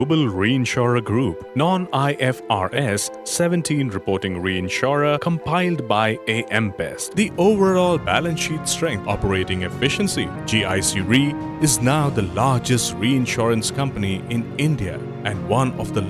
Global Reinsurer Group, non-IFRS 17 reporting reinsurer compiled by AM Best. The overall balance sheet strength, operating efficiency. GIC Re is now the largest reinsurance company in India and one of the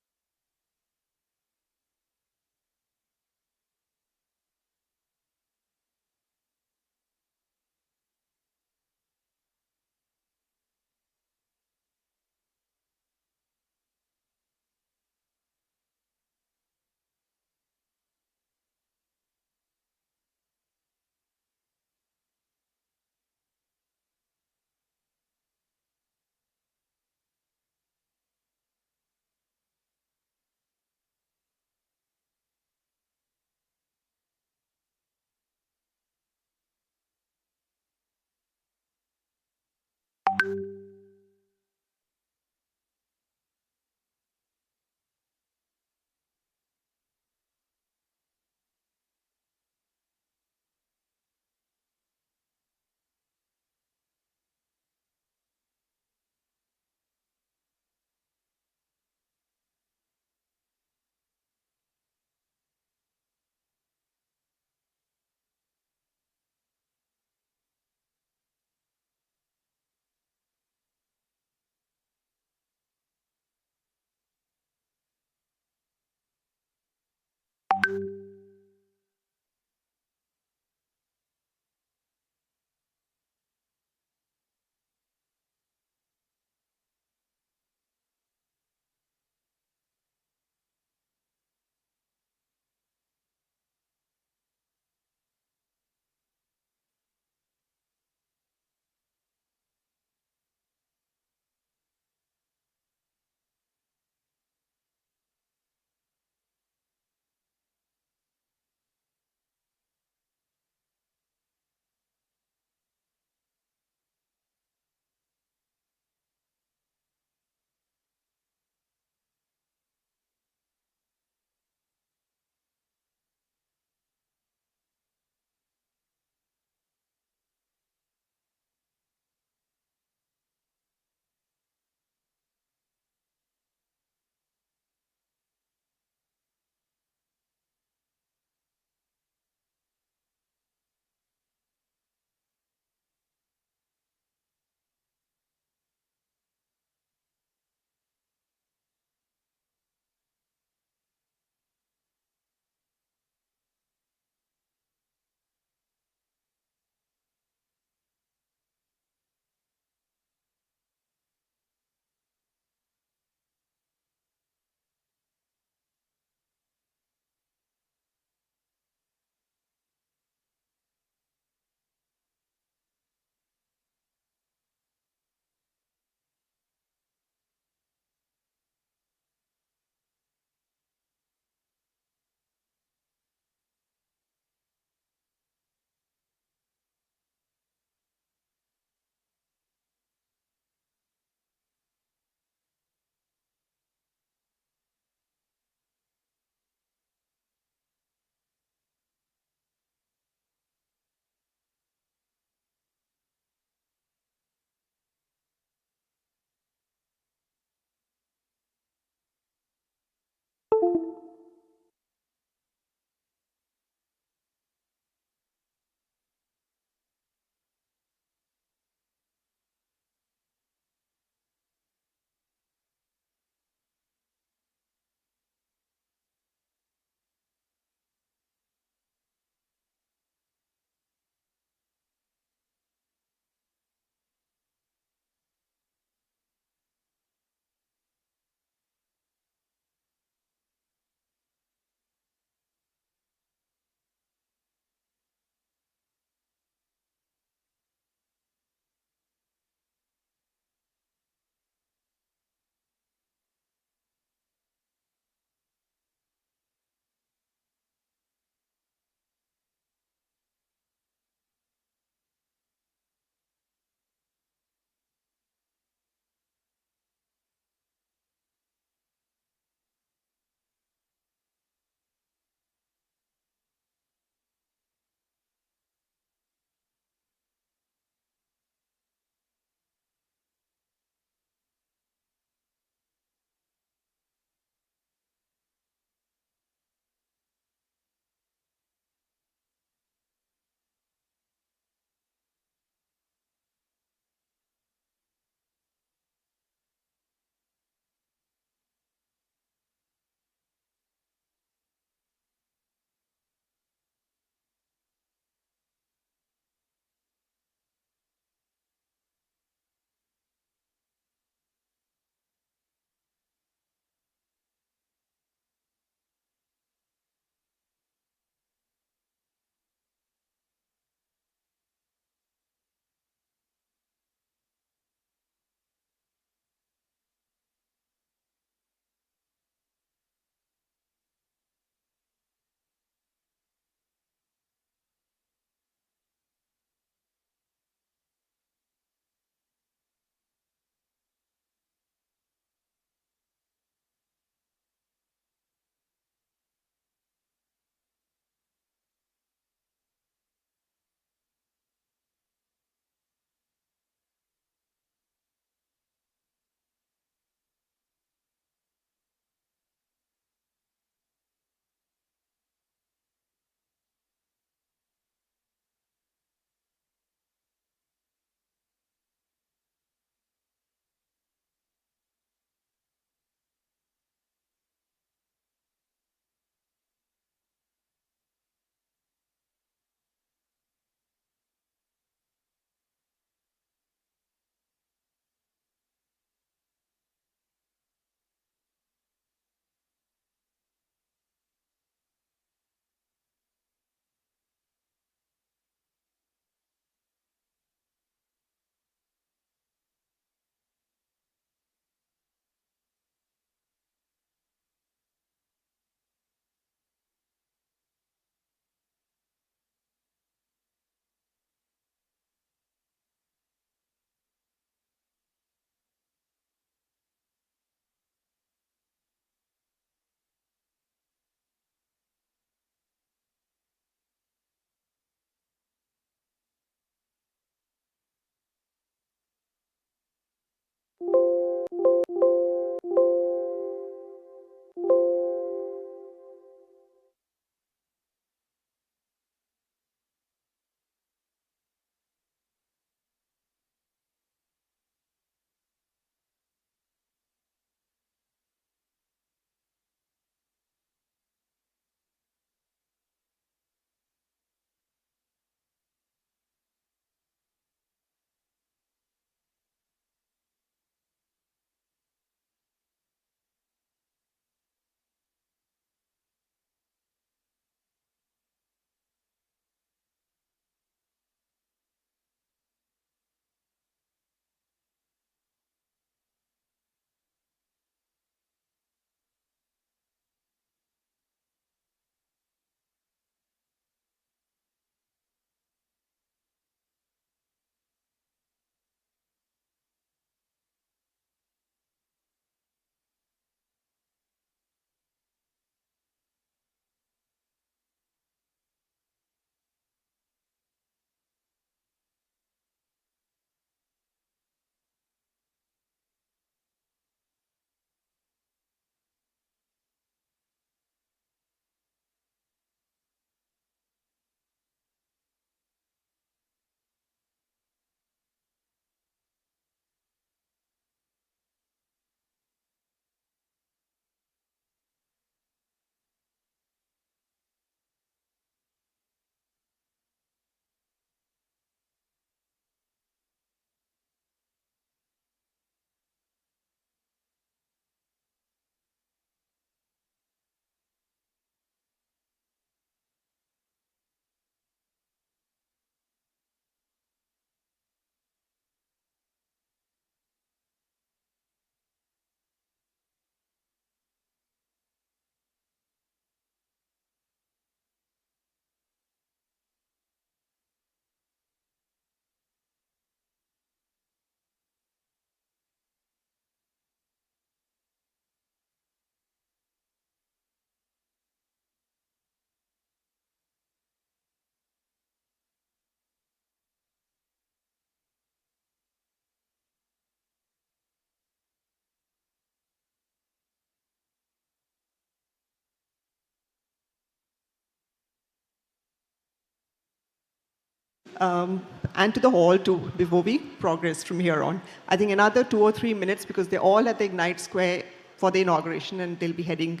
and to the hall before we progress from here on. I think another 2 or 3 minutes because they're all at the Ignite Square for the inauguration and they'll be heading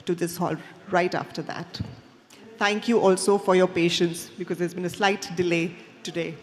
to this hall right after that. Thank you also for your patience because there's been a slight delay today.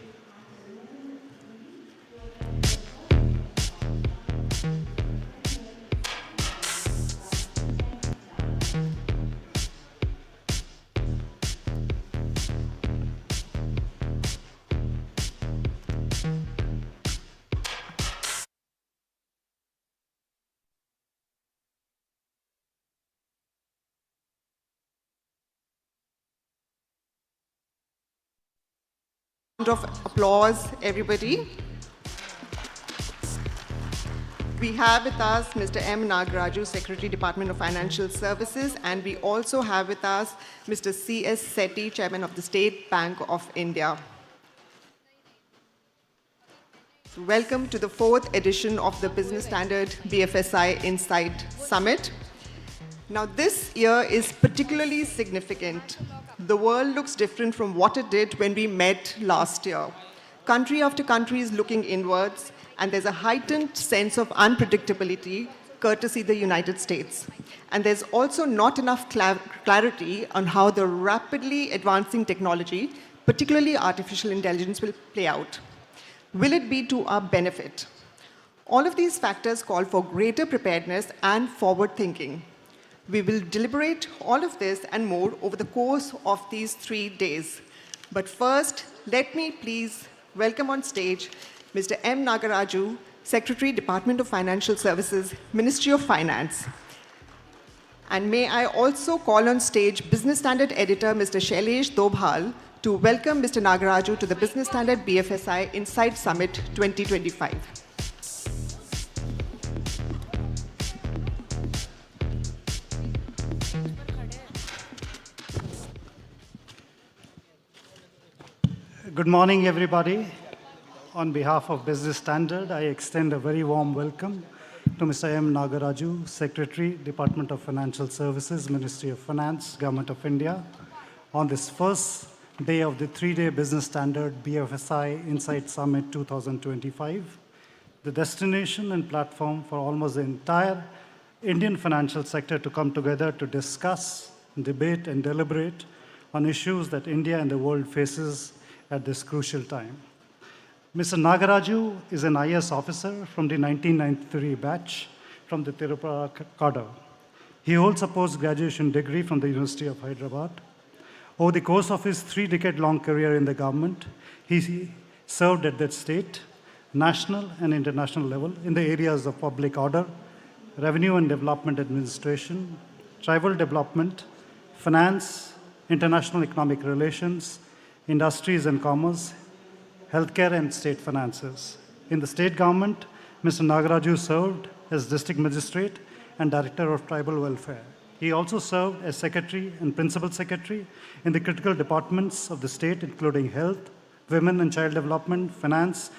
Round of applause, everybody. We have with us Mr. M. Nagaraju, Secretary, Department of Financial Services, and we also have with us Mr. C.S. Sethi, Chairman of the State Bank of India. So welcome to the 4th edition of the Business Standard BFSI Insight Summit. Now, this year is particularly significant. The world looks different from what it did when we met last year. Country after country is looking inwards, and there's a heightened sense of unpredictability, courtesy the United States. And there's also not enough clarity on how the rapidly advancing technology, particularly artificial intelligence, will play out. Will it be to our benefit? All of these factors call for greater preparedness and forward thinking. We will deliberate all of this and more over the course of these 3 days. But first, let me please welcome on stage Mr. M. Nagaraju, Secretary, Department of Financial Services, Ministry of Finance. And may I also call on stage Business Standard Editor, Mr. Shailesh Dobhal, to welcome Mr. Nagaraju to the Business Standard BFSI Insight Summit 2025. Good morning, everybody. On behalf of Business Standard, I extend a very warm welcome to Mr. M. Nagaraju, Secretary, Department of Financial Services, Ministry of Finance, Government of India, on this first day of the 3-day Business Standard BFSI Insight Summit 2025, the destination and platform for almost the entire Indian financial sector to come together to discuss, debate, and deliberate on issues that India and the world faces at this crucial time. Mr. Nagaraju is an IAS officer from the 1993 batch from the Tirupura cadre. He holds a post-graduation degree from the University of Hyderabad. Over the course of his 3-decade-long career in the government, he served at the state, national, and international level in the areas of public order, revenue and development administration, tribal development, finance, international economic relations, industries and commerce, healthcare and state finances. In the state government, Mr. Nagaraju served as district magistrate and director of tribal welfare. He also served as secretary and principal secretary in the critical departments of the state, including health, women and child development, finance,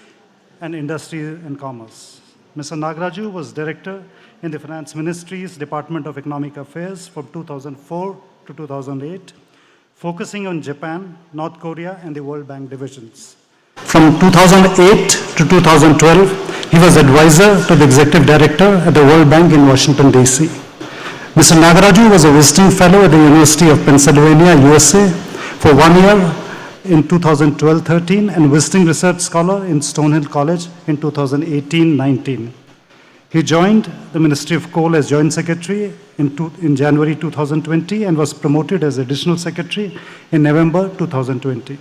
and industry and commerce. Mr. Nagaraju was director in the Finance Ministry's Department of Economic Affairs from 2004 to 2008, focusing on Japan, North Korea, and the World Bank divisions. From 2008 to 2012, he was advisor to the executive director at the World Bank in Washington, D.C. Mr. Nagaraju was a visiting fellow at the University of Pennsylvania, USA, for 1 year in 2012-13 and visiting research scholar in Stonehill College in 2018-19. He joined the Ministry of Coal as Joint Secretary in January 2020 and was promoted as Additional Secretary in November 2020.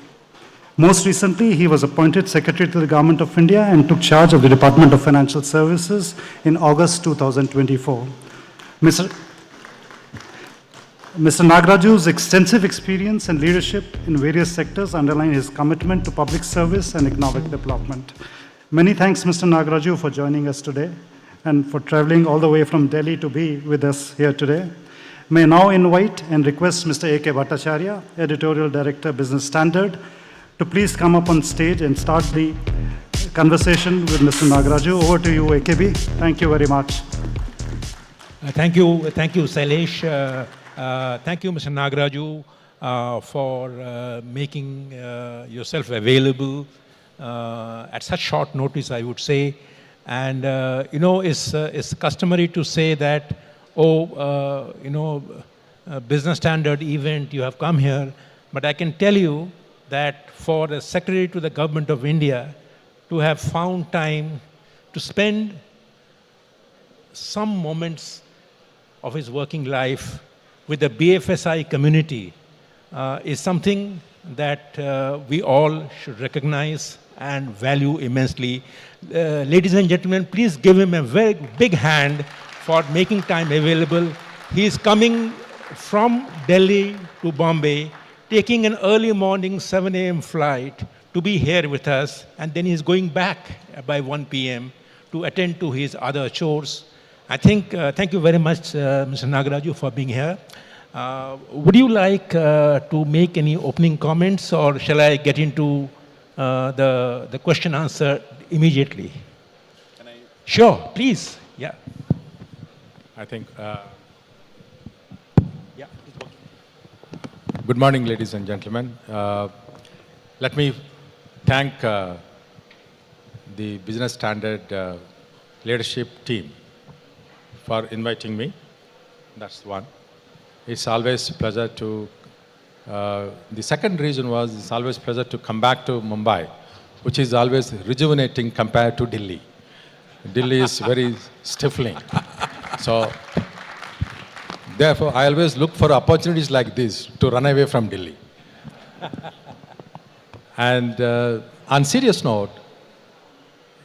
Most recently, he was appointed Secretary to the Government of India and took charge of the Department of Financial Services in August 2024. Mr. Nagaraju's extensive experience and leadership in various sectors underline his commitment to public service and economic development. Many thanks, Mr. Nagaraju, for joining us today and for traveling all the way from Delhi to be with us here today. May I now invite and request Mr. A.K. Bhattacharya, Editorial Director, Business Standard, to please come up on stage and start the conversation with Mr. Nagaraju. Over to you, AKB. Thank you very much. Thank you, Shailesh. Thank you, Mr. Nagaraju, for making yourself available at such short notice, I would say. And, it's customary to say that, business standard event, you have come here. But I can tell you that for the Secretary to the Government of India to have found time to spend some moments of his working life with the BFSI community is something that we all should recognize and value immensely. Ladies and gentlemen, please give him a very big hand for making time available. He is coming from Delhi to Bombay, taking an early morning 7 a.m. flight to be here with us, and then he's going back by 1 p.m. to attend to his other chores. I think, thank you very much, Mr. Nagaraju, for being here. Would you like to make any opening comments, or shall I get into the question answer immediately? Can I? Sure, please. Yeah. I think. Yeah, it's working. Good morning, ladies and gentlemen. Let me thank the Business Standard leadership team for inviting me. That's one. It's always a pleasure to, the second reason was it's always a pleasure to come back to Mumbai, which is always rejuvenating compared to Delhi. Delhi is very stifling. So, therefore, I always look for opportunities like this to run away from Delhi. And on serious note,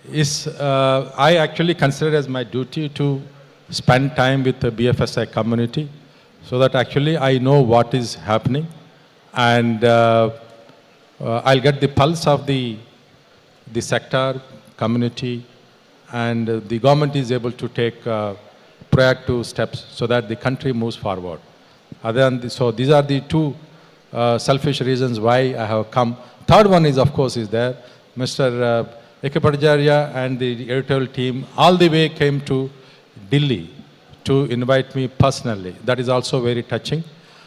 I actually consider it as my duty to spend time with the BFSI community so that actually I know what is happening, and I'll get the pulse of the sector, community, and the government is able to take proactive steps so that the country moves forward. So these are the two selfish reasons why I have come. Third one is, of course, is there. Mr. Ekapadajarya and the editorial team all the way came to Delhi to invite me personally. That is also very touching.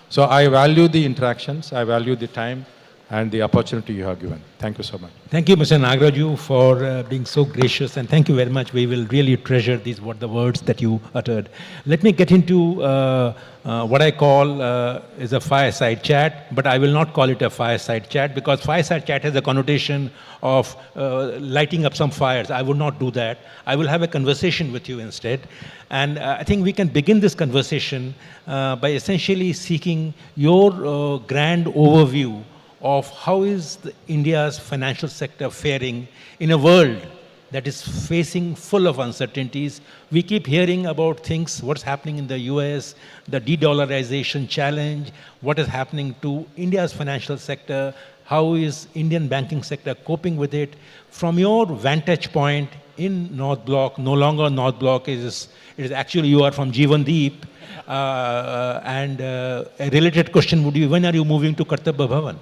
So I value the interactions, I value the time and the opportunity you have given. Thank you so much. Thank you, Mr. Nagaraju, for being so gracious, and thank you very much. We will really treasure the words that you uttered. Let me get into what I call is a fireside chat, but I will not call it a fireside chat because fireside chat has a connotation of lighting up some fires. I would not do that. I will have a conversation with you instead. And I think we can begin this conversation by essentially seeking your grand overview of how is India's financial sector faring in a world that is facing full of uncertainties. We keep hearing about things, what's happening in the US, the de-dollarization challenge, what is happening to India's financial sector, how is Indian banking sector coping with it. From your vantage point in North Block, no longer North Block, it is actually you are from Jeevandeep, and a related question would be, when are you moving to Kartavya Bhavan?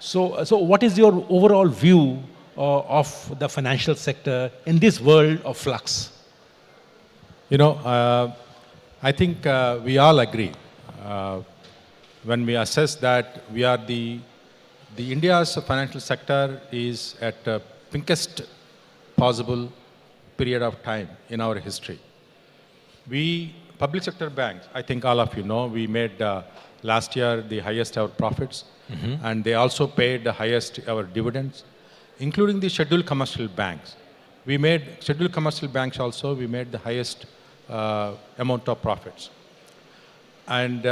So what is your overall view of the financial sector in this world of flux? You know, I think we all agree when we assess that we are the India's financial sector is at the pinkest possible period of time in our history. We, public sector banks, I think all of you know, we made last year the highest ever profits. Mm-hmm. And they also paid the highest ever dividends, including the scheduled commercial banks. We made scheduled commercial banks also, we made the highest amount of profits. And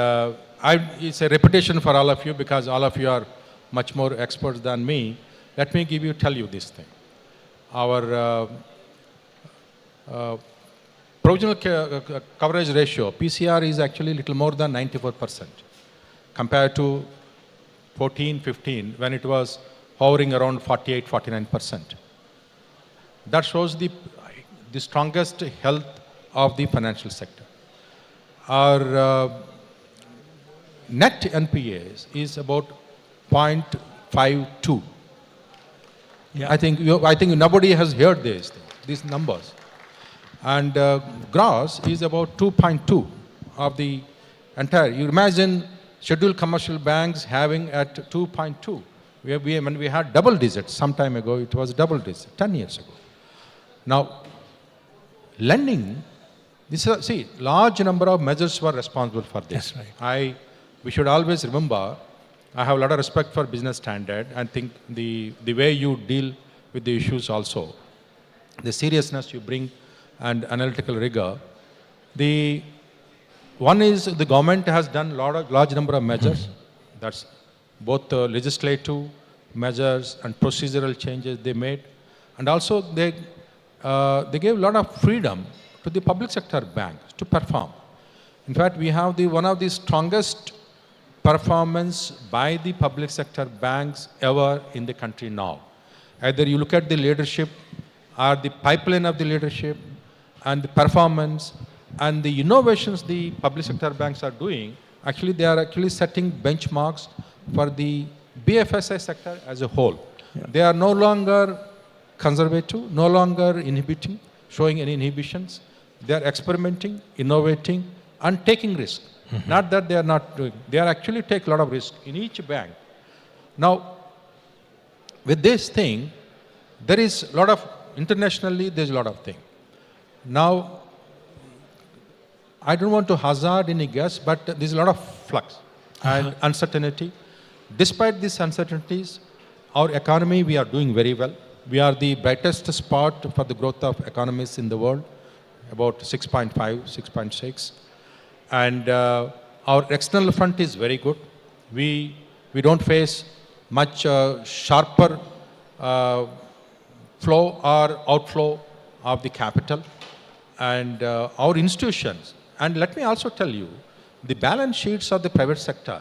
it's a repetition for all of you because all of you are much more experts than me. Let me tell you this thing. Our provisional coverage ratio, PCR, is actually a little more than 94% compared to 14-15 when it was hovering around 48-49%. That shows the strongest health of the financial sector. Our net NPAs is about 0.52. Yeah. I think nobody has heard these numbers. And gross is about 2.2 of the entire. You imagine scheduled commercial banks having at 2.2. When we had double digits some time ago, it was double digits, 10 years ago. Now, lending, large number of measures were responsible for this. That's right. We should always remember, I have a lot of respect for business standard and think the way you deal with the issues also, the seriousness you bring and analytical rigor. The one is the government has done large number of measures. That's both legislative measures and procedural changes they made. And also they gave a lot of freedom to the public sector banks to perform. In fact, we have one of the strongest performance by the public sector banks ever in the country now. Either you look at the leadership or the pipeline of the leadership and the performance and the innovations the public sector banks are doing, actually they are actually setting benchmarks for the BFSI sector as a whole. Yeah. They are no longer conservative, no longer inhibiting, showing any inhibitions. They are experimenting, innovating, and taking risk. Not that they are not doing. They are actually take a lot of risk in each bank. Now, with this thing, there is a lot of, internationally, there's a lot of thing. Now, I don't want to hazard any guess, but there's a lot of flux and uncertainty. Despite these uncertainties, our economy, we are doing very well. We are the brightest spot for the growth of economies in the world, about 6.5, 6.6. And our external front is very good. We don't face much sharper flow or outflow of the capital. And our institutions, and let me also tell you, the balance sheets of the private sector,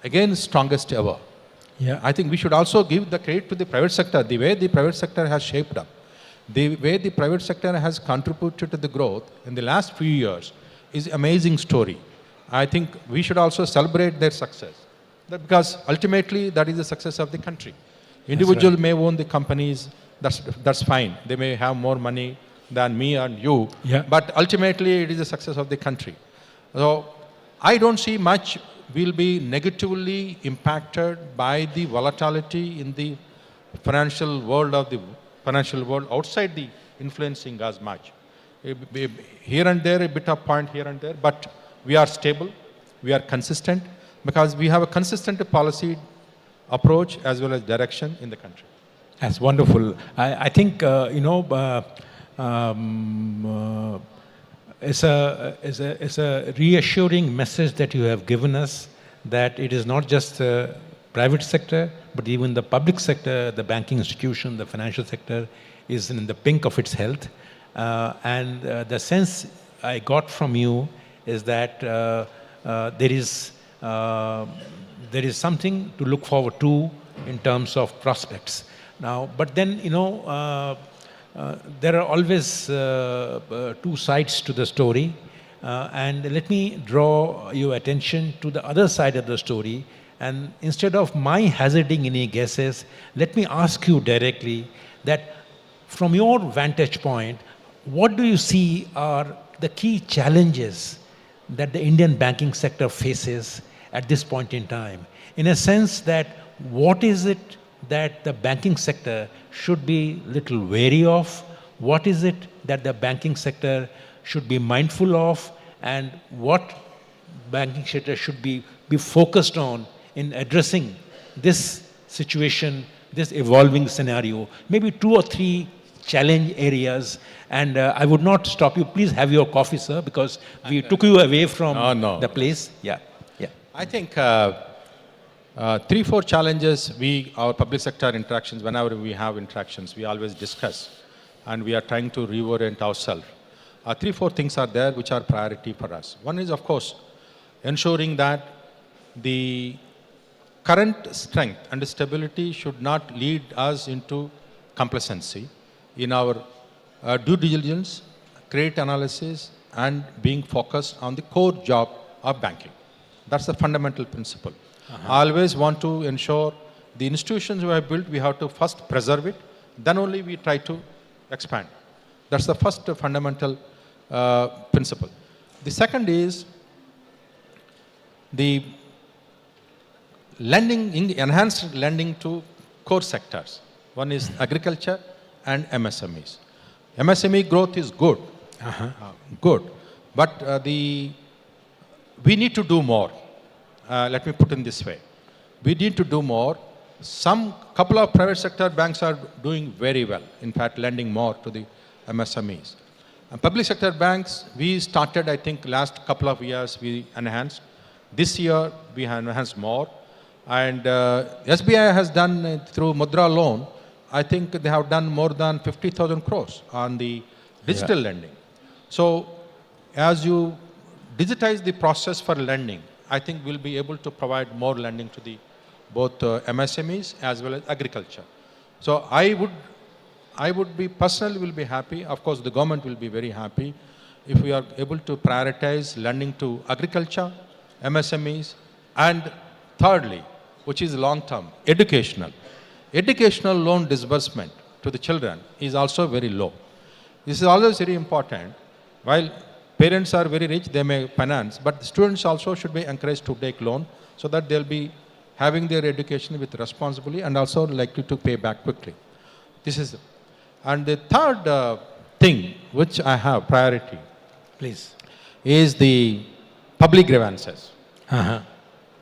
again, strongest ever. Yeah. I think we should also give the credit to the private sector, the way the private sector has shaped up, the way the private sector has contributed to the growth in the last few years is an amazing story. I think we should also celebrate their success, because ultimately that is the success of the country. Individuals may own the companies, that's fine. They may have more money than me and you, but ultimately it is the success of the country. So I don't see much will be negatively impacted by the volatility in the financial world outside the influencing us much. Here and there, a bit of point here and there, but we are stable, we are consistent, because we have a consistent policy approach as well as direction in the country. That's wonderful. I think, it's a reassuring message that you have given us, that it is not just the private sector, but even the public sector, the banking institution, the financial sector is in the pink of its health. And the sense I got from you is that there is something to look forward to in terms of prospects. Now, but then, there are always two sides to the story. And let me draw your attention to the other side of the story. And instead of my hazarding any guesses, let me ask you directly that from your vantage point, what do you see are the key challenges that the Indian banking sector faces at this point in time? In a sense that, what is it that the banking sector should be little wary of? What is it that the banking sector should be mindful of? And what banking sector should be focused on in addressing this situation, this evolving scenario? Maybe 2 or 3 challenge areas. And I would not stop you. Please have your coffee, sir, because we took you away from the place. Yeah. I think 3-4 challenges our public sector interactions, whenever we have interactions, we always discuss, and we are trying to reorient ourselves. 3-4 things are there which are priority for us. One is, of course, ensuring that the current strength and stability should not lead us into complacency in our due diligence, credit analysis, and being focused on the core job of banking. That's the fundamental principle. I always want to ensure the institutions we have built, we have to first preserve it, then only we try to expand. That's the first fundamental principle. The second is the enhanced lending to core sectors. One is agriculture and MSMEs. MSME growth is good, good, but we need to do more. Let me put it this way. We need to do more. Couple of private sector banks are doing very well, in fact, lending more to the MSMEs. And public sector banks, we started, I think, last couple of years, we enhanced. This year, we have enhanced more. And SBI has done, through Mudra loan, I think they have done more than 50,000 crores on the digital lending. So, as you digitize the process for lending, I think we'll be able to provide more lending to the both MSMEs as well as agriculture. So I would be personally will be happy. Of course, the government will be very happy if we are able to prioritize lending to agriculture, MSMEs, and thirdly, which is long-term, educational. Educational loan disbursement to the children is also very low. This is always very important. While parents are very rich, they may finance, but the students also should be encouraged to take loan so that they'll be having their education with responsibility and also likely to pay back quickly. This is, and the third thing which I have priority, Please. is the public grievances.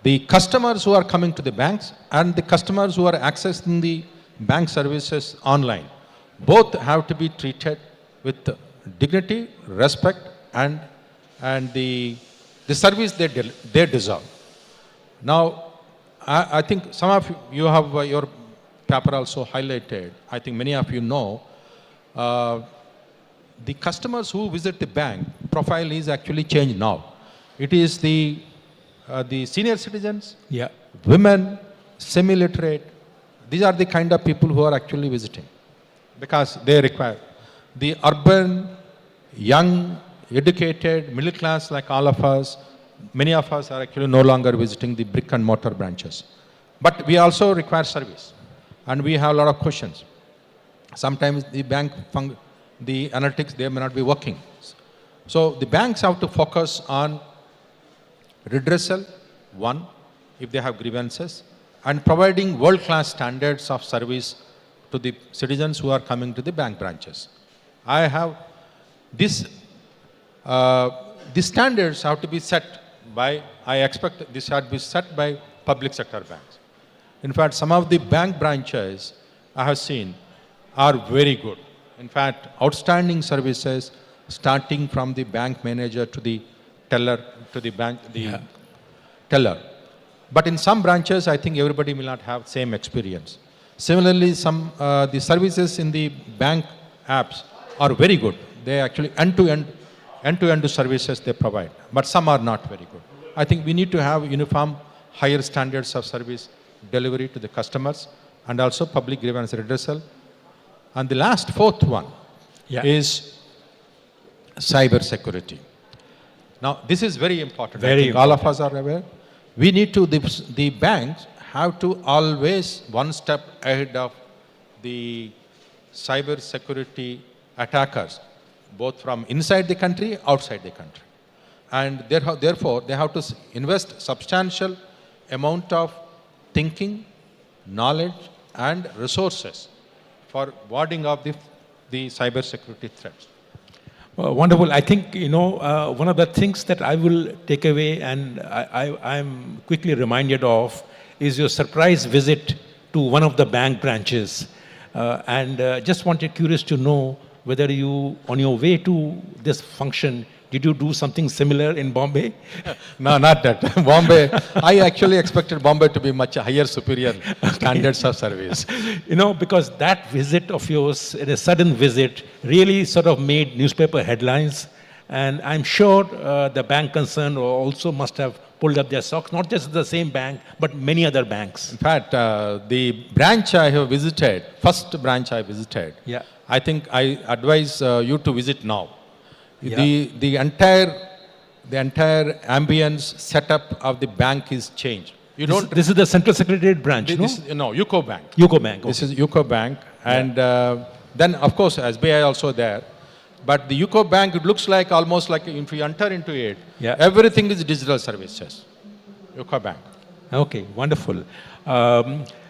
The customers who are coming to the banks and the customers who are accessing the bank services online, both have to be treated with dignity, respect, and the service they deserve. Now, I think some of you have your paper also highlighted. I think many of you know the customers who visit the bank profile is actually changed now. It is the senior citizens, women, semi-literate. These are the kind of people who are actually visiting because they require the urban, young, educated, middle class like all of us. Many of us are actually no longer visiting the brick and mortar branches. But we also require service. And we have a lot of questions. Sometimes the bank, the analytics, they may not be working. So the banks have to focus on redressal, one, if they have grievances, and providing world-class standards of service to the citizens who are coming to the bank branches. I have this, the standards have to be set by, I expect this had to be set by public sector banks. In fact, some of the bank branches I have seen are very good. In fact, outstanding services starting from the bank manager to the teller, to the bank, teller. But in some branches, I think everybody will not have same experience. Similarly, the services in the bank apps are very good. They actually end-to-end services they provide, but some are not very good. I think we need to have uniform, higher standards of service delivery to the customers and also public grievance redressal. And the last, fourth one is cyber security. Now, this is very important. Very important. All of us are aware. We need to, the banks have to always one step ahead of the cyber security attackers, both from inside the country, outside the country. And therefore, they have to invest substantial amount of thinking, knowledge, and resources for warding off the cyber security threats. Wonderful. I think, one of the things that I will take away and I'm quickly reminded of is your surprise visit to one of the bank branches. Just curious to know whether you, on your way to this function, did you do something similar in Bombay? No, not that. Bombay, I actually expected Bombay to be much higher, superior standards of service. Because that visit of yours, a sudden visit, really sort of made newspaper headlines. And I'm sure the bank concerned also must have pulled up their socks, not just the same bank, but many other banks. In fact, the branch I have visited, first branch I visited, I think I advise you to visit now. The entire ambience setup of the bank is changed. This is the Central Secretariat branch, no, UCO Bank. UCO Bank. Okay. This is UCO Bank, and then of course SBI also there. But the UCO Bank, it looks like almost like if you enter into it, everything is digital services. UCO Bank. Okay, wonderful.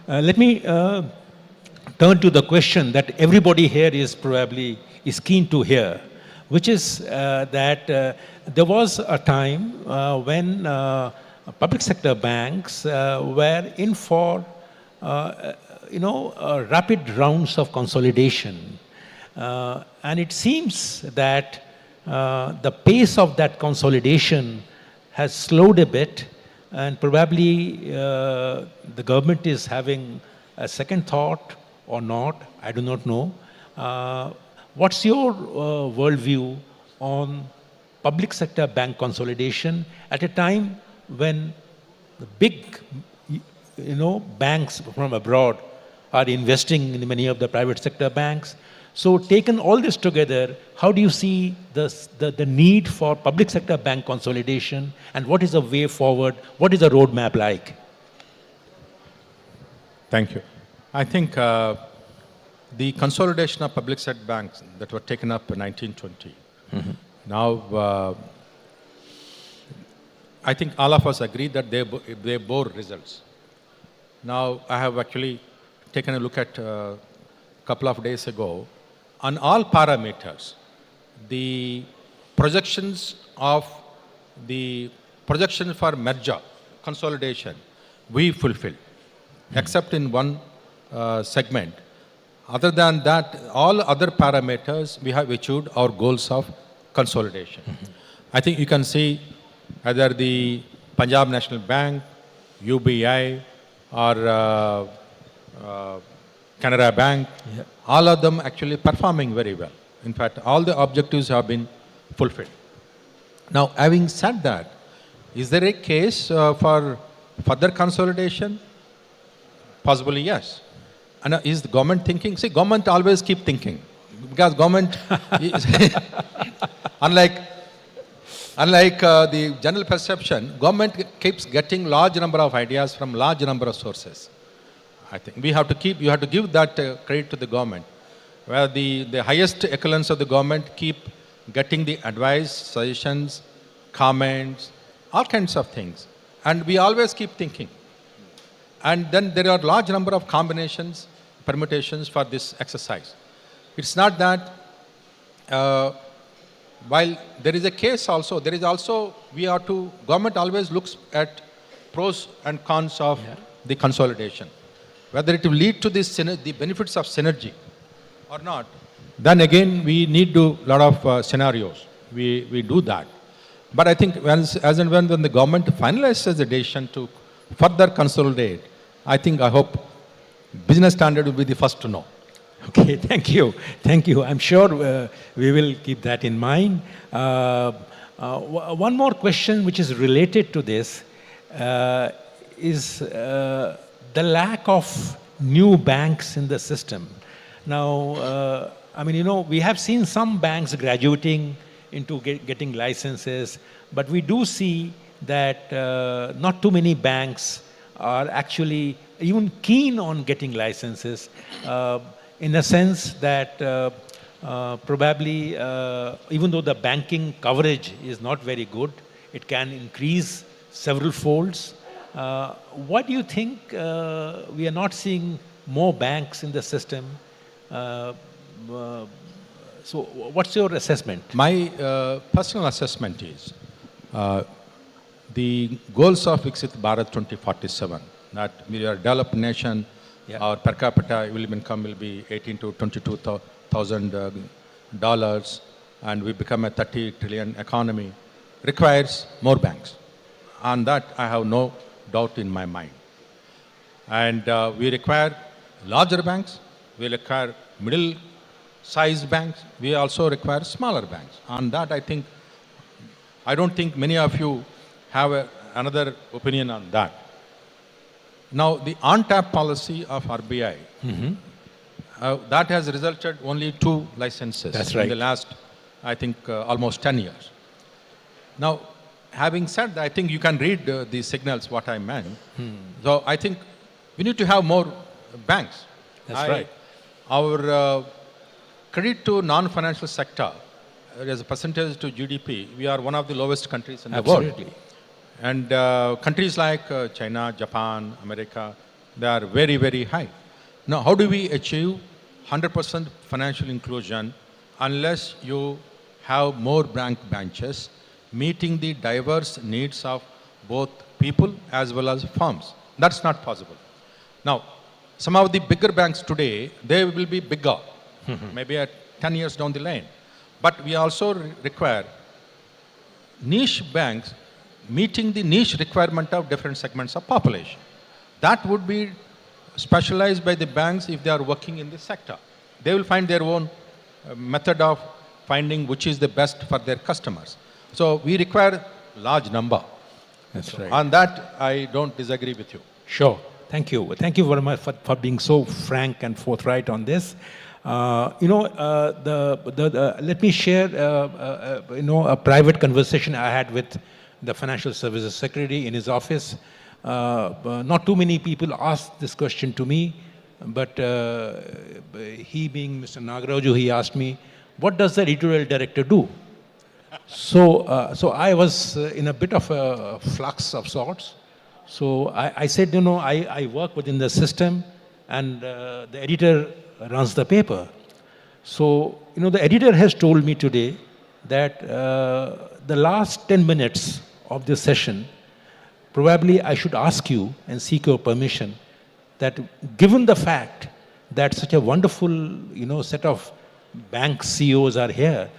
Let me turn to the question that everybody here is probably is keen to hear, which is that there was a time when public sector banks were in for rapid rounds of consolidation, and it seems that the pace of that consolidation has slowed a bit, and probably the government is having a second thought or not, I do not know. What's your worldview on public sector bank consolidation at a time when the big banks from abroad are investing in many of the private sector banks? So taken all this together, how do you see the need for public sector bank consolidation, and what is the way forward? What is the roadmap like? Thank you. I think the consolidation of public sector banks that were taken up in 1920, now I think all of us agree that they bore results. Now I have actually taken a look at a couple of days ago. On all parameters, the projections for merger, consolidation, we fulfilled, except in one segment. Other than that, all other parameters, we have achieved our goals of consolidation. I think you can see either the Punjab National Bank, UBI, or Canara Bank, all of them actually performing very well. In fact, all the objectives have been fulfilled. Now, having said that, is there a case for further consolidation? Possibly, yes. And is the government thinking? See, government always keep thinking, because government, is unlike the general perception, government keeps getting large number of ideas from large number of sources. I think you have to give that credit to the government, where the highest echelons of the government keep getting the advice, suggestions, comments, all kinds of things. And we always keep thinking. And then there are large number of combinations, permutations for this exercise. It's not that, while there is a case also, government always looks at pros and cons of the consolidation. Whether it will lead to the benefits of synergy or not, then again we need to lot of scenarios. We do that. But I think as and when the government finalizes the decision to further consolidate, I hope Business Standard will be the first to know. Okay, thank you. Thank you. I'm sure we will keep that in mind. One more question which is related to this is the lack of new banks in the system. Now, we have seen some banks graduating into getting licenses, but we do see that not too many banks are actually even keen on getting licenses, in the sense that probably even though the banking coverage is not very good, it can increase several folds. What do you think we are not seeing more banks in the system? So what's your assessment? My personal assessment is the goals of Viksit Bharat 2047, that we are a developed nation, our per capita income will be $18,000 to $22,000, and we become a 30 trillion economy, requires more banks. On that, I have no doubt in my mind. And we require larger banks, we require middle-sized banks, we also require smaller banks. On that, I don't think many of you have another opinion on that. Now, the on-tap policy of RBI, that has resulted only 2 licenses in the last, almost 10 years. Now, having said that, I think you can read the signals, what I meant. So I think we need to have more banks. That's right. Our credit to non-financial sector, as a percentage to GDP, we are one of the lowest countries in the world. And countries like China, Japan, America, they are very, very high. Now, how do we achieve 100% financial inclusion unless you have more bank branches meeting the diverse needs of both people as well as firms? That's not possible. Now, some of the bigger banks today, they will be bigger, maybe at 10 years down the line. But we also require niche banks meeting the niche requirement of different segments of population. That would be specialized by the banks if they are working in this sector. They will find their own method of finding which is the best for their customers. So we require large number. That's right. On that, I don't disagree with you. Sure. Thank you. Thank you very much for being so frank and forthright on this. Let me share, a private conversation I had with the Financial Services Secretary in his office. Not too many people asked this question to me, but he being Mr. Nagaraju, he asked me, what does the editorial director do? So I was in a bit of a flux of sorts. So I said, I work within the system and the editor runs the paper. So, the editor has told me today that the last 10 minutes of this session, probably I should ask you and seek your permission that given the fact that such a wonderful, set of bank CEOs are here,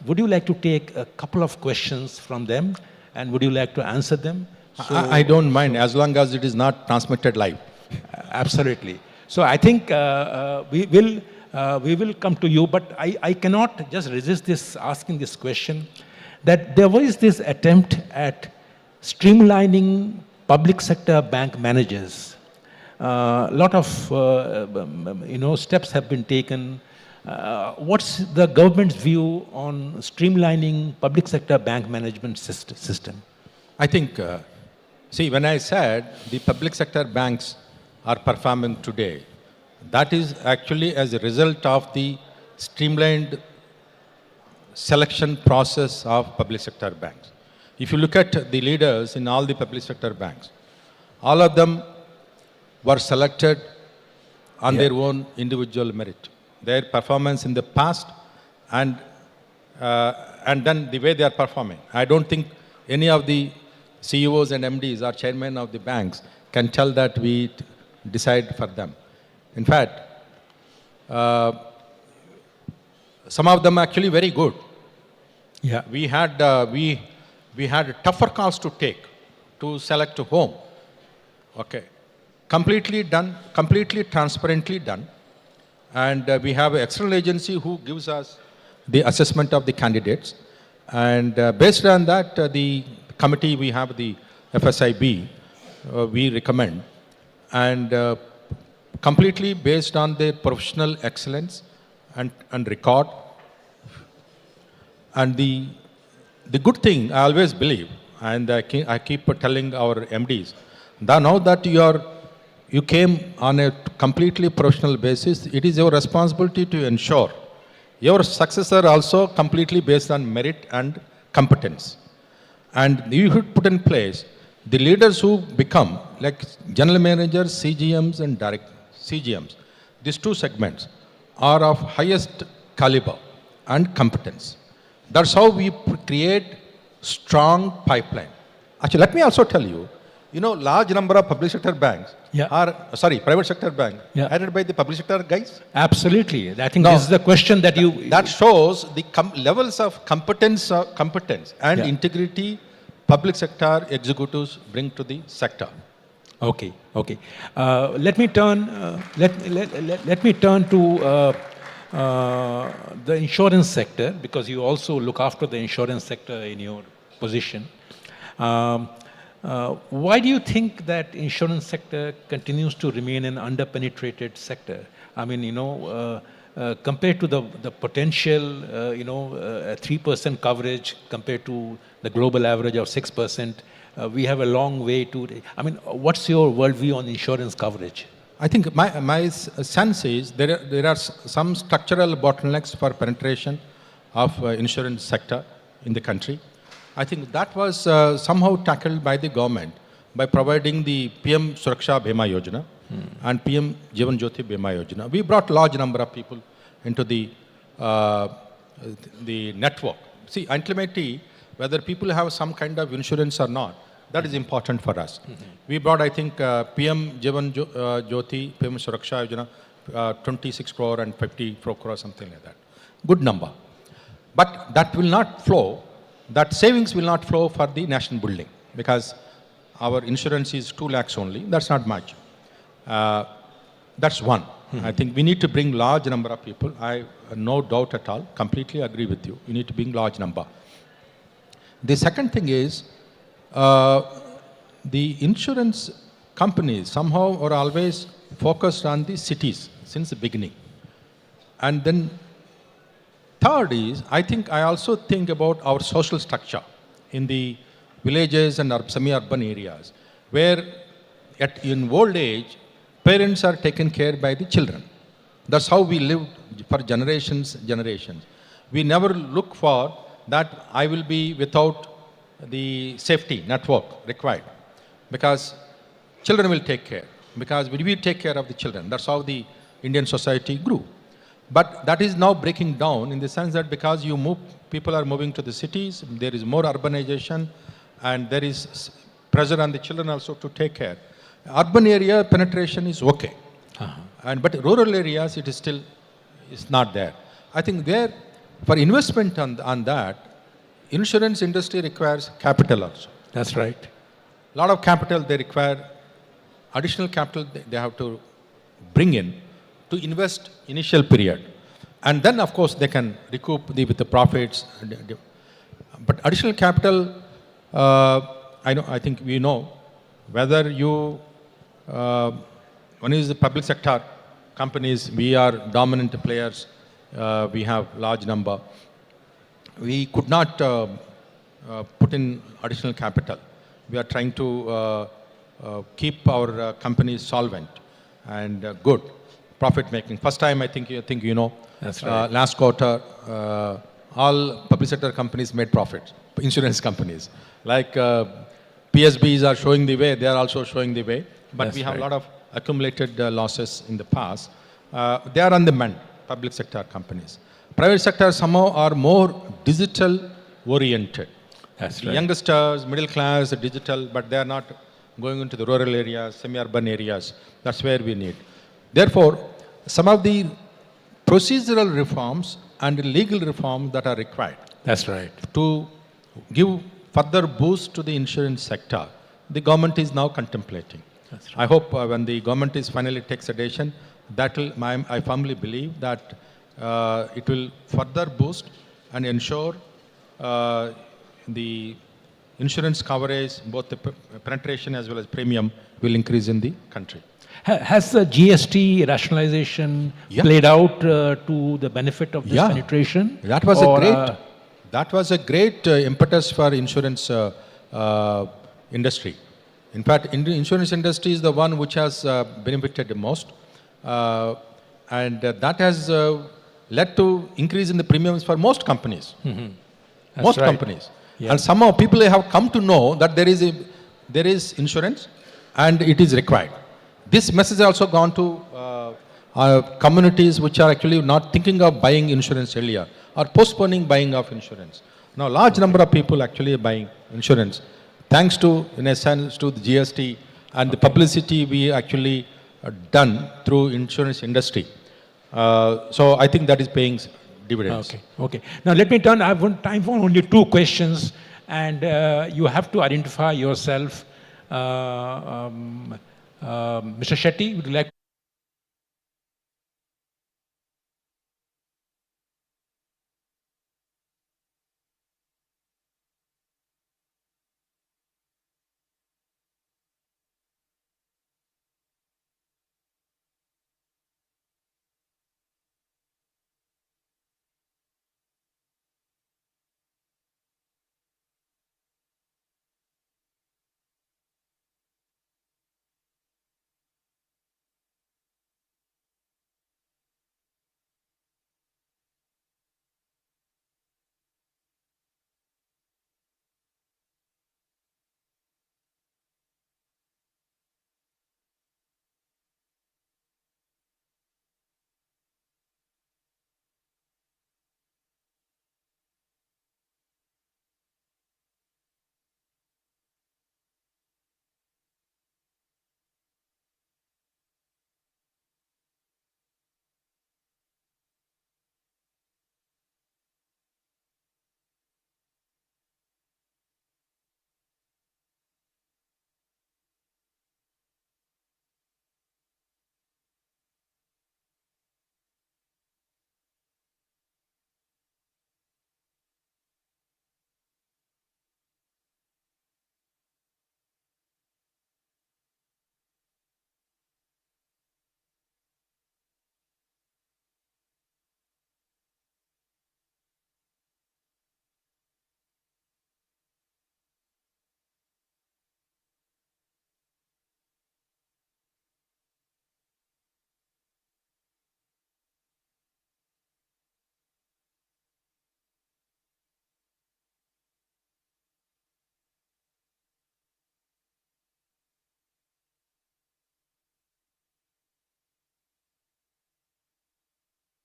would you like to take a couple of questions from them and would you like to answer them? So, I don't mind as long as it is not transmitted live. Absolutely. So I think we will come to you, but I cannot just resist asking this question, that there was this attempt at streamlining public sector bank managers. A lot of steps have been taken. What's the government's view on streamlining public sector bank management system? I think, when I said the public sector banks are performing today, that is actually as a result of the streamlined selection process of public sector banks. If you look at the leaders in all the public sector banks, all of them were selected on their own individual merit. Their performance in the past and then the way they are performing. I don't think any of the CEOs and MDs or chairmen of the banks can tell that we decide for them. In fact, some of them actually very good. Yeah. We had tougher calls to take to select whom. Okay, completely done, completely transparently done, and we have an external agency who gives us the assessment of the candidates, and based on that, the committee we have the FSIB, we recommend, and completely based on their professional excellence and record. And the good thing, I always believe, and I keep telling our MDs, that now that you came on a completely professional basis, it is your responsibility to ensure your successor also completely based on merit and competence. And you should put in place the leaders who become like general managers, CGMs and direct CGMs. These two segments are of highest caliber and competence. That's how we create strong pipeline. Actually, let me also tell you, large number of public sector banks private sector banks headed by the public sector guys. Absolutely. I think this is the question that you... That shows the levels of competence and integrity public sector executives bring to the sector. Okay. Let me turn to the insurance sector, because you also look after the insurance sector in your position. Why do you think that insurance sector continues to remain an underpenetrated sector? I mean, compared to the potential, 3% coverage compared to the global average of 6%, we have a long way to... I mean, what's your worldview on insurance coverage? I think my sense is there are some structural bottlenecks for penetration of insurance sector in the country. I think that was somehow tackled by the government by providing the PM Suraksha Bima Yojana and PM Jivan Jyoti Bima Yojana. We brought large number of people into uh, the network. See, ultimately, whether people have some kind of insurance or not, that is important for us. We brought, I think, PM Jivan Jyoti, PM Suraksha Yojana, 26 crore and 54 crore, something like that. Good number. But that will not flow, that savings will not flow for the national building because our insurance is 2 lakhs only. That's not much. That's one. I think we need to bring large number of people. I no doubt at all, completely agree with you. You need to bring large number. The second thing is, the insurance companies somehow are always focused on the cities since the beginning. And then third is, I also think about our social structure in the villages and semi-urban areas, where in old age, parents are taken care by the children. That's how we lived for generations. We never look for that I will be without the safety network required, because children will take care, because we will take care of the children. That's how the Indian society grew. But that is now breaking down in the sense that because people are moving to the cities, there is more urbanization, and there is pressure on the children also to take care. Urban area penetration is okay, but rural areas it is still not there. I think there, for investment on that, insurance industry requires capital also. That's right. A lot of capital they require, additional capital they have to bring in to invest initial period. And then of course they can recoup with the profits. But additional capital, I think we know, whether you, one is the public sector companies, we are dominant players, we have large number. We could not put in additional capital. We are trying to keep our companies solvent and good, profit making. First time, I think you know, that's right. Last quarter, all public sector companies made profits, insurance companies. Like PSBs are showing the way, they are also showing the way. But That's we have right. a lot of accumulated losses in the past. They are on the mend, public sector companies. Private sector somehow are more digital oriented. That's The right. youngsters, middle class, digital, but they are not going into the rural areas, semi-urban areas. That's where we need. Therefore, some of the procedural reforms and legal reforms that are required That's right. to give further boost to the insurance sector, the government is now contemplating. That's right. I hope when the government is finally takes a decision, that will, I firmly believe that it will further boost and ensure the insurance coverage, both the penetration as well as premium, will increase in the country. Has the GST rationalization Yeah. played out to the benefit of this Yeah. penetration? That was Or, a great impetus for insurance industry. In fact, insurance industry is the one which has benefited the most, and that has led to increase in the premiums for most companies. That's Most right. companies. Yeah. And somehow people have come to know that there is insurance and it is required. This message has also gone to communities which are actually not thinking of buying insurance earlier or postponing buying of insurance. Now, large number of people actually are buying insurance, thanks to, in a sense, to the GST and the publicity we actually done through insurance industry. So I think that is paying dividends. Okay, okay. Now let me turn, I have time for only 2 questions, and you have to identify yourself. Mr. Shetty, would you like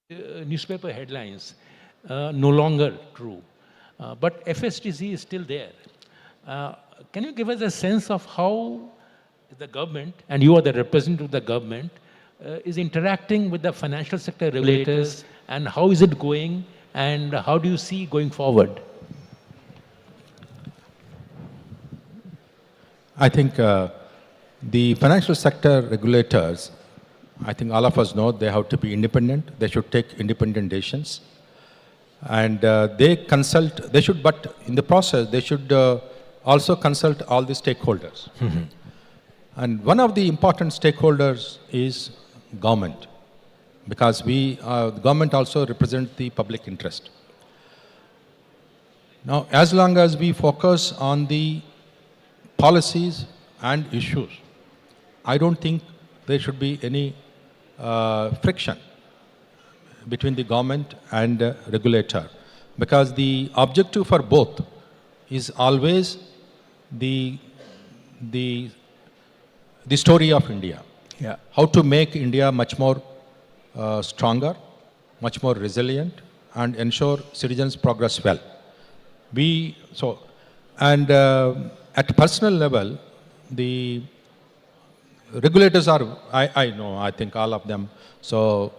newspaper headlines, no longer true. But FSTC is still there. Can you give us a sense of how the government, and you are the representative of the government, is interacting with the financial sector regulators, and how is it going, and how do you see going forward? I think the financial sector regulators, I think all of us know they have to be independent. They should take independent decisions. And they consult, they should, but in the process, they should also consult all the stakeholders. And one of the important stakeholders is government, because the government also represents the public interest. Now, as long as we focus on the policies and issues, I don't think there should be any friction between the government and regulator, because the objective for both is always the story of India. Yeah. How to make India much more stronger, much more resilient, and ensure citizens progress well. At personal level, the regulators are, I know, I think all of them. So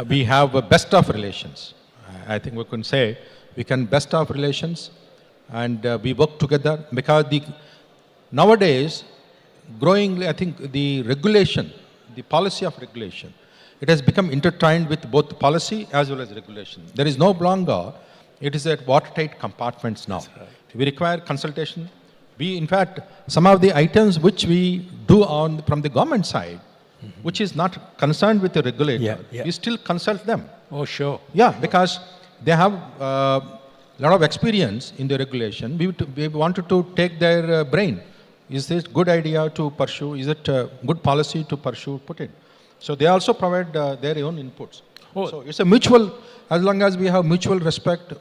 we have a best of relations. I think we can say we can best of relations, and we work together, because nowadays, growing, I think the regulation, the policy of regulation, it has become intertwined with both policy as well as regulation. There is no longer, it is at watertight compartments now. Right. We require consultation. In fact, some of the items which we do from the government side, which is not concerned with the regulator, we still consult them. Oh, sure. Yeah, because they have a lot of experience in the regulation. We wanted to take their brain. Is this good idea to pursue? Is it a good policy to pursue? Put it. So they also provide their own inputs. Oh. So it's a mutual, as long as we have mutual respect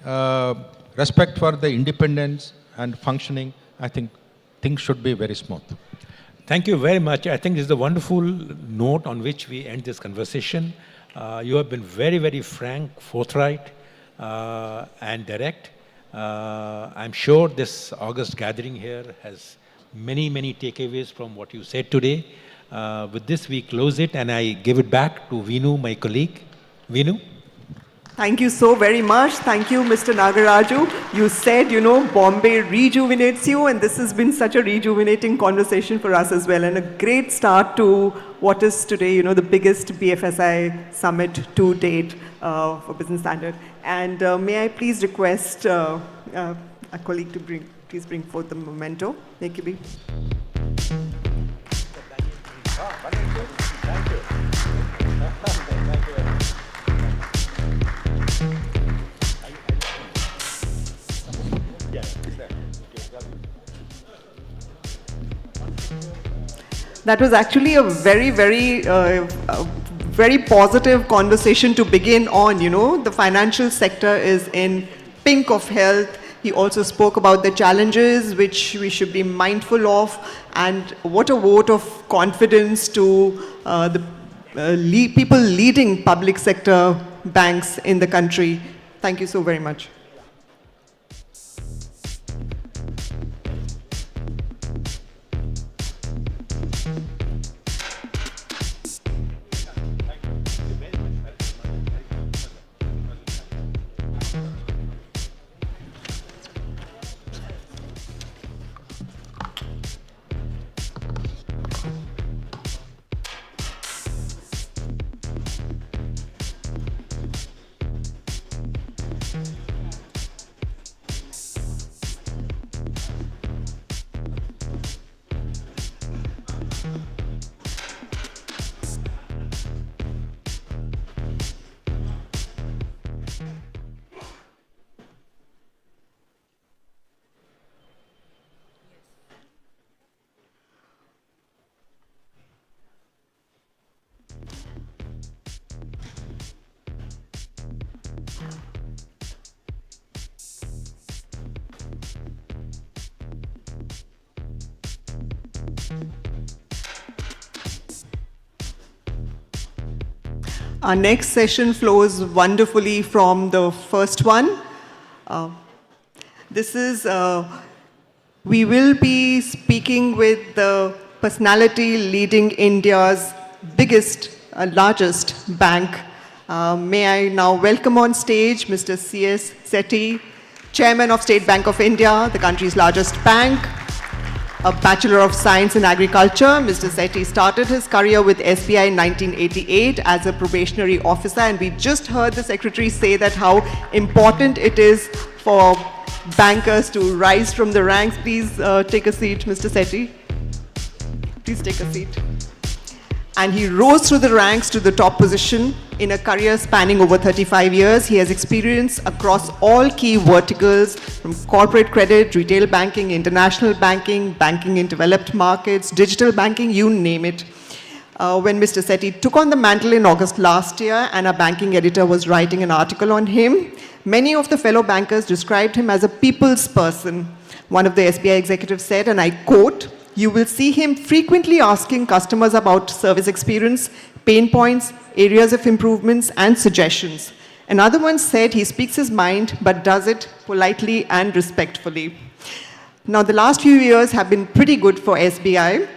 for the independence and functioning, I think things should be very smooth. Thank you very much. I think this is a wonderful note on which we end this conversation. You have been very, very frank, forthright, and direct. I'm sure this August gathering here has many, many takeaways from what you said today. With this, we close it, and I give it back to Vinu, my colleague. Vinu? Thank you so very much. Thank you, Mr. Nagaraju. You said, Bombay rejuvenates you, and this has been such a rejuvenating conversation for us as well, and a great start to what is today, the biggest BFSI summit to date for Business Standard. And may I please request a colleague to please bring forth the memento. Thank you. That was actually a very, very, very positive conversation to begin on. The financial sector is in pink of health. He also spoke about the challenges which we should be mindful of, and what a vote of confidence to the people leading public sector banks in the country. Thank you so very much. Our next session flows wonderfully from the first one. We will be speaking with the personality leading India's biggest, largest bank. May I now welcome on stage Mr. C.S. Sethi, Chairman of State Bank of India, the country's largest bank. A Bachelor of Science in Agriculture, Mr. Sethi started his career with SBI in 1988 as a probationary officer, and we just heard the Secretary say that how important it is for bankers to rise from the ranks. Please take a seat, Mr. Sethi. Please take a seat. And he rose through the ranks to the top position in a career spanning over 35 years. He has experience across all key verticals, from corporate credit, retail banking, international banking, banking in developed markets, digital banking, you name it. When Mr. Sethi took on the mantle in August last year, and a banking editor was writing an article on him, many of the fellow bankers described him as a people's person. One of the SBI executives said, and I quote, "You will see him frequently asking customers about service experience, pain points, areas of improvements, and suggestions." Another one said he speaks his mind, but does it politely and respectfully. Now, the last few years have been pretty good for SBI.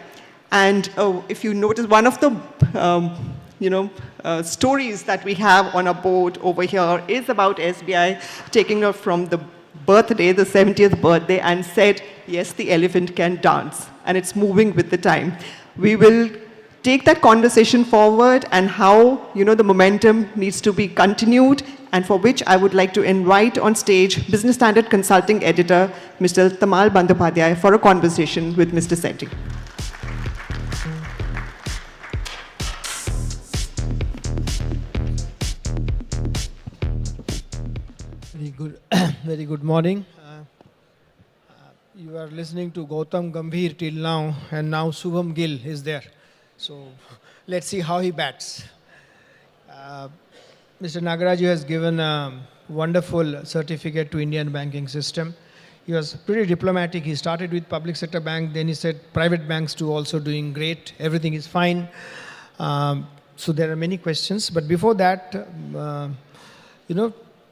And if you notice, one of the stories that we have on our board over here is about SBI taking off from the birthday, the 70th birthday, and said, yes, the elephant can dance, and it's moving with the time. We will take that conversation forward and how, the momentum needs to be continued, and for which I would like to invite on stage Business Standard Consulting Editor, Mr. Tamal Bandyopadhyay, for a conversation with Mr. Sethi. Very good morning. You are listening to Gautam Gambhir till now, and now Shubham Gill is there. So let's see how he bats. Mr. Nagaraju has given a wonderful certificate to Indian banking system. He was pretty diplomatic. He started with public sector bank, then he said private banks too also doing great. Everything is fine. So there are many questions. But before that,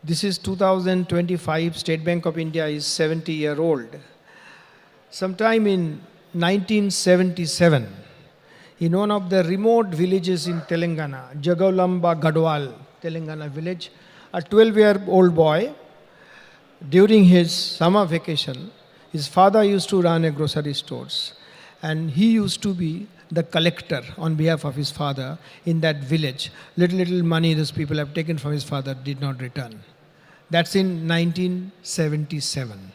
this is 2025. State Bank of India is 70-year-old. Sometime in 1977, in one of the remote villages in Telangana, Jagolamba Gadwal, Telangana village, a 12-year-old boy, during his summer vacation, his father used to run a grocery stores, and he used to be the collector on behalf of his father in that village. Little money those people have taken from his father did not return. That's in 1977.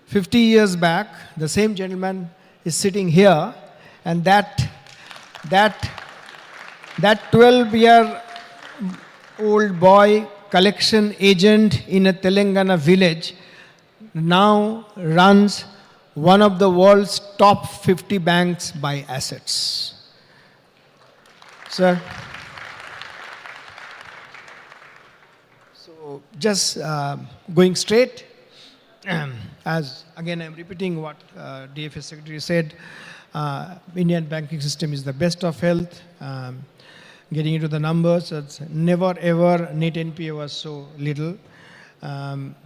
50 years back, the same gentleman is sitting here, and that 12-year-old boy, collection agent in a Telangana village, now runs one of the world's top 50 banks by assets. Sir. So just going straight, as again I'm repeating what DFS Secretary said, Indian banking system is the best of health. Getting into the numbers, it's never ever net NPA was so little.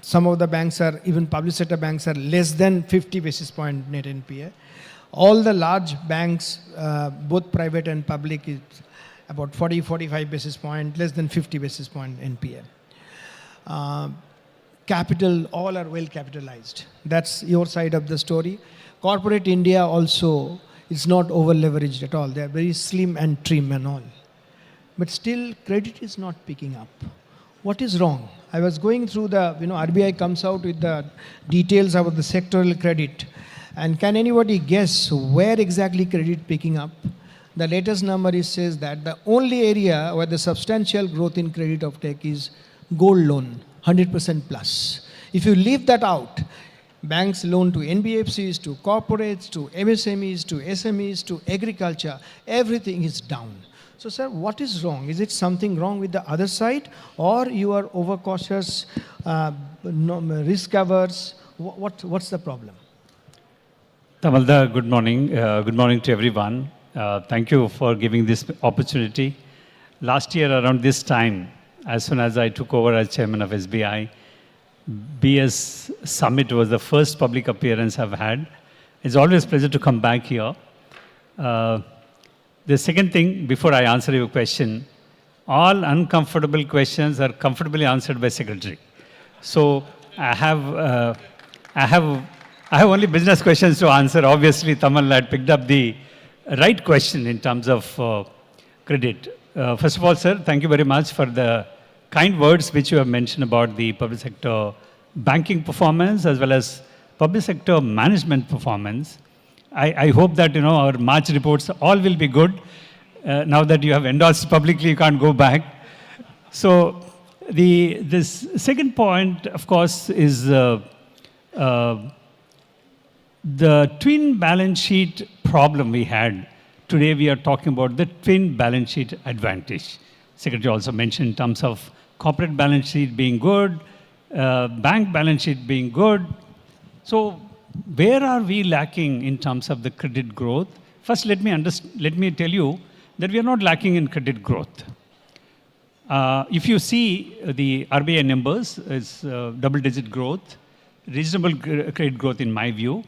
Some of the banks are, even public sector banks are less than 50 basis point net NPA. All the large banks, both private and public, is about 40-45 basis point, less than 50 basis point NPA. Capital, all are well capitalized. That's your side of the story. Corporate India also is not over leveraged at all. They are very slim and trim and all. But still, credit is not picking up. What is wrong? I was going through the, RBI comes out with the details about the sectoral credit. And can anybody guess where exactly credit picking up? The latest number says that the only area where the substantial growth in credit uptake is gold loan, 100% plus. If you leave that out, banks loan to NBFCs, to corporates, to MSMEs, to SMEs, to agriculture, everything is down. So, sir, what is wrong? Is it something wrong with the other side, or you are overcautious, risk averse? What's the problem? Tamalda, good morning. Good morning to everyone. Thank you for giving this opportunity. last year around this time, as soon as I took over as chairman of SBI, BS Summit was the first public appearance I've had. It's always a pleasure to come back here. The second thing, before I answer your question, all uncomfortable questions are comfortably answered by secretary. So I have only business questions to answer. Obviously, Tamal had picked up the right question in terms of credit. First of all, sir, thank you very much for the kind words which you have mentioned about the public sector banking performance as well as public sector management performance. I hope that our March reports all will be good. Now that you have endorsed publicly, you can't go back. So this second point, of course, is the twin balance sheet problem we had. Today we are talking about the twin balance sheet advantage. Secretary also mentioned in terms of corporate balance sheet being good, bank balance sheet being good. So where are we lacking in terms of the credit growth? First, let me tell you that we are not lacking in credit growth. If you see the RBI numbers, it's double-digit growth, reasonable credit growth in my view.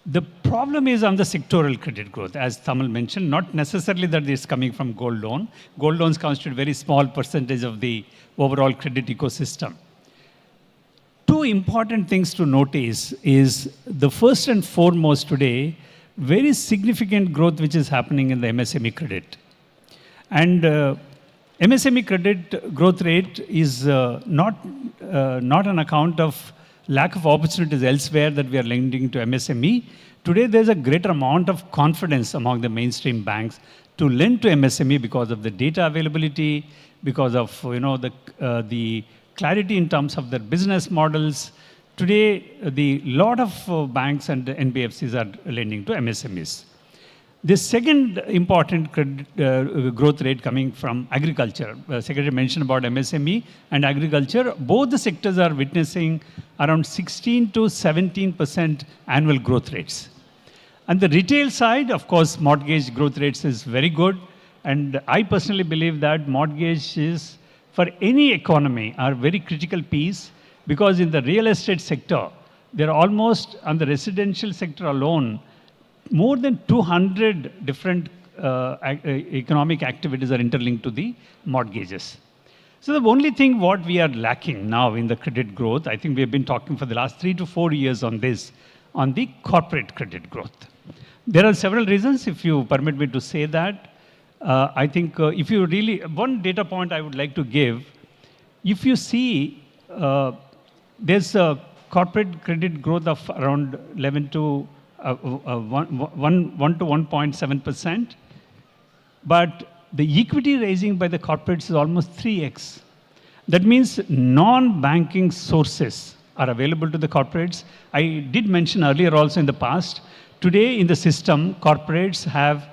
The problem is on the sectoral credit growth, as Tamal mentioned, not necessarily that it's coming from gold loan. Gold loans constitute a very small percentage of the overall credit ecosystem. Two important things to notice is the first and foremost today, very significant growth which is happening in the MSME credit. And MSME credit growth rate is not on account of lack of opportunities elsewhere that we are lending to MSME. Today, there's a greater amount of confidence among the mainstream banks to lend to MSME because of the data availability, because of the clarity in terms of their business models. Today, the lot of banks and NBFCs are lending to MSMEs. The second important growth rate coming from agriculture. Secretary mentioned about MSME and agriculture. Both the sectors are witnessing around 16 to 17% annual growth rates. And the retail side, of course, mortgage growth rates is very good. And I personally believe that mortgages for any economy are very critical piece because in the real estate sector, there are almost, on the residential sector alone, more than 200 different economic activities are interlinked to the mortgages. So the only thing what we are lacking now in the credit growth, I think we have been talking for the last 3 to 4 years on this, on the corporate credit growth. There are several reasons, if you permit me to say that. I think if you really, one data point I would like to give, if you see, there's a corporate credit growth of around 1 to 1.7%, but the equity raising by the corporates is almost 3x. That means non-banking sources are available to the corporates. I did mention earlier also in the past, today in the system, corporates have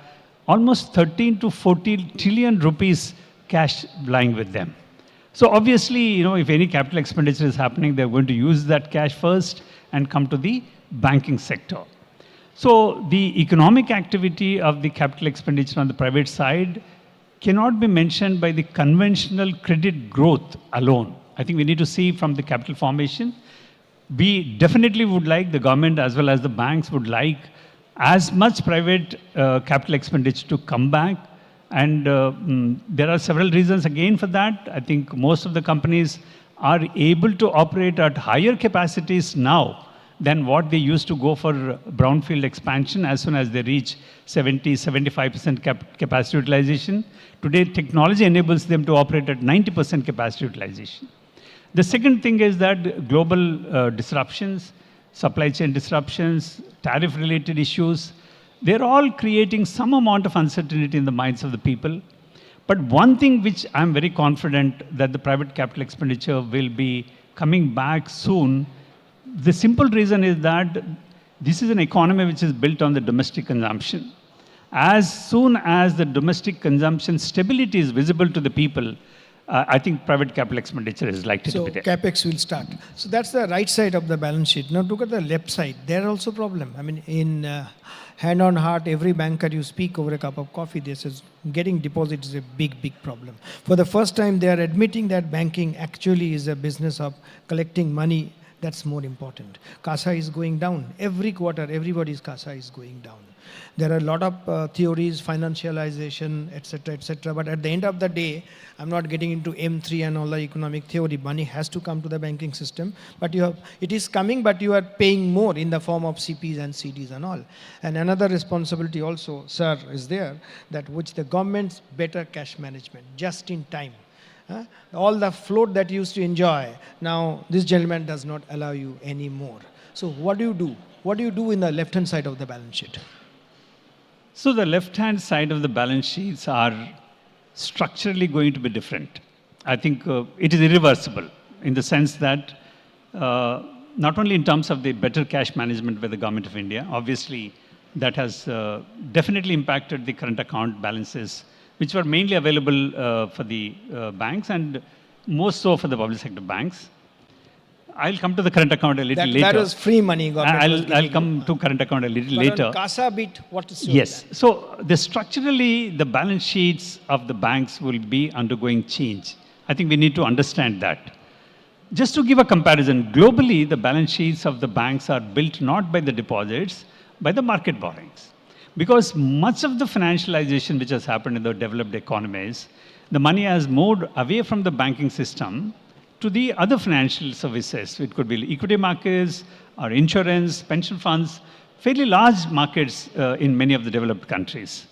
almost 13 to 14 trillion rupees cash lying with them. So obviously, if any capital expenditure is happening, they're going to use that cash first and come to the banking sector. So the economic activity of the capital expenditure on the private side cannot be mentioned by the conventional credit growth alone. I think we need to see from the capital formation. We definitely would like, the government as well as the banks would like as much private capital expenditure to come back. And there are several reasons again for that. I think most of the companies are able to operate at higher capacities now than what they used to go for brownfield expansion as soon as they reach 70-75% capacity utilization. Today, technology enables them to operate at 90% capacity utilization. The second thing is that global disruptions, supply chain disruptions, tariff-related issues, they're all creating some amount of uncertainty in the minds of the people. But one thing which I'm very confident that the private capital expenditure will be coming back soon. The simple reason is that this is an economy which is built on the domestic consumption. As soon as the domestic consumption stability is visible to the people, I think private capital expenditure is likely to So be there. capex will start. So that's the right side of the balance sheet. Now look at the left side. There are also problem. I mean, in hand on heart, every banker you speak over a cup of coffee, they says getting deposits is a big, big problem. For the first time, they are admitting that banking actually is a business of collecting money. That's more important. CASA is going down. Every quarter, everybody's CASA is going down. There are a lot of theories, financialization, etc. But at the end of the day, I'm not getting into M3 and all the economic theory. Money has to come to the banking system. But it is coming, but you are paying more in the form of CPs and CDs and all. And another responsibility also, sir, is there, that which the government's better cash management, just in time. All the float that you used to enjoy, now this gentleman does not allow you anymore. So what do you do? What do you do in the left-hand side of the balance sheet? So the left-hand side of the balance sheets are structurally going to be different. I think it is irreversible in the sense that not only in terms of the better cash management by the Government of India, obviously that has definitely impacted the current account balances, which were mainly available for the banks and more so for the public sector banks. I'll come to the current account a little later. That was free money. I'll come to current account a little later. On CASA bit, what is Yes. that? So structurally, the balance sheets of the banks will be undergoing change. I think we need to understand that. Just to give a comparison, globally, the balance sheets of the banks are built not by the deposits, by the market borrowings. Because much of the financialization which has happened in the developed economies, the money has moved away from the banking system to the other financial services. It could be equity markets or insurance, pension funds, fairly large markets in many of the developed countries.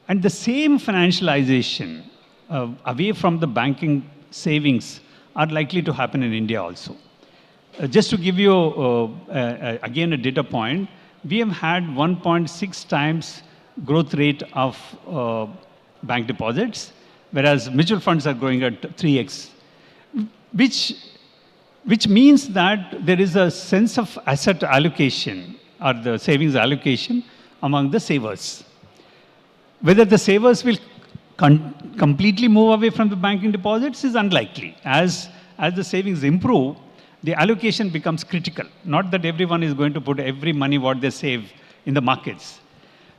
And the same financialization away from the banking savings are likely to happen in India also. Just to give you, again, a data point, we have had 1.6 times growth rate of bank deposits, whereas mutual funds are growing at 3x. Which means that there is a sense of asset allocation or the savings allocation among the savers. Whether the savers will completely move away from the banking deposits is unlikely. As the savings improve, the allocation becomes critical. Not that everyone is going to put every money what they save in the markets.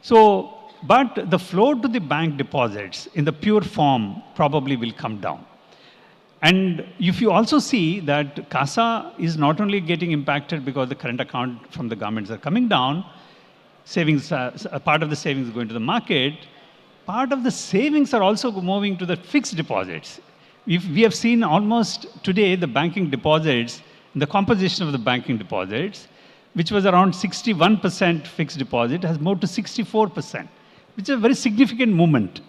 But the flow to the bank deposits in the pure form probably will come down. And if you also see that CASA is not only getting impacted because the current account from the governments are coming down, savings, part of the savings is going to the market, part of the savings are also moving to the fixed deposits. We have seen almost today the banking deposits, the composition of the banking deposits, which was around 61% fixed deposit, has moved to 64%, which is a very significant movement.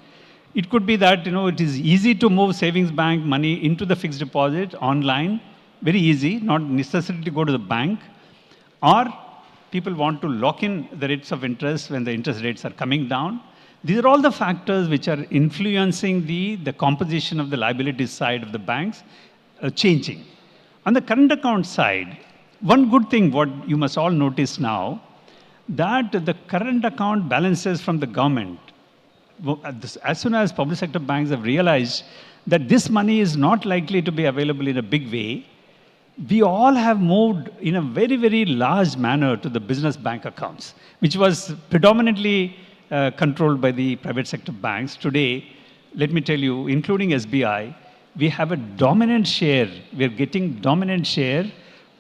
It could be that it is easy to move savings bank money into the fixed deposit online, very easy, not necessarily to go to the bank, or people want to lock in the rates of interest when the interest rates are coming down. These are all the factors which are influencing the composition of the liability side of the banks changing. On the current account side, one good thing what you must all notice now, that the current account balances from the government, as soon as public sector banks have realized that this money is not likely to be available in a big way, we all have moved in a very, very large manner to the business bank accounts, which was predominantly controlled by the private sector banks. Today, let me tell you, including SBI, we have a dominant share. We're getting dominant share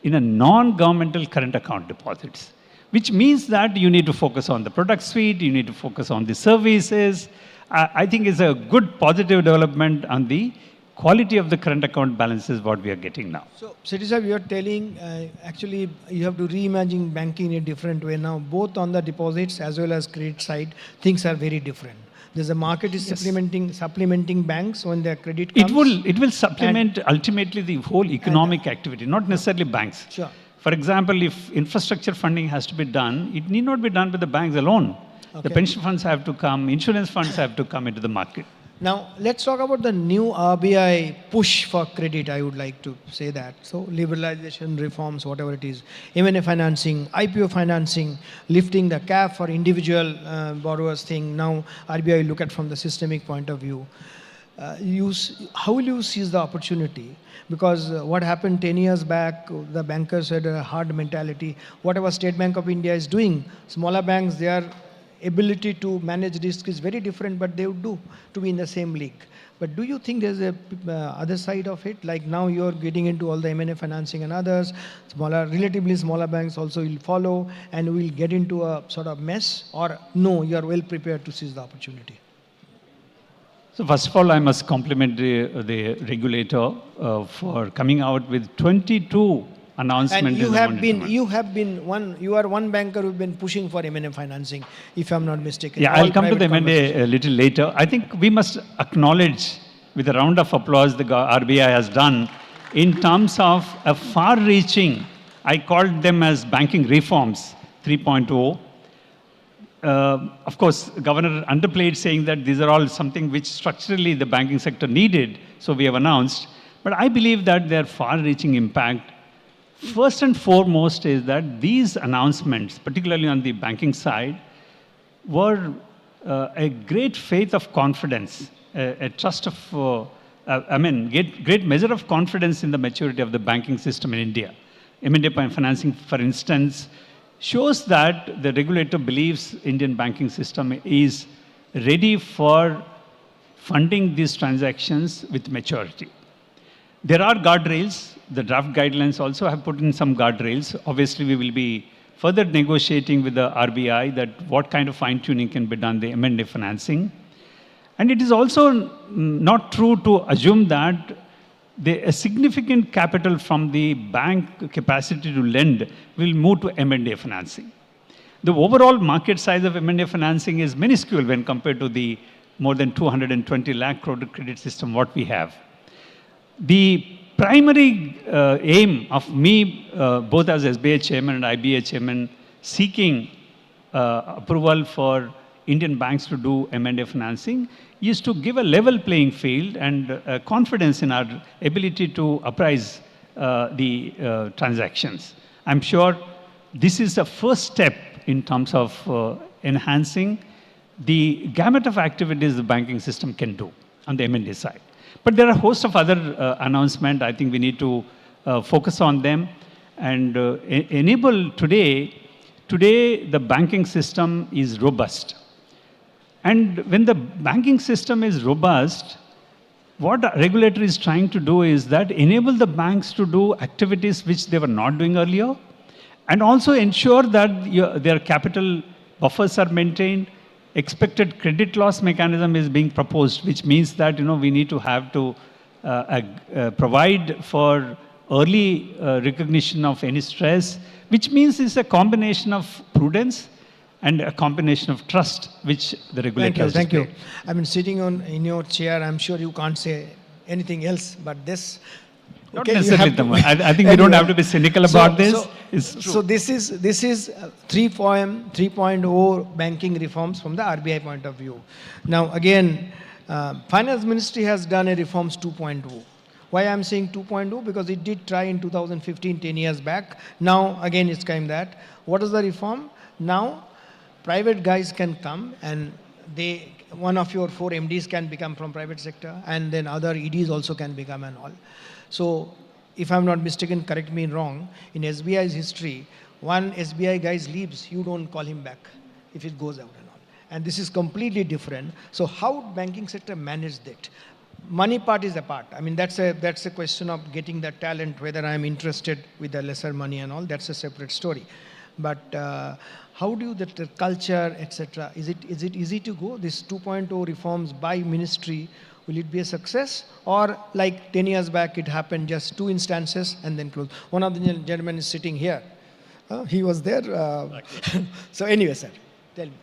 in a non-governmental current account deposits, which means that you need to focus on the product suite, you need to focus on the services. I think it's a good positive development on the quality of the current account balances what we are getting now. So, Seti Sahib, you are telling actually you have to reimagine banking in a different way now, both on the deposits as well as credit side, things are very different. There's a market is supplementing banks when their credit comes. It will supplement ultimately the whole economic activity, not necessarily banks. Sure. For example, if infrastructure funding has to be done, it need not be done by the banks alone. Okay. The pension funds have to come, insurance funds have to come into the market. Now, let's talk about the new RBI push for credit, I would like to say that. So, liberalization, reforms, whatever it is, M&A financing, IPO financing, lifting the cap for individual borrowers thing. Now, RBI look at from the systemic point of view. how will you seize the opportunity? Because what happened 10 years back, the bankers had a hard mentality. Whatever State Bank of India is doing, smaller banks, their ability to manage risk is very different, but they would do to be in the same league. But do you think there's a other side of it? Like now you're getting into all the M&A financing and others, relatively smaller banks also will follow and will get into a sort of mess, or no, you're well prepared to seize the opportunity? So first of all, I must compliment the regulator for coming out with 22 announcements. And you are one banker who've been pushing for M&A financing, if I'm not mistaken. Yeah, I'll come to the M&A a little later. I think we must acknowledge with a round of applause the RBI has done in terms of a far-reaching, I called them as banking reforms 3.0. Of course, Governor underplayed saying that these are all something which structurally the banking sector needed, so we have announced. But I believe that their far-reaching impact, first and foremost, is that these announcements, particularly on the banking side, were a great faith of confidence, a trust of, great measure of confidence in the maturity of the banking system in India. M&A financing, for instance, shows that the regulator believes Indian banking system is ready for funding these transactions with maturity. There are guardrails. The draft guidelines also have put in some guardrails. Obviously, we will be further negotiating with the RBI that what kind of fine-tuning can be done the M&A financing. And it is also not true to assume that a significant capital from the bank capacity to lend will move to M&A financing. The overall market size of M&A financing is minuscule when compared to the more than 220 lakh crore credit system what we have. The primary aim of me, both as SBI chairman and IBA chairman, seeking approval for Indian banks to do M&A financing is to give a level playing field and confidence in our ability to appraise the transactions. I'm sure this is a first step in terms of enhancing the gamut of activities the banking system can do on the M&A side. But there are a host of other announcements. I think we need to focus on them and enable today the banking system is robust. And when the banking system is robust, what the regulator is trying to do is that enable the banks to do activities which they were not doing earlier, and also ensure that their capital buffers are maintained. Expected credit loss mechanism is being proposed, which means that we need to have to provide for early recognition of any stress, which means it's a combination of prudence and a combination of trust, which the regulator has Thank you. displayed. I mean, sitting in your chair, I'm sure you can't say anything else, but this. Not necessarily, I think we don't have to be cynical about this. It's true. So this is 3.0 banking reforms from the RBI point of view. Now again, Finance Ministry has done a reforms 2.0. Why I'm saying 2.0? Because it did try in 2015, 10 years back. Now again it's kind that. What is the reform? Now private guys can come and one of your 4 MDs can become from private sector, and then other EDs also can become and all. So if I'm not mistaken, correct me wrong, in SBI's history, one SBI guy leaves, you don't call him back if it goes out and all. And this is completely different. So how banking sector managed that? Money part is a part. I mean, that's a question of getting the talent, whether I'm interested with the lesser money and all, that's a separate story. But how do you, the culture, etc., is it easy to go? This 2.0 reforms by ministry, will it be a success? Or like 10 years back, it happened just 2 instances and then closed? One of the gentlemen is sitting here. He was there. So anyway, sir, tell me.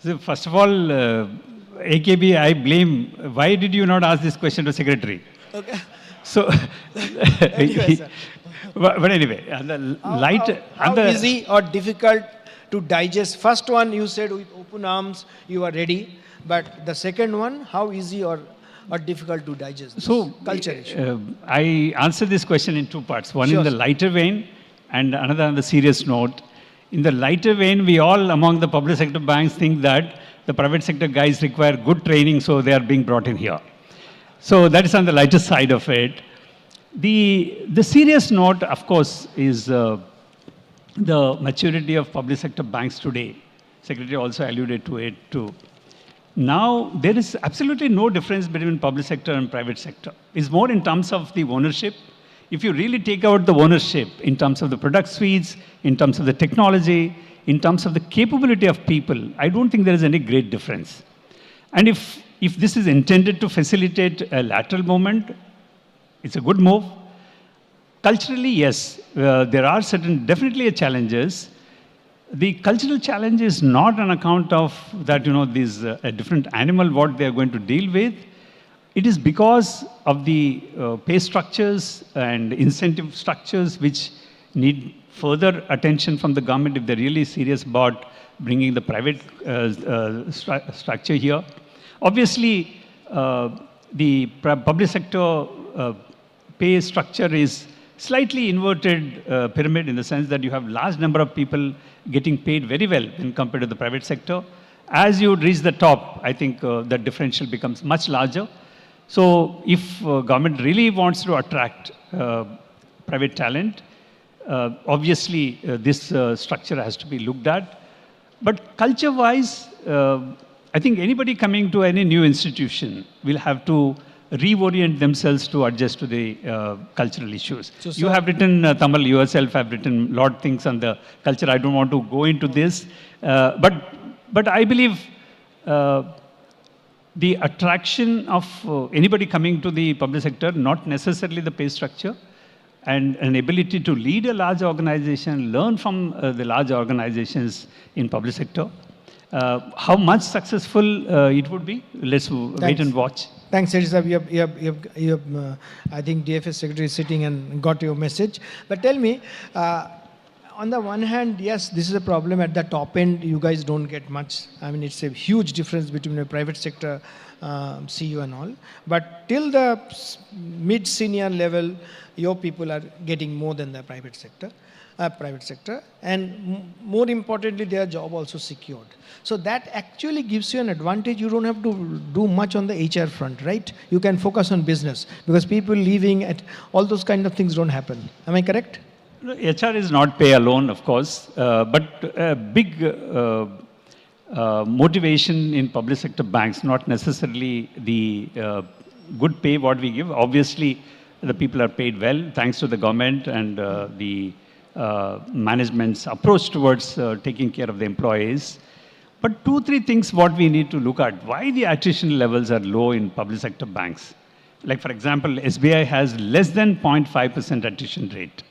So first of all, AKB, I blame, why did you not ask this question to secretary? Okay. So, anyway, sir. But anyway, how easy or difficult to digest? First one, you said with open arms, you are ready. But the second one, how easy or difficult to digest? So, culture issue. I answer this question in 2 parts. One in the lighter vein and another on the serious note. In the lighter vein, we all among the public sector banks think that the private sector guys require good training, so they are being brought in here. So that is on the lighter side of it. The serious note, of course, is the maturity of public sector banks today. Secretary also alluded to it too. Now, there is absolutely no difference between public sector and private sector. It's more in terms of the ownership. If you really take out the ownership in terms of the product suites, in terms of the technology, in terms of the capability of people, I don't think there is any great difference. And if this is intended to facilitate a lateral movement, it's a good move. Culturally, yes, there are definitely challenges. The cultural challenge is not on account of that, these a different animal, what they are going to deal with. It is because of the pay structures and incentive structures which need further attention from the government if they're really serious about bringing the private structure here. Obviously, the public sector pay structure is slightly inverted pyramid in the sense that you have large number of people getting paid very well when compared to the private sector. As you reach the top, I think the differential becomes much larger. So if government really wants to attract private talent, obviously this structure has to be looked at. But culture-wise, I think anybody coming to any new institution will have to reorient themselves to adjust to the cultural issues. So, you have written, Tamal, yourself have written a lot of things on the culture. I don't want to go into this. But I believe the attraction of anybody coming to the public sector, not necessarily the pay structure, and an ability to lead a large organization, learn from the large organizations in public sector. How much successful it would be, let's wait and watch. Thanks, Sir. I think DFS Secretary is sitting and got your message. But tell me, on the one hand, yes, this is a problem at the top end. You guys don't get much. I mean, it's a huge difference between a private sector CEO and all. But till the mid-senior level, your people are getting more than the private sector. And more importantly, their job also secured. So that actually gives you an advantage. You don't have to do much on the HR front, right? You can focus on business because people leaving at all those kind of things don't happen. Am I correct? HR is not pay alone, of course, but a big motivation in public sector banks, not necessarily the good pay what we give. Obviously, the people are paid well thanks to the government and the management's approach towards taking care of the employees. But 2-3 things what we need to look at. Why the attrition levels are low in public sector banks? Like, for example, SBI has less than 0.5% attrition rate.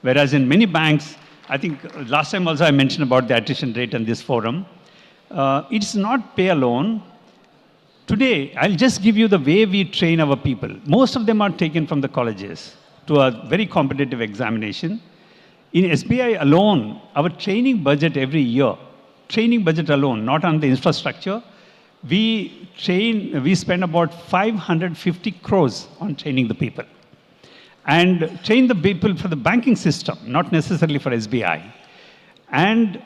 Whereas in many banks, I think last time also I mentioned about the attrition rate in this forum. It's not pay alone. Today, I'll just give you the way we train our people. Most of them are taken from the colleges to a very competitive examination. In SBI alone, our training budget every year, training budget alone, not on the infrastructure, we spend about 550 crores on training the people. And train the people for the banking system, not necessarily for SBI. And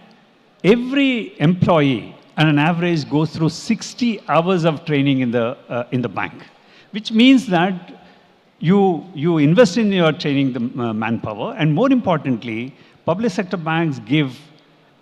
every employee, on an average, goes through 60 hours of training in the bank, which means that you invest in your training the manpower, and more importantly, public sector banks give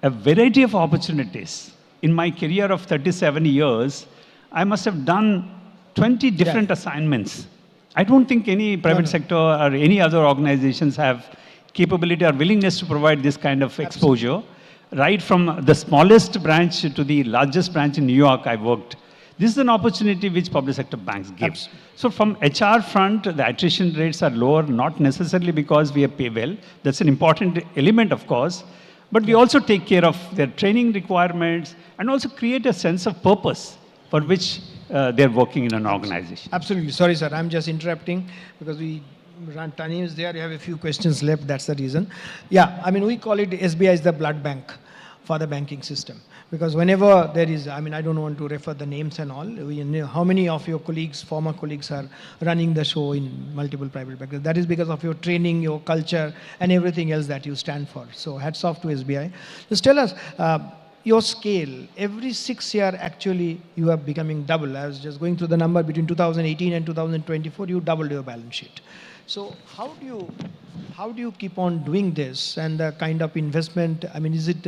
a variety of opportunities. In my career of 37 years, I must have done 20 different assignments. I don't think any private sector or any other organizations have capability or willingness to provide this kind of exposure. Right from the smallest branch to the largest branch in New York, I worked. This is an opportunity which public sector banks give. Absolutely. So from HR front, the attrition rates are lower, not necessarily because we pay well. That's an important element, of course. But we also take care of their training requirements and also create a sense of purpose for which they're working in an organization. Absolutely. Sorry, sir. I'm just interrupting because Tani is there. You have a few questions left. That's the reason. Yeah, I mean, we call it SBI is the blood bank for the banking system. Because whenever there is, I mean, I don't want to refer the names and all. We know how many of your colleagues, former colleagues, are running the show in multiple private banks. That is because of your training, your culture, and everything else that you stand for. So hats off to SBI. Just tell us, your scale, every 6 year actually you are becoming double. I was just going through the number between 2018 and 2024, you doubled your balance sheet. So how do you keep on doing this, and the kind of investment? I mean, is it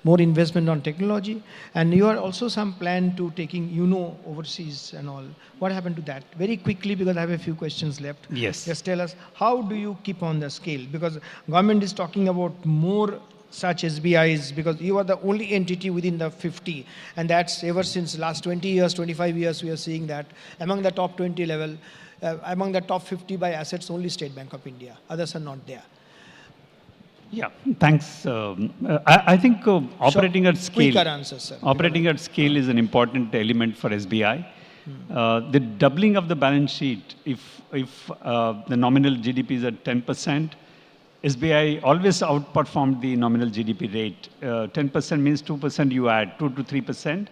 more investment on technology? And you are also some plan to taking overseas and all. What happened to that? Very quickly, because I have a few questions left. Yes. Just tell us, how do you keep on the scale? Because government is talking about more such SBIs, because you are the only entity within the 50, and that's ever since last 20 years, 25 years, we are seeing that among the top 20 level, among the top 50 by assets, only State Bank of India. Others are not there. Yeah, thanks. I think operating at scale. Quicker answer, sir. Operating at scale is an important element for SBI. The doubling of the balance sheet, if the nominal GDP is at 10%, SBI always outperformed the nominal GDP rate. 10% means 2% you add, 2 to 3%.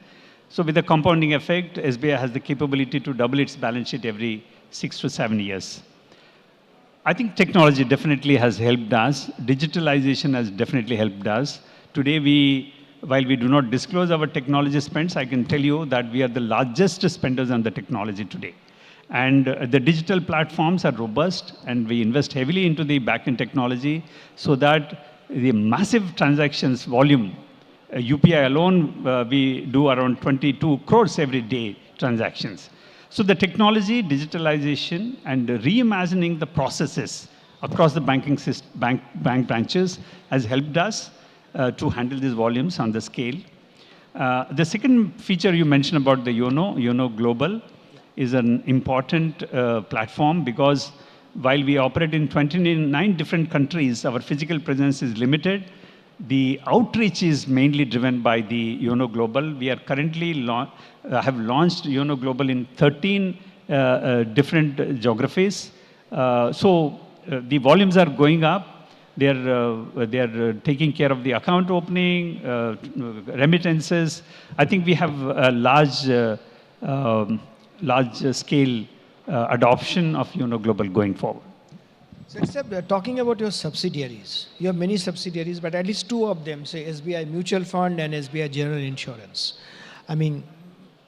So with the compounding effect, SBI has the capability to double its balance sheet every 6 to 7 years. I think technology definitely has helped us. Digitalization has definitely helped us. Today, while we do not disclose our technology spends, I can tell you that we are the largest spenders on the technology today. And the digital platforms are robust, and we invest heavily into the back-end technology so that the massive transactions volume, UPI alone, we do around 22 crores every day transactions. So the technology, digitalization, and reimagining the processes across the banking system, bank branches has helped us to handle these volumes on the scale. The second feature you mentioned about the YONO Global is an important platform, because while we operate in 29 different countries, our physical presence is limited. The outreach is mainly driven by the YONO Global. We are currently have launched YONO Global in 13 different geographies. So the volumes are going up. They are taking care of the account opening, remittances. I think we have a large scale adoption of YONO Global going forward. So except talking about your subsidiaries, you have many subsidiaries, but at least two of them, say SBI Mutual Fund and SBI General Insurance. I mean,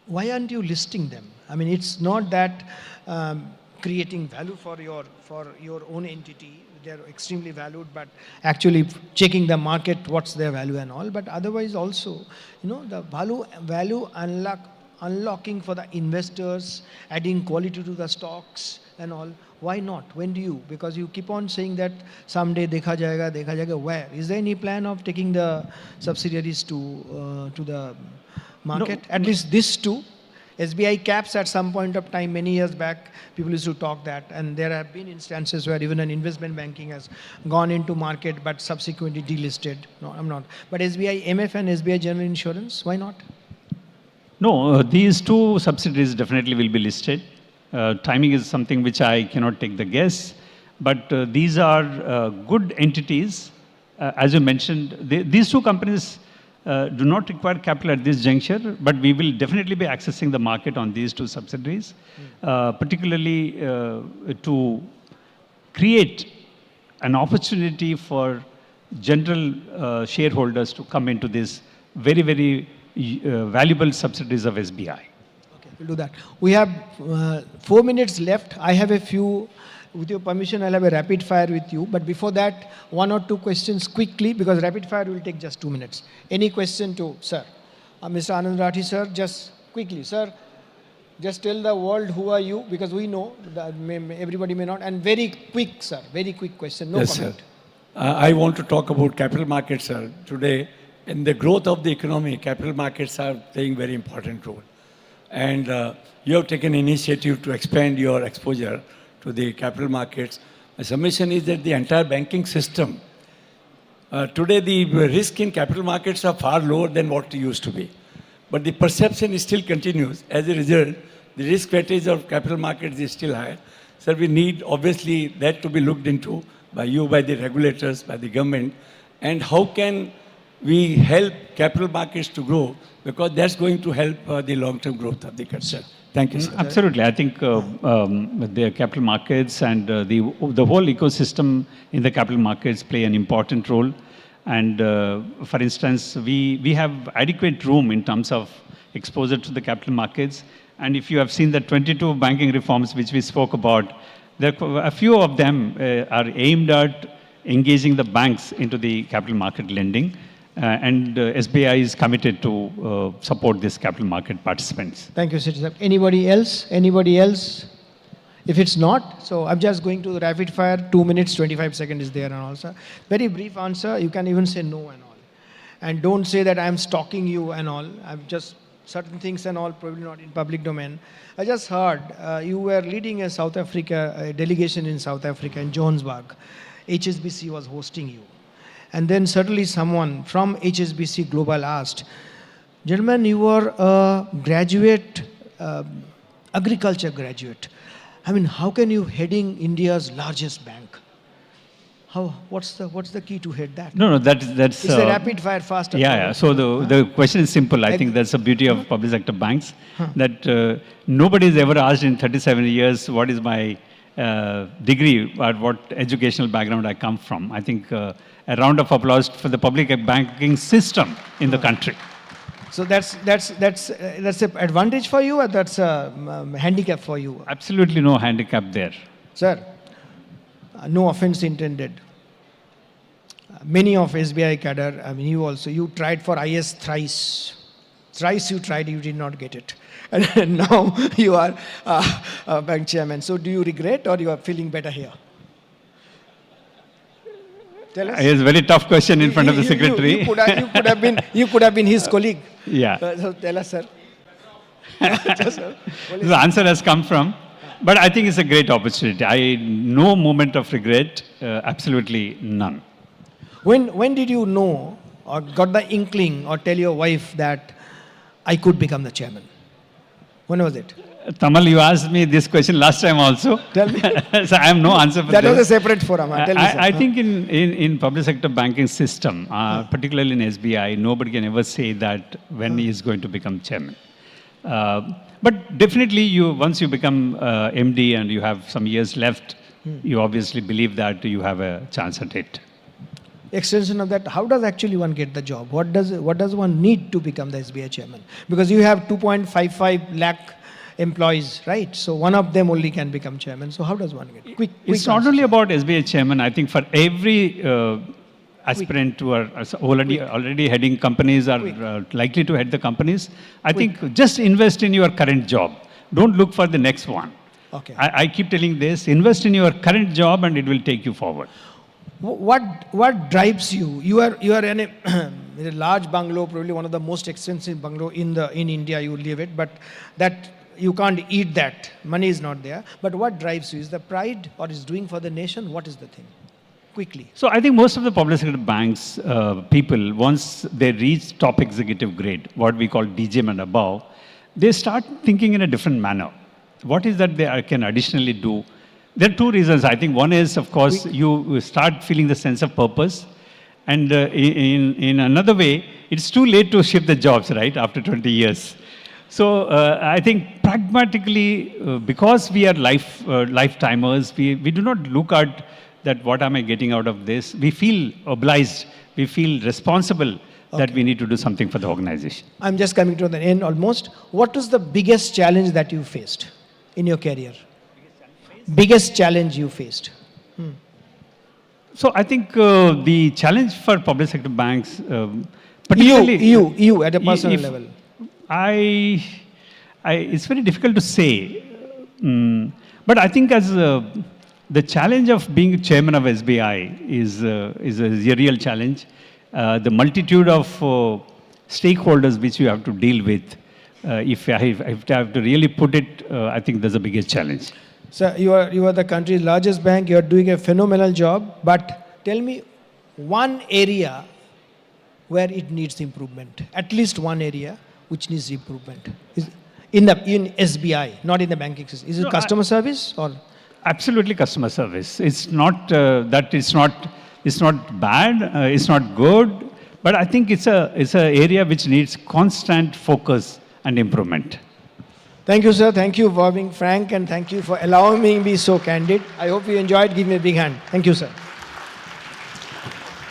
why aren't you listing them? I mean, it's not that creating value for your own entity. They're extremely valued, but actually checking the market, what's their value and all. But otherwise also, the value unlocking for the investors, adding quality to the stocks and all. Why not? When do you? Because you keep on saying that someday dekha jayega. Where? Is there any plan of taking the subsidiaries to the market? No. At least these two. SBI caps at some point of time, many years back, people used to talk that. And there have been instances where even an investment banking has gone into market but subsequently delisted. No, I'm not. But SBI MF and SBI General Insurance, why not? No, these two subsidiaries definitely will be listed. Timing is something which I cannot take the guess, but these are good entities. As you mentioned, these two companies do not require capital at this juncture, but we will definitely be accessing the market on these two subsidiaries, particularly to create an opportunity for general shareholders to come into this very, very valuable subsidiaries of SBI. We'll do that. We have 4 minutes left. I have a few, with your permission, I'll have a rapid fire with you. But before that, 1 or 2 questions quickly, because rapid fire will take just 2 minutes. Any question to Sir? Mr. Anand Rathi, sir, just quickly. Sir, just tell the world who are you, because we know that everybody may not. And very quick, sir, very quick question, no yes, comment. Sir. I want to talk about capital markets, sir. Today, in the growth of the economy, capital markets are playing a very important role. And you have taken initiative to expand your exposure to the capital markets. My submission is that the entire banking system, today the risk in capital markets are far lower than what it used to be. But the perception still continues. As a result, the risk weightage of capital markets is still high. So we need obviously that to be looked into by you, by the regulators, by the government. And how can we help capital markets to grow, because that's going to help the long-term growth of the country. Thank you, sir. Absolutely. I think the capital markets and the whole ecosystem in the capital markets play an important role. And for instance, we have adequate room in terms of exposure to the capital markets. And if you have seen the 22 banking reforms which we spoke about, a few of them are aimed at engaging the banks into the capital market lending. And SBI is committed to support this capital market participants. Thank you, Sir. Anybody else? Anybody else? If it's not, so I'm just going to the rapid fire. 2 minutes, 25 seconds is there and also. Very brief answer. You can even say no and all. And don't say that I'm stalking you and all. I'm just certain things and all, probably not in public domain. I just heard you were leading a South Africa, a delegation in South Africa, in Johannesburg. HSBC was hosting you. And then suddenly someone from HSBC Global asked, gentlemen, you were a graduate, agriculture graduate. I mean, how can you heading India's largest bank? What's the key to head that? No, that's it's a rapid fire, fast. Yeah. So the question is simple. I think that's the beauty of public sector banks, that nobody has ever asked in 37 years what is my degree or what educational background I come from. I think a round of applause for the public banking system in the country. So that's an advantage for you, or that's a handicap for you? Absolutely no handicap there. Sir, no offense intended. Many of SBI cadre, I mean, you tried for IS thrice. Thrice you tried, you did not get it. And now you are bank chairman. So do you regret, or you are feeling better here? Tell us. It's a very tough question in front of the secretary. You could have been his colleague. Yeah. So tell us, sir. The answer has come from, but I think it's a great opportunity. No moment of regret, absolutely none. When did you know or got the inkling or tell your wife that I could become the chairman? When was it? Tamal, you asked me this question last time also. Tell me. So I have no answer for that. That was a separate forum. I think in public sector banking system, particularly in SBI, nobody can ever say that when he is going to become chairman. But definitely, once you become MD and you have some years left, you obviously believe that you have a chance at it. Extension of that, how does actually one get the job? What does one need to become the SBI chairman? Because you have 2.55 lakh employees, right? So one of them only can become chairman. So how does one get? Quick it's not only about SBI chairman. I think for every aspirant who are already heading companies or likely to head the companies, I think just invest in your current job. Don't look for the next one. Okay. I keep telling this: invest in your current job, and it will take you forward. What drives you? You are in a large bungalow, probably one of the most expensive bungalow in India. You live it, but that you can't eat that. Money is not there. But what drives you? Is the pride, or is doing for the nation? What is the thing? Quickly. So I think most of the public sector banks people, once they reach top executive grade, what we call DGM and above, they start thinking in a different manner. What is that they can additionally do? There are two reasons. I think one is, of course, you start feeling the sense of purpose. And in another way, it's too late to shift the jobs, right, after 20 years. So I think pragmatically, because we are lifetimers, we do not look at that what am I getting out of this. We feel obliged, we feel responsible that we need to do something for the organization. I'm just coming to the end almost. What is the biggest challenge that you faced in your career? Biggest challenge you faced? So I think the challenge for public sector banks, particularly you at a personal level. It's very difficult to say, but I think as the challenge of being chairman of SBI is a real challenge. The multitude of stakeholders which you have to deal with, if I have to really put it, I think that's the biggest challenge. So you are the country's largest bank. You are doing a phenomenal job. But tell me one area where it needs improvement. At least one area which needs improvement. In SBI, not in the banking system. Is it customer service or? Absolutely customer service. It's not that it's not bad, it's not good, but I think it's a area which needs constant focus and improvement. Thank you, sir. Thank you for being frank, and thank you for allowing me to be so candid. I hope you enjoyed. Give me a big hand. Thank you, sir.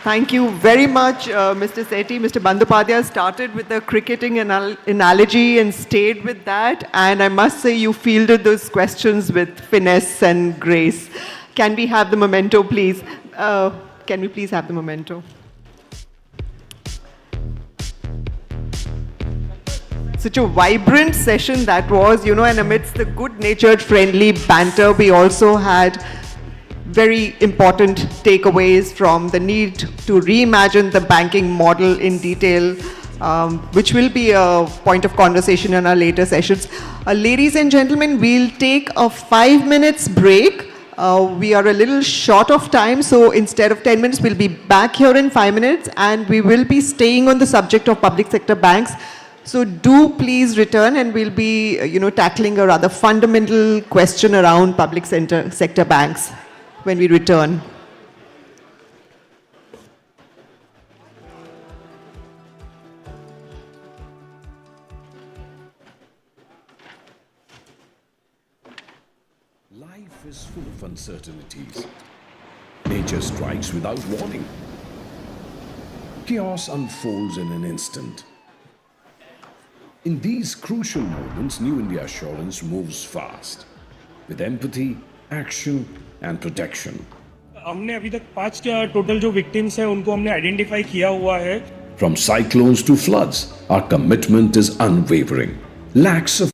Thank you very much, Mr. Sethi. Mr. Bandyopadhyay started with the cricketing analogy and stayed with that. And I must say, you fielded those questions with finesse and grace. Can we have the memento, please? Can we please have the memento? Such a vibrant session that was, and amidst the good-natured, friendly banter, we also had very important takeaways from the need to reimagine the banking model in detail, which will be a point of conversation in our later sessions. Ladies and gentlemen, we'll take a 5 minutes break. We are a little short of time, so instead of 10 minutes, we'll be back here in 5 minutes, and we will be staying on the subject of public sector banks. So do please return, and we'll be, tackling a rather fundamental question around public sector banks when we return. Life is full of uncertainties. Nature strikes without warning. Chaos unfolds in an instant. In these crucial moments, New India Assurance moves fast with empathy, action, and protection. हमने अभी तक 5 total जो victims हैं उनको हमने identify किया हुआ है. From cyclones to floods, our commitment is unwavering. Lakhs of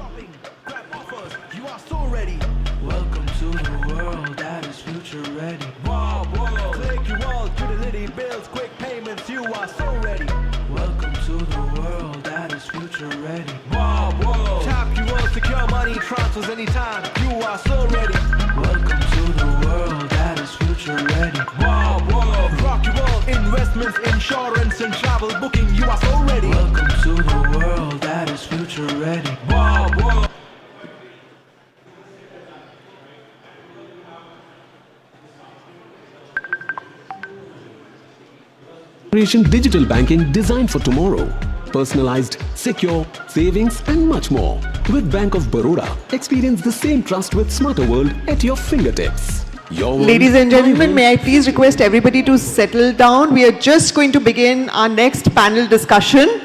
shopping, grab offers, you are so ready. Welcome to the world that is future ready. Wow, whoa. Click your wallet, utility bills, quick payments, you are so ready. Welcome to the world that is future ready. Wow, whoa. Tap your wallet, secure money transfers anytime, you are so ready. Welcome to the world that is future ready. Wow, whoa. Rock your wallet, investments, insurance and travel booking, you are so ready. Welcome to the world that is future ready. Wow, whoa. Digital banking designed for tomorrow. Personalized, secure, savings and much more. With Bank of Baroda, experience the same trust with smarter world at your fingertips. Your world, Ladies and my gentlemen, world. may I please request everybody to settle down. We are just going to begin our next panel discussion.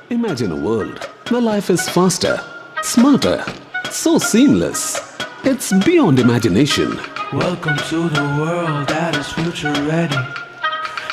Imagine a world where life is faster, smarter, so seamless. It's beyond imagination. Welcome to the world that is future ready.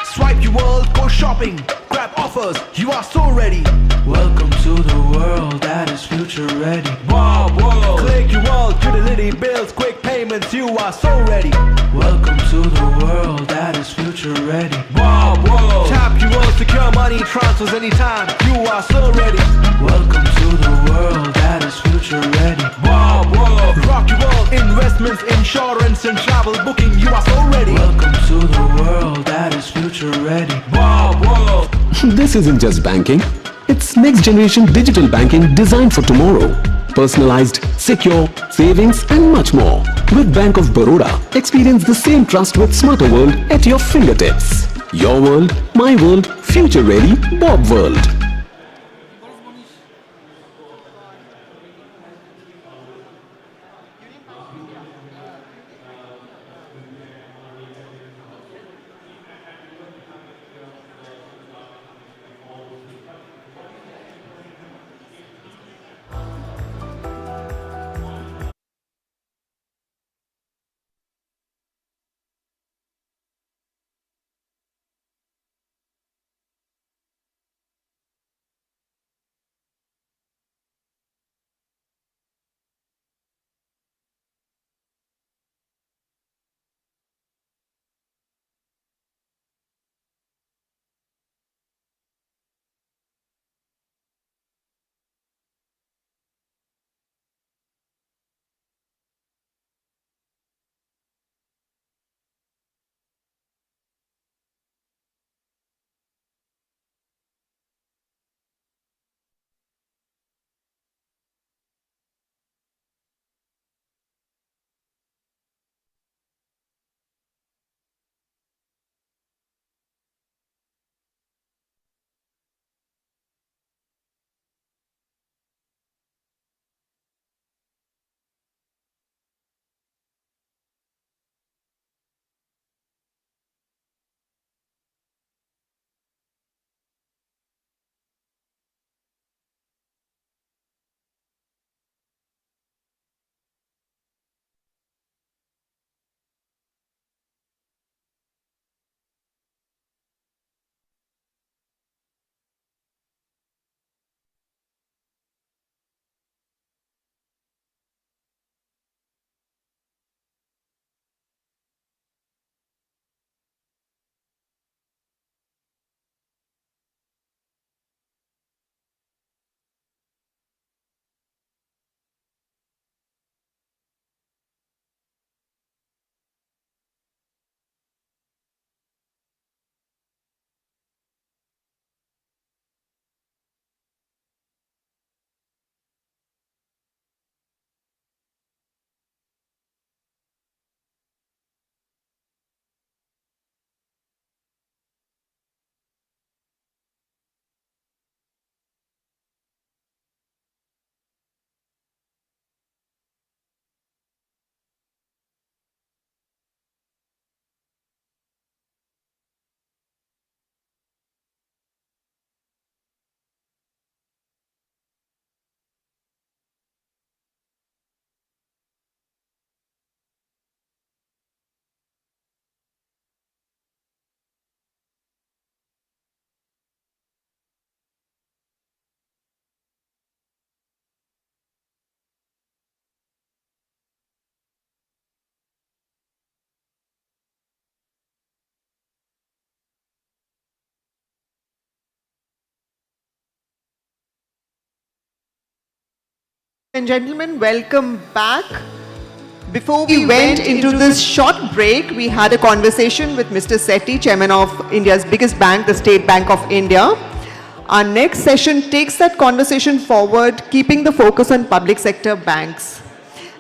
Swipe your world, go shopping, grab offers, you are so ready. Welcome to the world that is future ready. Wow, whoa. Click your wallet, utility bills, quick payments, you are so ready. Welcome to the world that is future ready. Wow, whoa. Tap your wallet, secure money transfers anytime, you are so ready. Welcome to the world that is future ready. Wow, whoa. Rock your world, investments, insurance and travel booking, you are so ready. Welcome to the world that is future ready. Wow, whoa. This isn't just banking. It's next generation digital banking designed for tomorrow. Personalized, secure, savings and much more. With Bank of Baroda, experience the same trust with smarter world at your fingertips. Your world, my world, future ready, Bob world. And gentlemen, welcome back. Before we went into this short break, we had a conversation with Mr. Sethi, chairman of India's biggest bank, the State Bank of India. Our next session takes that conversation forward, keeping the focus on public sector banks.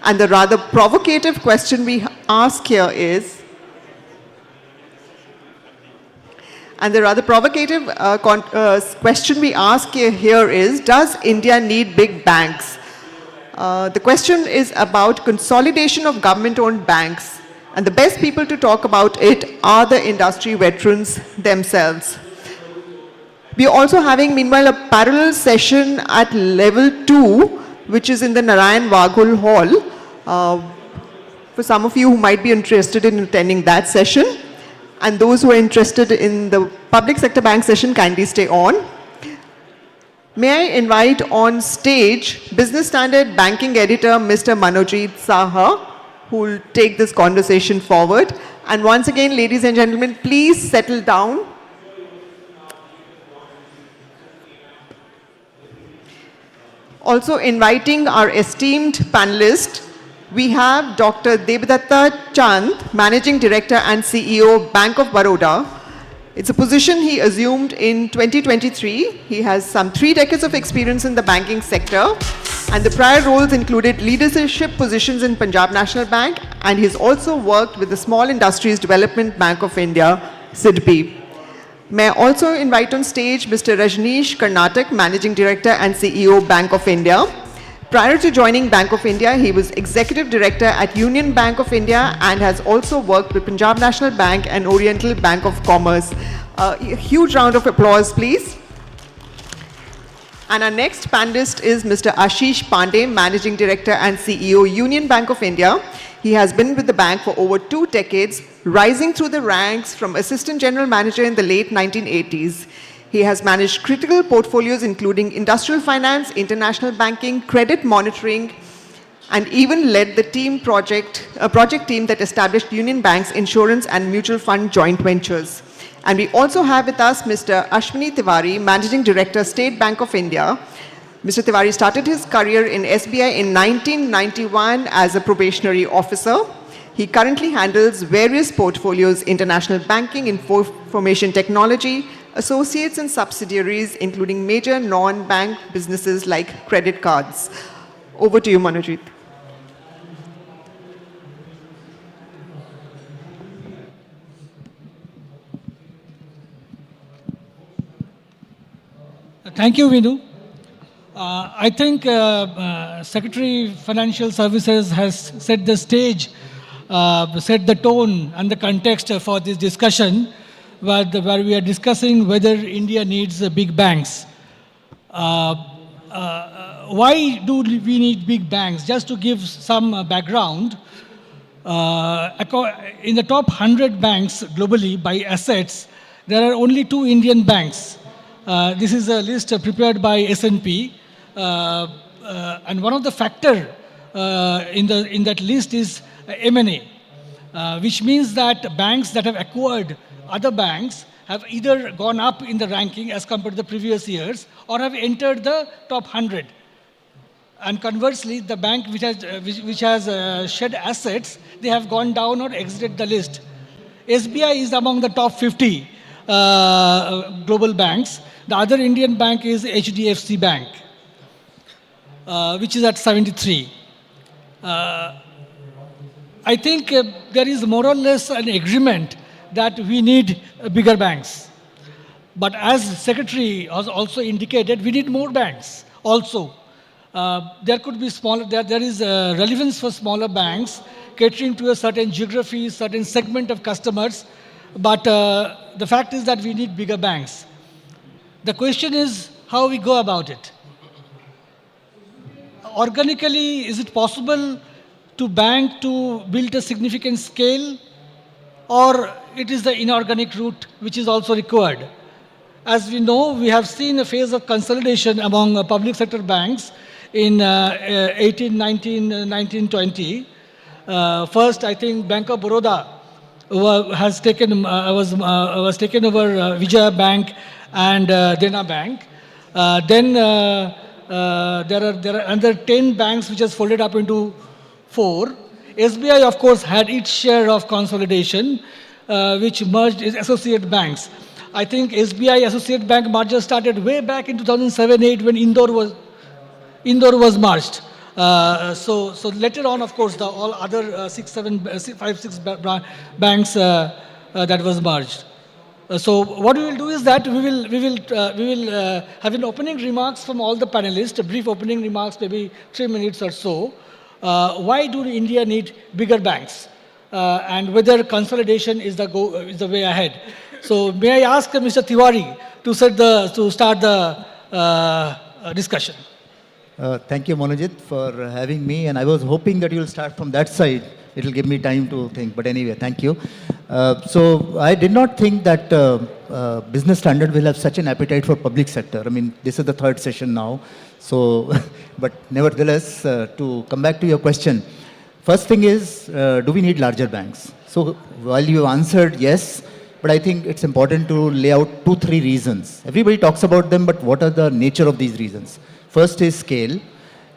And the rather provocative question we ask here is, question we ask here is, does India need big banks? The question is about consolidation of government-owned banks. And the best people to talk about it are the industry veterans themselves. We are also having, meanwhile, a parallel session at level 2, which is in the Narayan Waghul Hall. For some of you who might be interested in attending that session, and those who are interested in the public sector bank session, kindly stay on. May I invite on stage Business Standard Banking Editor, Mr. Manojit Saha, who will take this conversation forward. And once again, ladies and gentlemen, please settle down. Also inviting our esteemed panelists, we have Dr. Debadatta Chand, Managing Director and CEO, Bank of Baroda. It's a position he assumed in 2023. He has some 3 decades of experience in the banking sector, and the prior roles included leadership positions in Punjab National Bank, and he's also worked with the Small Industries Development Bank of India, SIDBI. May I also invite on stage Mr. Rajneesh Karnatak, Managing Director and CEO, Bank of India. Prior to joining Bank of India, he was Executive Director at Union Bank of India and has also worked with Punjab National Bank and Oriental Bank of Commerce. A huge round of applause, please. And our next panelist is Mr. Ashish Pandey, Managing Director and CEO, Union Bank of India. He has been with the bank for over 2 decades, rising through the ranks from Assistant General Manager in the late 1980s. He has managed critical portfolios including industrial finance, international banking, credit monitoring, and even led the project team that established Union Bank's insurance and mutual fund joint ventures. And we also have with us Mr. Ashwini Tiwari, Managing Director, State Bank of India. Mr. Tiwari started his career in SBI in 1991 as a probationary officer. He currently handles various portfolios, international banking, information technology, associates and subsidiaries, including major non-bank businesses like credit cards. Over to you, Manojit. Thank you, Vinu. I think Secretary Financial Services has set the stage, set the tone and the context for this discussion, where we are discussing whether India needs big banks. Why do we need big banks? Just to give some background, in the top 100 banks globally by assets, there are only 2 Indian banks. This is a list prepared by S&P. And one of the factors in that list is M&A, which means that banks that have acquired other banks have either gone up in the ranking as compared to the previous years or have entered the top 100. And conversely, the bank which has shed assets, they have gone down or exited the list. SBI is among the top 50 global banks. The other Indian bank is HDFC Bank, which is at 73. I think there is more or less an agreement that we need bigger banks. But as Secretary has also indicated, we need more banks also. There could be smaller, there is relevance for smaller banks catering to a certain geography, certain segment of customers. But the fact is that we need bigger banks. The question is how we go about it. Organically, is it possible to bank to build a significant scale, or it is the inorganic route which is also required? As we know, we have seen a phase of consolidation among public sector banks in 18, 19, 20. First, I think Bank of Baroda was taken over Vijaya Bank and Dena Bank. Then there are another 10 banks which has folded up into 4. SBI, of course, had its share of consolidation, which merged its associate banks. I think SBI Associate Bank merger started way back in 2007-8 when Indore was merged. So later on, of course, the all other 6 banks that was merged. So what we will do is that we will have an opening remarks from all the panelists, a brief opening remarks, maybe 3 minutes or so. Why do India need bigger banks, and whether consolidation is the way ahead? So may I ask Mr. Tiwari to start the discussion? Thank you, Monojit, for having me. And I was hoping that you'll start from that side. It'll give me time to think. But anyway, thank you. So I did not think that Business Standard will have such an appetite for public sector. I mean, this is the 3rd session now. So, but nevertheless, to come back to your question, first thing is, do we need larger banks? So while you answered yes, but I think it's important to lay out 2-3 reasons. Everybody talks about them, but what are the nature of these reasons? First is scale.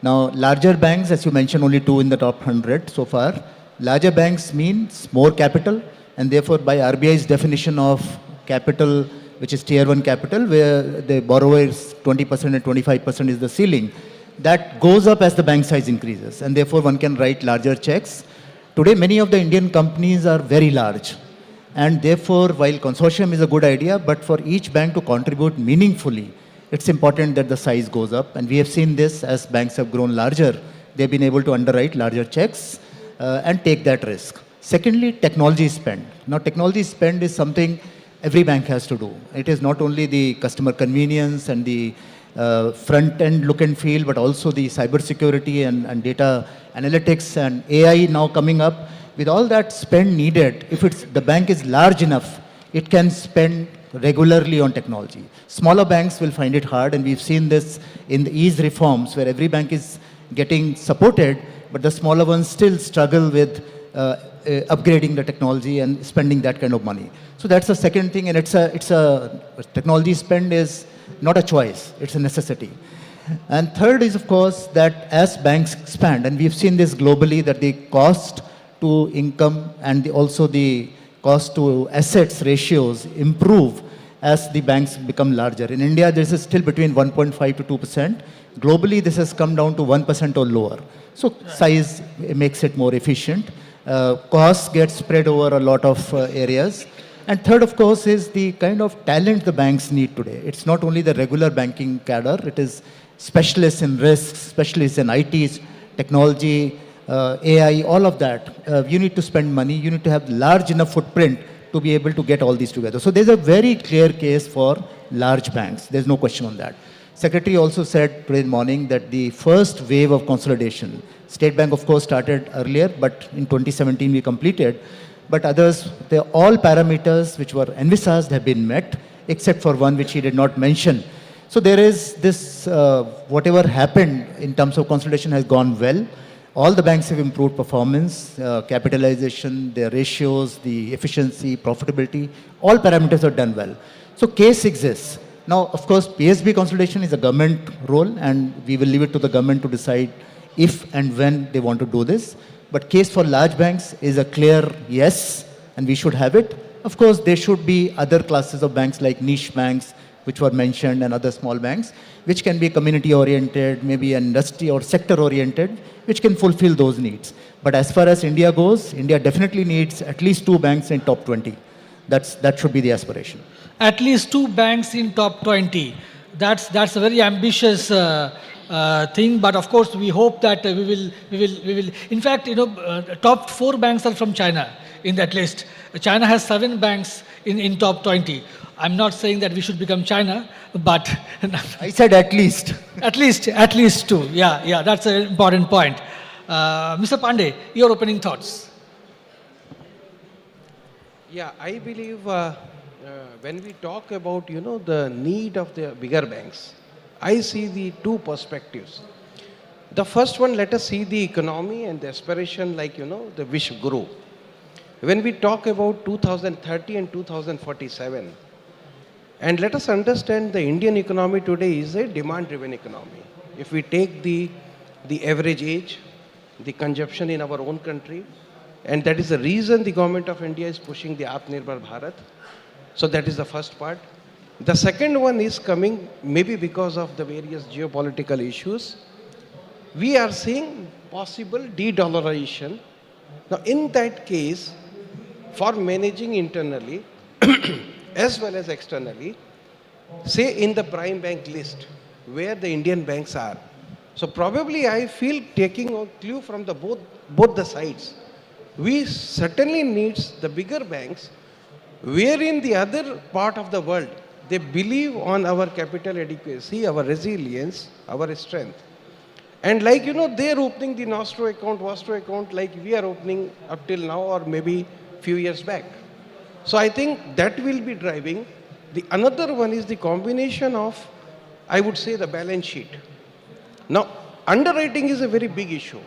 Now, larger banks, as you mentioned, only 2 in the top 100 so far. Larger banks means more capital, and therefore by RBI's definition of capital, which is tier 1 capital, where the borrower is 20% and 25% is the ceiling, that goes up as the bank size increases, and therefore one can write larger checks. Today, many of the Indian companies are very large, and therefore, while consortium is a good idea, but for each bank to contribute meaningfully, it's important that the size goes up. And we have seen this as banks have grown larger. They've been able to underwrite larger checks and take that risk. Secondly, technology spend. Now, technology spend is something every bank has to do. It is not only the customer convenience and the front-end look and feel, but also the cybersecurity and data analytics and AI now coming up. With all that spend needed, if the bank is large enough, it can spend regularly on technology. Smaller banks will find it hard, and we've seen this in the ease reforms where every bank is getting supported, but the smaller ones still struggle with upgrading the technology and spending that kind of money. So that's the second thing, and it's a technology spend is not a choice, it's a necessity. And third is, of course, that as banks expand, and we've seen this globally, that the cost to income and also the cost to assets ratios improve as the banks become larger. In India, this is still between 1.5 to 2%. Globally, this has come down to 1% or lower. So size makes it more efficient. Costs get spread over a lot of areas. And third, of course, is the kind of talent the banks need today. It's not only the regular banking cadre, it is specialists in risks, specialists in IT, technology, AI, all of that. You need to spend money. You need to have large enough footprint to be able to get all these together. So there's a very clear case for large banks. There's no question on that. Secretary also said today morning that the first wave of consolidation, State Bank of course started earlier, but in 2017 we completed. But others, all parameters which were envisaged have been met, except for one which he did not mention. So there is this, whatever happened in terms of consolidation has gone well. All the banks have improved performance, capitalization, their ratios, the efficiency, profitability, all parameters are done well. So case exists. Now, of course, PSB consolidation is a government role, and we will leave it to the government to decide if and when they want to do this. But case for large banks is a clear yes, and we should have it. Of course, there should be other classes of banks like niche banks, which were mentioned, and other small banks, which can be community-oriented, maybe industry or sector-oriented, which can fulfill those needs. But as far as India goes, India definitely needs at least 2 banks in top 20. That should be the aspiration. At least 2 banks in top 20. That's a very ambitious thing. But of course, we hope that we will. In fact, top 4 banks are from China in that list. China has 7 banks in top 20. I'm not saying that we should become China, but I said at least. At least 2. Yeah, that's an important point. Mr. Pandey, your opening thoughts. Yeah, I believe when we talk about, the need of the bigger banks, I see the 2 perspectives. The first one, let us see the economy and the aspiration, like, the wish grow. When we talk about 2030 and 2047, and let us understand the Indian economy today is a demand-driven economy. If we take the average age, the consumption in our own country, and that is the reason the government of India is pushing the Atmanirbhar Bharat. So that is the first part. The second one is coming maybe because of the various geopolitical issues. We are seeing possible de-dollarization. Now in that case, for managing internally as well as externally, say in the prime bank list where the Indian banks are. So probably I feel taking a clue from the both the sides. We certainly need the bigger banks wherein the other part of the world, they believe on our capital adequacy, our resilience, our strength. And like, they're opening the Nostro account, Vostro account like we are opening up till now or maybe few years back. So I think that will be driving. The another one is the combination of, I would say, the balance sheet. Now, underwriting is a very big issue.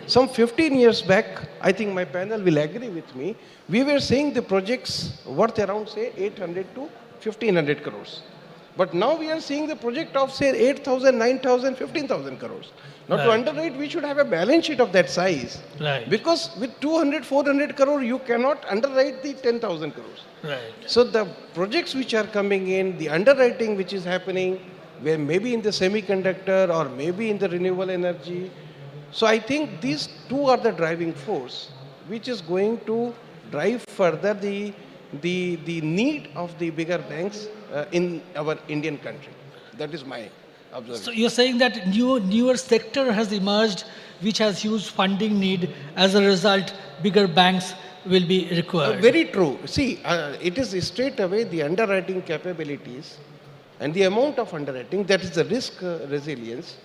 Some 15 years back, I think my panel will agree with me, we were saying the projects worth around, say, 800 to 1500 crores. But now we are seeing the project of, say, 8,000, 9,000, 15,000 crores. Now, to underwrite, we should have a balance sheet of that size. Right. Because with 200, 400 crore, you cannot underwrite the 10,000 crores. Right. So the projects which are coming in, the underwriting which is happening, where maybe in the semiconductor or maybe in the renewable energy. So I think these two are the driving force, which is going to drive further the need of the bigger banks in our Indian country. That is my observation. So you're saying that newer sector has emerged, which has huge funding need. As a result, bigger banks will be required. Very true. See, it is straight away the underwriting capabilities and the amount of underwriting, that is the risk resilience.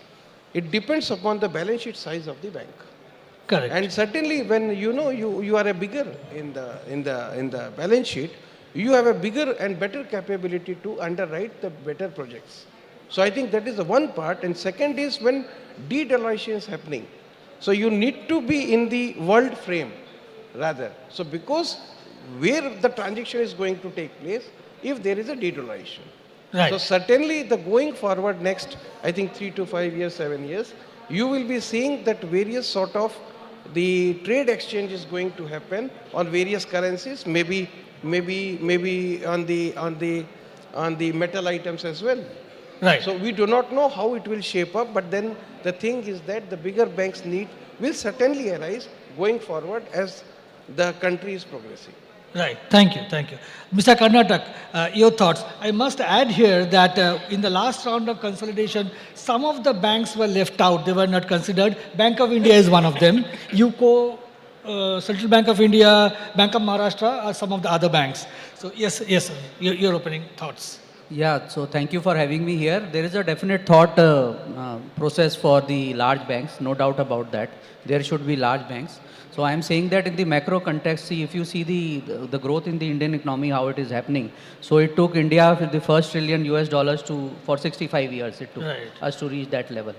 It depends upon the balance sheet size of the bank. Correct. And certainly when you are a bigger in the balance sheet, you have a bigger and better capability to underwrite the better projects. So I think that is the one part. And second is when de-dollarization is happening. So you need to be in the world frame rather. So because where the transaction is going to take place if there is a de-dollarization. Right. So certainly the going forward next, I think 3 to 5 years, 7 years, you will be seeing that various sort of the trade exchange is going to happen on various currencies, maybe on the metal items as well. Right. So we do not know how it will shape up, but then the thing is that the bigger banks need will certainly arise going forward as the country is progressing. Right. Thank you. Thank you. Mr. Karnatak, your thoughts. I must add here that in the last round of consolidation, some of the banks were left out. They were not considered. Bank of India is one of them. UCO, Central Bank of India, Bank of Maharashtra are some of the other banks. So yes, sir. Your opening thoughts. Yeah, so thank you for having me here. There is a definite thought process for the large banks, no doubt about that. There should be large banks. So I am saying that in the macro context, see, if you see the growth in the Indian economy, how it is happening. So it took India with the first trillion US dollars for 65 years. It took us to reach that level.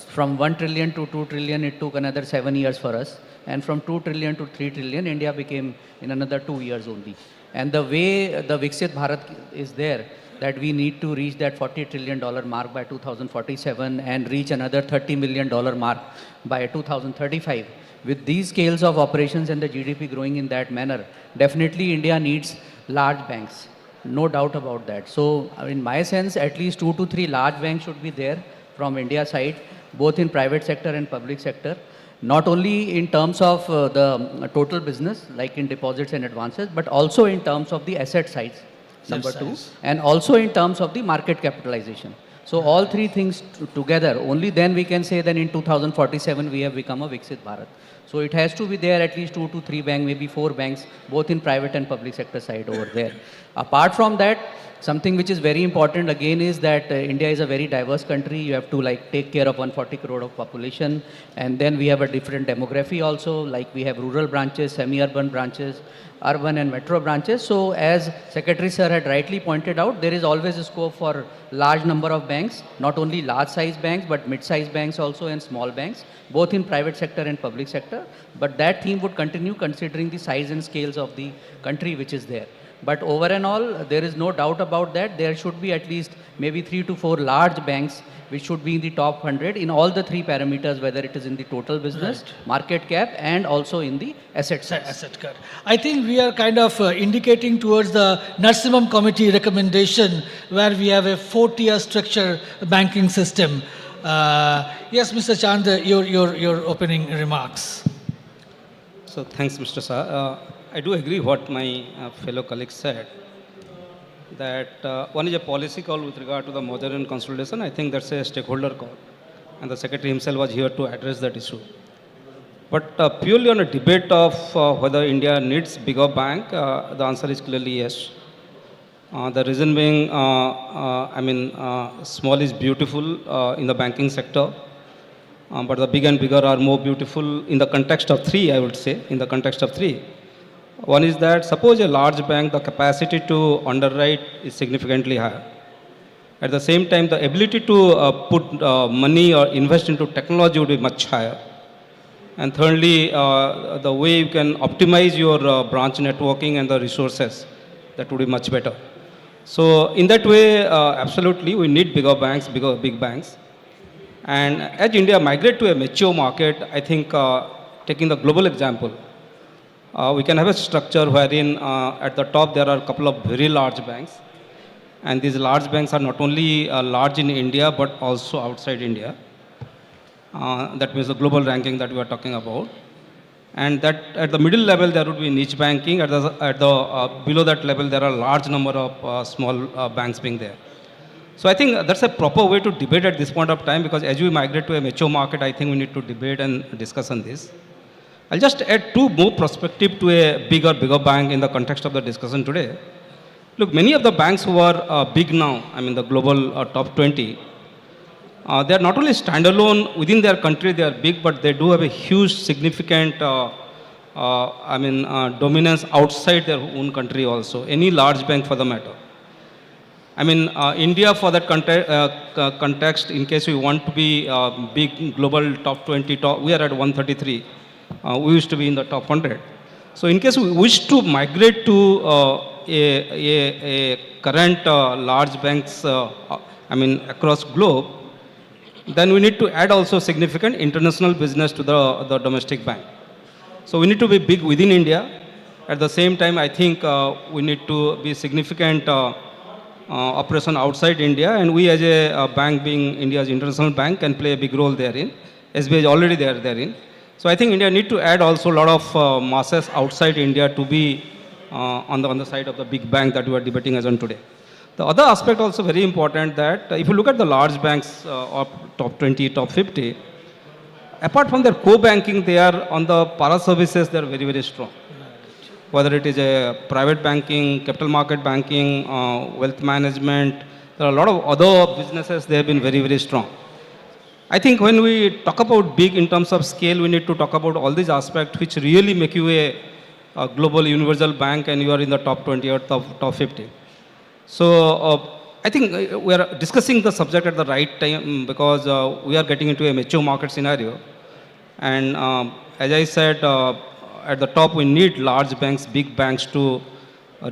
From 1 trillion to 2 trillion, it took another 7 years for us. And from 2 trillion to 3 trillion, India became in another 2 years only. And the way the Viksit Bharat is there, that we need to reach that $40 trillion mark by 2047 and reach another $30 million mark by 2035. With these scales of operations and the GDP growing in that manner, definitely India needs large banks. No doubt about that. So in my sense, at least 2 to 3 large banks should be there from India side, both in private sector and public sector. Not only in terms of the total business, like in deposits and advances, but also in terms of the asset size, number 2, and also in terms of the market capitalization. So all three things together, only then we can say that in 2047 we have become a Viksit Bharat. So it has to be there at least 2 to 3 banks, maybe 4 banks, both in private and public sector side over there. Apart from that, something which is very important again is that India is a very diverse country. You have to take care of 140 crore of population, and then we have a different demography also, like we have rural branches, semi-urban branches, urban and metro branches. So as Secretary Sir had rightly pointed out, there is always a scope for large number of banks, not only large size banks, but mid-size banks also and small banks, both in private sector and public sector. But that theme would continue considering the size and scales of the country which is there. But over and all, there is no doubt about that. There should be at least maybe 3 to 4 large banks which should be in the top 100 in all the 3 parameters, whether it is in the total business, market cap, and also in the asset size. Asset cap. I think we are kind of indicating towards the Narsimham Committee recommendation where we have a 4-tier structure banking system. Yes, Mr. Chand, your opening remarks. So thanks, Mr. Shah. I do agree what my fellow colleagues said, that one is a policy call with regard to the merger and consolidation. I think that's a stakeholder call, and the secretary himself was here to address that issue. But purely on a debate of whether India needs bigger bank, the answer is clearly yes. The reason being, small is beautiful in the banking sector, but the big and bigger are more beautiful in the context of 3, I would say, in the context of 3. One is that suppose a large bank, the capacity to underwrite is significantly higher. At the same time, the ability to put money or invest into technology would be much higher. And thirdly, the way you can optimize your branch networking and the resources, that would be much better. So in that way, absolutely, we need bigger banks, big banks. And as India migrate to a mature market, I think taking the global example, we can have a structure wherein at the top there are a couple of very large banks. And these large banks are not only large in India, but also outside India. That means the global ranking that we are talking about. And that at the middle level, there would be niche banking. At the below that level, there are a large number of small banks being there. So I think that's a proper way to debate at this point of time, because as we migrate to a mature market, I think we need to debate and discuss on this. I'll just add 2 more perspectives to a bigger bank in the context of the discussion today. Look, many of the banks who are big now, the global top 20, they are not only standalone within their country, they are big, but they do have a huge, significant, dominance outside their own country also. Any large bank for the matter. India for that context, in case we want to be big global top 20, we are at 133. We used to be in the top 100. So in case we wish to migrate to a current large banks, across globe, then we need to add also significant international business to the domestic bank. So we need to be big within India. At the same time, I think we need to be significant operation outside India, and we as a bank, being India's international bank, can play a big role therein. SBI is already therein. So I think India need to add also a lot of masses outside India to be on the side of the big bank that we are debating as on today. The other aspect also very important, that if you look at the large banks of top 20, top 50, apart from their co-banking, they are on the para services, they are very, very strong. Whether it is a private banking, capital market banking, wealth management, there are a lot of other businesses, they have been very, very strong. I think when we talk about big in terms of scale, we need to talk about all these aspects which really make you a global universal bank, and you are in the top 20 or top 50. So I think we are discussing the subject at the right time, because we are getting into a mature market scenario. And as I said, at the top we need large banks, big banks, to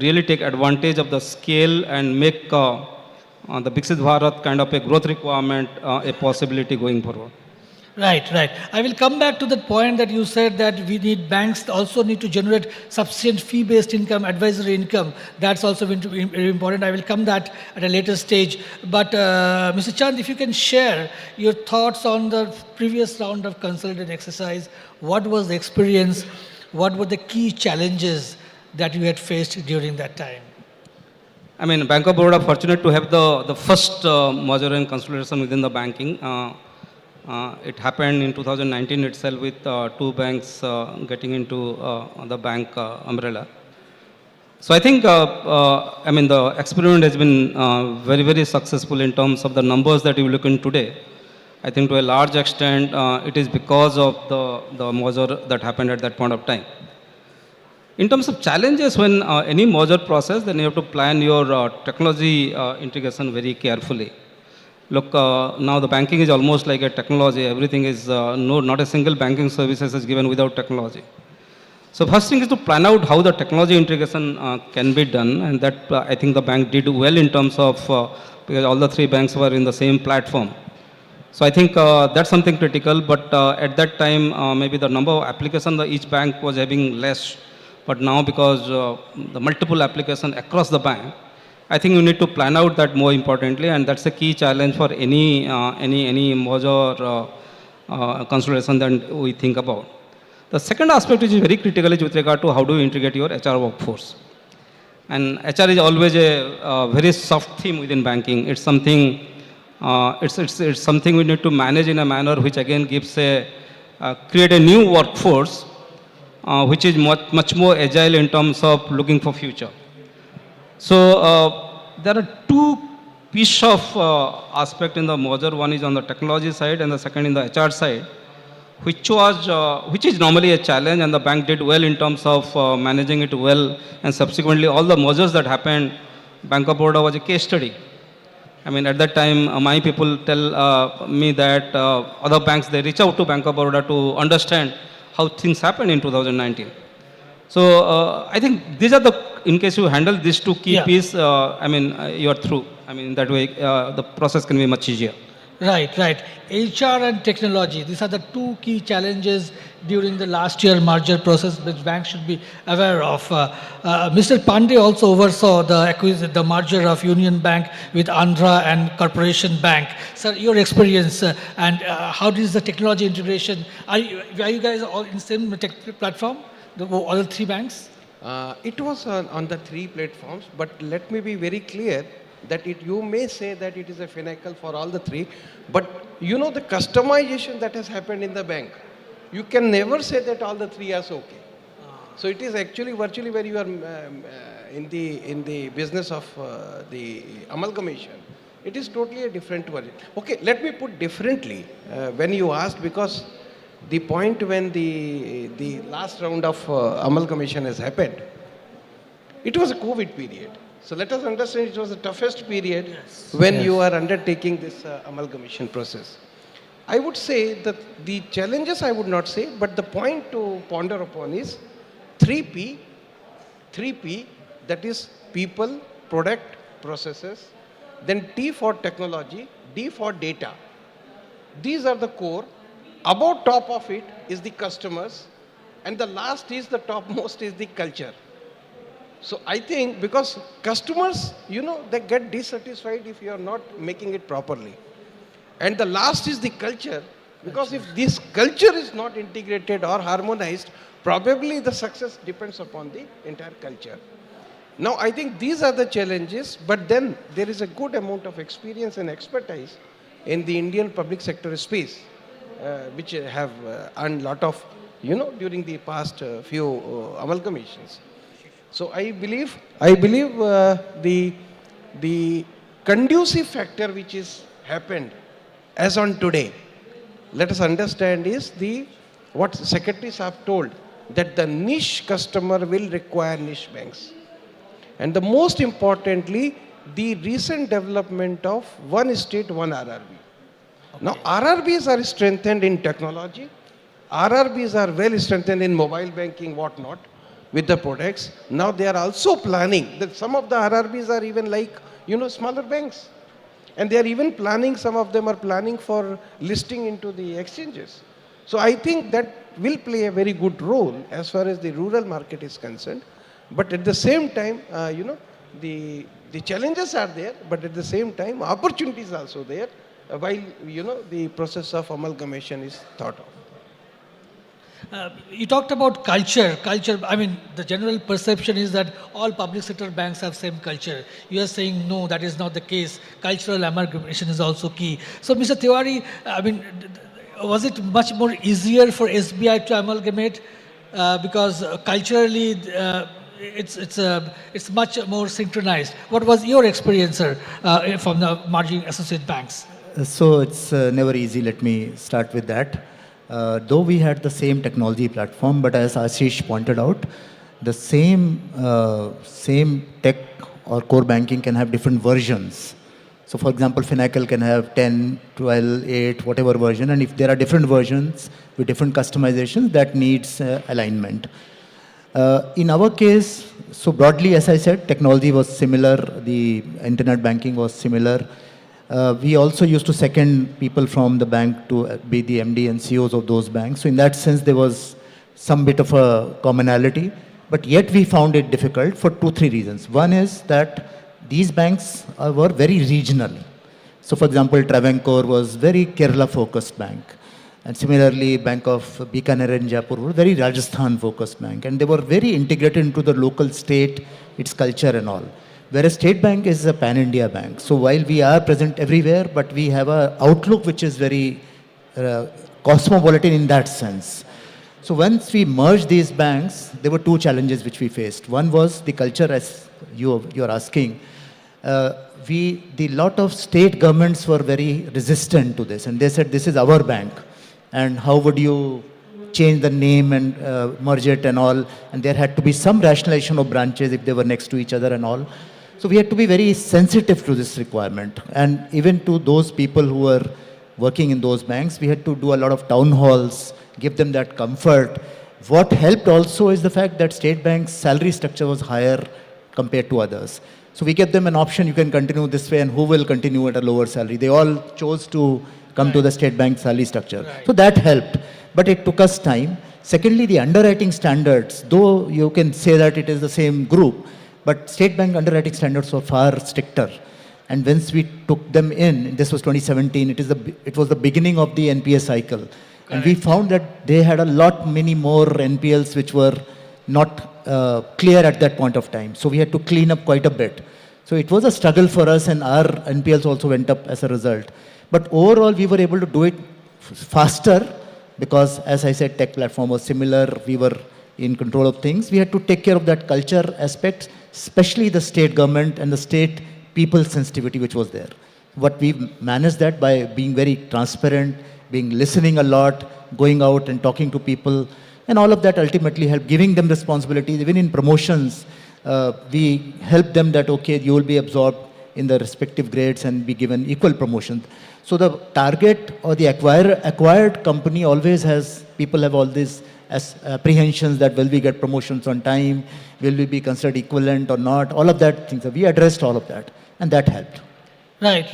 really take advantage of the scale and make the Viksit Bharat kind of a growth requirement a possibility going forward. Right. I will come back to that point that you said, that we need banks also need to generate sufficient fee-based income, advisory income. That's also very important. I will come that at a later stage. But Mr. Chand, if you can share your thoughts on the previous round of consolidation exercise, what was the experience? What were the key challenges that you had faced during that time? Bank of Baroda fortunate to have the first merger and consolidation within the banking. It happened in 2019 itself with 2 banks getting into the bank umbrella. So I think, the experiment has been very, very successful in terms of the numbers that you look in today. I think to a large extent, it is because of the merger that happened at that point of time. In terms of challenges, when any merger process, then you have to plan your technology integration very carefully. Look, now the banking is almost like a technology. Everything is, not a single banking services is given without technology. So first thing is to plan out how the technology integration can be done, and that I think the bank did well in terms of, because all the three banks were in the same platform. So I think that's something critical, but at that time, maybe the number of applications that each bank was having less, but now because the multiple applications across the bank, I think we need to plan out that more importantly, and that's a key challenge for any merger consolidation that we think about. The second aspect which is very critical is with regard to how do you integrate your HR workforce. And HR is always a very soft theme within banking. It's something, it's something we need to manage in a manner which again gives create a new workforce which is much more agile in terms of looking for future. So there are two pieces of aspect in the merger. One is on the technology side and the second in the HR side, which is normally a challenge, and the bank did well in terms of managing it well, and subsequently all the mergers that happened, Bank of Baroda was a case study. I mean, at that time, my people tell me that other banks, they reach out to Bank of Baroda to understand how things happened in 2019. So I think these are the, in case you handle these two key pieces, I mean, you are through. I mean, that way the process can be much easier. Right, right. HR and technology, these are the two key challenges during the last year merger process which banks should be aware of. Mr. Pandey also oversaw the merger of Union Bank with Andhra and Corporation Bank. Sir, your experience and how is the technology integration? Are you guys all in the same tech platform, all the three banks? It was on the three platforms, but let me be very clear that you may say that it is a finacle for all the three, but you know the customization that has happened in the bank, you can never say that all the three are okay. So it is actually virtually where you are in the business of the amalgamation. It is totally a different version. Okay, let me put differently when you asked, because the point when the last round of amalgamation has happened, it was a COVID period. So let us understand it was the toughest period when you are undertaking this amalgamation process. I would say that the challenges I would not say, but the point to ponder upon is 3P, that is people, product, processes, then T for technology, D for data. These are the core. About top of it is the customers, and the last is the topmost is the culture. So I think because customers, you know, they get dissatisfied if you are not making it properly. And the last is the culture, because if this culture is not integrated or harmonized, probably the success depends upon the entire culture. Now I think these are the challenges, but then there is a good amount of experience and expertise in the Indian public sector space, which have earned a lot of, you know, during the past few amalgamations. So I believe the conducive factor which is happened as on today, let us understand is what secretaries have told, that the niche customer will require niche banks. And the most importantly, the recent development of one state, one RRB. Okay. Now RRBs are strengthened in technology, RRBs are well strengthened in mobile banking, whatnot, with the products. Now they are also planning that some of the RRBs are even like, you know, smaller banks. And they are even planning, some of them are planning for listing into the exchanges. So I think that will play a very good role as far as the rural market is concerned. But at the same time, you know, the challenges are there, but at the same time, opportunities are also there, while, you know, the process of amalgamation is thought of. You talked about culture. I mean, the general perception is that all public sector banks have same culture. You are saying, no, that is not the case. Cultural amalgamation is also key. So, Mr. Tiwari, I mean, was it much more easier for SBI to amalgamate? Because culturally, it's much more synchronized. What was your experience, sir, from the merging associate banks? So it's never easy. Let me start with that. Though we had the same technology platform, but as Ashish pointed out, the same tech or core banking can have different versions. So for example, Finacle can have 10, 12, 8, whatever version, and if there are different versions with different customizations, that needs alignment. In our case, so broadly, as I said, technology was similar, the internet banking was similar. We also used to second people from the bank to be the MD and CEOs of those banks. So in that sense, there was some bit of a commonality, but yet we found it difficult for 2-3 reasons. One is that these banks were very regional. So for example, Travancore was very Kerala-focused bank. And similarly, Bank of Bikaner in Jaipur were very Rajasthan-focused bank. And they were very integrated into the local state, its culture and all. Whereas State Bank is a pan-India bank. So while we are present everywhere, but we have an outlook which is very cosmopolitan in that sense. So once we merged these banks, there were 2 challenges which we faced. One was the culture, as you're asking. The lot of state governments were very resistant to this, and they said, this is our bank, and how would you change the name and merge it and all, and there had to be some rationalization of branches if they were next to each other and all. So we had to be very sensitive to this requirement, and even to those people who were working in those banks, we had to do a lot of town halls, give them that comfort. What helped also is the fact that State Bank's salary structure was higher compared to others. So we gave them an option, you can continue this way, and who will continue at a lower salary. They all chose to come to the State Bank salary structure. So that helped, but it took us time. Secondly, the underwriting standards, though you can say that it is the same group, but State Bank underwriting standards were far stricter. And once we took them in, this was 2017, it was the beginning of the NPA cycle. Correct. And we found that they had many more NPLs which were not clear at that point of time. So we had to clean up quite a bit. So it was a struggle for us, and our NPLs also went up as a result. But overall, we were able to do it faster because, as I said, tech platform was similar. We were in control of things. We had to take care of that culture aspect, especially the state government and the state people sensitivity which was there. But we managed that by being very transparent, listening a lot, going out and talking to people, and all of that ultimately helped, giving them responsibilities. Even in promotions, we helped them that, okay, you will be absorbed in the respective grades and be given equal promotions. So the target or the acquired company always has, people have all these apprehensions that will we get promotions on time, will we be considered equivalent or not, all of that things. We addressed all of that, and that helped. Right.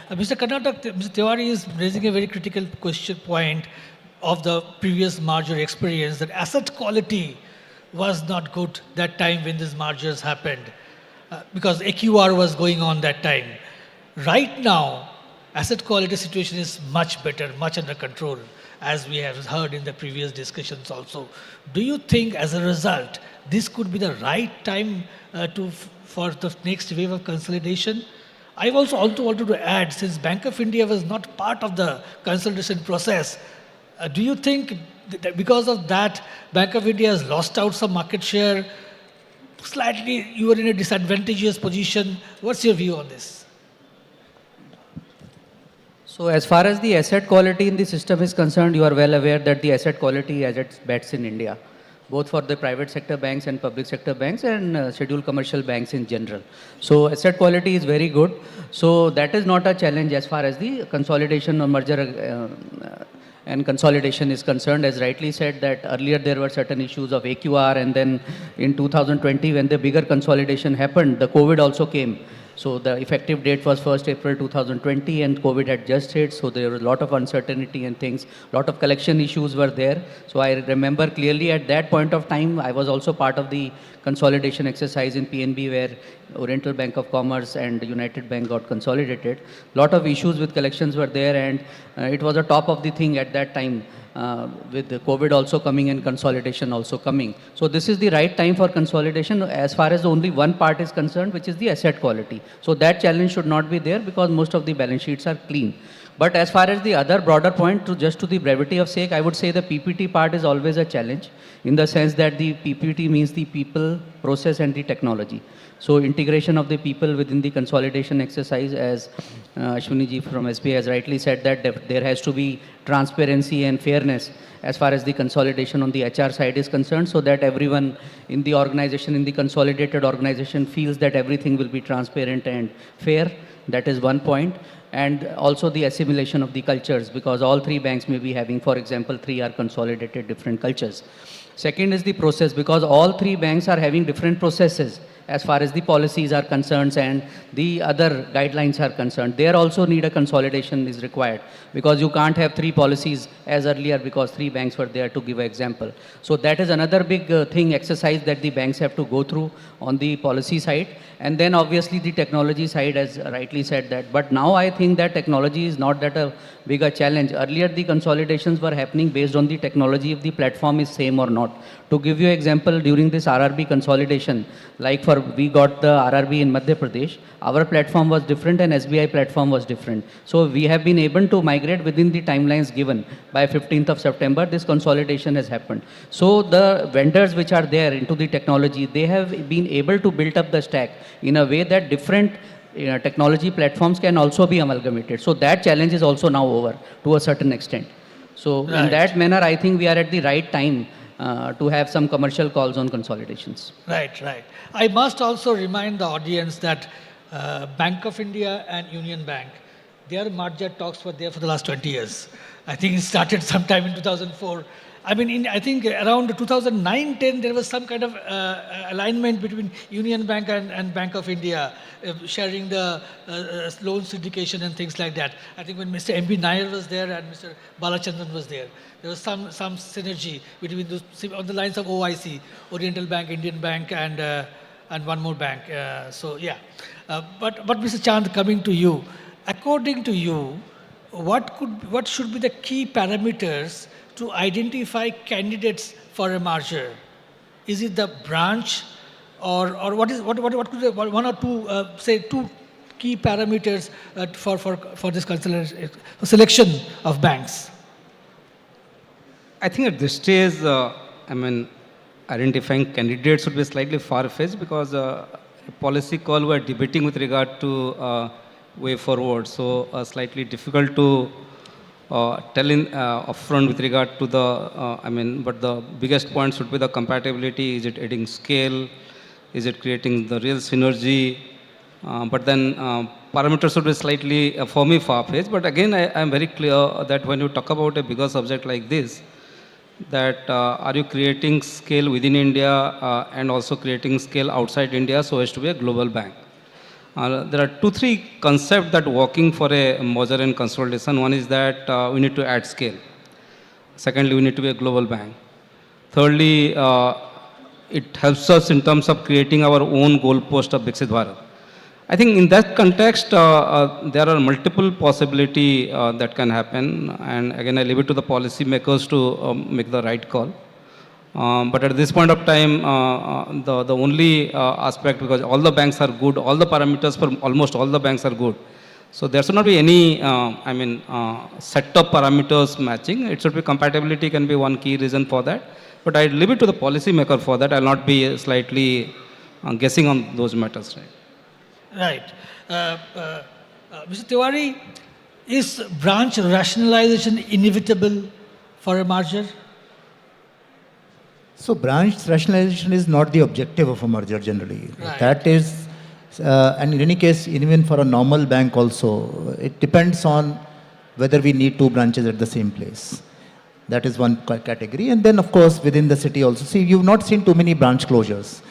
Mr. Karnataka, Mr. Tiwari is raising a very critical point of the previous merger experience, that asset quality was not good that time when these mergers happened, because AQR was going on that time. Right now, asset quality situation is much better, much under control, as we have heard in the previous discussions also. Do you think, as a result, this could be the right time for the next wave of consolidation? I also wanted to add, since Bank of India was not part of the consolidation process, do you think that because of that, Bank of India has lost out some market share? Slightly, you were in a disadvantageous position. What's your view on this? So as far as the asset quality in the system is concerned, you are well aware that the asset quality has its bets in India, both for the private sector banks and public sector banks and scheduled commercial banks in general. So asset quality is very good. So that is not a challenge as far as the consolidation or merger and consolidation is concerned. As rightly said, that earlier there were certain issues of AQR, and then in 2020 when the bigger consolidation happened, the COVID also came. So the effective date was 1st April 2020, and COVID had just hit, so there was a lot of uncertainty and things, a lot of collection issues were there. So I remember clearly at that point of time, I was also part of the consolidation exercise in PNB where Oriental Bank of Commerce and United Bank got consolidated. A lot of issues with collections were there, and it was a top of the thing at that time. With the COVID also coming and consolidation also coming. So this is the right time for consolidation as far as only one part is concerned, which is the asset quality. So that challenge should not be there because most of the balance sheets are clean. But as far as the other broader point, just to the brevity of sake, I would say the PPT part is always a challenge in the sense that the PPT means the people, process and the technology. So integration of the people within the consolidation exercise, as Ashwini ji from SBI has rightly said, that there has to be transparency and fairness as far as the consolidation on the HR side is concerned, so that everyone in the organization, in the consolidated organization, feels that everything will be transparent and fair. That is one point. And also the assimilation of the cultures, because all three banks may be having, for example, 3 are consolidated different cultures. Second is the process, because all three banks are having different processes as far as the policies are concerned and the other guidelines are concerned. There also need a consolidation is required, because you can't have three policies as earlier because three banks were there, to give an example. So that is another big exercise that the banks have to go through on the policy side. And then obviously the technology side, as rightly said that. But now I think that technology is not that a bigger challenge. Earlier the consolidations were happening based on the technology, if the platform is same or not. To give you an example, during this RRB consolidation, like we got the RRB in Madhya Pradesh, our platform was different and SBI platform was different. So we have been able to migrate within the timelines given. By 15th of September, this consolidation has happened. So the vendors which are there into the technology, they have been able to build up the stack in a way that different technology platforms can also be amalgamated. So that challenge is also now over to a certain extent. So in that manner, I think we are at the right time to have some commercial calls on consolidations. Right, right. I must also remind the audience that Bank of India and Union Bank, their merger talks were there for the last 20 years. I think it started sometime in 2004. I mean, I think around 2009-10, there was some kind of alignment between Union Bank and Bank of India, sharing the loan syndication and things like that. I think when Mr. M.B. Nair was there and Mr. Balachandran was there was some synergy between those, on the lines of OIC, Oriental Bank, Indian Bank, and one more bank. So yeah. But Mr. Chand, coming to you, according to you, what should be the key parameters to identify candidates for a merger? Is it the branch, or what could be one or two, say two key parameters for this selection of banks? I think at this stage, identifying candidates would be slightly far-fetched, because a policy call we're debating with regard to way forward. So slightly difficult to tell in upfront with regard to the, but the biggest points would be the compatibility. Is it adding scale? Is it creating the real synergy? But then parameters would be slightly, for me, far-fetched. But again, I am very clear that when you talk about a bigger subject like this, that are you creating scale within India and also creating scale outside India so as to be a global bank? There are 2-3 concepts that working for a merger and consolidation. One is that we need to add scale. Secondly, we need to be a global bank. Thirdly, it helps us in terms of creating our own goalpost of Viksit Bharat. I think in that context, there are multiple possibilities that can happen. And again, I leave it to the policy makers to make the right call. But at this point of time, the only aspect, because all the banks are good, all the parameters for almost all the banks are good. So there should not be any, set of parameters matching. It should be compatibility can be one key reason for that. But I leave it to the policy maker for that. I will not be slightly guessing on those matters. Right. Mr. Tiwari, is branch rationalization inevitable for a merger? So branch rationalization is not the objective of a merger generally. Right. That is, and in any case, even for a normal bank also, it depends on whether we need 2 branches at the same place. That is one category. And then, of course, within the city also. See, you've not seen too many branch closures.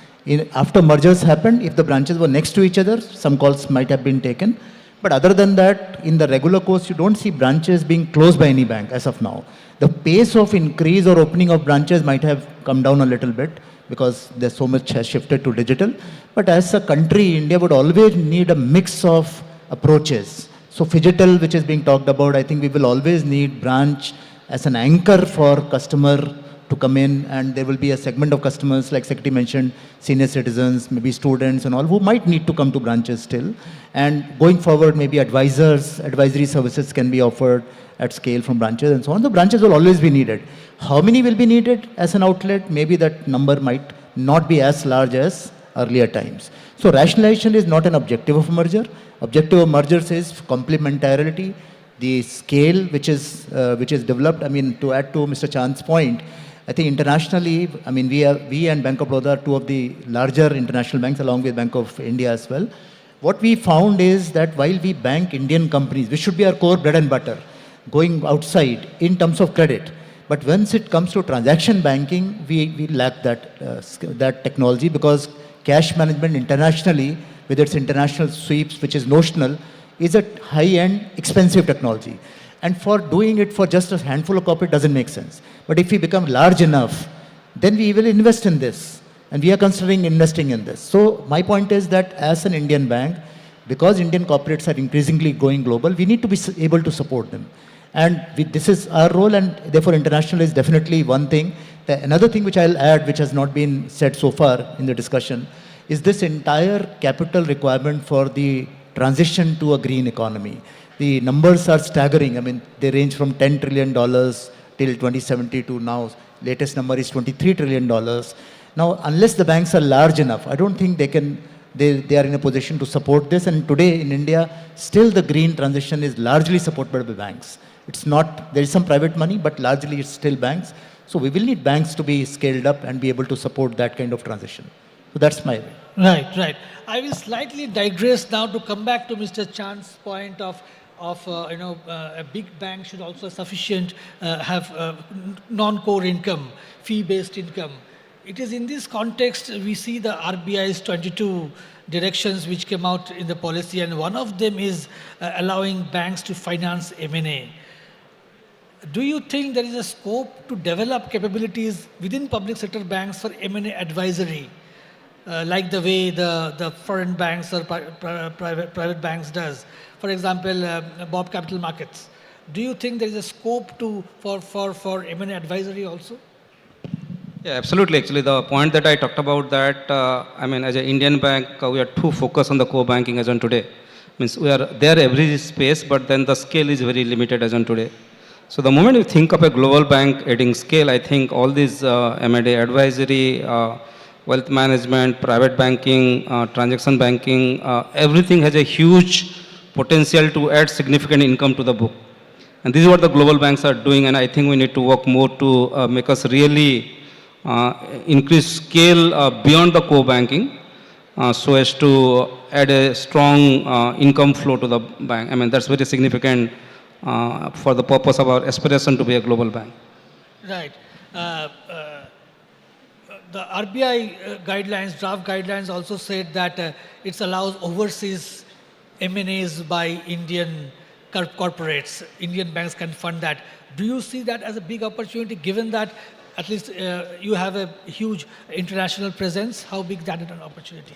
After mergers happened, if the branches were next to each other, some calls might have been taken. But other than that, in the regular course, you don't see branches being closed by any bank as of now. The pace of increase or opening of branches might have come down a little bit because there's so much has shifted to digital. But as a country, India would always need a mix of approaches. So phygital, which is being talked about, I think we will always need branch as an anchor for customer to come in, and there will be a segment of customers, like Secretary mentioned, senior citizens, maybe students and all, who might need to come to branches still. And going forward, maybe advisory services can be offered at scale from branches and so on. The branches will always be needed. How many will be needed as an outlet? Maybe that number might not be as large as earlier times. So rationalization is not an objective of a merger. Objective of mergers is complementarity, the scale which is developed. I mean, to add to Mr. Chand's point, I think internationally, I mean, we and Bank of Baroda are 2 of the larger international banks, along with Bank of India as well. What we found is that while we bank Indian companies, which should be our core bread and butter, going outside in terms of credit, But once it comes to transaction banking, we lack that technology, because cash management internationally, whether it's international sweeps, which is notional, is a high-end, expensive technology. And for doing it for just a handful of corporate doesn't make sense. But if we become large enough, then we will invest in this. And we are considering investing in this. So my point is that as an Indian bank, because Indian corporates are increasingly going global, we need to be able to support them. And this is our role, and therefore international is definitely one thing. Another thing which I'll add, which has not been said so far in the discussion, is this entire capital requirement for the transition to a green economy. The numbers are staggering. I mean, they range from $10 trillion till 2070 to now, latest number is $23 trillion. Now, unless the banks are large enough, I don't think they are in a position to support this. And today in India, still the green transition is largely supported by banks. It's not, there is some private money, but largely it's still banks. So we will need banks to be scaled up and be able to support that kind of transition. So that's my way. Right. I will slightly digress now to come back to Mr. Chand's point of a big bank should also sufficient have non-core income, fee-based income. It is in this context we see the RBI's 22 directions which came out in the policy, and one of them is allowing banks to finance M&A. Do you think there is a scope to develop capabilities within public sector banks for M&A advisory, like the way the foreign banks or private banks does? For example, Bob Capital Markets. Do you think there is a scope for M&A advisory also? Yeah, absolutely. Actually, the point that I talked about that, as an Indian bank, we are too focused on the core banking as on today. Means we are there every space, but then the scale is very limited as on today. So the moment you think of a global bank adding scale, I think all these M&A advisory, wealth management, private banking, transaction banking, everything has a huge potential to add significant income to the book. And this is what the global banks are doing, and I think we need to work more to make us really increase scale beyond the core banking so as to add a strong income flow to the bank. That's very significant for the purpose of our aspiration to be a global bank. Right. The RBI guidelines, draft guidelines also said that it allows overseas M&As by Indian corporates. Indian banks can fund that. Do you see that as a big opportunity, given that at least you have a huge international presence? How big that is an opportunity?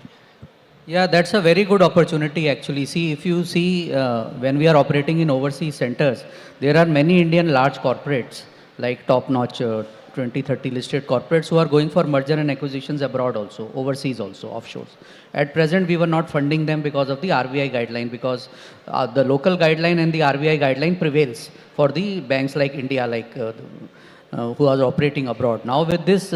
Yeah, that's a very good opportunity actually. See, if you see when we are operating in overseas centers, there are many Indian large corporates like top-notch 20, 30 listed corporates who are going for merger and acquisitions abroad also, overseas also, offshores. At present, we were not funding them because of the RBI guideline, because the local guideline and the RBI guideline prevails for the banks like India, like who are operating abroad. Now with this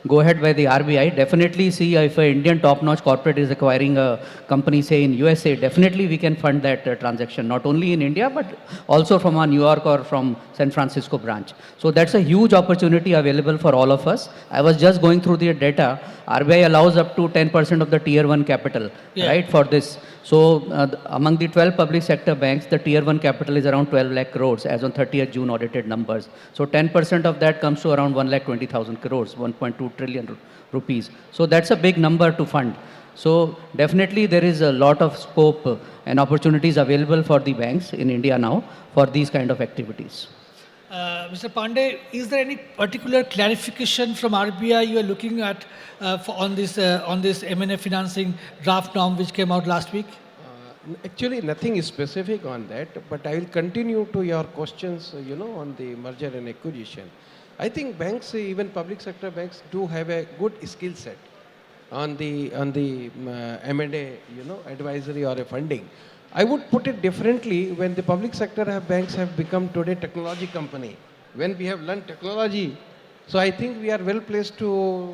go ahead by the RBI, definitely see if an Indian top-notch corporate is acquiring a company, say in USA, definitely we can fund that transaction, not only in India, but also from our New York or from San Francisco branch. So that's a huge opportunity available for all of us. I was just going through the data. RBI allows up to 10% of the tier 1 capital, right, for this. So among the 12 public sector banks, the tier 1 capital is around 12 lakh crores as on 30th June audited numbers. So 10% of that comes to around 1,20,000 crores, 1.2 trillion rupees. So that's a big number to fund. So definitely there is a lot of scope and opportunities available for the banks in India now for these kind of activities. Mr. Pandey, is there any particular clarification from RBI you are looking at on this M&A financing draft norm which came out last week? Actually, nothing is specific on that, but I will continue to your questions, on the merger and acquisition. I think banks, even public sector banks, do have a good skill set on the M&A, advisory or a funding. I would put it differently. When the public sector banks have become today technology company, when we have learned technology, so I think we are well placed to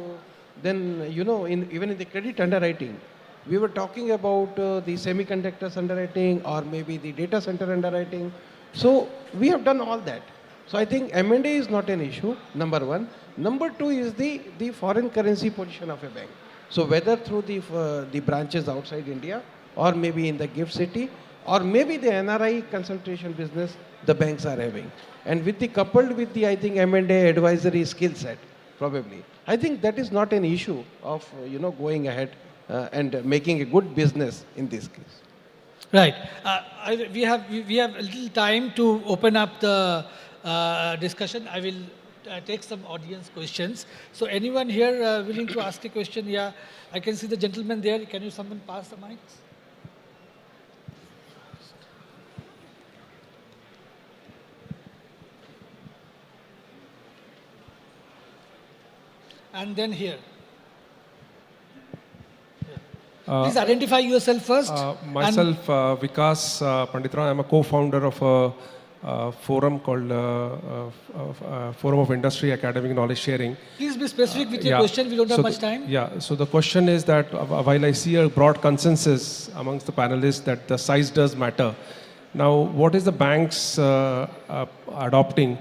then, even in the credit underwriting, we were talking about the semiconductors underwriting or maybe the data center underwriting. So we have done all that. So I think M&A is not an issue, number one. Number two is the foreign currency position of a bank. So whether through the branches outside India or maybe in the gift city, or maybe the NRI consultation business the banks are having. And with the coupled with the, I think, M&A advisory skill set, probably. I think that is not an issue of, going ahead and making a good business in this case. Right. We have a little time to open up the discussion. I will take some audience questions. So anyone here willing to ask a question? Yeah, I can see the gentleman there. Can someone pass the mics? And then here. Please identify yourself first. Myself, Vikas Panditran. I'm a co-founder of a forum called Forum of Industry Academic Knowledge Sharing. Please be specific with your question. We don't have much time. So the question is that while I see a broad consensus amongst the panelists that the size does matter, now what is the banks adopting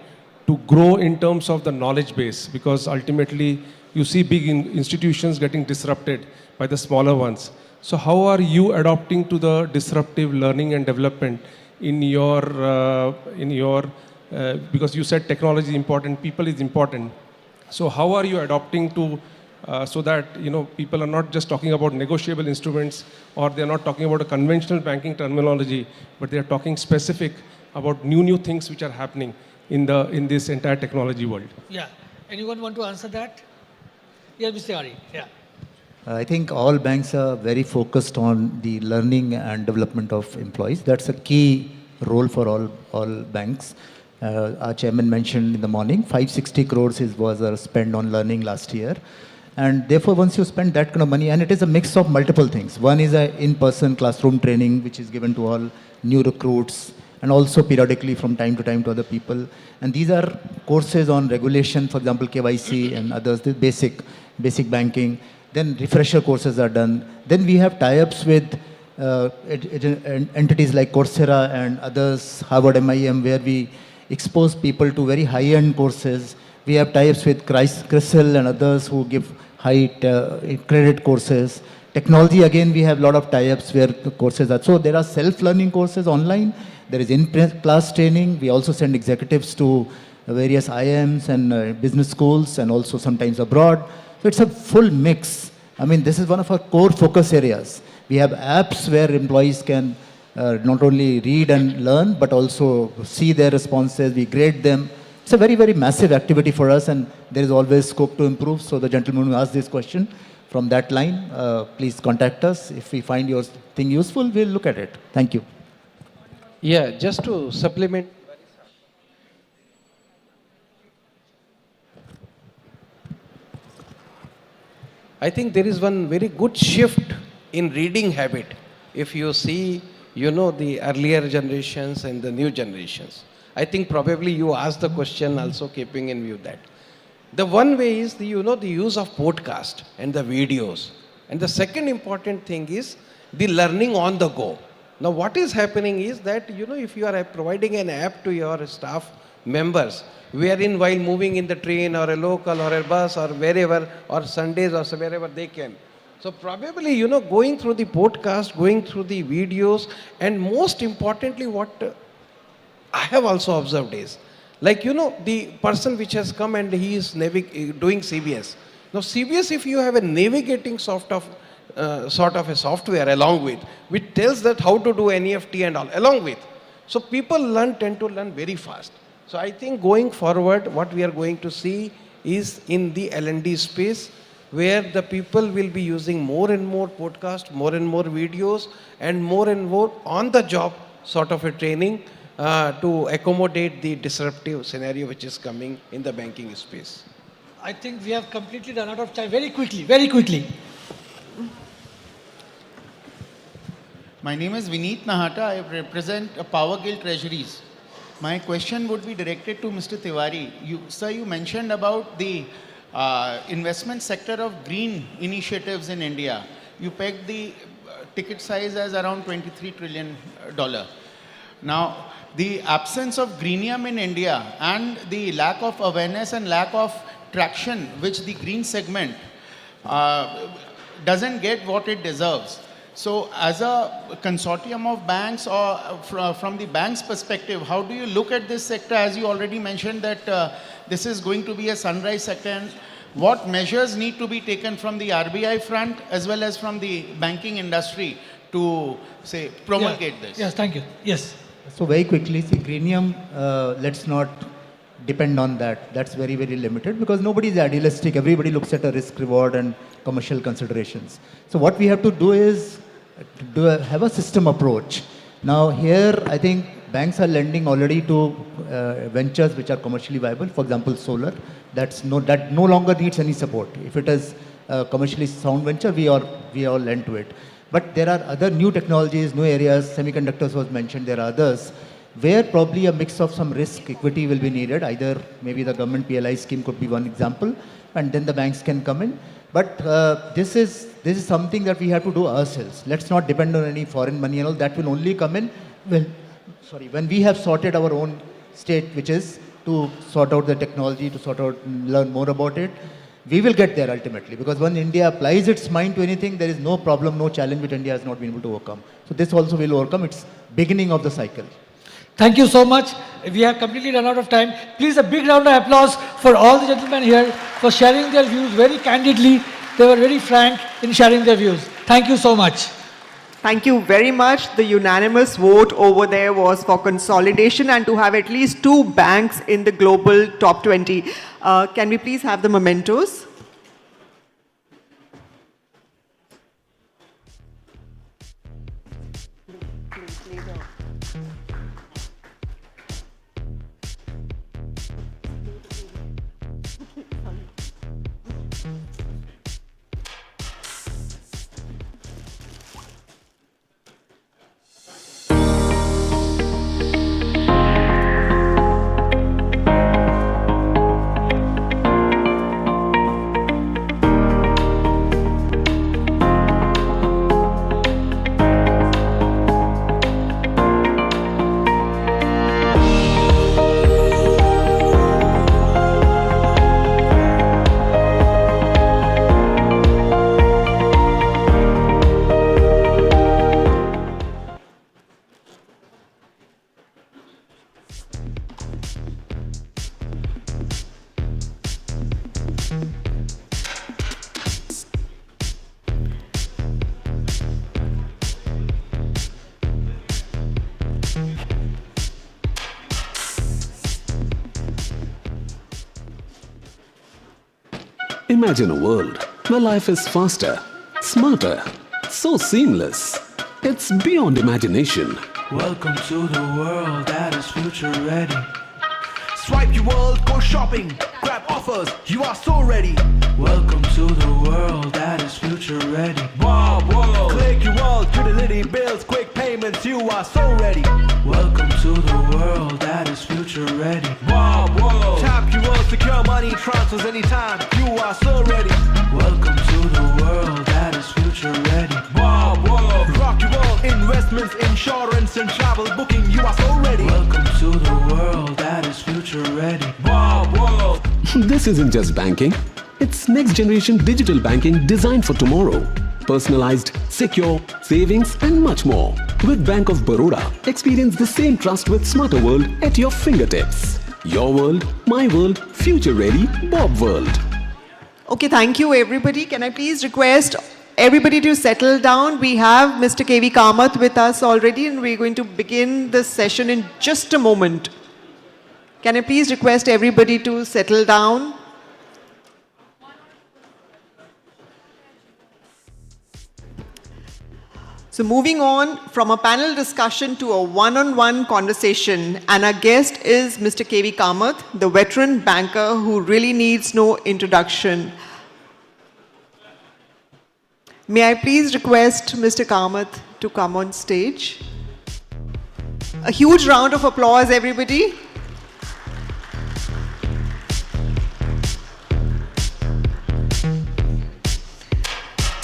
to grow in terms of the knowledge base? Because ultimately you see big institutions getting disrupted by the smaller ones. So how are you adopting to the disruptive learning and development in your because you said technology is important, people is important. So how are you adopting to so that people are not just talking about negotiable instruments, or they're not talking about a conventional banking terminology, but they're talking specific about new things which are happening in this entire technology world? Yeah. Anyone want to answer that? Yeah, Mr. Ari. Yeah. I think all banks are very focused on the learning and development of employees. That's a key role for all banks. Our chairman mentioned in the morning, 560 crores was our spend on learning last year. And therefore, once you spend that kind of money, and it is a mix of multiple things. One is an in-person classroom training, which is given to all new recruits, and also periodically from time to time to other people. And these are courses on regulation, for example, KYC and others, the basic banking. Then refresher courses are done. Then we have tie-ups with entities like Coursera and others, Harvard, MIM, where we expose people to very high-end courses. We have tie-ups with CRISIL and others who give high credit courses. Technology, again, we have a lot of tie-ups where the courses are. So there are self-learning courses online. There is in-class training. We also send executives to various IIMs and business schools, and also sometimes abroad. So it's a full mix. I mean, this is one of our core focus areas. We have apps where employees can not only read and learn, but also see their responses. We grade them. It's a very, very massive activity for us, and there is always scope to improve. So the gentleman who asked this question, from that line, please contact us. If we find your thing useful, we'll look at it. Thank you. Yeah, just to supplement. I think there is one very good shift in reading habit. If you see, the earlier generations and the new generations. I think probably you asked the question also keeping in view that. The one way is the use of podcast and the videos. And the second important thing is the learning on the go. Now what is happening is that, if you are providing an app to your staff members, wherein while moving in the train or a local or a bus or wherever, or Sundays or wherever they can. So probably, going through the podcast, going through the videos, and most importantly, what I have also observed is, like, the person which has come and he is doing CBS. Now CBS, if you have a navigating sort of a software along with, which tells that how to do NEFT and all along with. So people tend to learn very fast. So I think going forward, what we are going to see is in the L&D space, where the people will be using more and more podcasts, more and more videos, and more on the job sort of a training to accommodate the disruptive scenario which is coming in the banking space. I think we have completely run out of time. Very quickly. My name is Vineet Nahata. I represent Power Guild Treasuries. My question would be directed to Mr. Tiwari. Sir, you mentioned about the investment sector of green initiatives in India. You pegged the ticket size as around $23 trillion. Now, the absence of greenium in India and the lack of awareness and lack of traction which the green segment doesn't get what it deserves. So as a consortium of banks or from the bank's perspective, how do you look at this sector? As you already mentioned that this is going to be a sunrise sector, and what measures need to be taken from the RBI front as well as from the banking industry to, say, promulgate this? Yes, thank you. Yes. So very quickly, see, Greenium, let's not depend on that. That's very, very limited because nobody is idealistic. Everybody looks at a risk reward and commercial considerations. So what we have to do is have a system approach. Now here, I think banks are lending already to ventures which are commercially viable. For example, solar. That no longer needs any support. If it is a commercially sound venture, we all lend to it. But there are other new technologies, new areas. Semiconductors was mentioned. There are others where probably a mix of some risk equity will be needed. Either maybe the government PLI scheme could be one example, and then the banks can come in. But this is something that we have to do ourselves. Let's not depend on any foreign money and all. That will only come in when we have sorted our own state, which is to sort out the technology, to learn more about it. We will get there ultimately, because when India applies its mind to anything, there is no problem, no challenge which India has not been able to overcome. So this also will overcome. It's beginning of the cycle. Thank you so much. We have completely run out of time. Please, a big round of applause for all the gentlemen here for sharing their views very candidly. They were very frank in sharing their views. Thank you so much. Thank you very much. The unanimous vote over there was for consolidation and to have at least 2 banks in the global top 20. Can we please have the mementos? Imagine a world where life is faster, smarter, so seamless. It's beyond imagination. Welcome to the world that is future ready. Swipe your world, go shopping, grab offers, you are so ready. Welcome to the world that is future ready. Wow, world. Click your world, utility bills, quick payments, you are so ready. Welcome to the world that is future ready. Wow, world. Tap your world, secure money transfers anytime, you are so ready. Welcome to the world that is future ready. Wow, world. Rock your world, investments, insurance and travel booking, you are so ready. Welcome to the world that is future ready. Wow, world. This isn't just banking. It's next generation digital banking designed for tomorrow. Personalized, secure, savings and much more. With Bank of Baroda, experience the same trust with smarter world at your fingertips. Your world, my world, future ready, Bob world. Okay, thank you everybody. Can I please request everybody to settle down? We have Mr. K.V. Kamath with us already and we're going to begin this session in just a moment. Can I please request everybody to settle down? So moving on from a panel discussion to a one-on-one conversation, and our guest is Mr. K.V. Kamath, the veteran banker who really needs no introduction. May I please request Mr. Kamath to come on stage? A huge round of applause, everybody.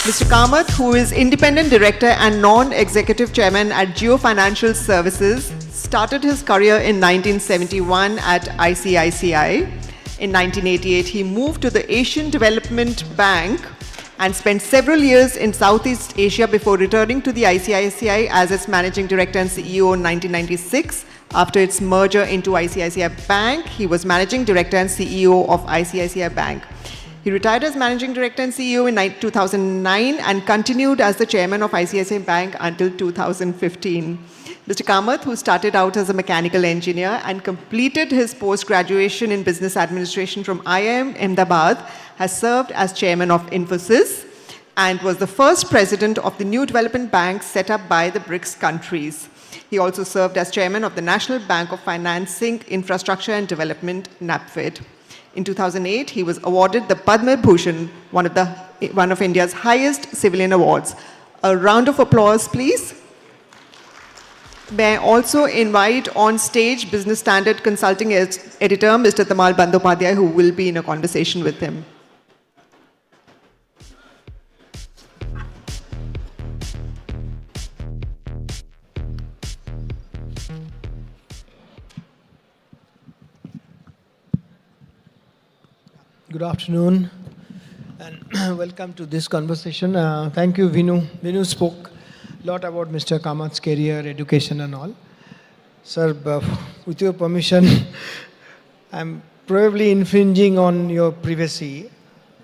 Mr. Kamath, who is Independent Director and Non-Executive Chairman at Jio Financial Services, started his career in 1971 at ICICI. In 1988, he moved to the Asian Development Bank and spent several years in Southeast Asia before returning to the ICICI as its Managing Director and CEO in 1996. After its merger into ICICI Bank, he was Managing Director and CEO of ICICI Bank. He retired as Managing Director and CEO in 2009 and continued as the Chairman of ICICI Bank until 2015. Mr. Kamath, who started out as a mechanical engineer and completed his post-graduation in business administration from IIM Ahmedabad, has served as Chairman of Infosys and was the first president of the new development bank set up by the BRICS countries. He also served as Chairman of the National Bank of Financing, Infrastructure and Development, NABFID. In 2008, he was awarded the Padma Bhushan, one of India's highest civilian awards. A round of applause, please. May I also invite on stage Business Standard Consulting Editor, Mr. Tamal Bandyopadhyay, who will be in a conversation with him. Good afternoon and welcome to this conversation. Thank you, Vinu. Vinu spoke a lot about Mr. Kamath's career, education and all. Sir, with your permission, I'm probably infringing on your privacy.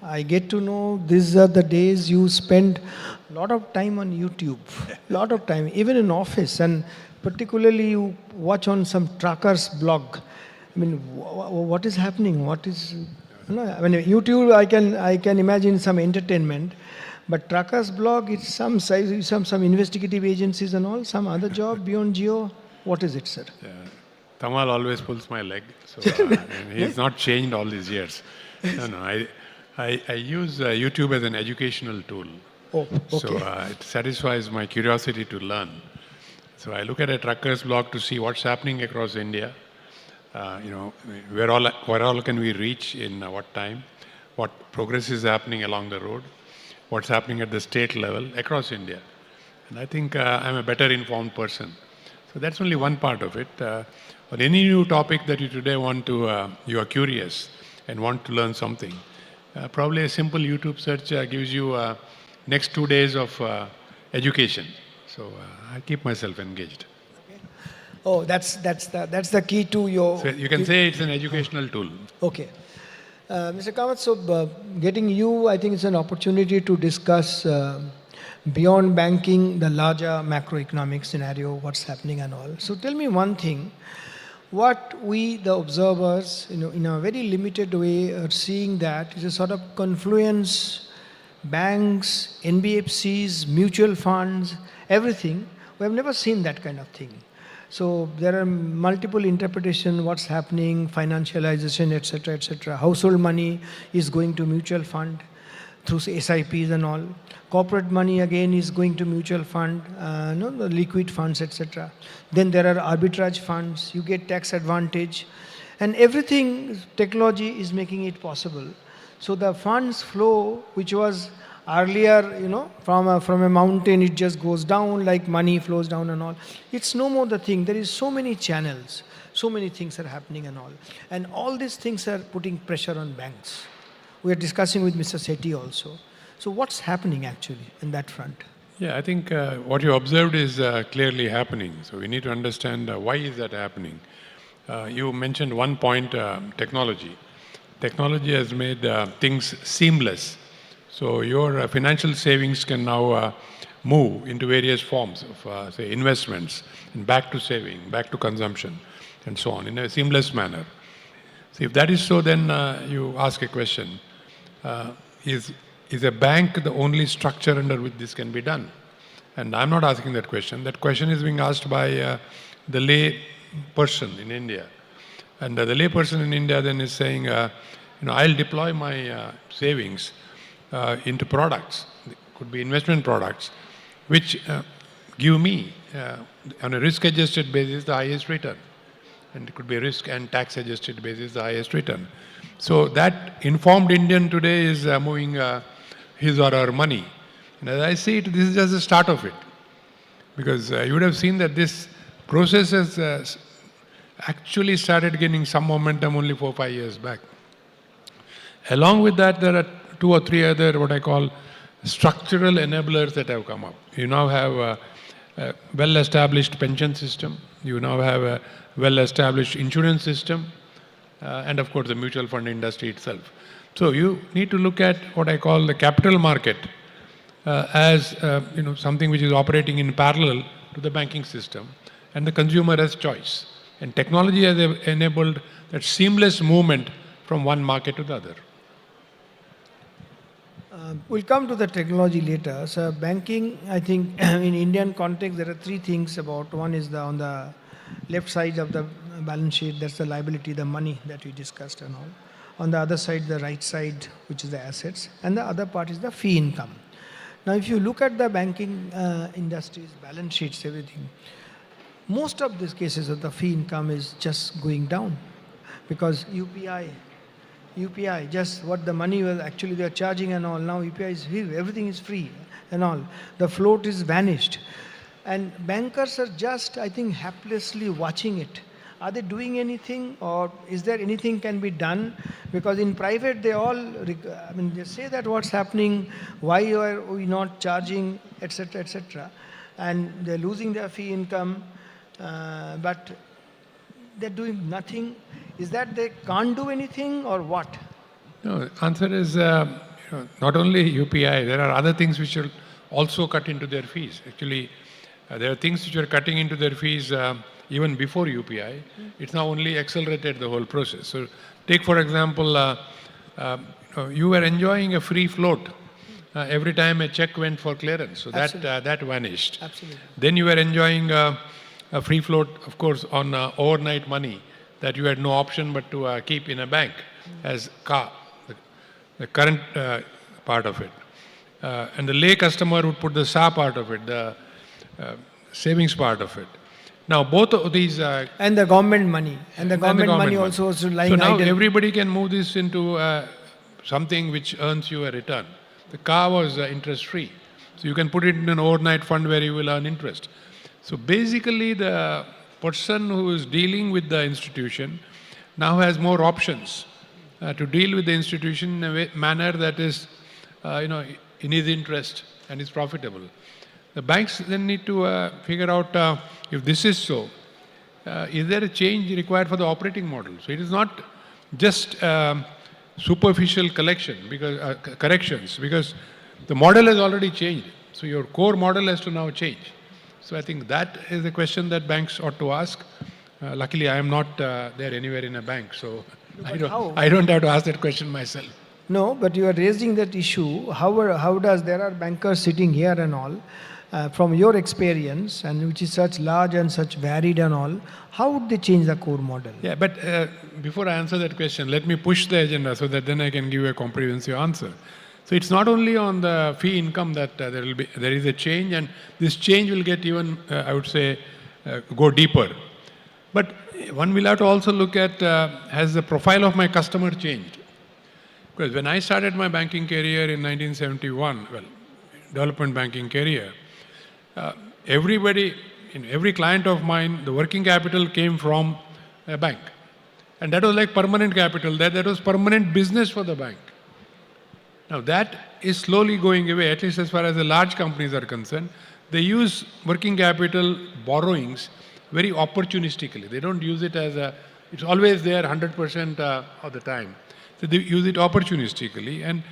I get to know these are the days you spend a lot of time on YouTube, a lot of time, even in office, and particularly you watch on some truckers blog. I mean, what is happening? What is... No, I mean, YouTube, I can imagine some entertainment, but truckers blog, it's some size, some investigative agencies and all, some other job beyond Geo. What is it, sir? Tamal always pulls my leg, so he's not changed all these years. No, I use YouTube as an educational tool. Oh, okay. So it satisfies my curiosity to learn. So I look at a trucker's blog to see what's happening across India. Where all can we reach in what time, what progress is happening along the road, what's happening at the state level across India. And I think I'm a better informed person. So that's only one part of it. On any new topic that you today you are curious and want to learn something, probably a simple YouTube search gives you next 2 days of education. So I keep myself engaged. Oh, that's the key to your... So you can say it's an educational tool. Okay. Mr. Kamath, so getting you, I think it's an opportunity to discuss beyond banking, the larger macroeconomic scenario, what's happening and all. So tell me one thing, what we, the observers, in a very limited way are seeing that is a sort of confluence, banks, NBFCs, mutual funds, everything. We have never seen that kind of thing. So there are multiple interpretations, what's happening, financialization, etc., etc. Household money is going to mutual fund through SIPs and all. Corporate money again is going to mutual fund, the liquid funds, etc. Then there are arbitrage funds, you get tax advantage. And everything, technology is making it possible. So the funds flow, which was earlier, from a mountain, it just goes down, like money flows down and all. It's no more the thing. There is so many channels, so many things are happening and all. And all these things are putting pressure on banks. We are discussing with Mr. Sethi also. So what's happening actually in that front? Yeah, I think what you observed is clearly happening. So we need to understand why is that happening. You mentioned one point, technology. Technology has made things seamless. So your financial savings can now move into various forms of, say, investments, and back to saving, back to consumption, and so on, in a seamless manner. So if that is so, then you ask a question. Is a bank the only structure under which this can be done? And I'm not asking that question. That question is being asked by the lay person in India. And the lay person in India then is saying, I'll deploy my savings into products, could be investment products, which give me, on a risk-adjusted basis, the highest return. And it could be risk and tax-adjusted basis, the highest return. So that informed Indian today is moving his or her money. And as I see it, this is just the start of it. Because you would have seen that this process has actually started gaining some momentum only 4 or 5 years back. Along with that, there are 2 or 3 other what I call structural enablers that have come up. You now have a well-established pension system. You now have a well-established insurance system, and of course the mutual fund industry itself. So you need to look at what I call the capital market as something which is operating in parallel to the banking system, and the consumer has choice. And technology has enabled that seamless movement from one market to the other. We'll come to the technology later. So banking, I think in Indian context, there are three things about. One is on the left side of the balance sheet, that's the liability, the money that we discussed and all. On the other side, the right side, which is the assets. And the other part is the fee income. Now, if you look at the banking industry's balance sheets, everything, most of these cases of the fee income is just going down because UPI, just what the money was actually they are charging and all. Now UPI is free, everything is free and all. The float is vanished. And bankers are just, I think, haplessly watching it. Are they doing anything, or is there anything can be done? Because in private, they all, they say that what's happening, why are we not charging, etc., etc. And they're losing their fee income, but they're doing nothing. Is that they can't do anything, or what? No, answer is not only UPI, there are other things which will also cut into their fees. Actually, there are things which are cutting into their fees even before UPI. It's now only accelerated the whole process. So take, for example, you were enjoying a free float every time a check went for clearance. So that vanished. Absolutely. Then you were enjoying a free float, of course, on overnight money that you had no option but to keep in a bank as the current part of it. And the lay customer would put the SA part of it, the savings part of it. Now both of these... and the government money. And the government money also was lying idle. So now everybody can move this into something which earns you a return. The car was interest-free. So you can put it in an overnight fund where you will earn interest. So basically the person who is dealing with the institution now has more options to deal with the institution in a manner that is in his interest and is profitable. The banks then need to figure out if this is so, is there a change required for the operating model? So it is not just superficial corrections, because the model has already changed. So your core model has to now change. So I think that is a question that banks ought to ask. Luckily, I am not there anywhere in a bank, so I don't have to ask that question myself. No, but you are raising that issue. How does, there are bankers sitting here and all, from your experience, and which is such large and such varied and all, how would they change the core model? Yeah, but before I answer that question, let me push the agenda so that then I can give you a comprehensive answer. So it's not only on the fee income that there is a change, and this change will get even, I would say, go deeper. But one will have to also look at, has the profile of my customer changed? Because when I started my banking career in 1971, development banking career, everybody, every client of mine, the working capital came from a bank. And that was like permanent capital, that was permanent business for the bank. Now that is slowly going away, at least as far as the large companies are concerned. They use working capital borrowings very opportunistically. They don't use it as it's always there 100% of the time. So they use it opportunistically, and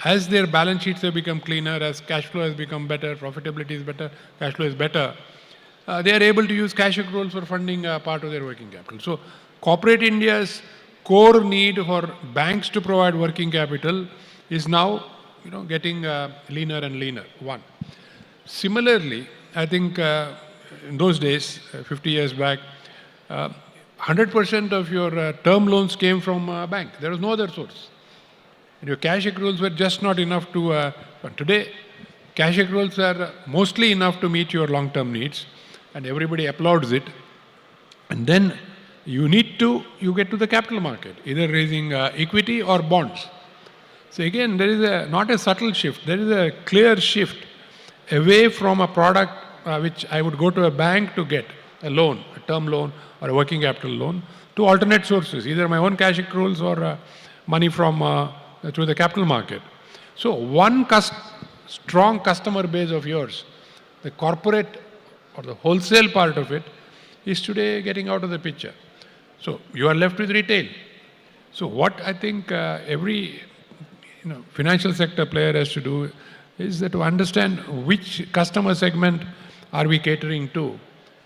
as their balance sheets have become cleaner, as cash flow has become better, profitability is better, cash flow is better, they are able to use cash accruals for funding part of their working capital. So corporate India's core need for banks to provide working capital is now getting leaner and leaner, one. Similarly, I think in those days, 50 years back, 100% of your term loans came from a bank. There was no other source. And your cash accruals were just not enough to... today, cash accruals are mostly enough to meet your long-term needs, and everybody applauds it. And then you get to the capital market, either raising equity or bonds. So again, there is not a subtle shift. There is a clear shift away from a product which I would go to a bank to get a loan, a term loan or a working capital loan, to alternate sources, either my own cash accruals or money from through the capital market. So one strong customer base of yours, the corporate or the wholesale part of it, is today getting out of the picture. So you are left with retail. So what I think every financial sector player has to do is that to understand which customer segment are we catering to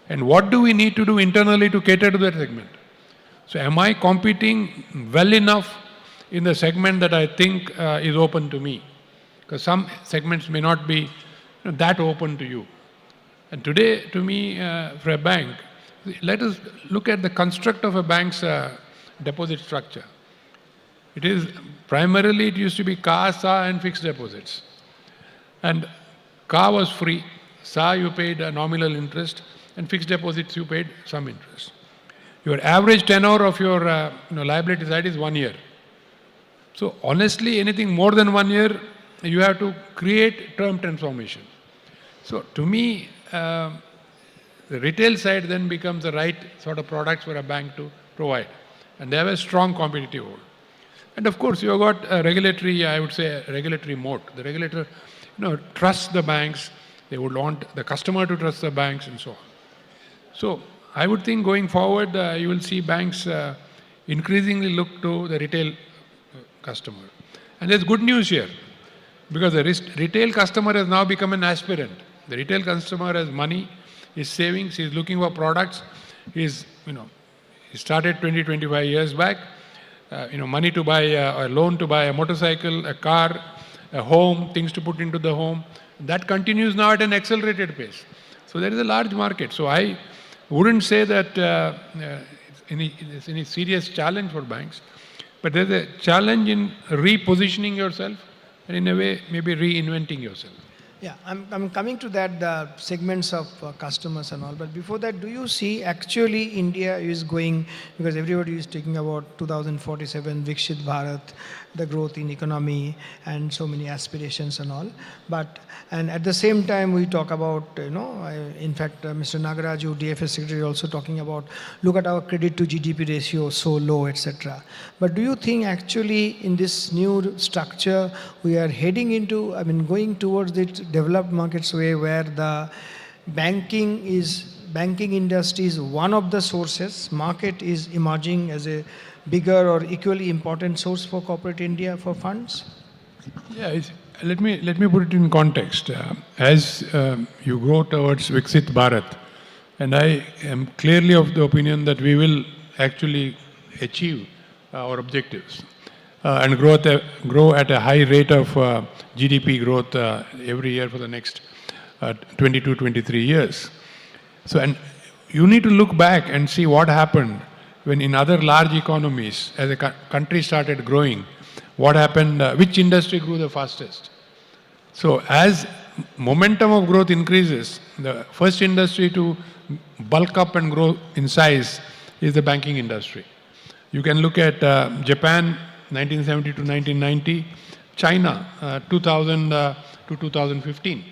and what do we need to do internally to cater to that segment. So am I competing well enough in the segment that I think is open to me? Because some segments may not be that open to you. And today, to me, for a bank, let us look at the construct of a bank's deposit structure. It is primarily, it used to be CA, SA and fixed deposits. And CA was free, SA you paid a nominal interest, and fixed deposits you paid some interest. Your average tenor of your liability side is 1 year. So honestly, anything more than 1 year, you have to create term transformation. So to me, the retail side then becomes the right sort of products for a bank to provide. And they have a strong competitive hold. And of course, you have got a regulatory, I would say, a regulatory moat. The regulator trusts the banks. They would want the customer to trust the banks and so on. So I would think going forward, you will see banks increasingly look to the retail customer. And there's good news here, because the retail customer has now become an aspirant. The retail customer has money, his savings, he's looking for products. He started 20, 25 years back. Money to buy a loan to buy a motorcycle, a car, a home, things to put into the home. That continues now at an accelerated pace. So there is a large market. So I wouldn't say that it's any serious challenge for banks, but there's a challenge in repositioning yourself and in a way maybe reinventing yourself. Yeah, I'm coming to that, the segments of customers and all. But before that, do you see actually India is going, because everybody is talking about 2047, Vikshit Bharat, the growth in economy and so many aspirations and all. And at the same time, we talk about, in fact, Mr. Nagaraju, DFS Secretary, also talking about, look at our credit to GDP ratio so low, etc. But do you think actually in this new structure, we are heading into, going towards the developed markets way where the banking industry is one of the sources, market is emerging as a bigger or equally important source for corporate India for funds? Yeah, let me put it in context. As you grow towards Viksit Bharat, and I am clearly of the opinion that we will actually achieve our objectives and grow at a high rate of GDP growth every year for the next 22, 23 years. So, and you need to look back and see what happened when in other large economies, as a country started growing, what happened, which industry grew the fastest. So as momentum of growth increases, the first industry to bulk up and grow in size is the banking industry. You can look at Japan, 1970 to 1990, China, 2000 to 2015.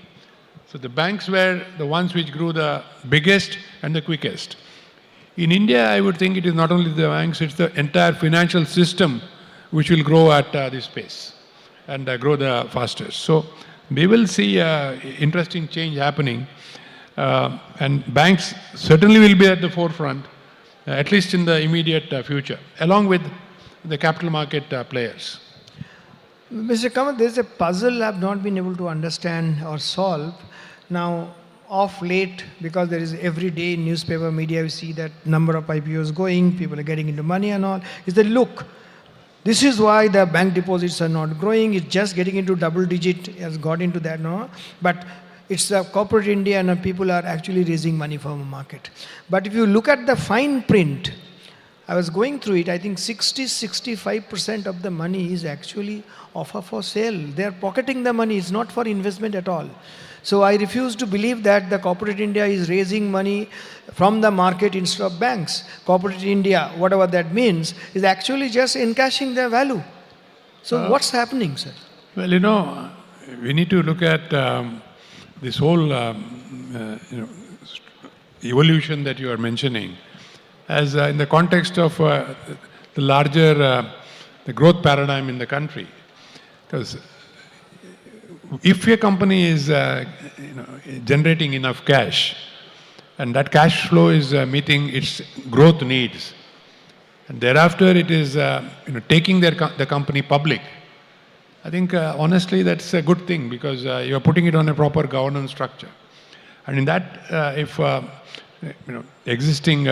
So the banks were the ones which grew the biggest and the quickest. In India, I would think it is not only the banks, it's the entire financial system which will grow at this pace and grow the fastest. So we will see interesting change happening, and banks certainly will be at the forefront, at least in the immediate future, along with the capital market players. Mr. Kamath, there's a puzzle I've not been able to understand or solve. Now, of late, because there is every day in newspaper media, we see that number of IPOs going, people are getting into money and all, is that look, this is why the bank deposits are not growing, it's just getting into double digit, has got into that now, but it's the corporate India and people are actually raising money from the market. But if you look at the fine print, I was going through it, I think 60-65% of the money is actually offer for sale. They are pocketing the money, it's not for investment at all. So I refuse to believe that the corporate India is raising money from the market instead of banks. Corporate India, whatever that means, is actually just encashing their value. So what's happening, sir? Well, we need to look at this whole evolution that you are mentioning as in the context of the larger the growth paradigm in the country. Because if a company is generating enough cash, and that cash flow is meeting its growth needs, and thereafter it is taking the company public, I think honestly that's a good thing, because you are putting it on a proper governance structure. And in that, if existing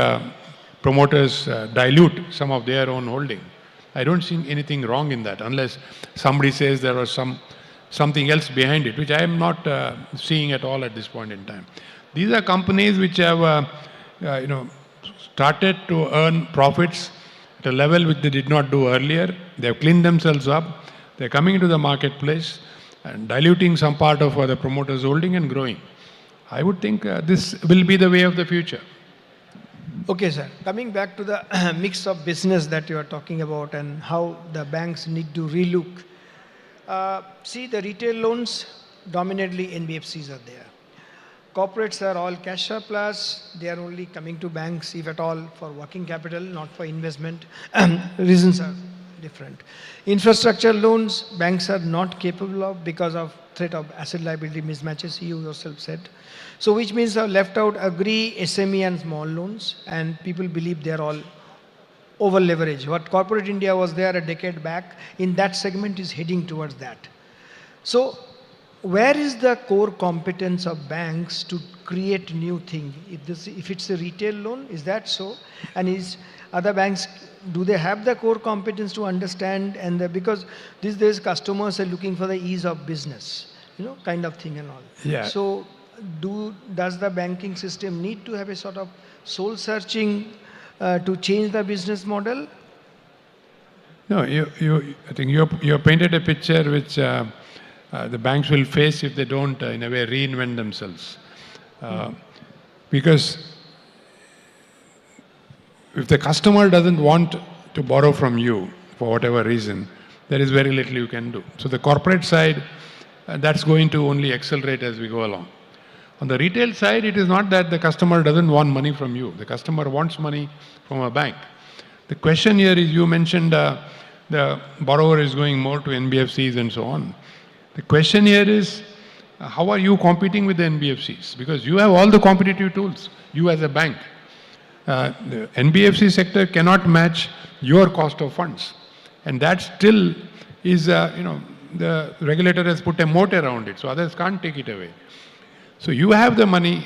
promoters dilute some of their own holding, I don't see anything wrong in that, unless somebody says there was something else behind it, which I am not seeing at all at this point in time. These are companies which have started to earn profits at a level which they did not do earlier. They have cleaned themselves up. They are coming into the marketplace and diluting some part of the promoters' holding and growing. I would think this will be the way of the future. Okay, sir. Coming back to the mix of business that you are talking about and how the banks need to relook. See, the retail loans, dominantly NBFCs are there. Corporates are all cash surplus. They are only coming to banks, if at all, for working capital, not for investment. Reasons are different. Infrastructure loans, banks are not capable of because of threat of asset liability mismatches, you yourself said. So which means I've left out agri, SME and small loans, and people believe they're all over leveraged. What corporate India was there a decade back, in that segment is heading towards that. So where is the core competence of banks to create new thing? If it's a retail loan, is that so? And is other banks, do they have the core competence to understand? And because these days customers are looking for the ease of business, kind of thing and all. Yeah. So does the banking system need to have a sort of soul searching to change the business model? No, I think you painted a picture which the banks will face if they don't, in a way, reinvent themselves. Because if the customer doesn't want to borrow from you for whatever reason, there is very little you can do. So the corporate side, that's going to only accelerate as we go along. On the retail side, it is not that the customer doesn't want money from you. The customer wants money from a bank. The question here is, you mentioned the borrower is going more to NBFCs and so on. The question here is, how are you competing with the NBFCs? Because you have all the competitive tools, you as a bank. The NBFC sector cannot match your cost of funds. And that still is, the regulator has put a moat around it, so others can't take it away. So you have the money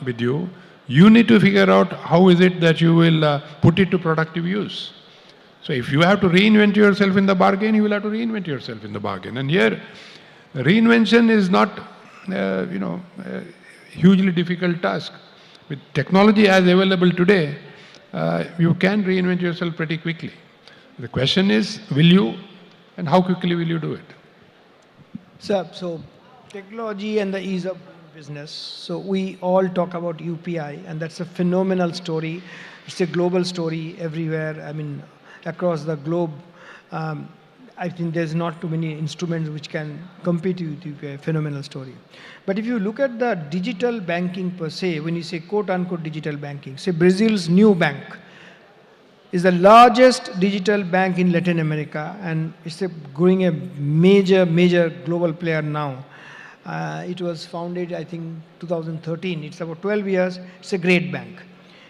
with you. You need to figure out how is it that you will put it to productive use. So if you have to reinvent yourself in the bargain, you will have to reinvent yourself in the bargain. And here, reinvention is not, a hugely difficult task. With technology as available today, you can reinvent yourself pretty quickly. The question is, will you, and how quickly will you do it? Sir, so technology and the ease of business. So we all talk about UPI, and that's a phenomenal story. It's a global story everywhere. I mean, across the globe. I think there's not too many instruments which can compete with UPI. Phenomenal story. But if you look at the digital banking per se, when you say quote unquote digital banking, say Brazil's new bank is the largest digital bank in Latin America, and it's growing a major global player now. It was founded, I think, 2013. It's about 12 years. It's a great bank.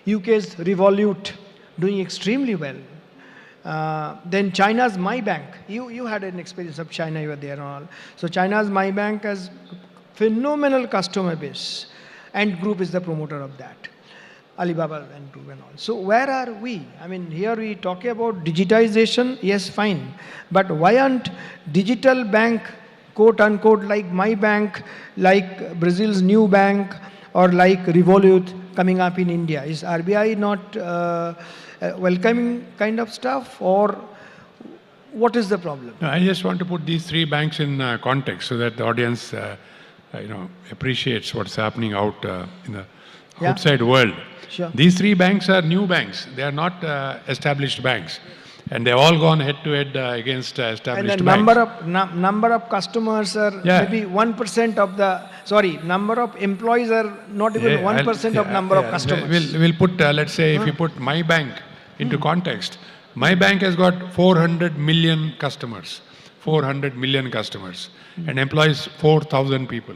UK's Revolut, doing extremely well. Then China's My Bank. You had an experience of China, you were there and all. So China's My Bank has phenomenal customer base, and Group is the promoter of that. Alibaba and Group and all. So where are we? I mean, here we talk about digitization, yes, fine. But why aren't digital bank, quote unquote, like My Bank, like Brazil's new bank, or like Revolut coming up in India? Is RBI not welcoming kind of stuff, or what is the problem? No, I just want to put these three banks in context so that the audience appreciates what's happening out in the outside world. Sure. These three banks are new banks. They are not established banks. And they've all gone head to head against established and the banks. number of customers are maybe 1% of the, number of employees are not even 1% of number of customers. We'll put, let's say, if you put My Bank into context, My Bank has got 400 million customers. 400 million customers and employs 4,000 people.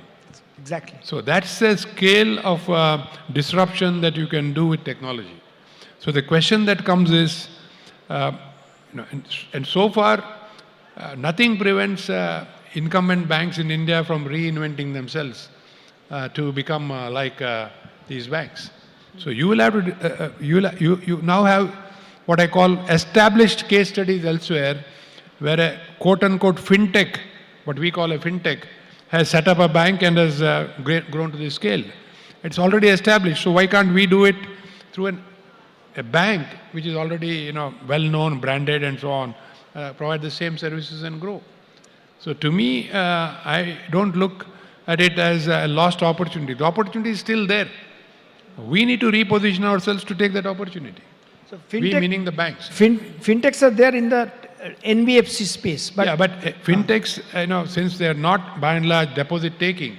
Exactly. So that's the scale of disruption that you can do with technology. So the question that comes is, and so far, nothing prevents incumbent banks in India from reinventing themselves to become like these banks. So you will have to, you now have what I call established case studies elsewhere, where a quote-unquote fintech, what we call a fintech, has set up a bank and has grown to this scale. It's already established, so why can't we do it through a bank which is already well-known, branded and so on, provide the same services and grow. So to me, I don't look at it as a lost opportunity. The opportunity is still there. We need to reposition ourselves to take that opportunity. So we meaning the banks. Fintechs are there in the NBFC space. But yeah, but fintechs, since they are not by and large deposit taking,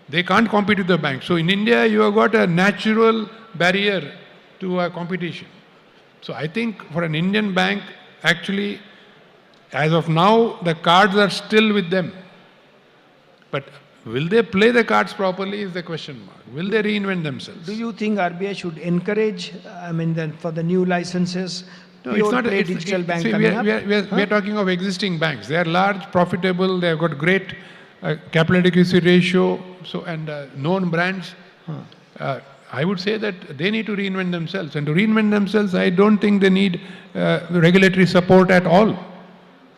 they can't compete with the banks. So in India, you have got a natural barrier to competition. So I think for an Indian bank, actually, as of now, the cards are still with them. But will they play the cards properly is the question mark. Will they reinvent themselves? do you think RBI should encourage, for the new licenses, No, it's not. play digital bank See, coming up? we are talking of existing banks. They are large, profitable. They have got great capital adequacy ratio, and known brands. I would say that they need to reinvent themselves. And to reinvent themselves, I don't think they need regulatory support at all.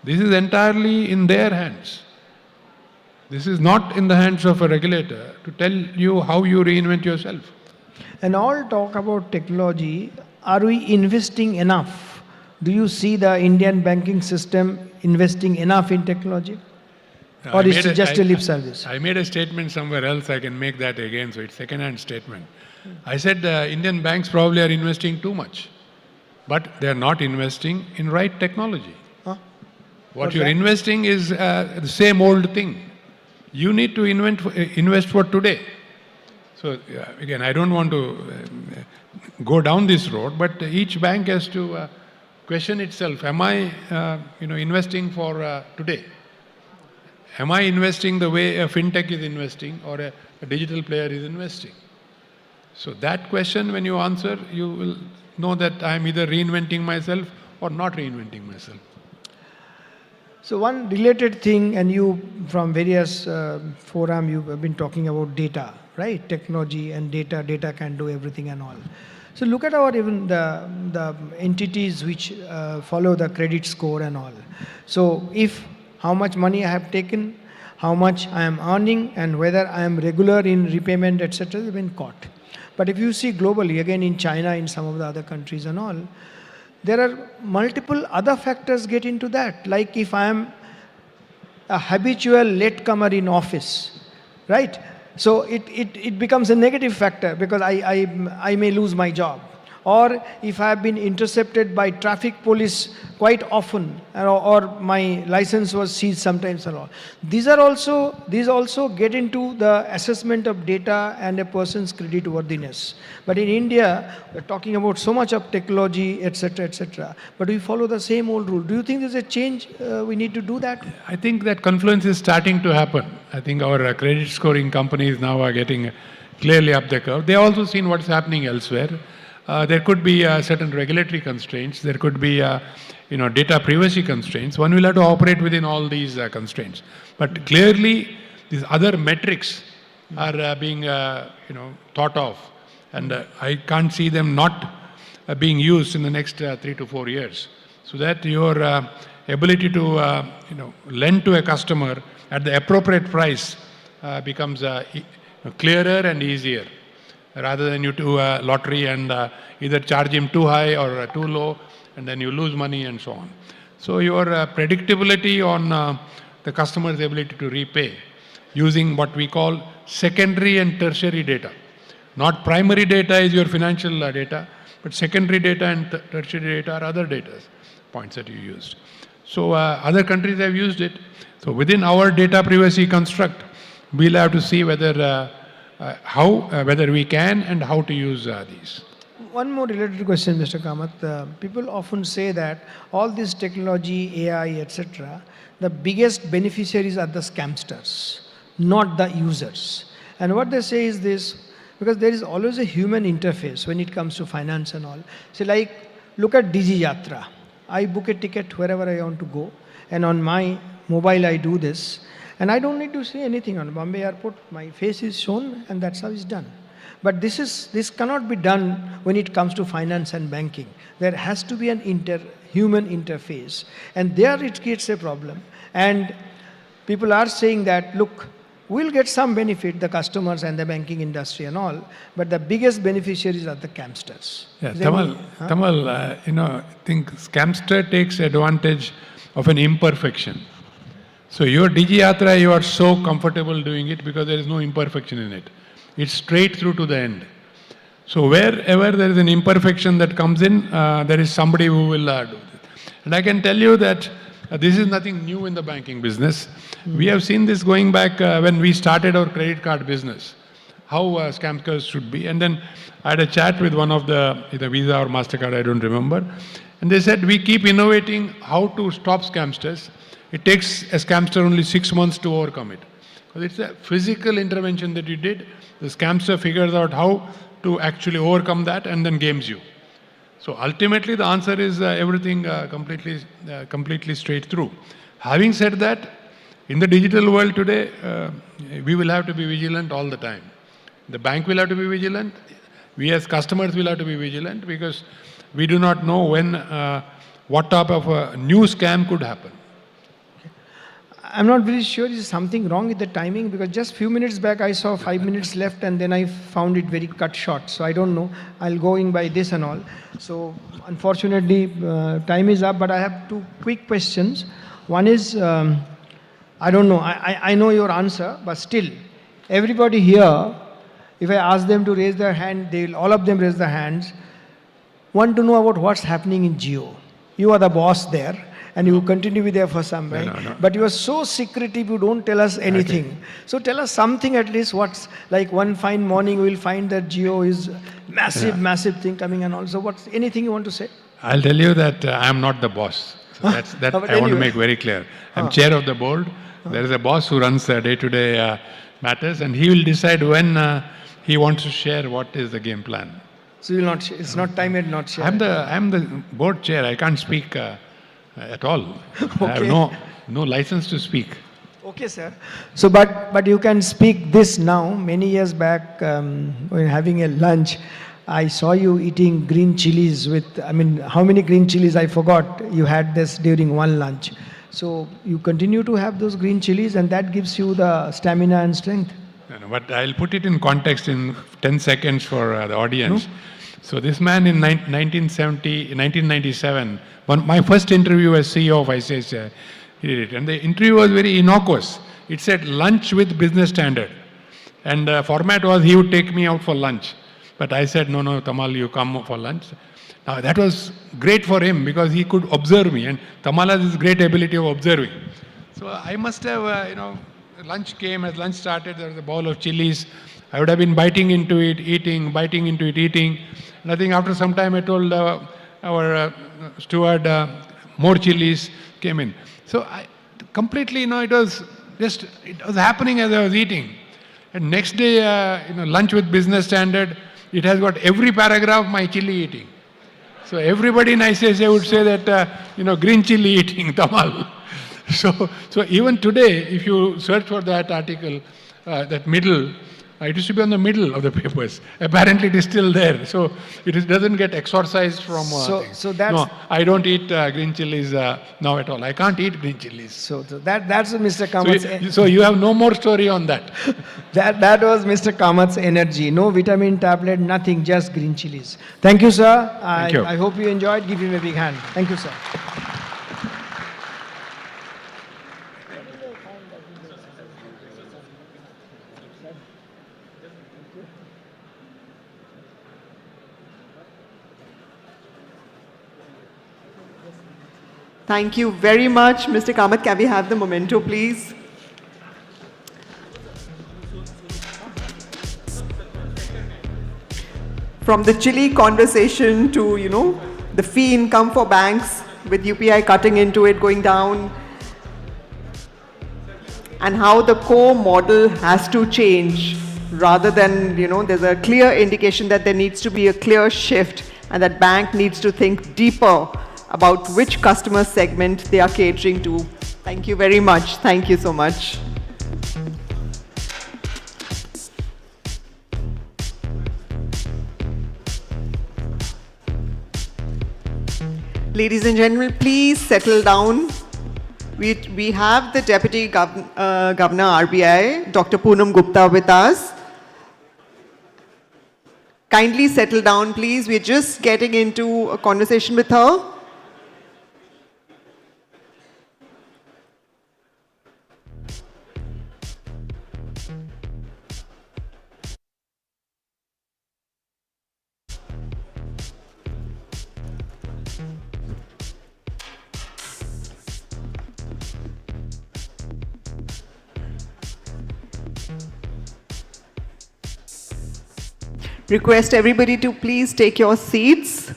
This is entirely in their hands. This is not in the hands of a regulator to tell you how you reinvent yourself. And all talk about technology, are we investing enough? Do you see the Indian banking system investing enough in technology? Or is it just a lip service? I made a statement somewhere else, I can make that again, so it's second-hand statement. I said Indian banks probably are investing too much, but they are not investing in right technology. What you're investing is the same old thing. You need to invest for today. So again, I don't want to go down this road, but each bank has to question itself. Am I investing for today? Am I investing the way a fintech is investing or a digital player is investing? So that question, when you answer, you will know that I am either reinventing myself or not reinventing myself. So one related thing, and you from various forum, you have been talking about data, right? Technology and data can do everything and all. So look at our even the entities which follow the credit score and all. So if how much money I have taken, how much I am earning, and whether I am regular in repayment, etc., they've been caught. But if you see globally, again in China, in some of the other countries and all, there are multiple other factors get into that. Like if I am a habitual latecomer in office, right? So it becomes a negative factor because I may lose my job. Or if I have been intercepted by traffic police quite often, or my license was seized sometimes and all. These also get into the assessment of data and a person's credit worthiness. But in India, we're talking about so much of technology, etc., but we follow the same old rule. Do you think there's a change we need to do that? I think that confluence is starting to happen. I think our credit scoring companies now are getting clearly up the curve. They have also seen what's happening elsewhere. There could be certain regulatory constraints. There could be, data privacy constraints. One will have to operate within all these constraints. But clearly, these other metrics are being, thought of, and I can't see them not being used in the next 3 to 4 years, so that your ability to, lend to a customer at the appropriate price becomes clearer and easier, rather than you do a lottery and either charge him too high or too low, and then you lose money and so on. So your predictability on the customer's ability to repay using what we call secondary and tertiary data. Not primary data is your financial data, but secondary data and tertiary data are other data points that you used. So other countries have used it. So within our data privacy construct, we'll have to see whether whether we can and how to use these. One more related question, Mr. Kamath. People often say that all this technology, AI, etc., the biggest beneficiaries are the scamsters, not the users. And what they say is this, because there is always a human interface when it comes to finance and all. So like, look at Digi Yatra. I book a ticket wherever I want to go, and on my mobile I do this, and I don't need to say anything on Bombay Airport. My face is shown, and that's how it's done. But this cannot be done when it comes to finance and banking. There has to be an human interface, and there it creates a problem. And people are saying that, look, we'll get some benefit, the customers and the banking industry and all, but the biggest beneficiaries are the scamsters. Yeah, Tamal, I think scamster takes advantage of an imperfection. So your Digi Yatra, you are so comfortable doing it because there is no imperfection in it. It's straight through to the end. So wherever there is an imperfection that comes in, there is somebody who will do it. And I can tell you that this is nothing new in the banking business. We have seen this going back when we started our credit card business, how scammers should be. And then I had a chat with one of either Visa or MasterCard, I don't remember. And they said, we keep innovating how to stop scamsters. It takes a scamster only 6 months to overcome it. Because it's a physical intervention that you did. The scamster figures out how to actually overcome that and then games you. So ultimately the answer is everything completely straight through. Having said that, in the digital world today, we will have to be vigilant all the time. The bank will have to be vigilant. We as customers will have to be vigilant because we do not know when, what type of a new scam could happen. I'm not very sure is something wrong with the timing, because just few minutes back I saw 5 minutes left and then I found it very cut short. So I don't know. I'll go in by this and all. So unfortunately, time is up, but I have two quick questions. One is, I don't know. I know your answer, but still, everybody here, if I ask them to raise their hand, all of them raise their hands, want to know about what's happening in Jio. You are the boss there. And you continue to be there for some time. No. But you are so secretive, you don't tell us anything. Okay. So tell us something at least, what's like one fine morning we will find that Jio is massive thing coming and also what's anything you want to say? I'll tell you that I am not the boss. So that I want to make very clear. I'm chair of the board. There is a boss who runs day-to-day matters and he will decide when he wants to share what is the game plan. So you'll not, it's not time yet not share. I'm the board chair. I can't speak at all. Okay. I have no license to speak. Okay, sir. So, but you can speak this now. Many years back, when having a lunch, I saw you eating green chilies with, how many green chilies I forgot. You had this during one lunch. So you continue to have those green chilies and that gives you the stamina and strength. No, but I'll put it in context in 10 seconds for the audience. No? So this man in 1997, my first interview as CEO of ICICI, he did it. And the interview was very innocuous. It said lunch with business standard. And the format was he would take me out for lunch. But I said, no, Tamal, you come for lunch. Now that was great for him because he could observe me. And Tamal has this great ability of observing. So I must have, lunch came, as lunch started, there was a bowl of chilies. I would have been biting into it, eating. And I think after some time I told our steward, more chilies came in. So I completely, it was happening as I was eating. And next day, lunch with business standard, it has got every paragraph my chili eating. So everybody in ICICI would say that, green chili eating, Tamal. So even today, if you search for that article, that middle, it used to be on the middle of the papers. Apparently, it is still there. So it doesn't get exorcised from. So that's. No, I don't eat green chilies now at all. I can't eat green chilies. So that's Mr. Kamath's. So you have no more story on that. that was Mr. Kamath's energy. No vitamin tablet, nothing, just green chilies. Thank you, sir. Thank you. I hope you enjoyed. Give him a big hand. Thank you, sir. Thank you very much, Mr. Kamath. Can we have the memento, please? from the chilly conversation to, the fee income for banks with UPI cutting into it, going down, and how the core model has to change rather than, there's a clear indication that there needs to be a clear shift and that bank needs to think deeper about which customer segment they are catering to. Thank you very much. Thank you so much. Ladies and gentlemen, please settle down. We have the Deputy Governor RBI, Dr. Poonam Gupta, with us. Kindly settle down, please. We're just getting into a conversation with her. Request everybody to please take your seats.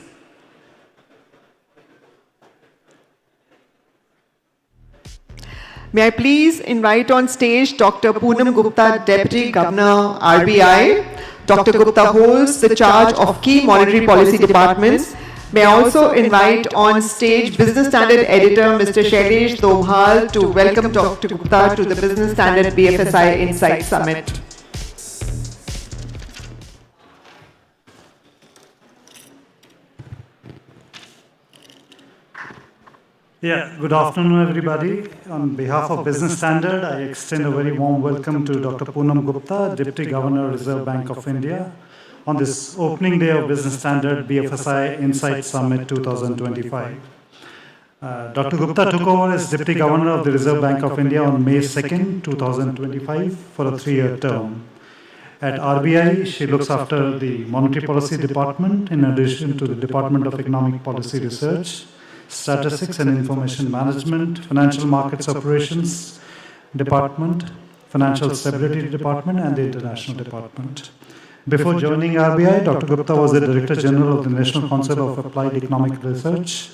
May I please invite on stage Dr. Poonam Gupta, Deputy Governor, RBI. Dr. Gupta holds the charge of key monetary policy departments. May I also invite on stage Business Standard Editor, Mr. Shailesh Dobhal, to welcome Dr. Gupta to the Business Standard BFSI Insight Summit. Yeah, good afternoon, everybody. On behalf of Business Standard, I extend a very warm welcome to Dr. Poonam Gupta, Deputy Governor, Reserve Bank of India, on this opening day of Business Standard BFSI Insight Summit 2025. Dr. Gupta took over as Deputy Governor of the Reserve Bank of India on May 2nd, 2025 for a 3-year term. At RBI, she looks after the Monetary Policy Department in addition to the Department of Economic Policy Research, Statistics and Information Management, Financial Markets Operations Department, Financial Stability Department, and the International Department. Before joining RBI, Dr. Gupta was the Director General of the National Council of Applied Economic Research,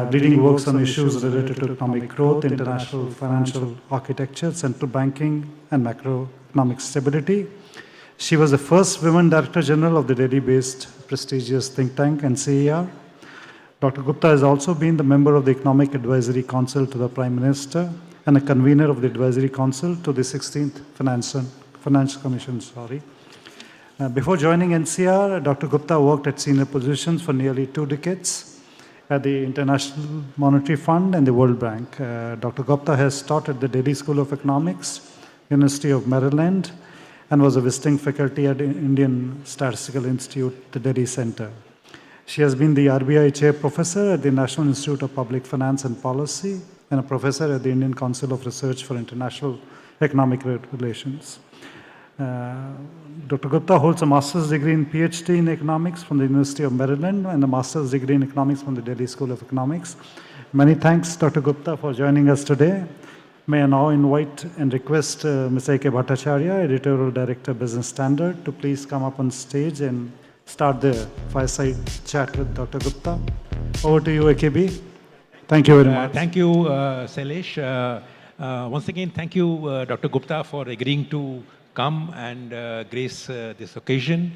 leading works on issues related to economic growth, international financial architecture, central banking, and macroeconomic stability. She was the first women Director General of the Delhi-based prestigious think tank, NCER. Dr. Gupta has also been the member of the Economic Advisory Council to the Prime Minister and a convener of the Advisory Council to the 16th Finance Commission. Before joining NCR, Dr. Gupta worked at senior positions for nearly 2 decades at the International Monetary Fund and the World Bank. Dr. Gupta has taught at the Delhi School of Economics, University of Maryland, and was a visiting faculty at the Indian Statistical Institute, the Delhi Center. She has been the RBI Chair Professor at the National Institute of Public Finance and Policy and a Professor at the Indian Council of Research for International Economic Relations. Dr. Gupta holds a master's degree in PhD in economics from the University of Maryland and a master's degree in economics from the Delhi School of Economics. Many thanks, Dr. Gupta, for joining us today. May I now invite and request Ms. A.K. Bhattacharya, Editorial Director, Business Standard, to please come up on stage and start the fireside chat with Dr. Gupta. Over to you, AKB. Thank you very much. Thank you, Shailesh. Once again, thank you, Dr. Gupta, for agreeing to come and grace this occasion.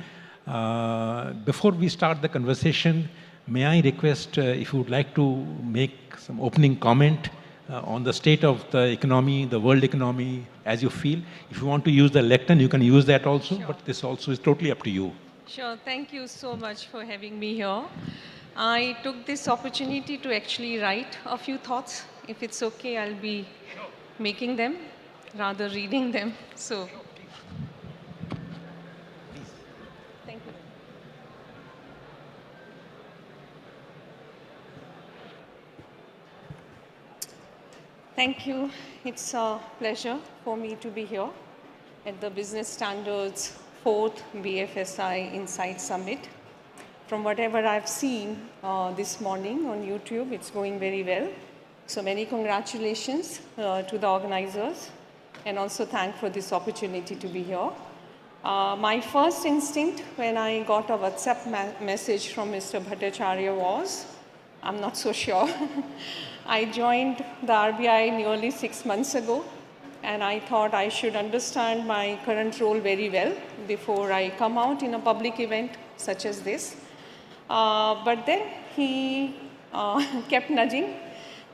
Before we start the conversation, may I request if you would like to make some opening comment on the state of the economy, the world economy, as you feel. If you want to use the lectern, you can use that also, but this also is totally up to you. Sure, thank you so much for having me here. I took this opportunity to actually write a few thoughts. If it's okay, I'll be making them rather reading them. So, thank you. Thank you. It's a pleasure for me to be here at the Business Standards 4th BFSI Insight Summit. From whatever I've seen this morning on YouTube, it's going very well. So many congratulations to the organizers, and also thank for this opportunity to be here. My first instinct when I got a WhatsApp message from Mr. Bhattacharya was, I'm not so sure. I joined the RBI nearly 6 months ago, and I thought I should understand my current role very well before I come out in a public event such as this. But then he kept nudging,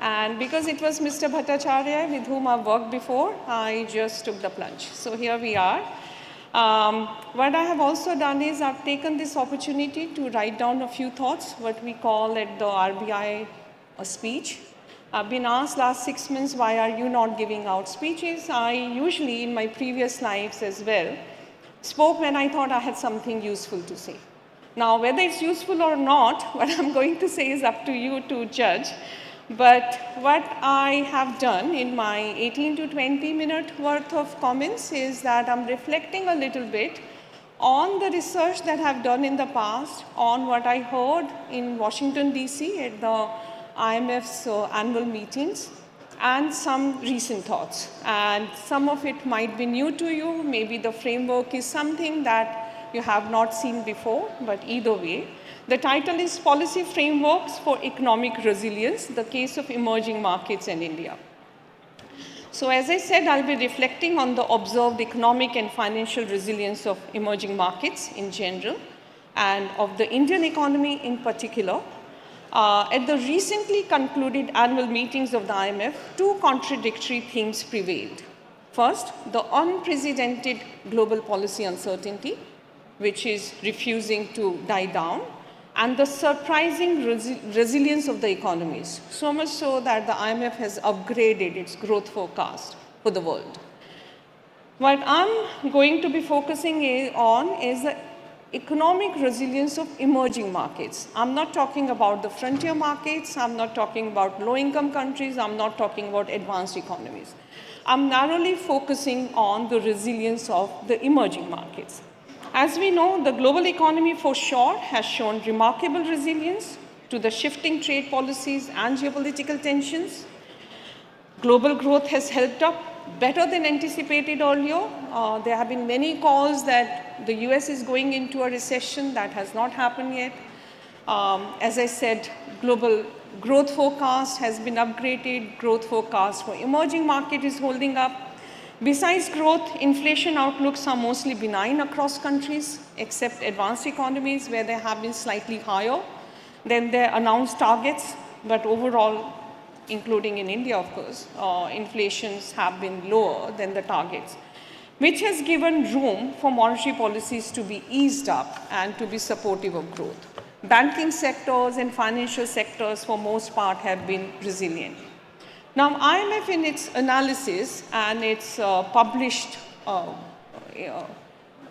and because it was Mr. Bhattacharya with whom I've worked before, I just took the plunge. So here we are. What I have also done is I've taken this opportunity to write down a few thoughts, what we call at the RBI a speech. I've been asked last 6 months, why are you not giving out speeches? I usually, in my previous lives as well, spoke when I thought I had something useful to say. Now, whether it's useful or not, what I'm going to say is up to you to judge. But what I have done in my 18 to 20 minute worth of comments is that I'm reflecting a little bit on the research that I've done in the past, on what I heard in Washington, DC at the IMF's annual meetings, and some recent thoughts. And some of it might be new to you. Maybe the framework is something that you have not seen before, but either way. The title is Policy Frameworks for Economic Resilience, the Case of Emerging Markets in India. So as I said, I'll be reflecting on the observed economic and financial resilience of emerging markets in general, and of the Indian economy in particular. At the recently concluded annual meetings of the IMF, two contradictory themes prevailed. First, the unprecedented global policy uncertainty, which is refusing to die down, and the surprising resilience of the economies, so much so that the IMF has upgraded its growth forecast for the world. What I'm going to be focusing on is the economic resilience of emerging markets. I'm not talking about the frontier markets, I'm not talking about low-income countries, I'm not talking about advanced economies. I'm narrowly focusing on the resilience of the emerging markets. As we know, the global economy for sure has shown remarkable resilience to the shifting trade policies and geopolitical tensions. Global growth has held up better than anticipated earlier. There have been many calls that the US is going into a recession. That has not happened yet. As I said, global growth forecast has been upgraded. Growth forecast for emerging market is holding up. Besides growth, inflation outlooks are mostly benign across countries, except advanced economies where they have been slightly higher than their announced targets. But overall, including in India, of course, inflations have been lower than the targets, which has given room for monetary policies to be eased up and to be supportive of growth. Banking sectors and financial sectors, for most part, have been resilient. Now, IMF in its analysis and its published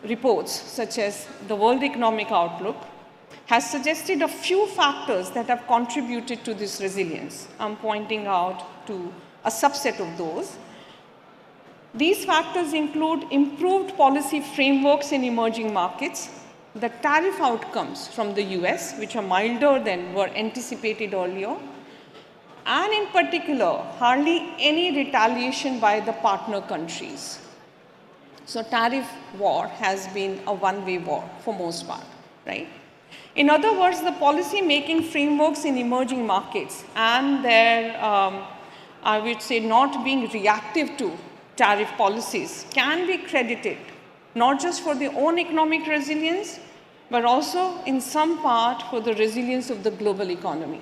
reports, such as the World Economic Outlook, has suggested a few factors that have contributed to this resilience. I'm pointing out to a subset of those. These factors include improved policy frameworks in emerging markets, the tariff outcomes from the US, which are milder than were anticipated earlier, and in particular, hardly any retaliation by the partner countries. So tariff war has been a one-way war for most part, right? In other words, the policy-making frameworks in emerging markets and their, I would say, not being reactive to tariff policies can be credited not just for their own economic resilience, but also in some part for the resilience of the global economy.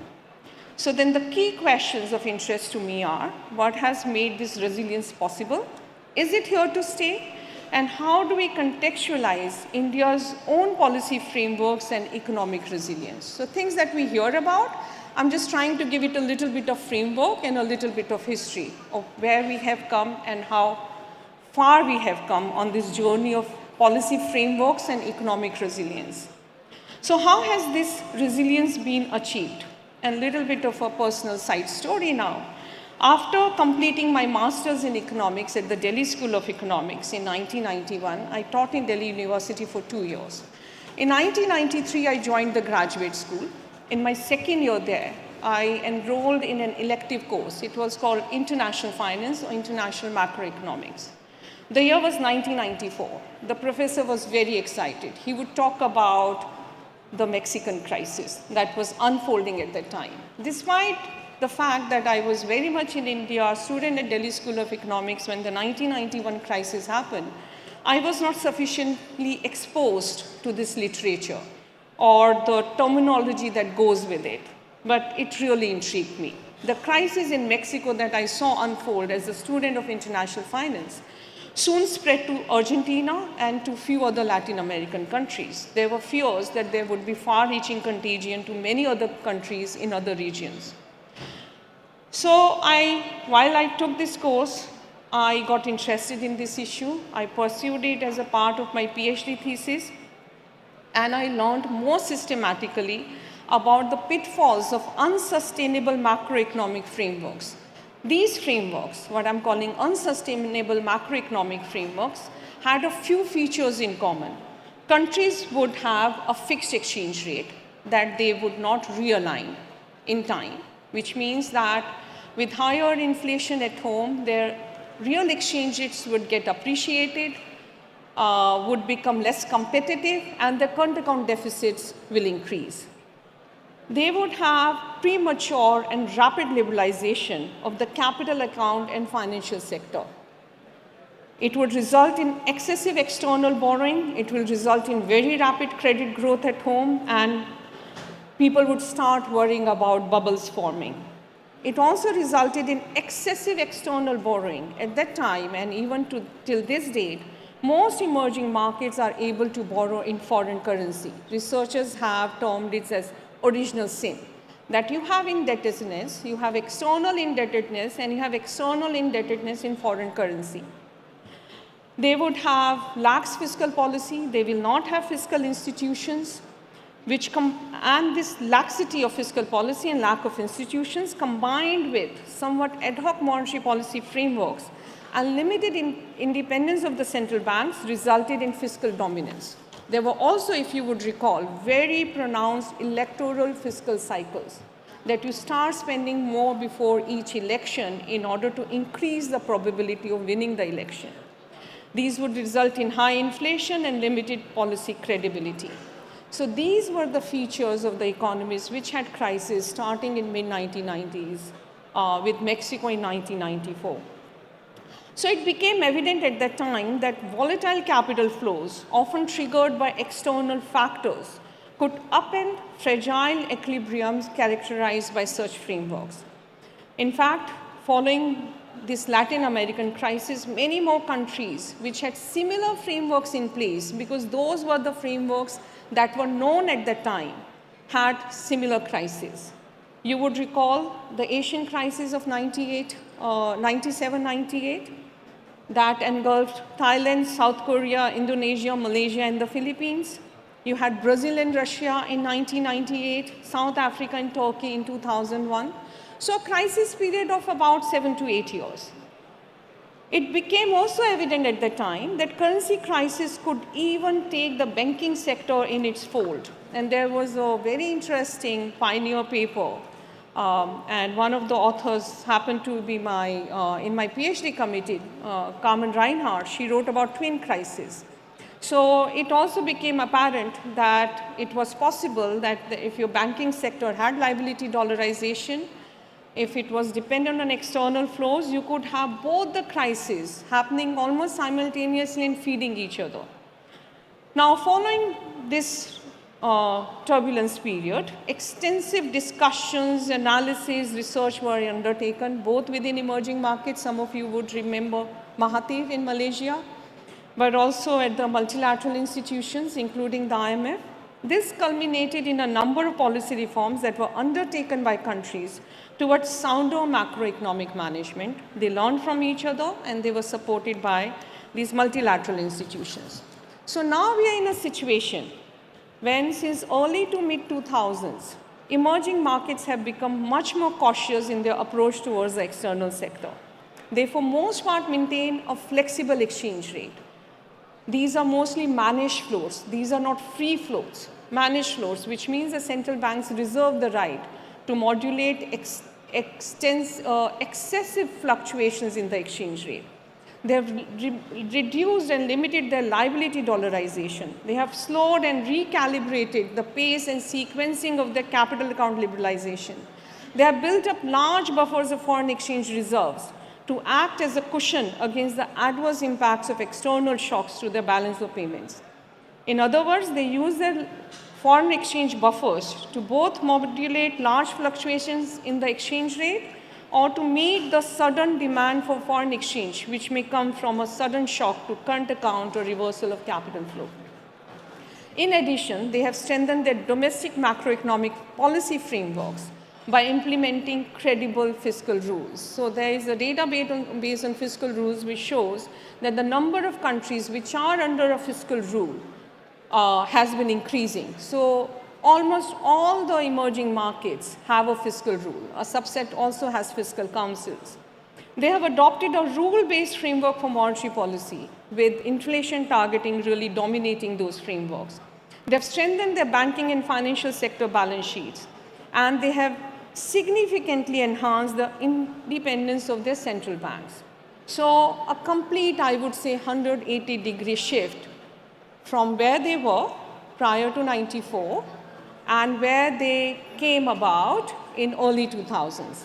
So then the key questions of interest to me are, what has made this resilience possible? Is it here to stay? And how do we contextualize India's own policy frameworks and economic resilience? So things that we hear about, I'm just trying to give it a little bit of framework and a little bit of history of where we have come and how far we have come on this journey of policy frameworks and economic resilience. So how has this resilience been achieved? A little bit of a personal side story now. After completing my master's in economics at the Delhi School of Economics in 1991, I taught in Delhi University for 2 years. In 1993, I joined the graduate school. In my second year there, I enrolled in an elective course. It was called International Finance or International Macroeconomics. The year was 1994. The professor was very excited. He would talk about the Mexican crisis that was unfolding at that time. Despite the fact that I was very much in India, student at Delhi School of Economics when the 1991 crisis happened, I was not sufficiently exposed to this literature or the terminology that goes with it, but it really intrigued me. The crisis in Mexico that I saw unfold as a student of international finance soon spread to Argentina and to few other Latin American countries. There were fears that there would be far-reaching contagion to many other countries in other regions. So while I took this course, I got interested in this issue. I pursued it as a part of my PhD thesis, and I learned more systematically about the pitfalls of unsustainable macroeconomic frameworks. These frameworks, what I'm calling unsustainable macroeconomic frameworks, had a few features in common. Countries would have a fixed exchange rate that they would not realign in time, which means that with higher inflation at home, their real exchange rates would get appreciated, would become less competitive, and the current account deficits will increase. They would have premature and rapid liberalization of the capital account and financial sector. It would result in excessive external borrowing. It will result in very rapid credit growth at home, and people would start worrying about bubbles forming. It also resulted in excessive external borrowing. At that time, and even till this date, most emerging markets are able to borrow in foreign currency. Researchers have termed it as original sin, that you have indebtedness, you have external indebtedness, and you have external indebtedness in foreign currency. They would have lax fiscal policy, they will not have fiscal institutions, and this laxity of fiscal policy and lack of institutions combined with somewhat ad hoc monetary policy frameworks and limited independence of the central banks resulted in fiscal dominance. There were also, if you would recall, very pronounced electoral fiscal cycles, that you start spending more before each election in order to increase the probability of winning the election. These would result in high inflation and limited policy credibility. So these were the features of the economies which had crisis starting in mid-1990s with Mexico in 1994. So it became evident at that time that volatile capital flows, often triggered by external factors, could upend fragile equilibriums characterized by such frameworks. In fact, following this Latin American crisis, many more countries which had similar frameworks in place, because those were the frameworks that were known at that time, had similar crises. You would recall the Asian crisis of 97-98, that engulfed Thailand, South Korea, Indonesia, Malaysia, and the Philippines. You had Brazil and Russia in 1998, South Africa and Turkey in 2001. So a crisis period of about 7 to 8 years. It became also evident at the time that currency crisis could even take the banking sector in its fold. And there was a very interesting pioneer paper, and one of the authors happened to be in my PhD committee, Carmen Reinhardt. She wrote about twin crises. So it also became apparent that it was possible that if your banking sector had liability dollarization, if it was dependent on external flows, you could have both the crises happening almost simultaneously and feeding each other. Now, following this turbulence period, extensive discussions, analysis, research were undertaken, both within emerging markets. Some of you would remember Mahathir in Malaysia, but also at the multilateral institutions, including the IMF. This culminated in a number of policy reforms that were undertaken by countries towards sounder macroeconomic management. They learned from each other, and they were supported by these multilateral institutions. So now we are in a situation when, since early to mid-2000s, emerging markets have become much more cautious in their approach towards the external sector. They, for most part, maintain a flexible exchange rate. These are mostly managed flows. These are not free flows. Managed flows, which means the central banks reserve the right to modulate excessive fluctuations in the exchange rate. They have reduced and limited their liability dollarization. They have slowed and recalibrated the pace and sequencing of their capital account liberalization. They have built up large buffers of foreign exchange reserves to act as a cushion against the adverse impacts of external shocks through their balance of payments. In other words, they use their foreign exchange buffers to both modulate large fluctuations in the exchange rate or to meet the sudden demand for foreign exchange, which may come from a sudden shock to current account or reversal of capital flow. In addition, they have strengthened their domestic macroeconomic policy frameworks by implementing credible fiscal rules. So there is a database based on fiscal rules which shows that the number of countries which are under a fiscal rule has been increasing. So almost all the emerging markets have a fiscal rule. A subset also has fiscal councils. They have adopted a rule-based framework for monetary policy, with inflation targeting really dominating those frameworks. They have strengthened their banking and financial sector balance sheets, and they have significantly enhanced the independence of their central banks. So a complete, I would say, 180-degree shift from where they were prior to 94 and where they came about in early 2000s.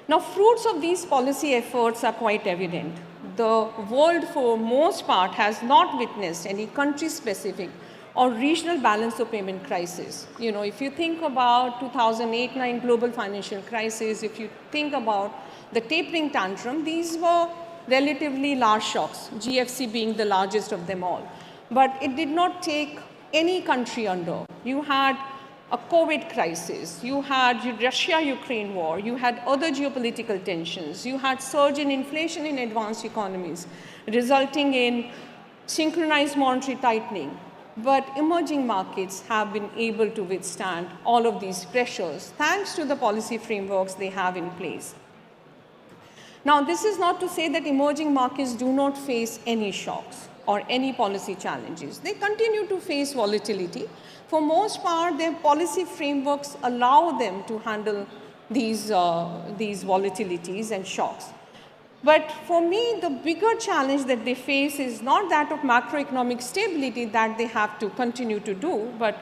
Now, fruits of these policy efforts are quite evident. The world, for most part, has not witnessed any country-specific or regional balance of payment crisis. You know, if you think about 2008-9 global financial crisis, if you think about the tapering tantrum, these were relatively large shocks, GFC being the largest of them all. But it did not take any country under. You had a COVID crisis, you had Russia-Ukraine war, you had other geopolitical tensions, you had surge in inflation in advanced economies, resulting in synchronized monetary tightening. But emerging markets have been able to withstand all of these pressures thanks to the policy frameworks they have in place. Now, this is not to say that emerging markets do not face any shocks or any policy challenges. They continue to face volatility. For most part, their policy frameworks allow them to handle these volatilities and shocks. But for me, the bigger challenge that they face is not that of macroeconomic stability that they have to continue to do, but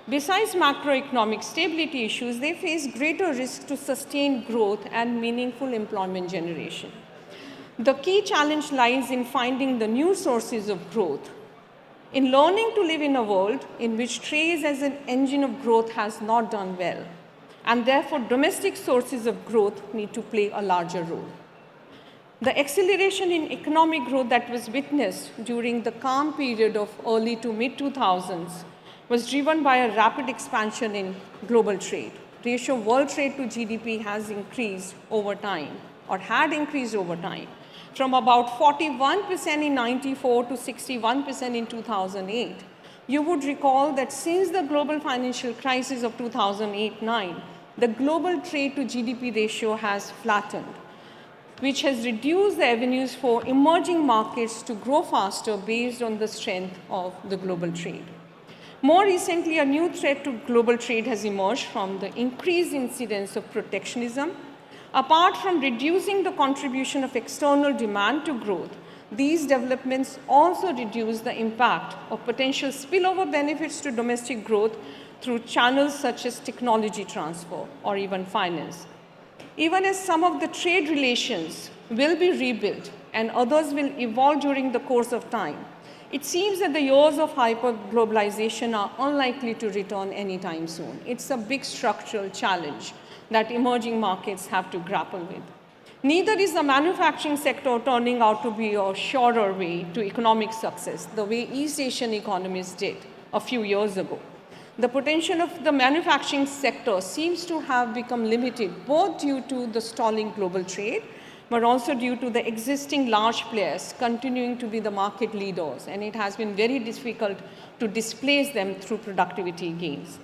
besides macroeconomic stability issues, they face greater risk to sustained growth and meaningful employment generation. The key challenge lies in finding the new sources of growth, in learning to live in a world in which trade as an engine of growth has not done well, and therefore domestic sources of growth need to play a larger role. The acceleration in economic growth that was witnessed during the calm period of early to mid-2000s was driven by a rapid expansion in global trade. Ratio of world trade to GDP has increased over time, or had increased over time, from about 41% in 94 to 61% in 2008. You would recall that since the global financial crisis of 2008-9, the global trade to GDP ratio has flattened, which has reduced the avenues for emerging markets to grow faster based on the strength of the global trade. More recently, a new threat to global trade has emerged from the increased incidence of protectionism. Apart from reducing the contribution of external demand to growth, these developments also reduce the impact of potential spillover benefits to domestic growth through channels such as technology transfer or even finance. Even as some of the trade relations will be rebuilt and others will evolve during the course of time, it seems that the years of hyper-globalization are unlikely to return anytime soon. It's a big structural challenge that emerging markets have to grapple with. Neither is the manufacturing sector turning out to be a surer way to economic success, the way East Asian economies did a few years ago. The potential of the manufacturing sector seems to have become limited, both due to the stalling global trade, but also due to the existing large players continuing to be the market leaders, and it has been very difficult to displace them through productivity gains.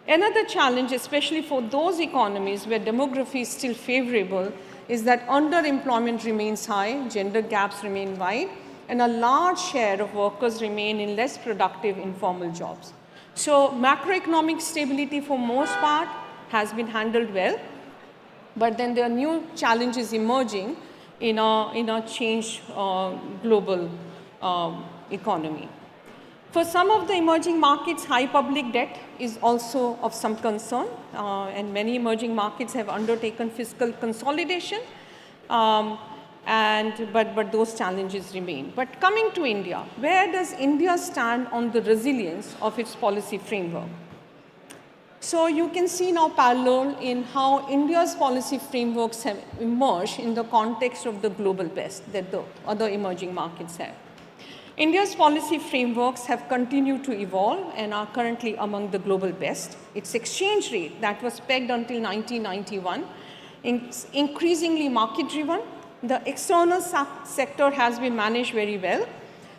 Another challenge, especially for those economies where demography is still favorable, is that underemployment remains high, gender gaps remain wide, and a large share of workers remain in less productive informal jobs. So macroeconomic stability for most part has been handled well, but then there are new challenges emerging in a changed global economy. For some of the emerging markets, high public debt is also of some concern, and many emerging markets have undertaken fiscal consolidation, but those challenges remain. But coming to India, where does India stand on the resilience of its policy framework? So you can see now parallel in how India's policy frameworks have emerged in the context of the global best that the other emerging markets have. India's policy frameworks have continued to evolve and are currently among the global best. Its exchange rate that was pegged until 1991 is increasingly market-driven. The external sector has been managed very well.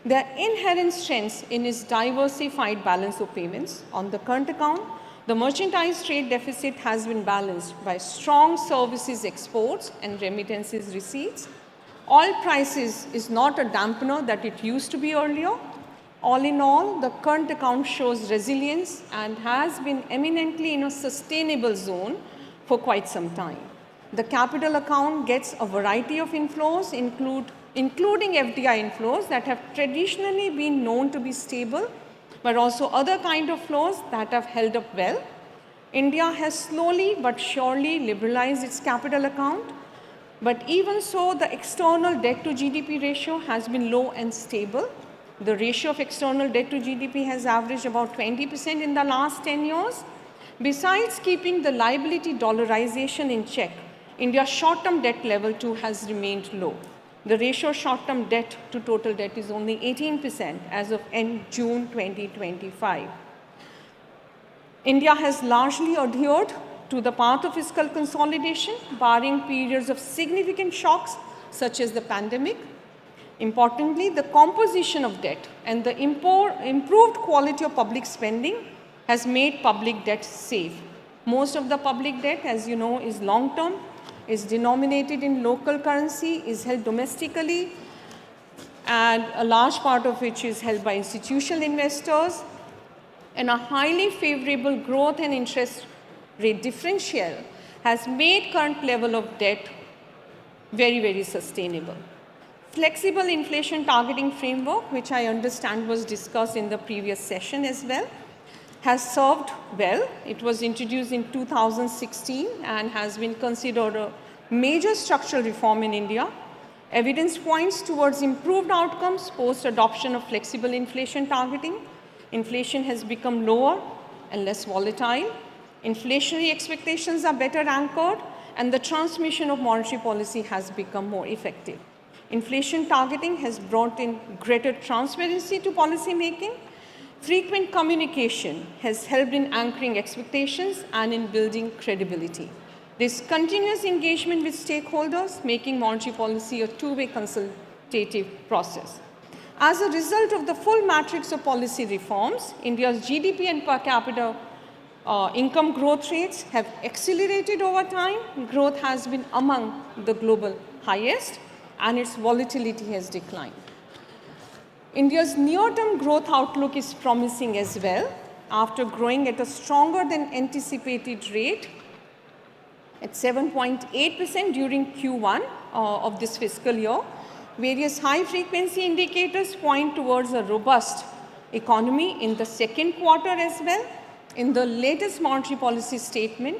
There are inherent strengths in its diversified balance of payments. On the current account, the merchandise trade deficit has been balanced by strong services exports and remittances receipts. Oil prices is not a dampener that it used to be earlier. All in all, the current account shows resilience and has been eminently in a sustainable zone for quite some time. The capital account gets a variety of inflows, including FDI inflows that have traditionally been known to be stable, but also other kind of flows that have held up well. India has slowly but surely liberalized its capital account, but even so, the external debt to GDP ratio has been low and stable. The ratio of external debt to GDP has averaged about 20% in the last 10 years. Besides keeping the liability dollarization in check, India's short-term debt level too has remained low. The ratio of short-term debt to total debt is only 18% as of end June 2025. India has largely adhered to the path of fiscal consolidation, barring periods of significant shocks such as the pandemic. Importantly, the composition of debt and the improved quality of public spending has made public debt safe. Most of the public debt, as you know, is long-term, is denominated in local currency, is held domestically, and a large part of which is held by institutional investors, and a highly favorable growth and interest rate differential has made current level of debt very, very sustainable. Flexible inflation targeting framework, which I understand was discussed in the previous session as well, has served well. It was introduced in 2016 and has been considered a major structural reform in India. Evidence points towards improved outcomes post-adoption of flexible inflation targeting. Inflation has become lower and less volatile. Inflationary expectations are better anchored, and the transmission of monetary policy has become more effective. Inflation targeting has brought in greater transparency to policy making. Frequent communication has helped in anchoring expectations and in building credibility. This continuous engagement with stakeholders, making monetary policy a two-way consultative process. As a result of the full matrix of policy reforms, India's GDP and per capita income growth rates have accelerated over time. Growth has been among the global highest, and its volatility has declined. India's near-term growth outlook is promising as well. After growing at a stronger than anticipated rate at 7.8% during Q1 of this fiscal year, various high-frequency indicators point towards a robust economy in the second quarter as well. In the latest monetary policy statement,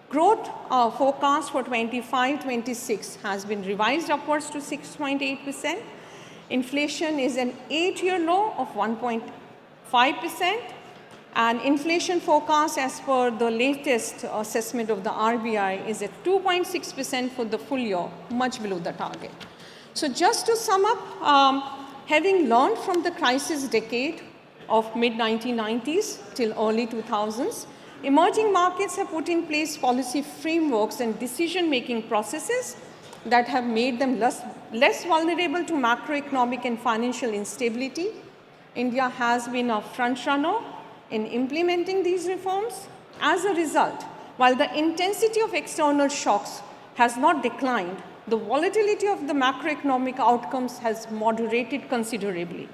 growth forecast for 25-26 has been revised upwards to 6.8%. Inflation is an 8-year low of 1.5%, and inflation forecast as per the latest assessment of the RBI is at 2.6% for the full year, much below the target. So just to sum up, having learned from the crisis decade of mid-1990s till early 2000s, emerging markets have put in place policy frameworks and decision-making processes that have made them less vulnerable to macroeconomic and financial instability. India has been a front-runner in implementing these reforms. As a result, while the intensity of external shocks has not declined, the volatility of the macroeconomic outcomes has moderated considerably.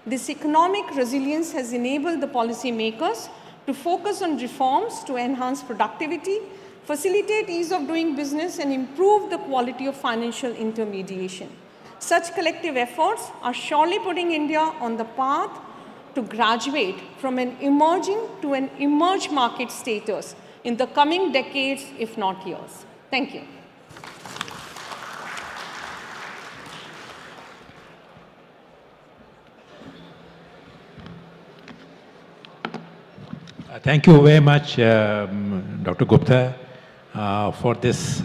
This economic resilience has enabled the policymakers to focus on reforms to enhance productivity, facilitate ease of doing business, and improve the quality of financial intermediation. Such collective efforts are surely putting India on the path to graduate from an emerging to an emerged market status in the coming decades, if not years. Thank you. Thank you very much, Dr. Gupta, for this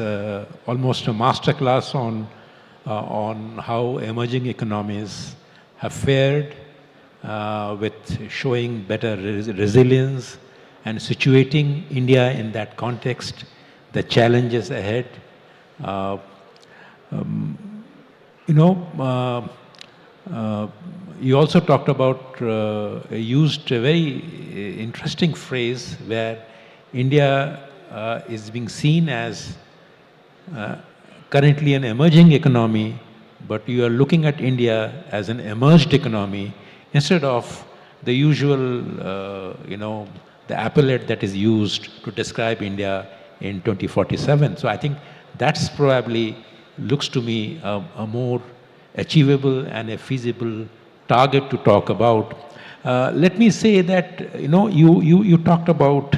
almost a masterclass on how emerging economies have fared with showing better resilience and situating India in that context, the challenges ahead. You also talked about, used a very interesting phrase where India is being seen as currently an emerging economy, but you are looking at India as an emerged economy instead of the usual, the appellate that is used to describe India in 2047. So I think that's probably, looks to me, a more achievable and a feasible target to talk about. Let me say that, you talked about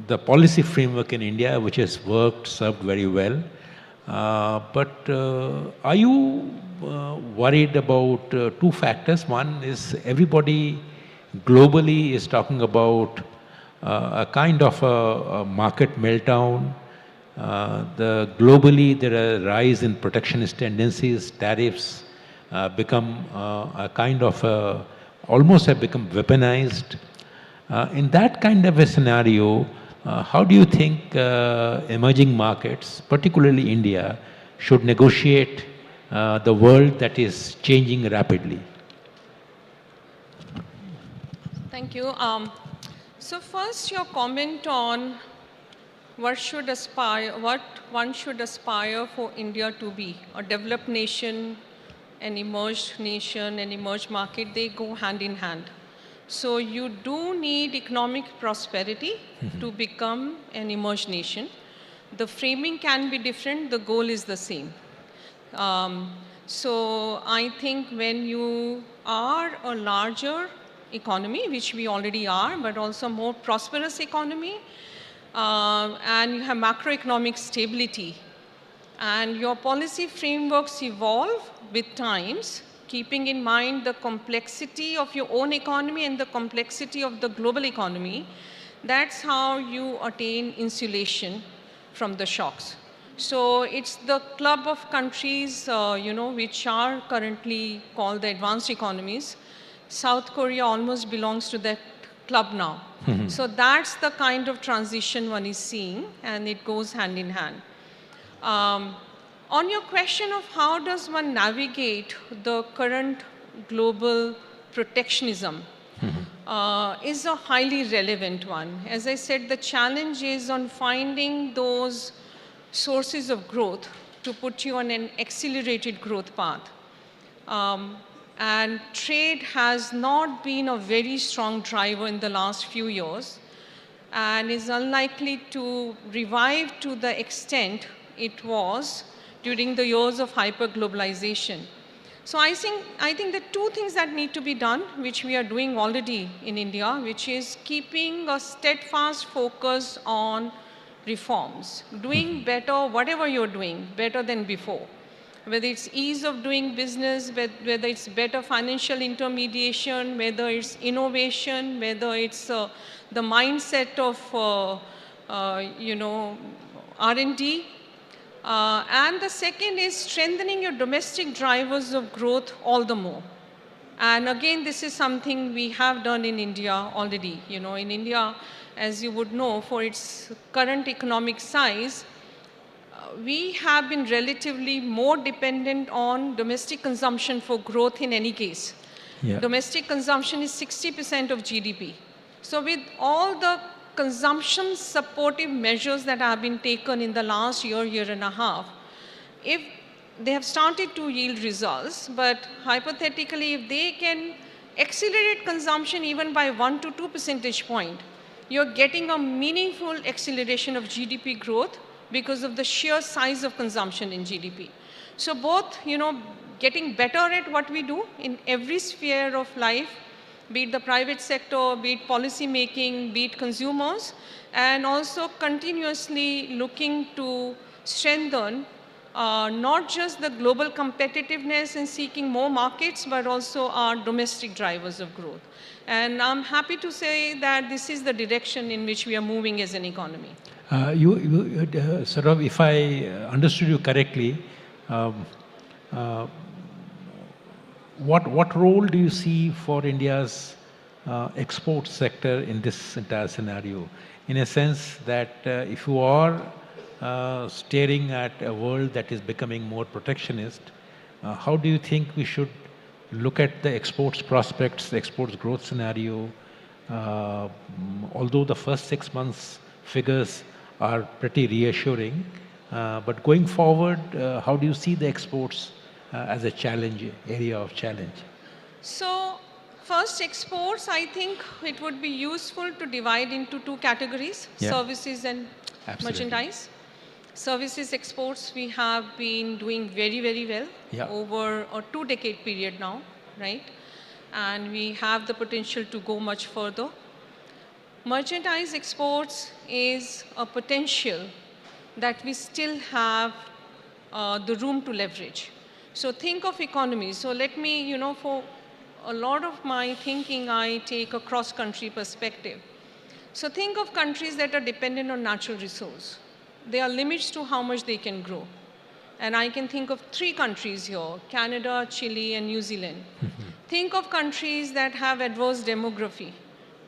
the policy framework in India, which has served very well. But are you worried about two factors? One is everybody globally is talking about a kind of a market meltdown. Globally, there are a rise in protectionist tendencies. Tariffs become a kind of almost have become weaponized. In that kind of a scenario, how do you think emerging markets, particularly India, should negotiate the world that is changing rapidly? Thank you. So first, your comment on what one should aspire for India to be, a developed nation, an emerged nation, an emerged market, they go hand in hand. So you do need economic prosperity to become an emerged nation. The framing can be different, the goal is the same. So I think when you are a larger economy, which we already are, but also more prosperous economy, and you have macroeconomic stability, and your policy frameworks evolve with times, keeping in mind the complexity of your own economy and the complexity of the global economy, that's how you attain insulation from the shocks. So it's the club of countries, which are currently called the advanced economies. South Korea almost belongs to that club now. So that's the kind of transition one is seeing, and it goes hand in hand. On your question of how does one navigate the current global protectionism, is a highly relevant one. As I said, the challenge is on finding those sources of growth to put you on an accelerated growth path. And trade has not been a very strong driver in the last few years and is unlikely to revive to the extent it was during the years of hyper-globalization. So I think the two things that need to be done, which we are doing already in India, which is keeping a steadfast focus on reforms, doing better, whatever you're doing, better than before. Whether it's ease of doing business, whether it's better financial intermediation, whether it's innovation, whether it's the mindset of, R&D. And the second is strengthening your domestic drivers of growth all the more. And again, this is something we have done in India already. In India, as you would know, for its current economic size, we have been relatively more dependent on domestic consumption for growth in any case. Yeah. Domestic consumption is 60% of GDP. So with all the consumption supportive measures that have been taken in the last year and a half, if they have started to yield results, but hypothetically, if they can accelerate consumption even by 1 to 2 percentage points, you're getting a meaningful acceleration of GDP growth because of the sheer size of consumption in GDP. So both, getting better at what we do in every sphere of life, be it the private sector, be it policy making, be it consumers, and also continuously looking to strengthen not just the global competitiveness in seeking more markets, but also our domestic drivers of growth. And I'm happy to say that this is the direction in which we are moving as an economy. Saurav, if I understood you correctly, what role do you see for India's export sector in this entire scenario? In a sense that if you are staring at a world that is becoming more protectionist, how do you think we should look at the exports prospects, the exports growth scenario? Although the first 6 months figures are pretty reassuring, but going forward, how do you see the exports as a challenge, area of challenge? So, first, exports, I think it would be useful to divide into two categories, services and merchandise. Services exports, we have been doing very, very well over a 2-decade period now, right? And we have the potential to go much further. Merchandise exports is a potential that we still have the room to leverage. So think of economies. So let me, for a lot of my thinking, I take a cross-country perspective. So think of countries that are dependent on natural resource. There are limits to how much they can grow. And I can think of 3 countries here, Canada, Chile, and New Zealand. Think of countries that have adverse demography.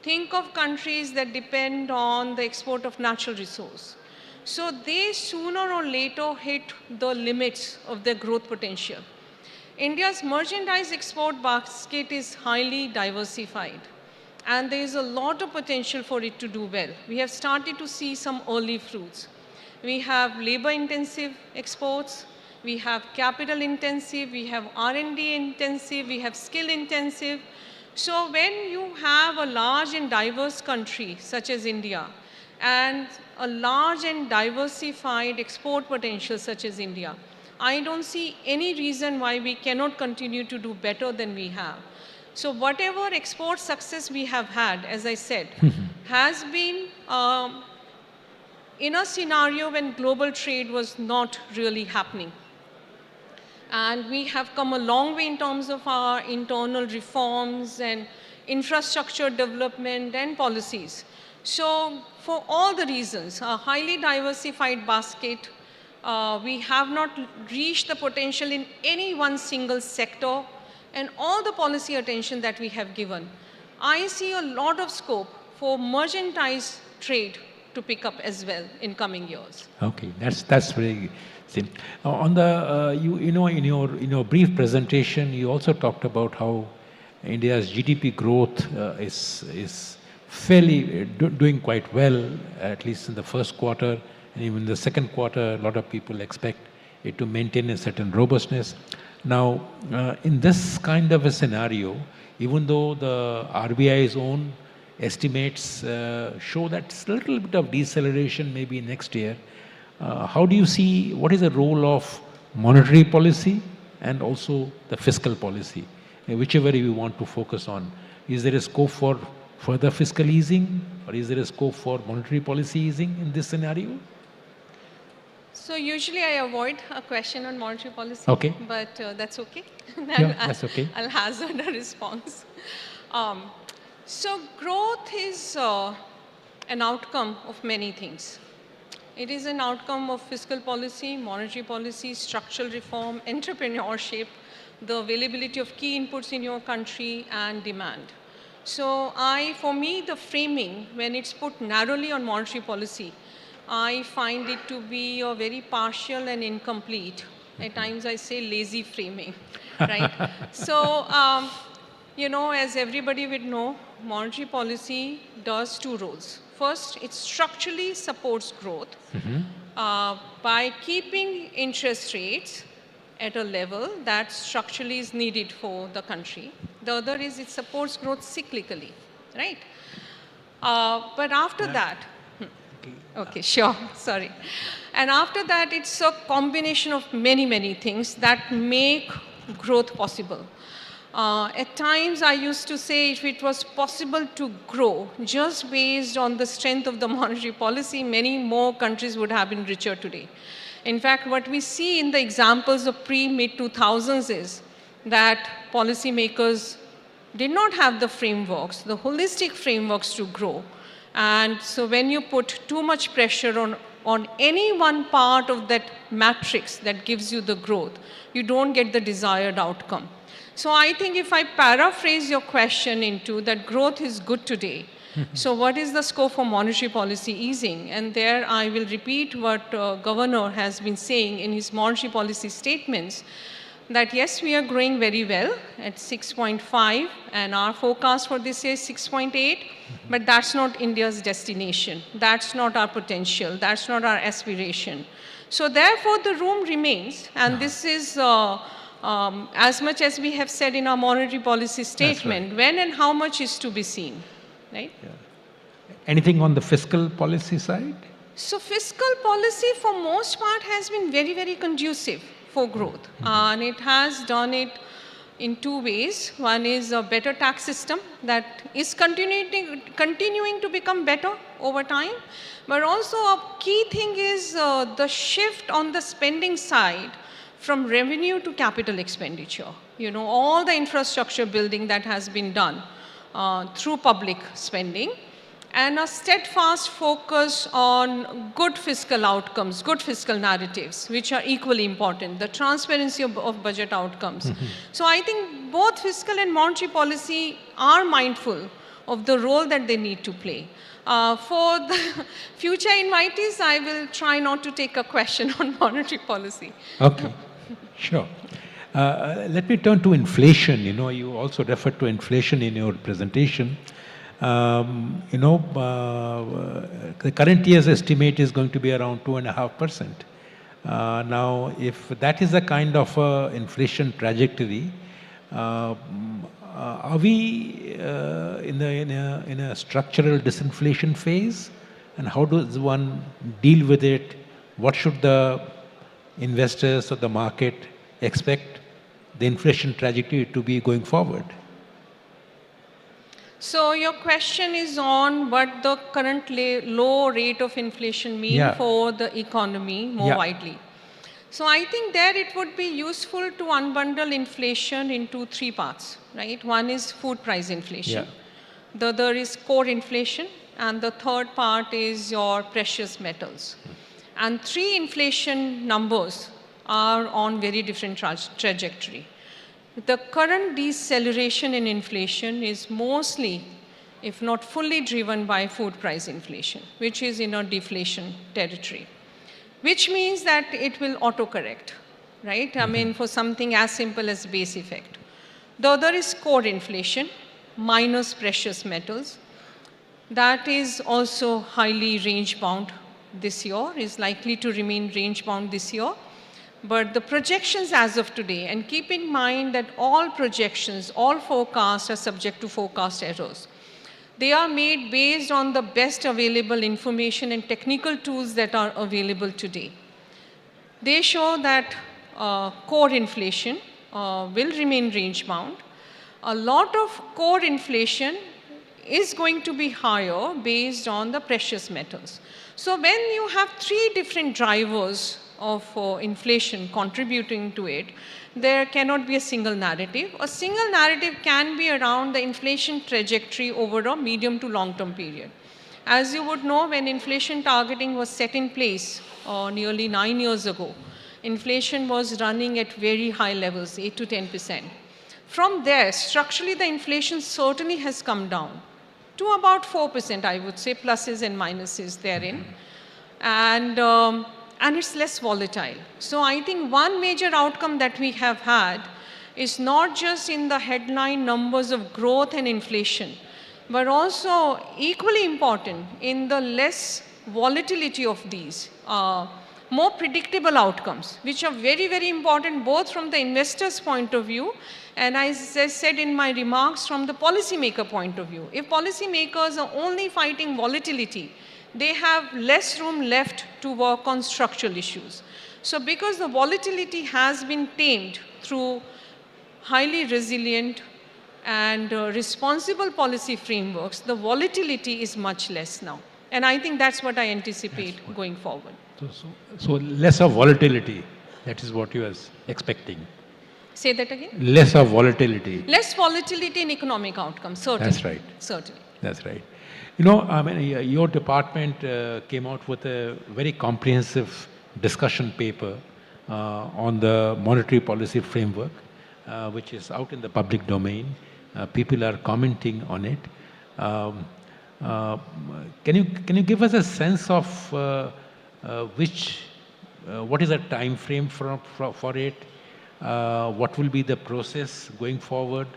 Think of countries that depend on the export of natural resource. So they sooner or later hit the limits of their growth potential. India's merchandise export basket is highly diversified, and there is a lot of potential for it to do well. We have started to see some early fruits. We have labor-intensive exports, we have capital-intensive, we have R&D-intensive, we have skill-intensive. So when you have a large and diverse country such as India, and a large and diversified export potential such as India, I don't see any reason why we cannot continue to do better than we have. So whatever export success we have had, as I said, has been in a scenario when global trade was not really happening. And we have come a long way in terms of our internal reforms and infrastructure development and policies. So for all the reasons, a highly diversified basket, we have not reached the potential in any one single sector, and all the policy attention that we have given, I see a lot of scope for merchandise trade to pick up as well in coming years. Okay, that's very simple. On the in your brief presentation, you also talked about how India's GDP growth is fairly doing quite well, at least in the first quarter, and even the second quarter. A lot of people expect it to maintain a certain robustness. Now, in this kind of a scenario, even though the RBI's own estimates show that it's a little bit of deceleration maybe next year, how do you see, what is the role of monetary policy and also the fiscal policy, whichever you want to focus on? Is there a scope for further fiscal easing, or is there a scope for monetary policy easing in this scenario? So usually I avoid a question on monetary policy, but that's okay. That's okay. I'll hazard a response. So growth is an outcome of many things. It is an outcome of fiscal policy, monetary policy, structural reform, entrepreneurship, the availability of key inputs in your country, and demand. So for me, the framing, when it's put narrowly on monetary policy, I find it to be a very partial and incomplete. At times I say lazy framing, right? So, as everybody would know, monetary policy does 2 roles. First, it structurally supports growth by keeping interest rates at a level that structurally is needed for the country. The other is it supports growth cyclically, right? But after that, okay, sure, sorry. And after that, it's a combination of many, many things that make growth possible. At times, I used to say if it was possible to grow just based on the strength of the monetary policy, many more countries would have been richer today. In fact, what we see in the examples of pre-mid-2000s is that policymakers did not have the frameworks, the holistic frameworks to grow. And so when you put too much pressure on any one part of that matrix that gives you the growth, you don't get the desired outcome. So I think if I paraphrase your question into that growth is good today, so what is the scope for monetary policy easing? And there I will repeat what Governor has been saying in his monetary policy statements, that yes, we are growing very well at 6.5, and our forecast for this year is 6.8, but that's not India's destination. That's not our potential. That's not our aspiration. So therefore, the room remains, and this is as much as we have said in our monetary policy statement, when and how much is to be seen, right? Yeah. Anything on the fiscal policy side? So fiscal policy for most part has been very, very conducive for growth. And it has done it in two ways. One is a better tax system that is continuing to become better over time. But also a key thing is the shift on the spending side from revenue to capital expenditure. You know, all the infrastructure building that has been done through public spending, and a steadfast focus on good fiscal outcomes, good fiscal narratives, which are equally important, the transparency of budget outcomes. So I think both fiscal and monetary policy are mindful of the role that they need to play. For the future invitees, I will try not to take a question on monetary policy. Okay, sure. Let me turn to inflation. You know, you also referred to inflation in your presentation. The current year's estimate is going to be around 2.5%. Now, if that is the kind of inflation trajectory, are we in a structural disinflation phase? And how does one deal with it? What should the investors or the market expect the inflation trajectory to be going forward? So your question is on what the current low rate of inflation mean for the economy more widely. So I think there it would be useful to unbundle inflation into three parts, right? One is food price inflation. The other is core inflation. And the third part is your precious metals. And three inflation numbers are on very different trajectory. The current deceleration in inflation is mostly, if not fully, driven by food price inflation, which is in a deflation territory, which means that it will autocorrect, right? I mean, for something as simple as base effect. The other is core inflation, minus precious metals. That is also highly range-bound this year, is likely to remain range-bound this year. But the projections as of today, and keep in mind that all projections, all forecasts are subject to forecast errors. They are made based on the best available information and technical tools that are available today. They show that core inflation will remain range-bound. A lot of core inflation is going to be higher based on the precious metals. So when you have three different drivers of inflation contributing to it, there cannot be a single narrative. A single narrative can be around the inflation trajectory over a medium to long-term period. As you would know, when inflation targeting was set in place nearly 9 years ago, inflation was running at very high levels, 8 to 10%. From there, structurally, the inflation certainly has come down to about 4%, I would say, pluses and minuses therein. And it's less volatile. So I think one major outcome that we have had is not just in the headline numbers of growth and inflation, but also equally important in the less volatility of these. more predictable outcomes, which are very, very important both from the investor's point of view and, as I said in my remarks, from the policymaker point of view. If policymakers are only fighting volatility, they have less room left to work on structural issues. So because the volatility has been tamed through highly resilient and responsible policy frameworks, the volatility is much less now. And I think that's what I anticipate going forward. So less of volatility, that is what you are expecting. Say that again? Less of volatility. Less volatility in economic outcomes, certainly. That's right. Certainly. That's right. You know, I mean, your department came out with a very comprehensive discussion paper on the monetary policy framework, which is out in the public domain. People are commenting on it. Can you give us a sense of what is the time frame for it? What will be the process going forward?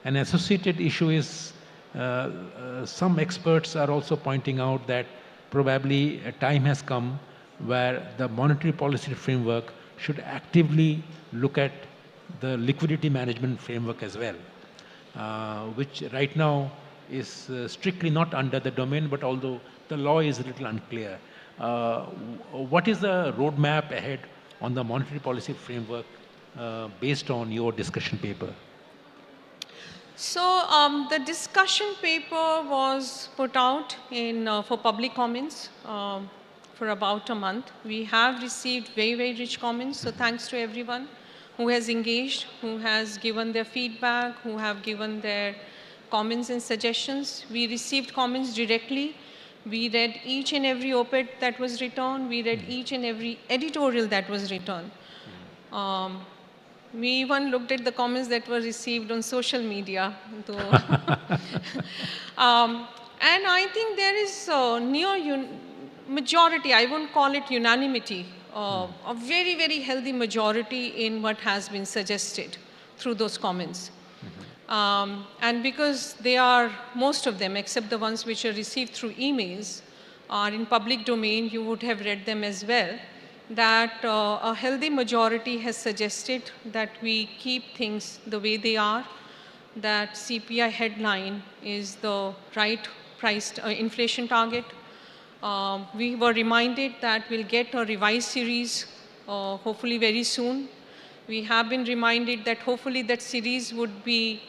An associated issue is some experts are also pointing out that probably a time has come where the monetary policy framework should actively look at the liquidity management framework as well, which right now is strictly not under the domain, but although the law is a little unclear. What is the roadmap ahead on the monetary policy framework based on your discussion paper? So the discussion paper was put out for public comments for about a month. We have received very, very rich comments. So thanks to everyone who has engaged, who has given their feedback, who have given their comments and suggestions. We received comments directly. We read each and every op-ed that was written. We read each and every editorial that was written. We even looked at the comments that were received on social media. And I think there is near majority, I won't call it unanimity, a very, very healthy majority in what has been suggested through those comments. And because they are, most of them, except the ones which are received through emails, are in public domain, you would have read them as well, that a healthy majority has suggested that we keep things the way they are, that CPI headline is the right priced inflation target. We were reminded that we'll get a revised series hopefully very soon. We have been reminded that hopefully that series would be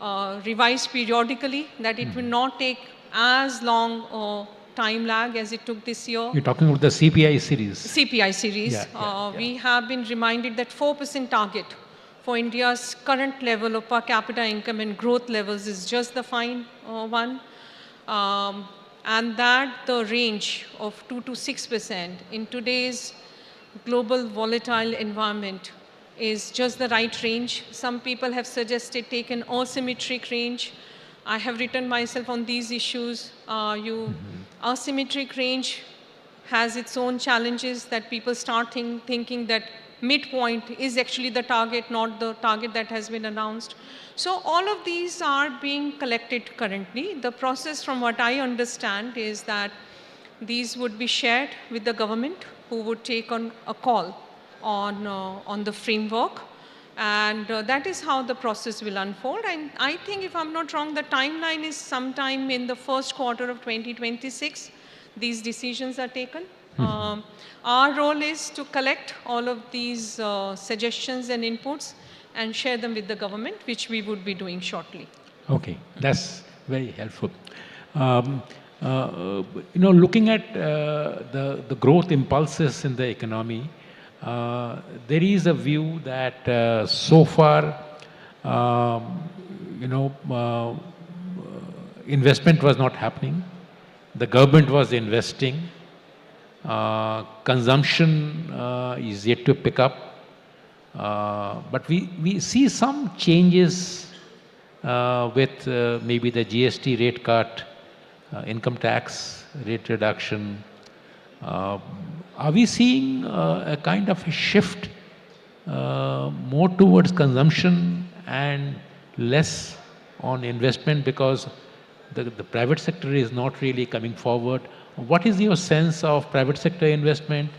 revised periodically, that it will not take as long time lag as it took this year. You're talking about the CPI series. CPI series. We have been reminded that 4% target for India's current level of per capita income and growth levels is just the fine one. And that the range of 2 to 6% in today's global volatile environment is just the right range. Some people have suggested take an asymmetric range. I have written myself on these issues. Asymmetric range has its own challenges, that people start thinking that midpoint is actually the target, not the target that has been announced. So all of these are being collected currently. The process, from what I understand, is that these would be shared with the government, who would take on a call on the framework. And that is how the process will unfold. And I think, if I'm not wrong, the timeline is sometime in the first quarter of 2026. These decisions are taken. Our role is to collect all of these suggestions and inputs and share them with the government, which we would be doing shortly. Okay, that's very helpful. Looking at the growth impulses in the economy, there is a view that so far, investment was not happening. The government was investing. Consumption is yet to pick up. But we see some changes with maybe the GST rate cut, income tax rate reduction. Are we seeing a kind of a shift more towards consumption and less on investment, because the private sector is not really coming forward? What is your sense of private sector investment,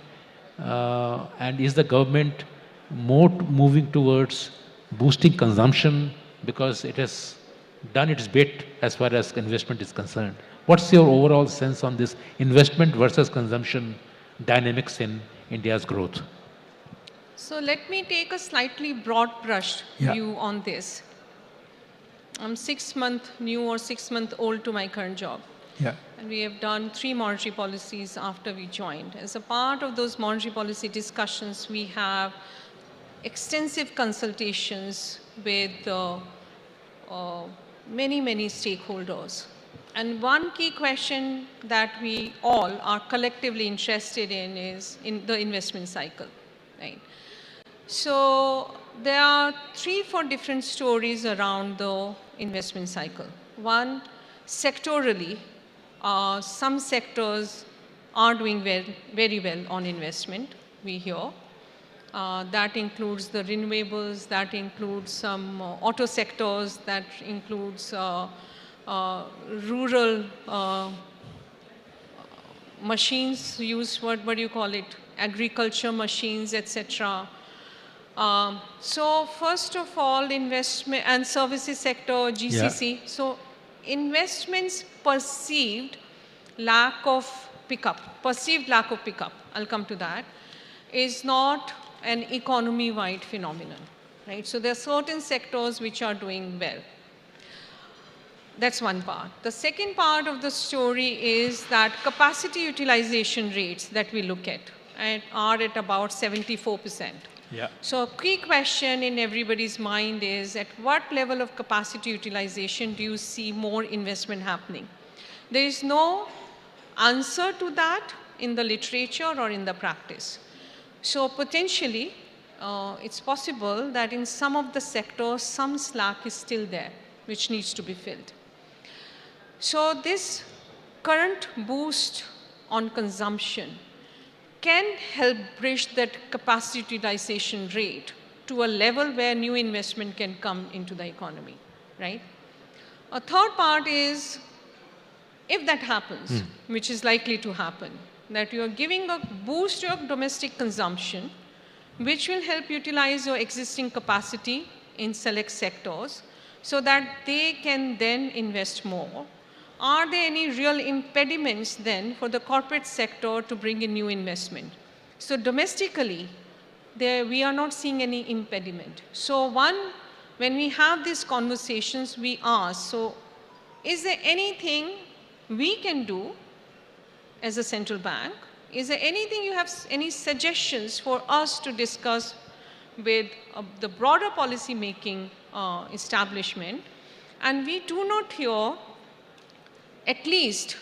And is the government more moving towards boosting consumption because it has done its bit as far as investment is concerned? What's your overall sense on this investment versus consumption dynamics in India's growth? So let me take a slightly broad brush view on this. I'm 6 months new or 6 months old to my current job. Yeah. And we have done 3 monetary policies after we joined. As a part of those monetary policy discussions, we have extensive consultations with many stakeholders. And one key question that we all are collectively interested in is in the investment cycle, right? So there are 3-4 different stories around the investment cycle. One, sectorally, some sectors are doing very well on investment, we hear. That includes the renewables, that includes some auto sectors, that includes rural machines used, what do you call it, agriculture machines, etc. So first of all, investment and services sector, GCC. Yeah. So investments perceived lack of pickup, I'll come to that, is not an economy-wide phenomenon, right? So there are certain sectors which are doing well. That's one part. The second part of the story is that capacity utilization rates that we look at are at about 74%. Yeah. So a key question in everybody's mind is, at what level of capacity utilization do you see more investment happening? There is no answer to that in the literature or in the practice. So potentially, it's possible that in some of the sectors, some slack is still there, which needs to be filled. So this current boost on consumption can help bridge that capacity utilization rate to a level where new investment can come into the economy, right? A third part is, if that happens, which is likely to happen, that you are giving a boost to your domestic consumption, which will help utilize your existing capacity in select sectors so that they can then invest more. Are there any real impediments then for the corporate sector to bring in new investment? So domestically, we are not seeing any impediment. So one, when we have these conversations, we ask, so is there anything we can do as a central bank? Is there anything you have, any suggestions for us to discuss with the broader policy making establishment? And we do not hear at least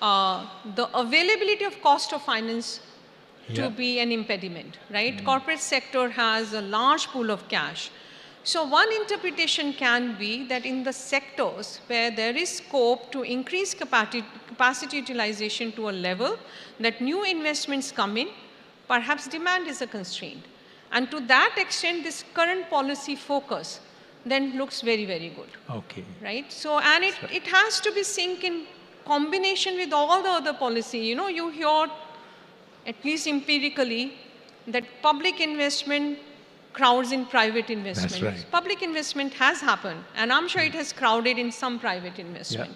the availability of cost of finance to be an impediment, right? Corporate sector has a large pool of cash. So one interpretation can be that in the sectors where there is scope to increase capacity utilization to a level that new investments come in, perhaps demand is a constraint. And to that extent, this current policy focus then looks very, very good. Okay. Right? So, and it has to be synced in combination with all the other policy. You know, you hear, at least empirically, that public investment crowds in private investment. That's right. Public investment has happened, and I'm sure it has crowded in some private investment.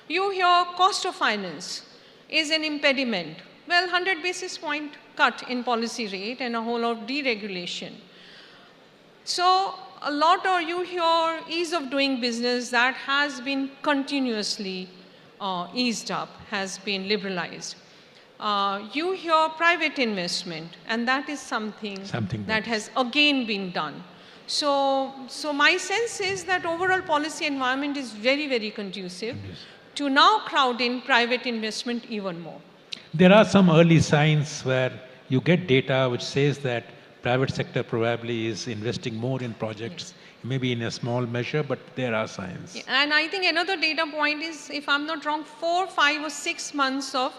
You hear cost of finance is an impediment. Well, 100 basis point cut in policy rate and a whole lot of deregulation. So a lot of you hear ease of doing business that has been continuously eased up, has been liberalized. You hear private investment, and that is something that has again been done. So my sense is that overall policy environment is very, very conducive to now crowd in private investment even more. There are some early signs where you get data which says that private sector probably is investing more in projects, maybe in a small measure, but there are signs. And I think another data point is, if I'm not wrong, 4, 5 or 6 months of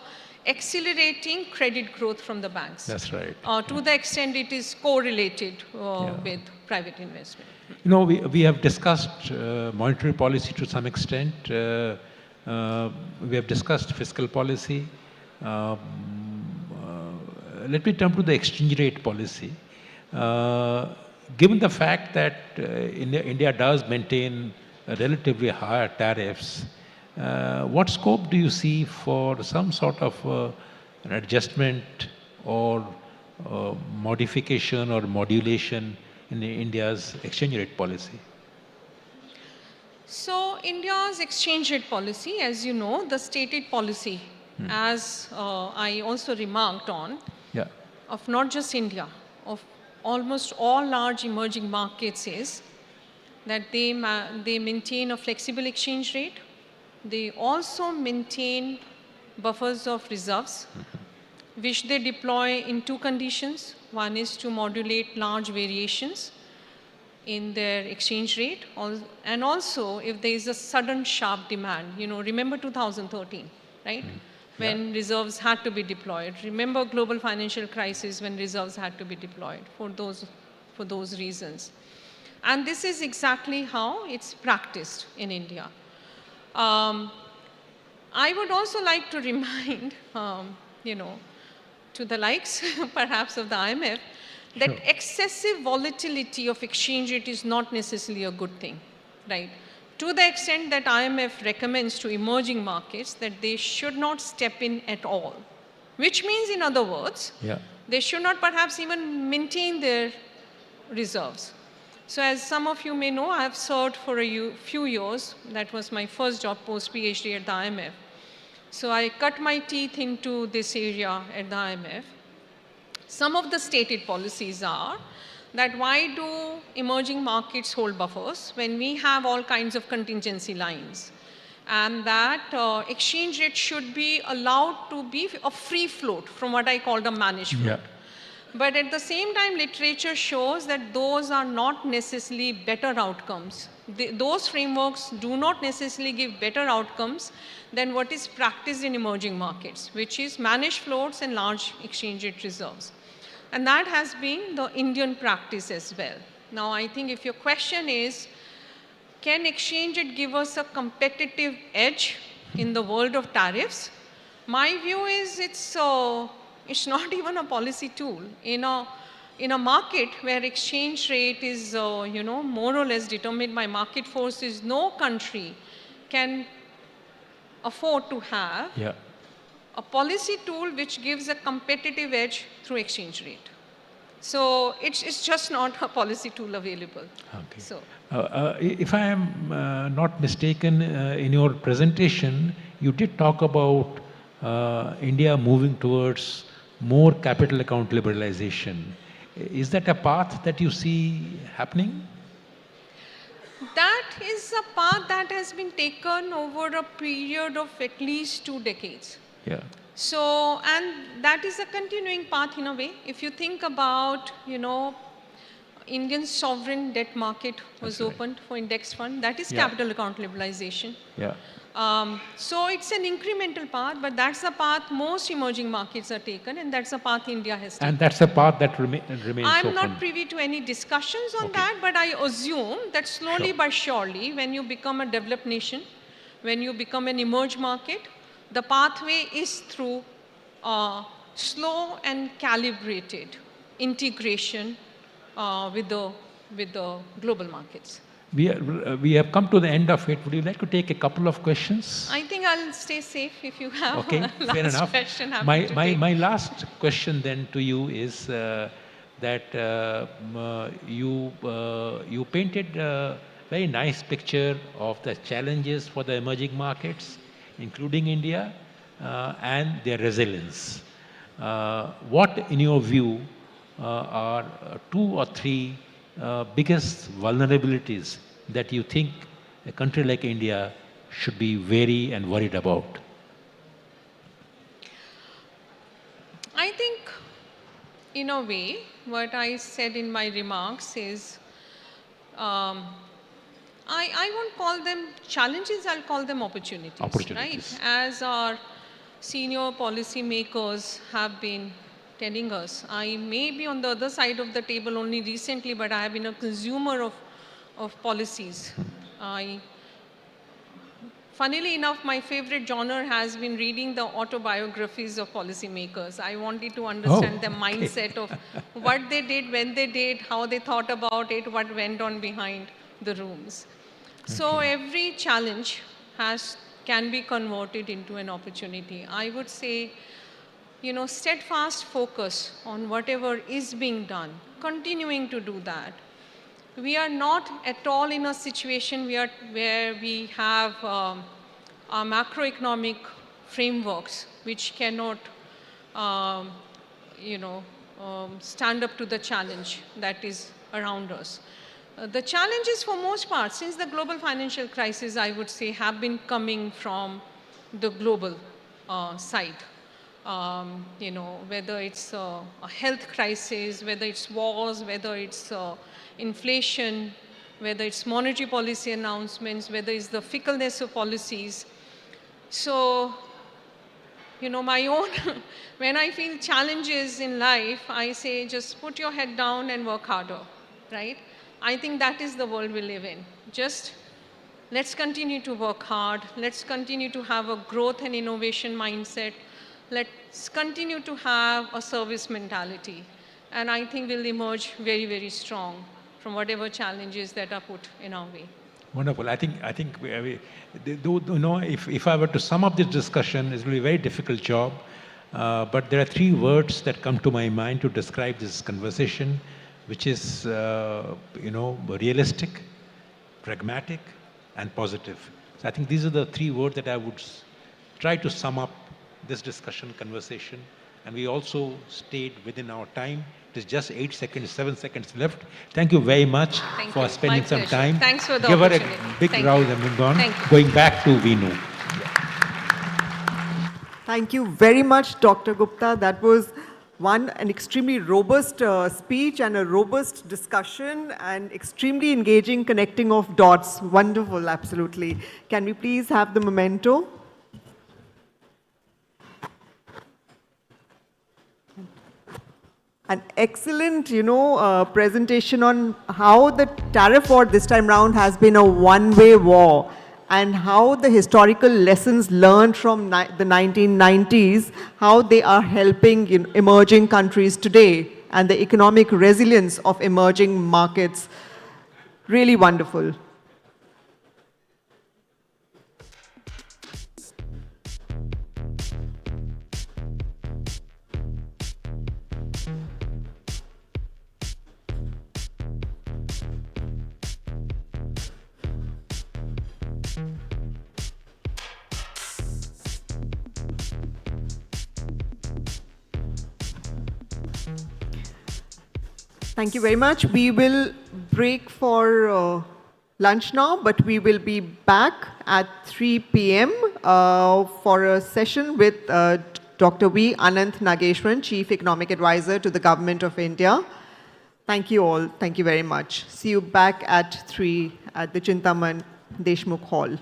accelerating credit growth from the banks. That's right. To the extent it is correlated with private investment. You know, we have discussed monetary policy to some extent. We have discussed fiscal policy. let me turn to the exchange rate policy. Given the fact that India does maintain relatively higher tariffs, what scope do you see for some sort of an adjustment or modification or modulation in India's exchange rate policy? So India's exchange rate policy, as you know, the stated policy, as I also remarked on, of not just India, of almost all large emerging markets is that they maintain a flexible exchange rate. They also maintain buffers of reserves, which they deploy in two conditions. One is to modulate large variations in their exchange rate, and also if there is a sudden sharp demand. You know, remember 2013, right? When reserves had to be deployed. Remember global financial crisis when reserves had to be deployed for those reasons. And this is exactly how it's practiced in India. I would also like to remind, you know, to the likes perhaps of the IMF, that excessive volatility of exchange rate is not necessarily a good thing, right? To the extent that IMF recommends to emerging markets that they should not step in at all, which means, in other words, they should not perhaps even maintain their reserves. So as some of you may know, I have served for a few years. That was my first job post-PhD at the IMF. So I cut my teeth into this area at the IMF. Some of the stated policies are that why do emerging markets hold buffers when we have all kinds of contingency lines? And that exchange rate should be allowed to be a free float from what I call the managed float. But at the same time, literature shows that those are not necessarily better outcomes. Those frameworks do not necessarily give better outcomes than what is practiced in emerging markets, which is managed floats and large exchange rate reserves. And that has been the Indian practice as well. Now, I think if your question is, can exchange rate give us a competitive edge in the world of tariffs? My view is it's not even a policy tool. In a market where exchange rate is you know, more or less determined by market forces, no country can afford to have a policy tool which gives a competitive edge through exchange rate. So it's just not a policy tool available. Okay. So, if I am not mistaken, in your presentation, you did talk about India moving towards more capital account liberalization. Is that a path that you see happening? that is a path that has been taken over a period of at least 2 decades. So, and that is a continuing path in a way. If you think about, you know, Indian sovereign debt market was opened for index fund. That is capital account liberalization. So it's an incremental path, but that's the path most emerging markets are taken, and that's the path India has taken. And that's a path that remains I'm open. not privy to any discussions on that, but I assume that slowly but surely, when you become a developed nation, when you become an emerging market, the pathway is through slow and calibrated integration with the global markets. We have come to the end of it. Would you like to take a couple of questions? I think I'll stay safe if you have Okay, a last fair enough. question. My last question then to you is that you painted a very nice picture of the challenges for the emerging markets, including India, and their resilience. What, in your view, are 2 or 3 biggest vulnerabilities that you think a country like India should be wary and worried about? I think, in a way, what I said in my remarks is, I won't call them challenges, I'll call them opportunities. Right? As our senior policy makers have been telling us, I may be on the other side of the table only recently, but I have been a consumer of policies. I funnily enough, my favorite genre has been reading the autobiographies of policymakers. I wanted to understand the mindset of what they did, when they did, how they thought about it, what went on behind the rooms. So every challenge can be converted into an opportunity. I would say, steadfast focus on whatever is being done, continuing to do that. We are not at all in a situation where we have our macroeconomic frameworks which cannot, stand up to the challenge that is around us. The challenges for most part, since the global financial crisis, I would say, have been coming from the global side. Whether it's a health crisis, whether it's wars, whether it's inflation, whether it's monetary policy announcements, whether it's the fickleness of policies. So, my own, when I feel challenges in life, I say just put your head down and work harder, right? I think that is the world we live in. Just let's continue to work hard. Let's continue to have a growth and innovation mindset. Let's continue to have a service mentality. And I think we'll emerge very, very strong from whatever challenges that are put in our way. Wonderful. I think if I were to sum up this discussion, it's going to be a very difficult job. But there are three words that come to my mind to describe this conversation, which is, realistic, pragmatic, and positive. So I think these are the three words that I would try to sum up this discussion, conversation. And we also stayed within our time. It is just 8 seconds, 7 seconds left. Thank you very much for spending some time. Thanks for the Give her opportunity. a big Thank round you. and Thank you. going back to Vinu. Thank you very much, Dr. Gupta. That was an extremely robust speech and a robust discussion and extremely engaging connecting of dots. Wonderful, absolutely. Can we please have the memento? An excellent, presentation on how the tariff war this time round has been a one-way war, and how the historical lessons learned from the 1990s, how they are helping emerging countries today, and the economic resilience of emerging markets. Really wonderful. Thank you very much. We will break for lunch now, but we will be back at 3 p.m. For a session with Dr. V. Ananth Nageshwaran, Chief Economic Advisor to the Government of India. Thank you all. Thank you very much. See you back at 3 at the Chintaman Deshmukh Hall.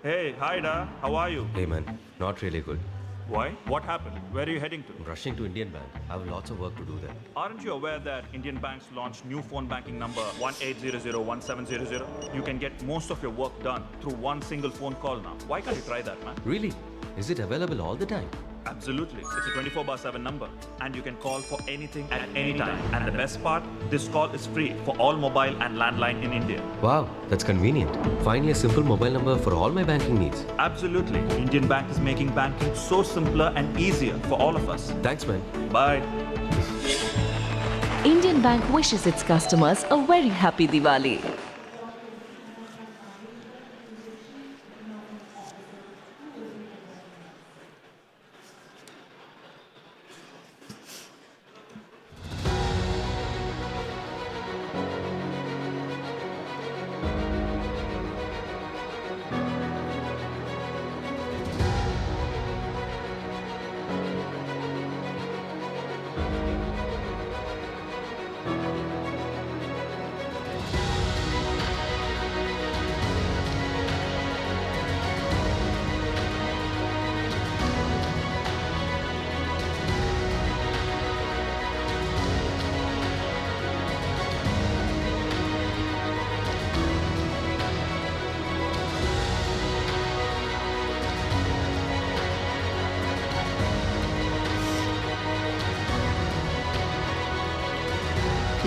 Hey, hi Da, how are you? Hey man, not really good. Why? What happened? Where are you heading to? I'm rushing to Indian Bank. I have lots of work to do there. Aren't you aware that Indian banks launched new phone banking number 18001700? You can get most of your work done through one single phone call now. Why can't you try that, man? Really? Is it available all the time? Absolutely. It's a 24/7 number and you can call for anything at any time. And the best part, this call is free for all mobile and landline in India. Wow, that's convenient. Finally, a simple mobile number for all my banking needs. Absolutely. Indian Bank is making banking so simpler and easier for all of us. Thanks, man. Bye. Indian Bank wishes its customers a very happy Diwali.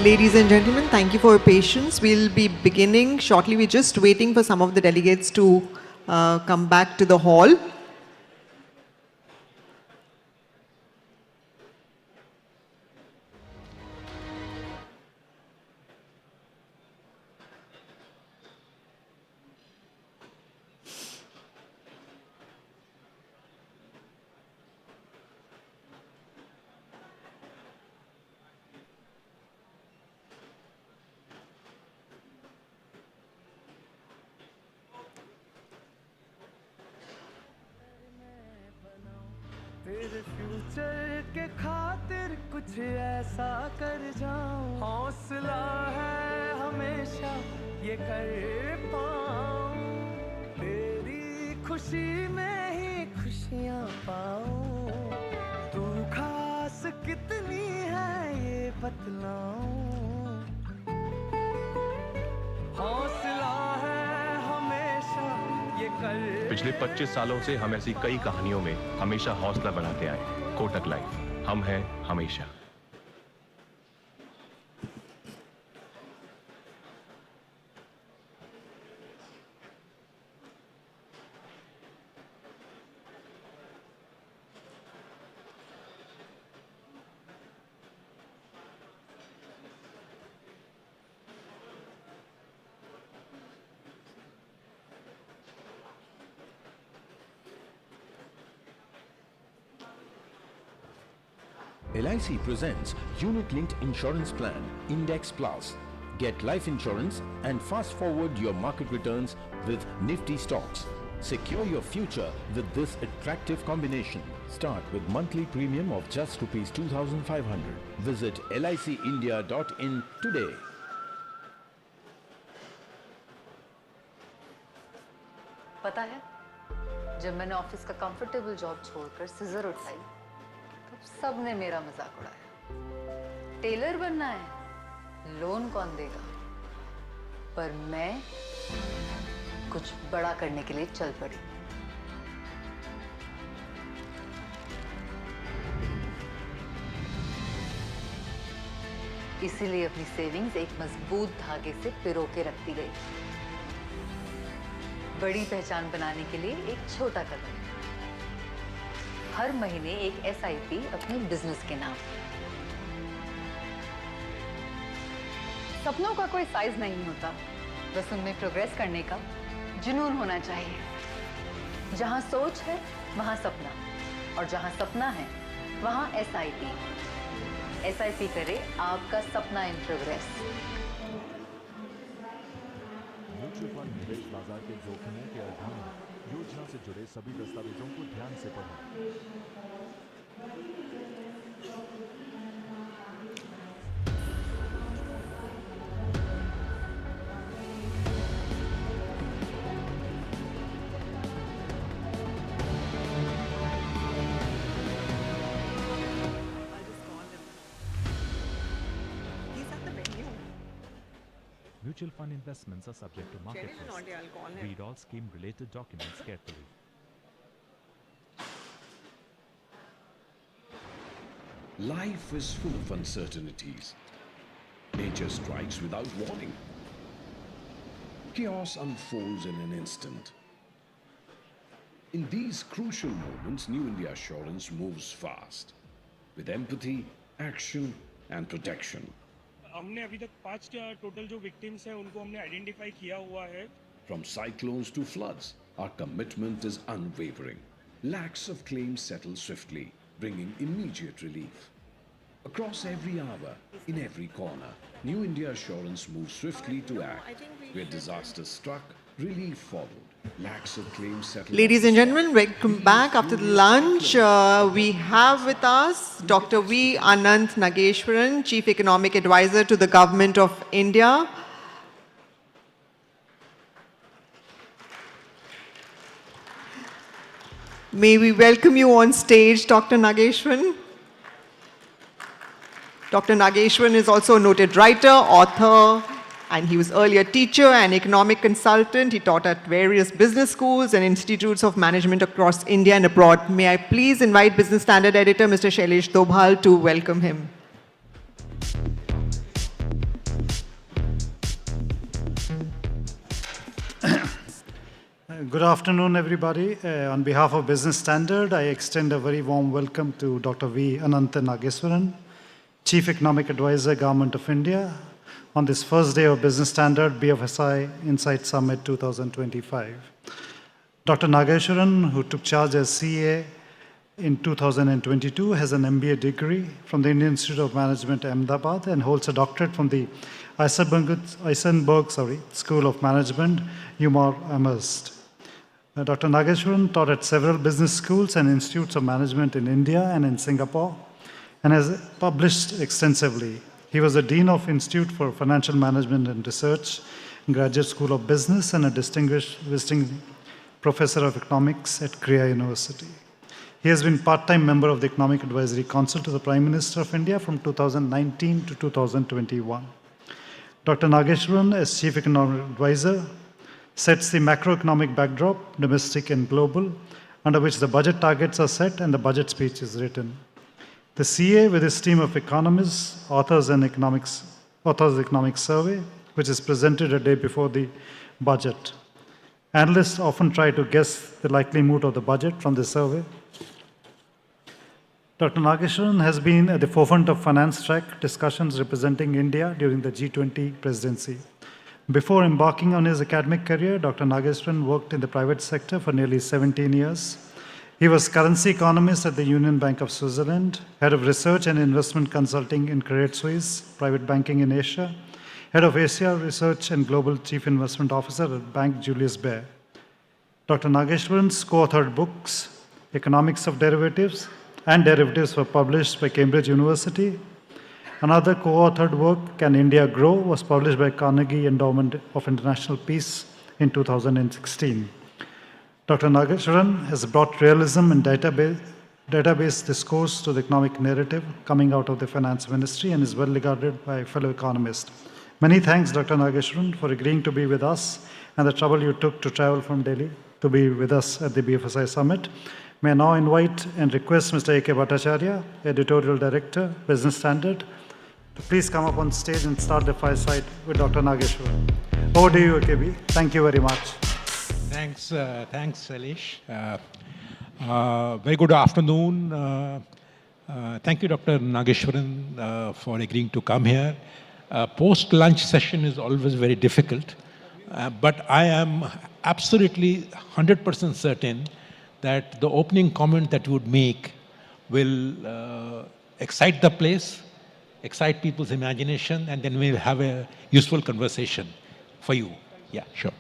Ladies and gentlemen, thank you for your patience. We'll be beginning shortly. We're just waiting for some of the delegates to come back to the hall. तेरे future के खातिर कुछ ऐसा कर जाऊं, हौसला है हमेशा ये कर पाऊं, तेरी खुशी में ही खुशियां पाऊं, तू खास कितनी है ये बतलाऊं, हौसला है हमेशा ये कर। पिछले 25 सालों से हम ऐसी कई कहानियों में हमेशा हौसला बनाते आए। कोटक लाइफ, हम हैं हमेशा। LIC presents Unit-Linked Insurance Plan Index Plus. Get life insurance and fast forward your market returns with nifty stocks. Secure your future with this attractive combination. Start with monthly premium of just rupees 2,500. Visit licindia.in today. पता है, जब मैंने office का comfortable job छोड़कर scissor उठाई, तब सबने मेरा मजाक उड़ाया। टेलर बनना है, लोन कौन देगा? पर मैं कुछ बड़ा करने के लिए चल पड़ी। इसीलिए अपनी सेविंग्स एक मजबूत धागे से पिरो के रखती गई। बड़ी पहचान बनाने के लिए एक छोटा कदम, हर महीने एक SIP अपने बिजनेस के नाम। सपनों का कोई साइज नहीं होता, बस उनमें प्रोग्रेस करने का जुनून होना चाहिए। जहां सोच है वहां सपना, और जहां सपना है वहां SIP। SIP करे आपका सपना इन प्रोग्रेस। म्यूचुअल फंड निवेश बाजार के जोखिमों के अध्ययन में योजना से जुड़े सभी दस्तावेजों को ध्यान से पढ़ें। Mutual fund investments are subject to market risk. Read all scheme-related documents carefully. Life is full of uncertainties. Nature strikes without warning. Chaos unfolds in an instant. In these crucial moments, New India Assurance moves fast with empathy, action, and protection. हमने अभी तक 5 total जो victims हैं उनको हमने identify किया हुआ है. From cyclones to floods, our commitment is unwavering. Lakhs of claims settle swiftly, bringing immediate relief. Across every hour, in every corner, New India Assurance moves swiftly to act. Where disaster struck, relief followed. Lakhs of claims settled. Ladies and gentlemen, welcome back after the lunch. We have with us Dr. V. Ananth Nageshwaran, Chief Economic Advisor to the Government of India. May we welcome you on stage, Dr. Nageshwaran. Dr. Nageshwaran is also a noted writer, author, and he was earlier teacher and economic consultant. He taught at various business schools and institutes of management across India and abroad. May I please invite Business Standard editor, Mr. Shailesh Dobhal, to welcome him. Good afternoon, everybody. On behalf of Business Standard, I extend a very warm welcome to Dr. V. Ananth Nageshwaran, Chief Economic Advisor, Government of India, on this first day of Business Standard BFSI Insight Summit 2025. Dr. Nageshwaran, who took charge as CA in 2022, has an MBA degree from the Indian Institute of Management, Ahmedabad, and holds a doctorate from the Eisenberg School of Management, UMass Amherst. Dr. Nageshwaran taught at several business schools and institutes of management in India and in Singapore, and has published extensively. He was the Dean of Institute for Financial Management and Research, Graduate School of Business, and a distinguished visiting professor of economics at Korea University. He has been part-time member of the Economic Advisory Council to the Prime Minister of India from 2019 to 2021. Dr. Nageshwaran, as Chief Economic Advisor, sets the macroeconomic backdrop, domestic and global, under which the budget targets are set and the budget speech is written. The CA, with his team of economists, authors economic survey, which is presented a day before the budget. Analysts often try to guess the likely mood of the budget from the survey. Dr. Nageshwaran has been at the forefront of finance track discussions representing India during the G20 presidency. Before embarking on his academic career, Dr. Nageshwaran worked in the private sector for nearly 17 years. He was currency economist at the Union Bank of Switzerland, head of research and investment consulting in Credit Suisse, private banking in Asia, head of Asia Research and Global Chief Investment Officer at Bank Julius Baer. Dr. Nageshwaran's co-authored books, Economics of Derivatives and Derivatives, were published by Cambridge University. Another co-authored work, Can India Grow?, was published by Carnegie Endowment of International Peace in 2016. Dr. Nageshwaran has brought realism and database discourse to the economic narrative coming out of the finance ministry and is well regarded by fellow economists. Many thanks, Dr. Nageshwaran, for agreeing to be with us and the trouble you took to travel from Delhi to be with us at the BFSI Summit. May I now invite and request Mr. A.K. Bhattacharya, Editorial Director, Business Standard, to please come up on stage and start the fireside with Dr. Nageshwaran. Over to you, AKB. Thank you very much. Thanks, Shailesh. Very good afternoon. Thank you, Dr. Nageshwaran, for agreeing to come here. Post-lunch session is always very difficult, but I am absolutely 100% certain that the opening comment that you would make will excite the place, excite people's imagination, and then we'll have a useful conversation for you. Yeah, sure.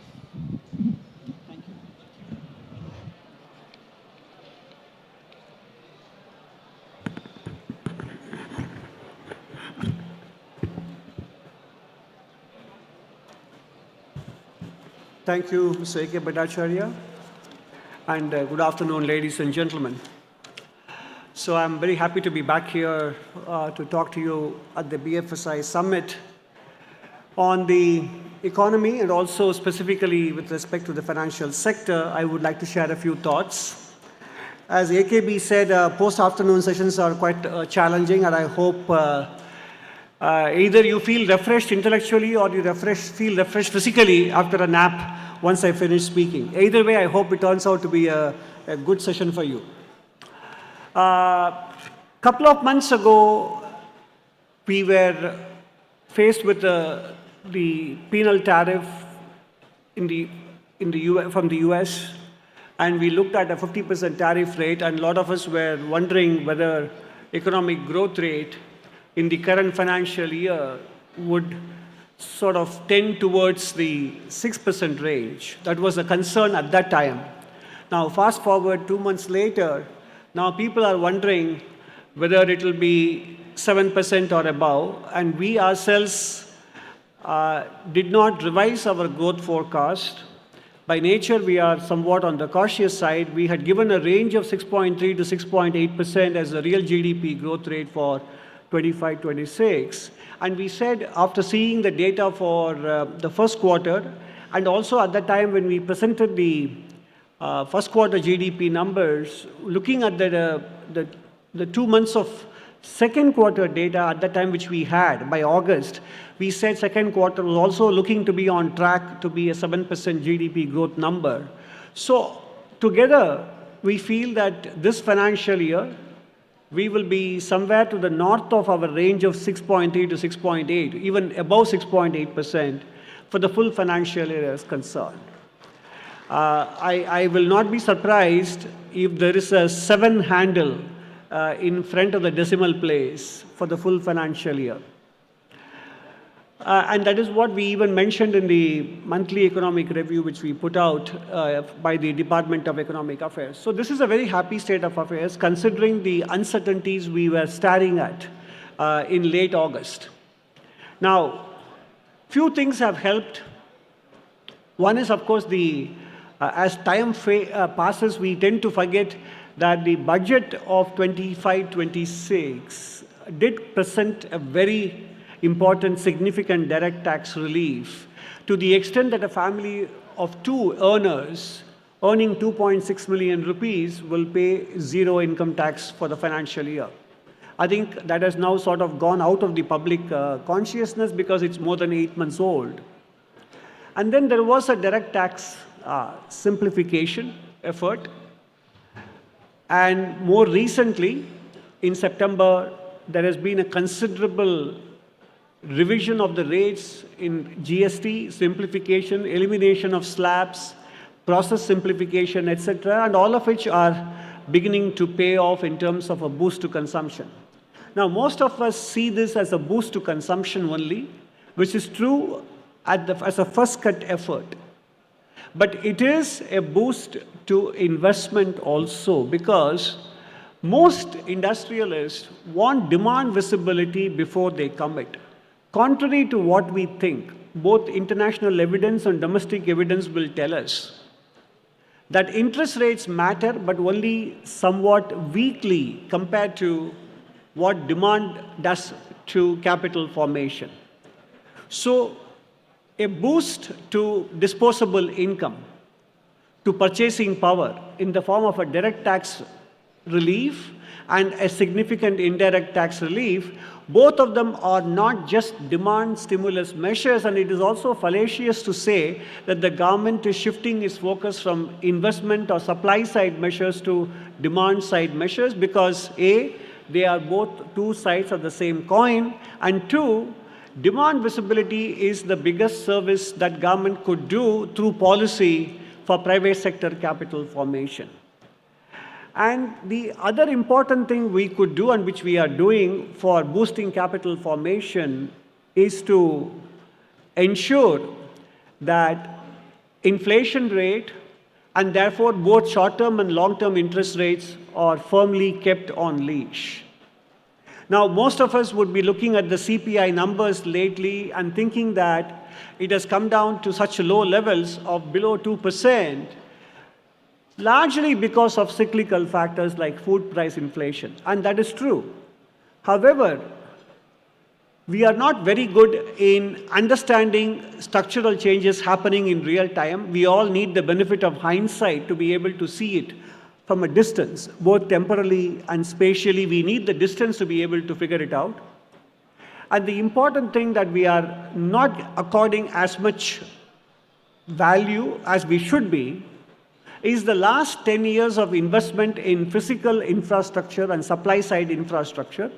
Thank you, Mr. A.K. Bhattacharya, and good afternoon, ladies and gentlemen. So I'm very happy to be back here to talk to you at the BFSI Summit on the economy and also specifically with respect to the financial sector, I would like to share a few thoughts. As AKB said, post-afternoon sessions are quite challenging, and I hope either you feel refreshed intellectually or you feel refreshed physically after a nap once I finish speaking. Either way, I hope it turns out to be a good session for you. Couple of months ago, we were faced with the penal tariff from the US, and we looked at a 50% tariff rate, and a lot of us were wondering whether economic growth rate in the current financial year would sort of tend towards the 6% range. That was a concern at that time. Now, fast forward 2 months later, now people are wondering whether it will be 7% or above, and we ourselves did not revise our growth forecast. By nature, we are somewhat on the cautious side. We had given a range of 6.3 to 6.8% as the real GDP growth rate for 25-26. And we said, after seeing the data for the first quarter, and also at that time when we presented the first quarter GDP numbers, looking at the 2 months of second quarter data at that time which we had by August, we said second quarter was also looking to be on track to be a 7% GDP growth number. So together, we feel that this financial year, we will be somewhere to the north of our range of 6.3 to 6.8, even above 6.8% for the full financial year is concerned. I will not be surprised if there is a 7 handle in front of the decimal place for the full financial year. And that is what we even mentioned in the monthly economic review which we put out by the Department of Economic Affairs. So this is a very happy state of affairs considering the uncertainties we were staring at in late August. Now, few things have helped. One is, of course, as time passes, we tend to forget that the budget of 25-26 did present a very important, significant direct tax relief to the extent that a family of 2 earners earning 2.6 million rupees will pay 0 income tax for the financial year. I think that has now sort of gone out of the public consciousness because it's more than 8 months old. And then there was a direct tax simplification effort. And more recently, in September, there has been a considerable revision of the rates in GST, simplification, elimination of slabs, process simplification, etc., and all of which are beginning to pay off in terms of a boost to consumption. Now, most of us see this as a boost to consumption only, which is true as a first cut effort. But it is a boost to investment also, because most industrialists want demand visibility before they commit. Contrary to what we think, both international evidence and domestic evidence will tell us that interest rates matter, but only somewhat weakly compared to what demand does to capital formation. So, a boost to disposable income, to purchasing power in the form of a direct tax relief and a significant indirect tax relief, both of them are not just demand stimulus measures, and it is also fallacious to say that the government is shifting its focus from investment or supply side measures to demand side measures, because A, they are both 2 sides of the same coin, and 2, demand visibility is the biggest service that government could do through policy for private sector capital formation. And the other important thing we could do, and which we are doing for boosting capital formation, is to ensure that inflation rate and therefore both short-term and long-term interest rates are firmly kept on leash. Now, most of us would be looking at the CPI numbers lately and thinking that it has come down to such low levels of below 2%, largely because of cyclical factors like food price inflation, and that is true. However, we are not very good in understanding structural changes happening in real time. We all need the benefit of hindsight to be able to see it from a distance, both temporally and spatially. We need the distance to be able to figure it out. And the important thing that we are not according as much value as we should be is the last 10 years of investment in physical infrastructure and supply side infrastructure,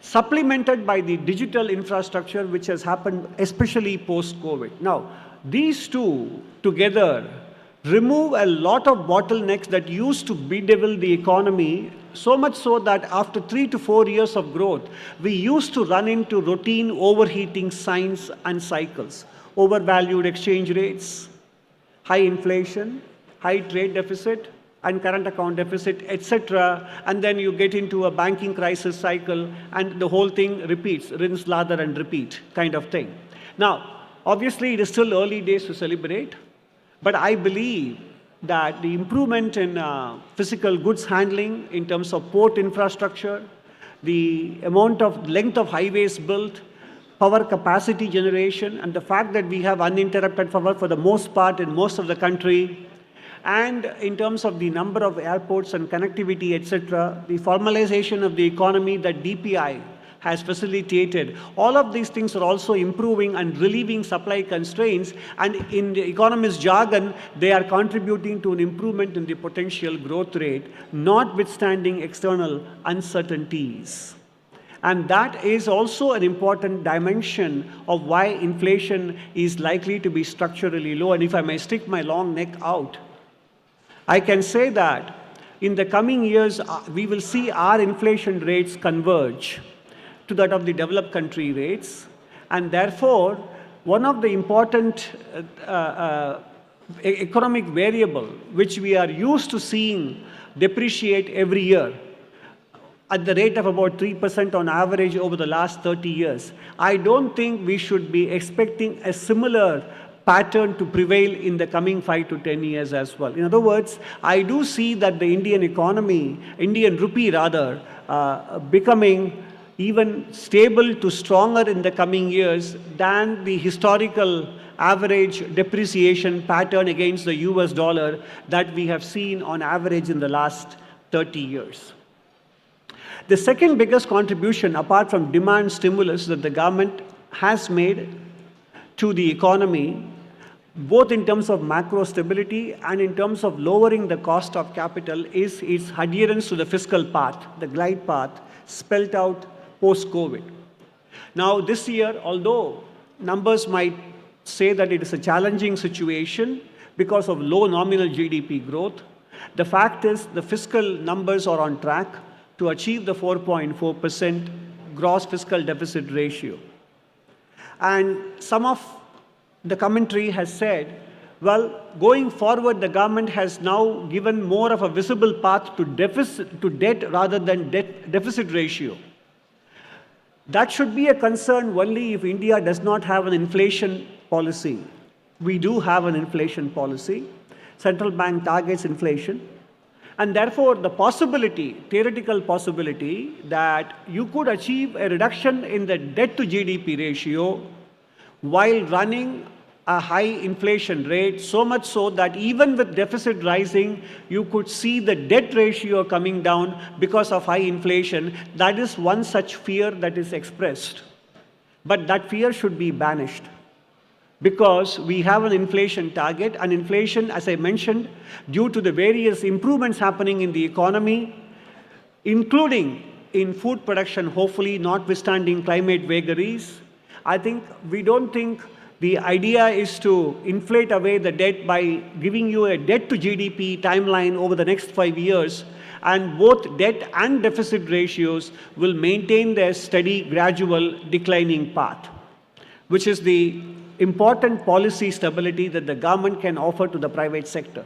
supplemented by the digital infrastructure which has happened especially post-COVID. Now, these two together remove a lot of bottlenecks that used to bedevil the economy, so much so that after 3 to 4 years of growth, we used to run into routine overheating signs and cycles, overvalued exchange rates, high inflation, high trade deficit, and current account deficit, etc. And then you get into a banking crisis cycle and the whole thing repeats, rinse, lather, and repeat kind of thing. Now, obviously it is still early days to celebrate, but I believe that the improvement in physical goods handling in terms of port infrastructure, the amount of length of highways built, power capacity generation, and the fact that we have uninterrupted power for the most part in most of the country, and in terms of the number of airports and connectivity, etc., the formalization of the economy that DPI has facilitated, all of these things are also improving and relieving supply constraints, and in the economist jargon, they are contributing to an improvement in the potential growth rate, notwithstanding external uncertainties. And that is also an important dimension of why inflation is likely to be structurally low. And if I may stick my long neck out, I can say that in the coming years, we will see our inflation rates converge to that of the developed country rates. And therefore, one of the important economic variable which we are used to seeing depreciate every year at the rate of about 3% on average over the last 30 years, I don't think we should be expecting a similar pattern to prevail in the coming 5 to 10 years as well. In other words, I do see that the Indian economy, Indian rupee rather, becoming even stable to stronger in the coming years than the historical average depreciation pattern against the US dollar that we have seen on average in the last 30 years. The second biggest contribution, apart from demand stimulus that the government has made to the economy, both in terms of macro stability and in terms of lowering the cost of capital, is its adherence to the fiscal path, the glide path spelt out post-COVID. Now, this year, although numbers might say that it is a challenging situation because of low nominal GDP growth, the fact is the fiscal numbers are on track to achieve the 4.4% gross fiscal deficit ratio. And some of the commentary has said, well, going forward, the government has now given more of a visible path to debt rather than deficit ratio. That should be a concern only if India does not have an inflation policy. We do have an inflation policy. Central bank targets inflation. And therefore, the possibility, theoretical possibility, that you could achieve a reduction in the debt to GDP ratio while running a high inflation rate, so much so that even with deficit rising, you could see the debt ratio coming down because of high inflation. That is one such fear that is expressed. But that fear should be banished, because we have an inflation target, and inflation, as I mentioned, due to the various improvements happening in the economy, including in food production, hopefully notwithstanding climate vagaries, we don't think the idea is to inflate away the debt by giving you a debt to GDP timeline over the next 5 years, and both debt and deficit ratios will maintain their steady, gradual declining path, which is the important policy stability that the government can offer to the private sector.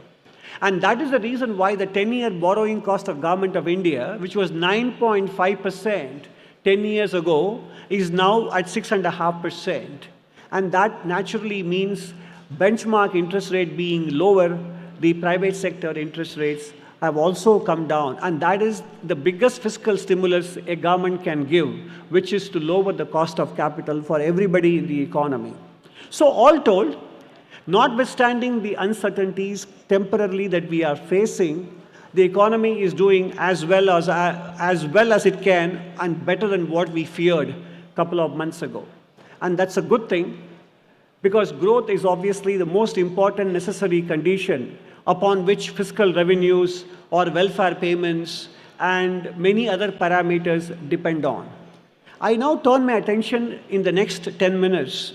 And that is the reason why the 10-year borrowing cost of Government of India, which was 9.5% 10 years ago, is now at 6.5%. And that naturally means benchmark interest rate being lower, the private sector interest rates have also come down, and that is the biggest fiscal stimulus a government can give, which is to lower the cost of capital for everybody in the economy. So all told, notwithstanding the uncertainties temporarily that we are facing, the economy is doing as well as it can and better than what we feared a couple of months ago. And that's a good thing, because growth is obviously the most important necessary condition upon which fiscal revenues or welfare payments and many other parameters depend on. I now turn my attention in the next 10 minutes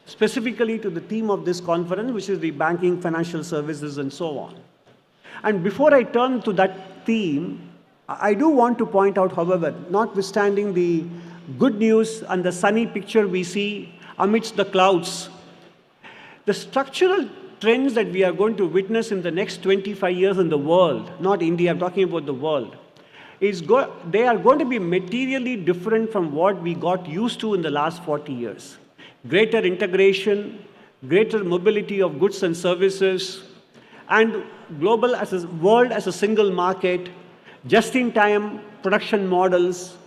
specifically to the theme of this conference, which is the banking, financial services, and so on. And before I turn to that theme, I do want to point out, however, notwithstanding the good news and the sunny picture we see amidst the clouds, the structural trends that we are going to witness in the next 25 years in the world, not India, I'm talking about the world, they are going to be materially different from what we got used to in the last 40 years. Greater integration, greater mobility of goods and services, and global as a world as a single market, just-in-time production models,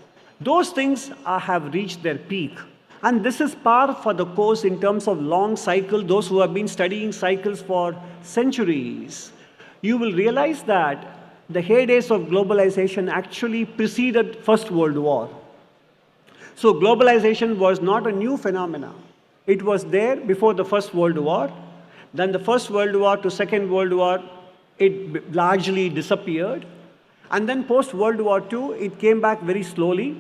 those things have reached their peak. And this is par for the course in terms of long cycle. Those who have been studying cycles for centuries, you will realize that the heydays of globalization actually preceded First World War. So globalization was not a new phenomenon. It was there before the First World War. Then the First World War to Second World War, it largely disappeared. And then post-World War II, it came back very slowly.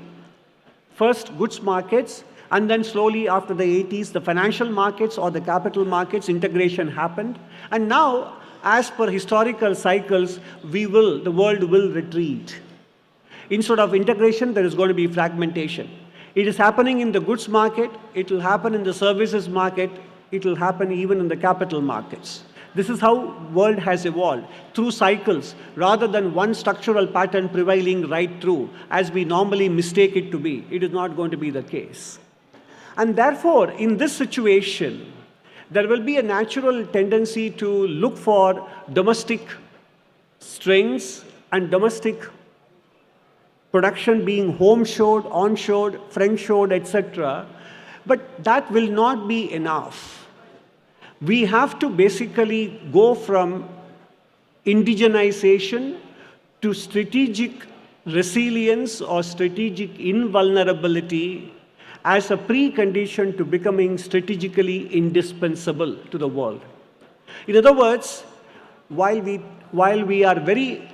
First, goods markets, and then slowly after the 80s, the financial markets or the capital markets integration happened. And now, as per historical cycles, the world will retreat. Instead of integration, there is going to be fragmentation. It is happening in the goods market, it will happen in the services market, it will happen even in the capital markets. This is how the world has evolved, through cycles, rather than one structural pattern prevailing right through, as we normally mistake it to be. It is not going to be the case. And therefore, in this situation, there will be a natural tendency to look for domestic strengths and domestic production being home-shored, on-shored, French-shored, etc. But that will not be enough. We have to basically go from indigenization to strategic resilience or strategic invulnerability as a precondition to becoming strategically indispensable to the world. In other words, while we are very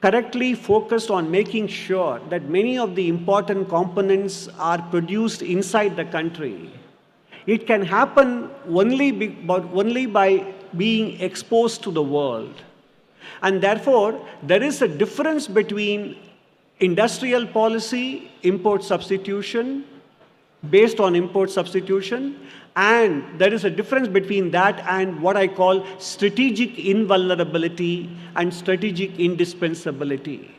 correctly focused on making sure that many of the important components are produced inside the country, it can happen only by being exposed to the world. And therefore, there is a difference between industrial policy, import substitution, based on import substitution, and there is a difference between that and what I call strategic invulnerability and strategic indispensability.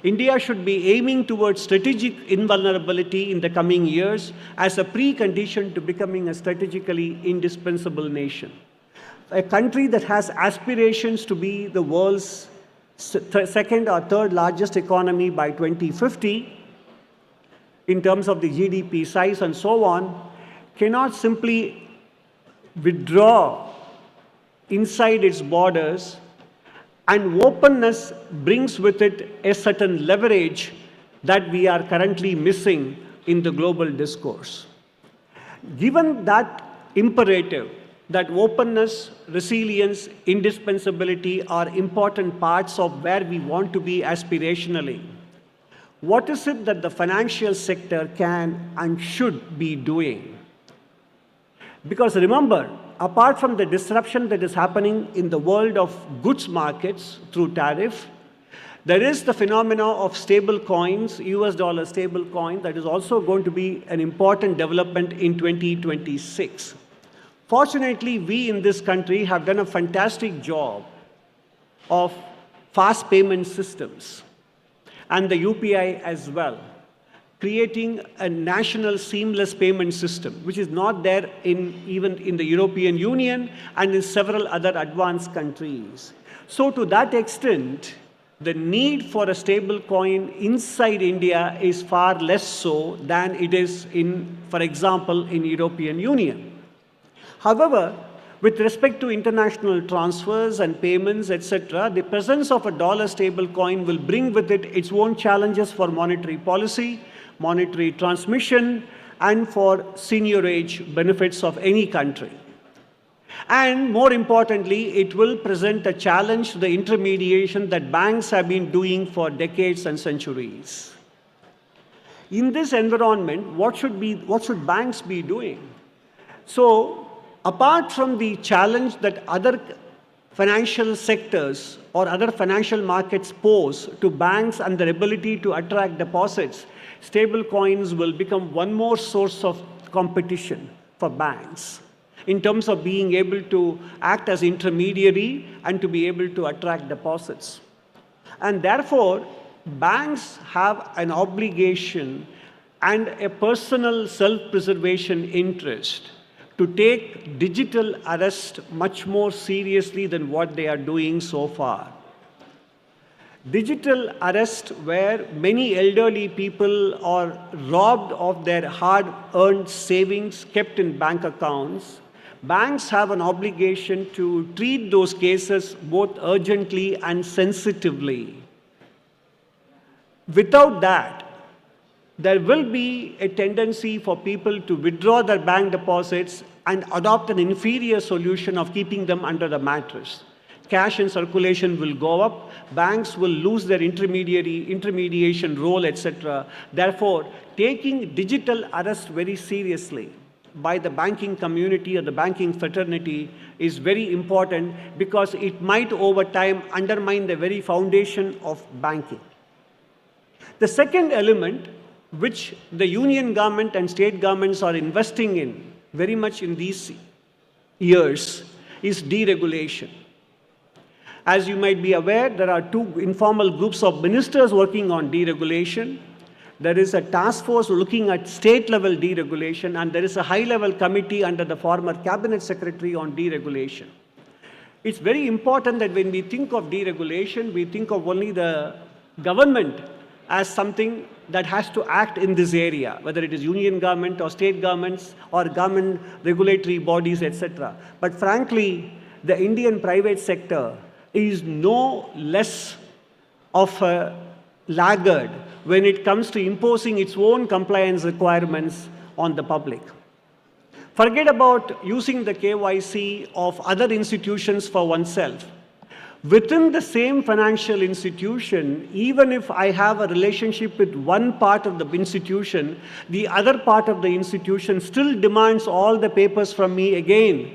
India should be aiming towards strategic invulnerability in the coming years as a precondition to becoming a strategically indispensable nation. A country that has aspirations to be the world's second or third largest economy by 2050, in terms of the GDP size and so on, cannot simply withdraw inside its borders, and openness brings with it a certain leverage that we are currently missing in the global discourse. Given that imperative, that openness, resilience, indispensability are important parts of where we want to be aspirationally, what is it that the financial sector can and should be doing? Because remember, apart from the disruption that is happening in the world of goods markets through tariff, there is the phenomena of stable coins, US dollar stable coin, that is also going to be an important development in 2026. Fortunately, we in this country have done a fantastic job of fast payment systems, and the UPI as well, creating a national seamless payment system, which is not there even in the European Union and in several other advanced countries. So to that extent, the need for a stable coin inside India is far less so than it is in, for example, in European Union. However, with respect to international transfers and payments, etc., the presence of a dollar stable coin will bring with it its own challenges for monetary policy, monetary transmission, and for seniorage benefits of any country. And more importantly, it will present a challenge to the intermediation that banks have been doing for decades and centuries. In this environment, what should banks be doing? So, apart from the challenge that other financial sectors or other financial markets pose to banks and their ability to attract deposits, stable coins will become one more source of competition for banks in terms of being able to act as intermediary and to be able to attract deposits. And therefore, banks have an obligation and a personal self-preservation interest to take digital arrest much more seriously than what they are doing so far. Digital arrest, where many elderly people are robbed of their hard-earned savings kept in bank accounts, banks have an obligation to treat those cases both urgently and sensitively. Without that, there will be a tendency for people to withdraw their bank deposits and adopt an inferior solution of keeping them under the mattress. Cash in circulation will go up, banks will lose their intermediation role, etc. Therefore, taking digital arrest very seriously by the banking community or the banking fraternity is very important, because it might over time undermine the very foundation of banking. The second element, which the union government and state governments are investing in very much in these years, is deregulation. As you might be aware, there are two informal groups of ministers working on deregulation. There is a task force looking at state-level deregulation, and there is a high-level committee under the former cabinet secretary on deregulation. It's very important that when we think of deregulation, we think of only the government as something that has to act in this area, whether it is union government or state governments or government regulatory bodies, etc. But frankly, the Indian private sector is no less of a laggard when it comes to imposing its own compliance requirements on the public. Forget about using the KYC of other institutions for oneself. Within the same financial institution, even if I have a relationship with one part of the institution, the other part of the institution still demands all the papers from me again,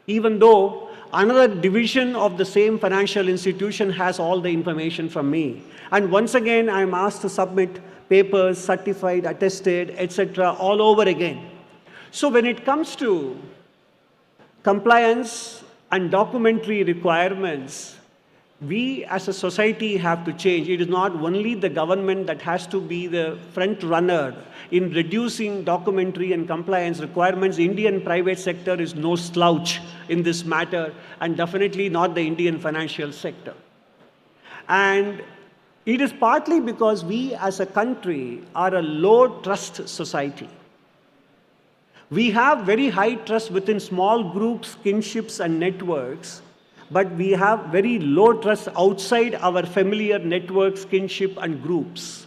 even though another division of the same financial institution has all the information from me. And once again, I am asked to submit papers, certified, attested, etc., all over again. So when it comes to compliance and documentary requirements, we as a society have to change. It is not only the government that has to be the front runner in reducing documentary and compliance requirements. The Indian private sector is no slouch in this matter, and definitely not the Indian financial sector. And it is partly because we as a country are a low trust society. We have very high trust within small groups, kinships, and networks, but we have very low trust outside our familiar networks, kinship, and groups.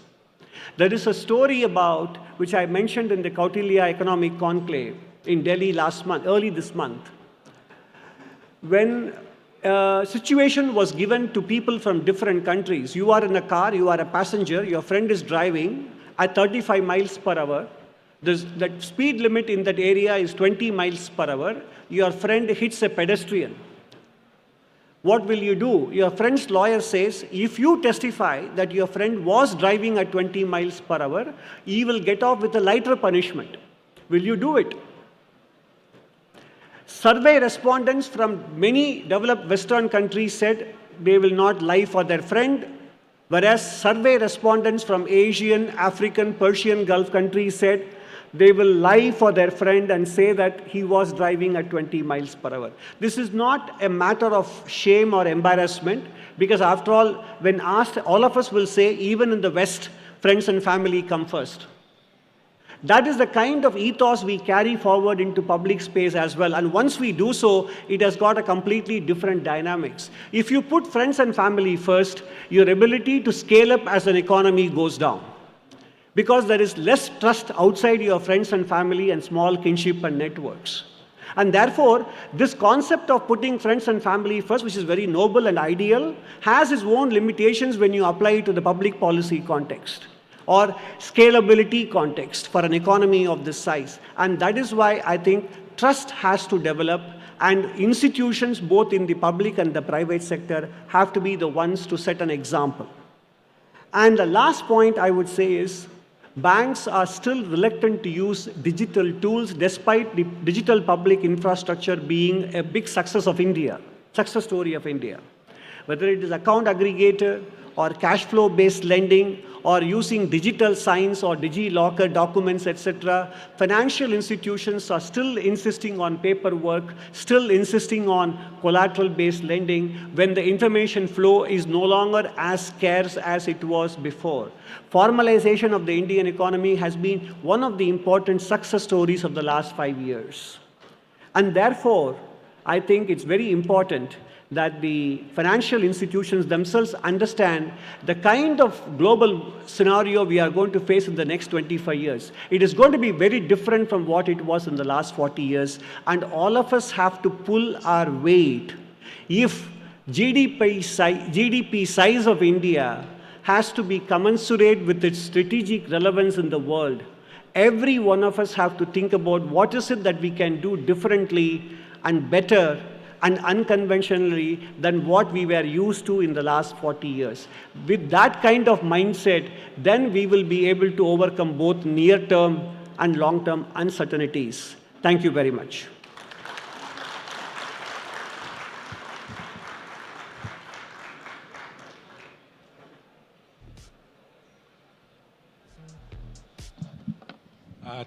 There is a story about, which I mentioned in the Kautilya Economic Conclave in Delhi last month, early this month, when a situation was given to people from different countries. You are in a car, you are a passenger, your friend is driving at 35 miles per hour. The speed limit in that area is 20 miles per hour. Your friend hits a pedestrian. What will you do? Your friend's lawyer says, if you testify that your friend was driving at 20 miles per hour, he will get off with a lighter punishment. Will you do it? Survey respondents from many developed Western countries said they will not lie for their friend, whereas survey respondents from Asian, African, Persian Gulf countries said they will lie for their friend and say that he was driving at 20 miles per hour. This is not a matter of shame or embarrassment. Because after all, when asked, all of us will say, even in the West, friends and family come first. That is the kind of ethos we carry forward into public space as well. And once we do so, it has got a completely different dynamics. If you put friends and family first, your ability to scale up as an economy goes down. Because there is less trust outside your friends and family and small kinship and networks. And therefore, this concept of putting friends and family first, which is very noble and ideal, has its own limitations when you apply it to the public policy context or scalability context for an economy of this size. And that is why I think trust has to develop, and institutions both in the public and the private sector have to be the ones to set an example. And the last point I would say is, banks are still reluctant to use digital tools despite the digital public infrastructure being a big success story of India. Whether it is account aggregator or cash flow based lending or using digital signs or digi-locker documents, etc., financial institutions are still insisting on paperwork, still insisting on collateral-based lending when the information flow is no longer as scarce as it was before. Formalization of the Indian economy has been one of the important success stories of the last 5 years. And therefore, I think it's very important that the financial institutions themselves understand the kind of global scenario we are going to face in the next 25 years. It is going to be very different from what it was in the last 40 years, and all of us have to pull our weight. If GDP size of India has to be commensurate with its strategic relevance in the world, every one of us have to think about what is it that we can do differently and better and unconventionally than what we were used to in the last 40 years. With that kind of mindset, then we will be able to overcome both near-term and long-term uncertainties. Thank you very much.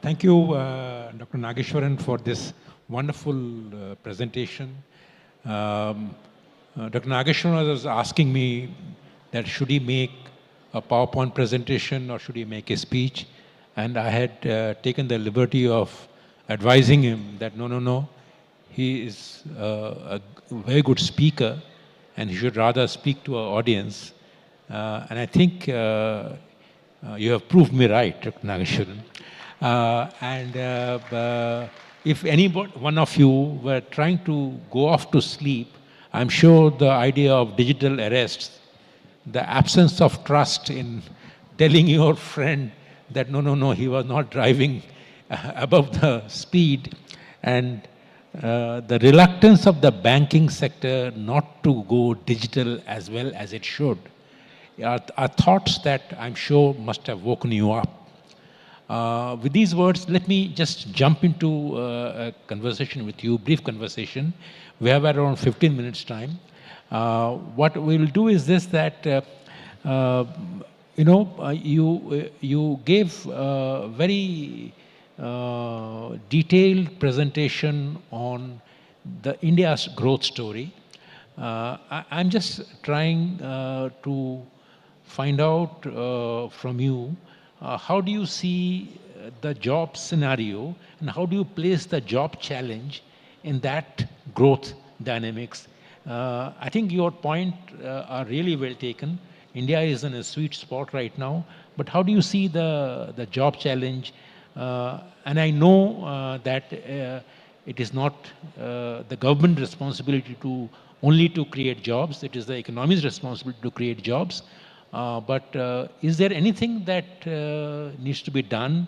Thank you, Dr. Nageshwaran, for this wonderful presentation. Dr. Nageshwaran was asking me that should he make a PowerPoint presentation or should he make a speech? And I had taken the liberty of advising him that no, he is a very good speaker and he should rather speak to our audience. And I think you have proved me right, Dr. Nageshwaran. If any one of you were trying to go off to sleep, I'm sure the idea of digital arrests, the absence of trust in telling your friend that no, he was not driving above the speed, and the reluctance of the banking sector not to go digital as well as it should, are thoughts that I'm sure must have woken you up. With these words, let me just jump into a conversation with you, brief conversation. We have around 15 minutes time. What we'll do is this, that, you gave a very detailed presentation on the India's growth story. I'm just trying to find out from you, how do you see the job scenario and how do you place the job challenge in that growth dynamics? I think your point are really well taken. India is in a sweet spot right now, but how do you see the job challenge? And I know that it is not the government responsibility only to create jobs, it is the economy's responsibility to create jobs. But is there anything that needs to be done?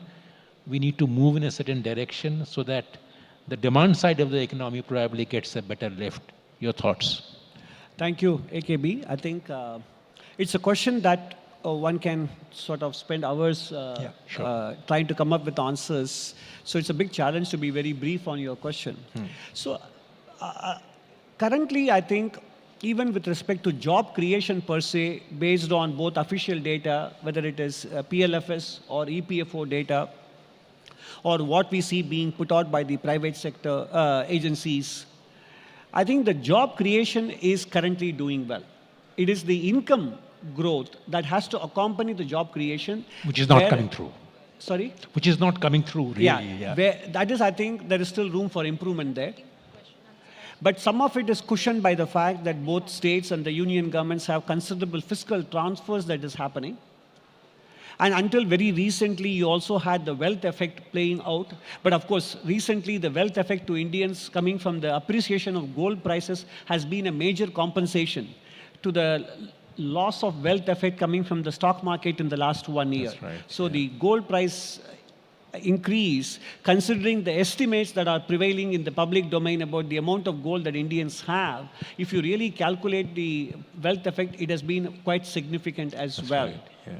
We need to move in a certain direction so that the demand side of the economy probably gets a better lift. Your thoughts? Thank you, AKB. I think it's a question that one can sort of spend hours trying to come up with answers. So it's a big challenge to be very brief on your question. So currently, I think, even with respect to job creation per se, based on both official data, whether it is PLFS or EPFO data, or what we see being put out by the private sector agencies, I think the job creation is currently doing well. it is the income growth that has to accompany the job creation. Which is not coming through. Sorry? Which is not coming through, really. Yeah. That is, I think, there is still room for improvement there. But some of it is cushioned by the fact that both states and the union governments have considerable fiscal transfers that is happening. And until very recently, you also had the wealth effect playing out. But of course, recently, the wealth effect to Indians coming from the appreciation of gold prices has been a major compensation to the loss of wealth effect coming from the stock market in the last 1 year. That's right. So the gold price increase, considering the estimates that are prevailing in the public domain about the amount of gold that Indians have, if you really calculate the wealth effect, it has been quite significant as well. Right. Yeah.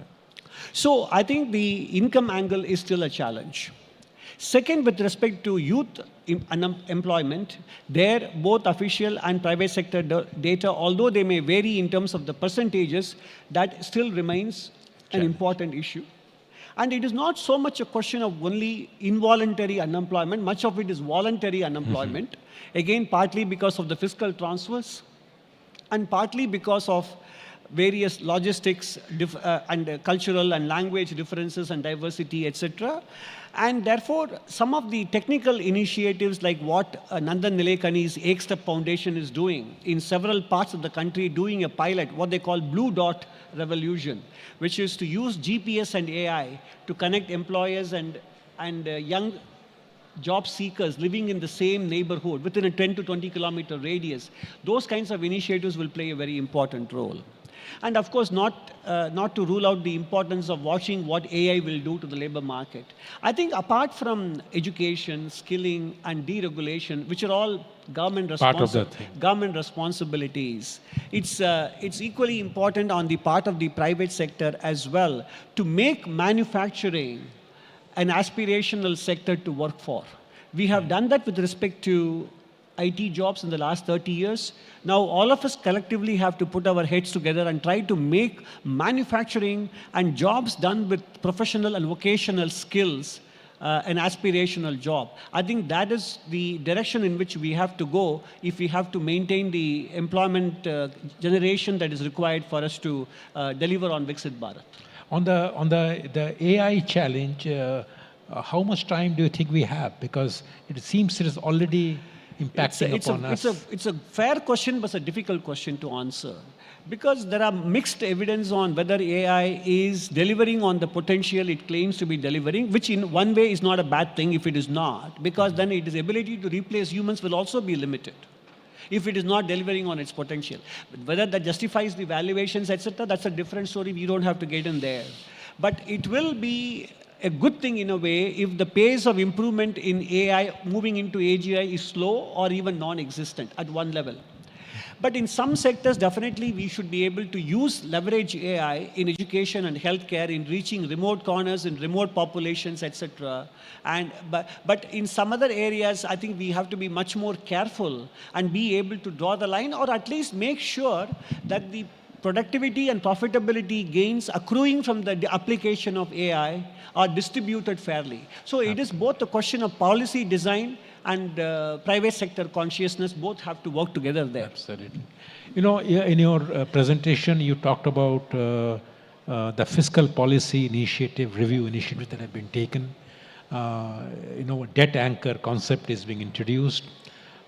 So I think the income angle is still a challenge. Second, with respect to youth unemployment, there both official and private sector data, although they may vary in terms of the percentages, that still remains an important issue. And it is not so much a question of only involuntary unemployment, much of it is voluntary unemployment, again partly because of the fiscal transfers and partly because of various logistics and cultural and language differences and diversity, etc. And therefore, some of the technical initiatives like what Nandan Nilekani's Ekstep Foundation is doing in several parts of the country, doing a pilot, what they call Blue Dot Revolution, which is to use GPS and AI to connect employers and young job seekers living in the same neighborhood within a 10 to 20 kilometer radius. Those kinds of initiatives will play a very important role. And of course, not to rule out the importance of watching what AI will do to the labor market. I think apart from education, skilling, and deregulation, which are all government responsibilities, it's equally important on the part of the private sector as well to make manufacturing an aspirational sector to work for. We have done that with respect to IT jobs in the last 30 years. Now all of us collectively have to put our heads together and try to make manufacturing and jobs done with professional and vocational skills an aspirational job. I think that is the direction in which we have to go if we have to maintain the employment generation that is required for us to deliver on Viksit Bharat. On the AI challenge, how much time do you think we have? Because it seems it is already impacting upon us. It's a fair question, but it's a difficult question to answer. Because there are mixed evidence on whether AI is delivering on the potential it claims to be delivering, which in one way is not a bad thing if it is not, because then its ability to replace humans will also be limited if it is not delivering on its potential. But whether that justifies the valuations, etc., that's a different story. We don't have to get in there. But it will be a good thing in a way if the pace of improvement in AI moving into AGI is slow or even non-existent at one level. But in some sectors, definitely we should be able to leverage AI in education and healthcare, in reaching remote corners, in remote populations, etc. But in some other areas, I think we have to be much more careful and be able to draw the line, or at least make sure that the productivity and profitability gains accruing from the application of AI are distributed fairly. So it is both a question of policy design and private sector consciousness. Both have to work together there. Absolutely. You know, in your presentation, you talked about the fiscal policy initiative, review initiative that have been taken. You know, a debt anchor concept is being introduced.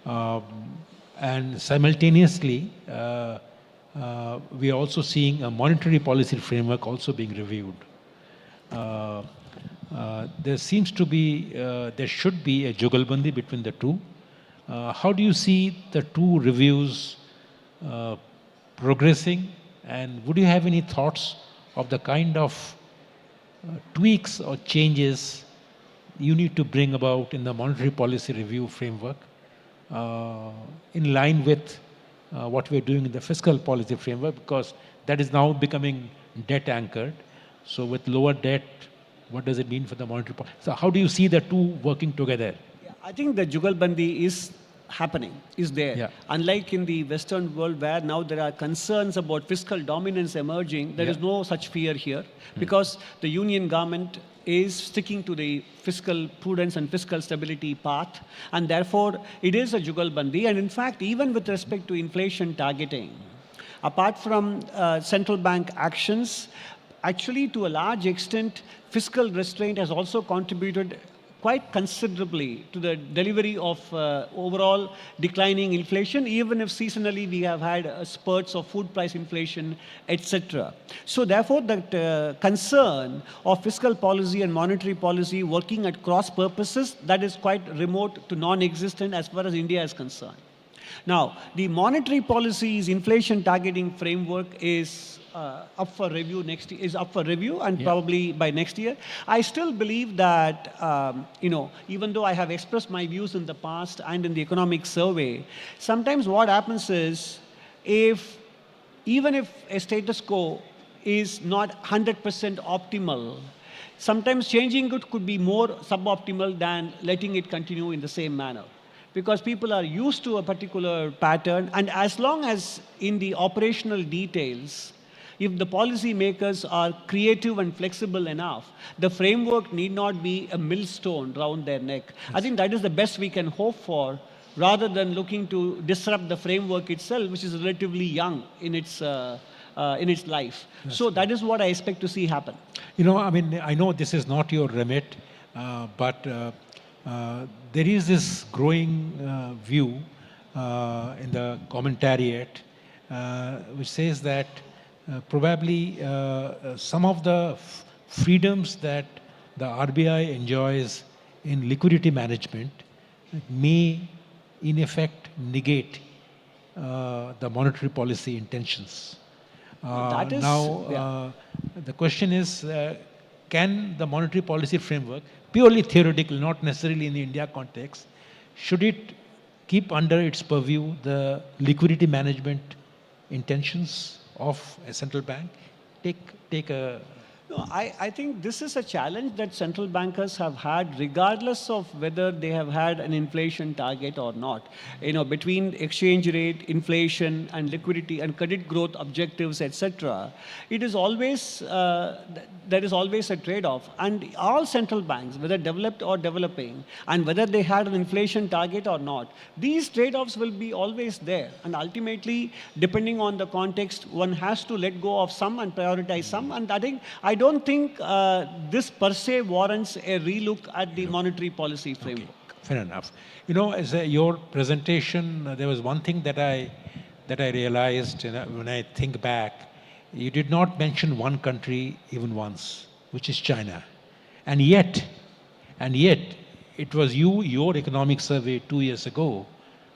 And simultaneously, we are also seeing a monetary policy framework also being reviewed. There seems to be, there should be a jugalbandi between the two. How do you see the two reviews progressing? And would you have any thoughts of the kind of tweaks or changes you need to bring about in the monetary policy review framework in line with what we're doing in the fiscal policy framework, because that is now becoming debt anchored. So with lower debt, what does it mean for the monetary policy? So how do you see the two working together? Yeah, I think the jugalbandi is happening, is there. Yeah. Unlike in the Western world where now there are concerns about fiscal dominance emerging, there is no such fear here because the union government is sticking to the fiscal prudence and fiscal stability path, and therefore it is a jugalbandi. And in fact, even with respect to inflation targeting, apart from central bank actions, actually to a large extent, fiscal restraint has also contributed quite considerably to the delivery of overall declining inflation, even if seasonally we have had spurts of food price inflation, etc. So therefore, that concern of fiscal policy and monetary policy working at cross purposes, that is quite remote to non-existent as far as India is concerned. Now, the monetary policy's inflation targeting framework is up for review and probably by next year. I still believe that, even though I have expressed my views in the past and in the economic survey, sometimes what happens is, even if a status quo is not 100% optimal, sometimes changing it could be more suboptimal than letting it continue in the same manner. Because people are used to a particular pattern, and as long as in the operational details, if the policy makers are creative and flexible enough, the framework need not be a millstone round their neck. I think that is the best we can hope for, rather than looking to disrupt the framework itself, which is relatively young in its life. So that is what I expect to see happen. I know this is not your remit, but there is this growing view in the commentariat which says that probably some of the freedoms that the RBI enjoys in liquidity management may in effect negate the monetary policy intentions. The question is, can the monetary policy framework, purely theoretical, not necessarily in the India context, should it keep under its purview the liquidity management intentions of a central bank? No, I think this is a challenge that central bankers have had, regardless of whether they have had an inflation target or not. Between exchange rate, inflation, and liquidity and credit growth objectives, etc., it is always there is always a trade-off. And all central banks, whether developed or developing, and whether they had an inflation target or not, these trade-offs will be always there. And ultimately, depending on the context, one has to let go of some and prioritize some. And I don't think this per se warrants a relook at the monetary policy framework. Okay, fair enough. As your presentation, there was one thing that I realized when I think back. You did not mention one country even once, which is China. And yet, it was your economic survey 2 years ago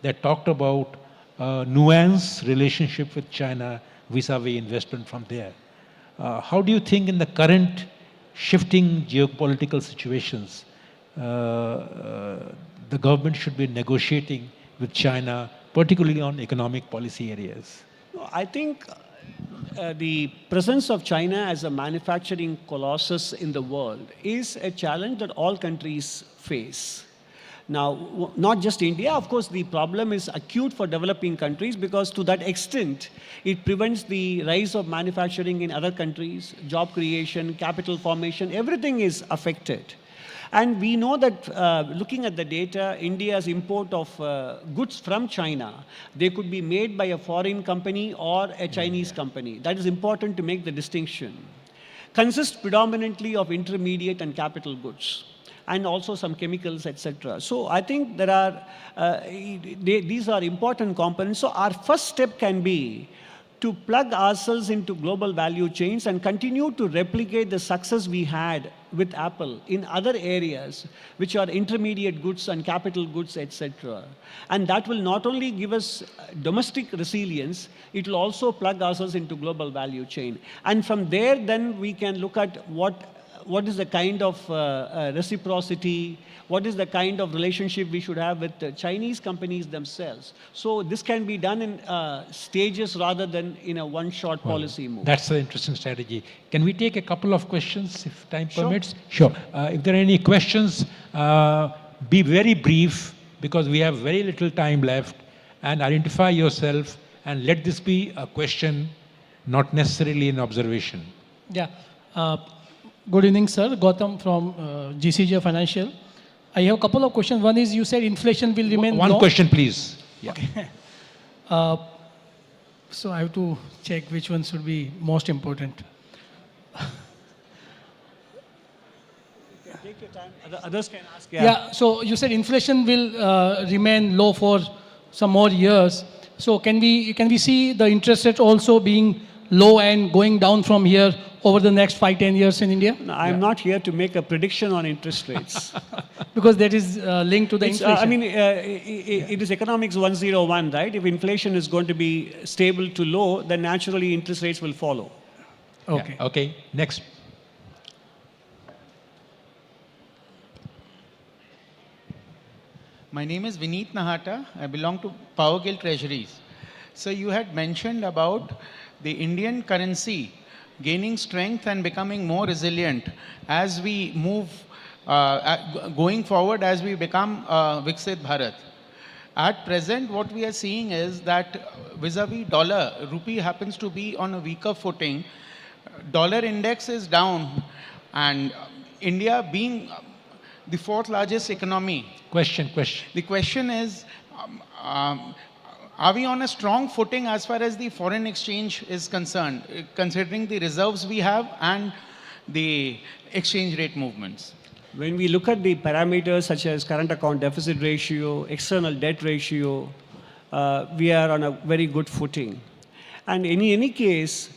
that talked about nuanced relationship with China vis-a-vis investment from there. How do you think in the current shifting geopolitical situations, the government should be negotiating with China, particularly on economic policy areas? I think the presence of China as a manufacturing colossus in the world is a challenge that all countries face. Now, not just India, of course, the problem is acute for developing countries because to that extent, it prevents the rise of manufacturing in other countries, job creation, capital formation, everything is affected. And we know that looking at the data, India's import of goods from China, they could be made by a foreign company or a Chinese company. That is important to make the distinction. Consists predominantly of intermediate and capital goods, and also some chemicals, etc. So I think these are important components. So our first step can be to plug ourselves into global value chains and continue to replicate the success we had with Apple in other areas, which are intermediate goods and capital goods, etc. And that will not only give us domestic resilience, it will also plug ourselves into global value chain. And from there, then we can look at what is the kind of reciprocity, what is the kind of relationship we should have with the Chinese companies themselves. So this can be done in stages rather than in a one-shot policy move. That's an interesting strategy. Can we take a couple of questions if time permits? Sure. If there are any questions, be very brief because we have very little time left, and identify yourself and let this be a question, not necessarily an observation. Yeah. Good evening, sir. Gautam from GCJ Financial. I have a couple of questions. One is, you said inflation will remain One question, please. Yeah. Okay. So I have to check which one should be most important. Take your time. Others can ask. Yeah, so you said inflation will remain low for some more years. So can we see the interest rate also being low and going down from here over the next 5-10 years in India? No, I'm not here to make a prediction on interest rates. Because that is linked to the inflation. It is economics 101, right? If inflation is going to be stable to low, then naturally interest rates will follow. Okay. Yeah. Okay, next. My name is Vineet Nahata. I belong to Powergill Treasuries. So you had mentioned about the Indian currency gaining strength and becoming more resilient as we move, going forward as we become Viksit Bharat. At present, what we are seeing is that vis-a-vis dollar, rupee happens to be on a weaker footing. Dollar index is down, and India being the fourth largest economy. Question. The question is, are we on a strong footing as far as the foreign exchange is concerned, considering the reserves we have and the exchange rate movements? When we look at the parameters such as current account deficit ratio, external debt ratio, we are on a very good footing. And in any case,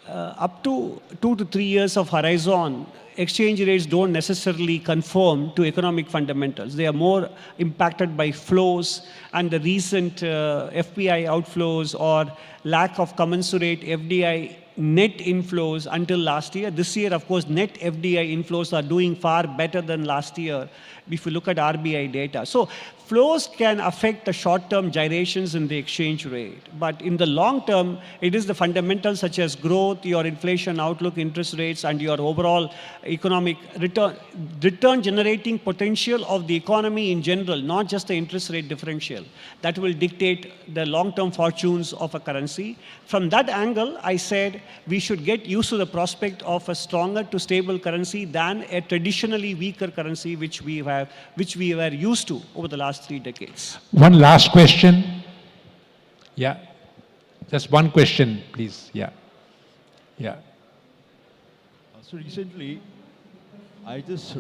up to 2 to 3 years of horizon, exchange rates don't necessarily conform to economic fundamentals. They are more impacted by flows and the recent FPI outflows or lack of commensurate FDI net inflows until last year. This year, of course, net FDI inflows are doing far better than last year if you look at RBI data. So flows can affect the short-term gyrations in the exchange rate. But in the long term, it is the fundamentals such as growth, your inflation outlook, interest rates, and your overall economic return generating potential of the economy in general, not just the interest rate differential, that will dictate the long-term fortunes of a currency. From that angle, I said we should get used to the prospect of a stronger to stable currency than a traditionally weaker currency which we were used to over the last 3 decades. One last question. Yeah. Just one question, please. Yeah. So recently, I just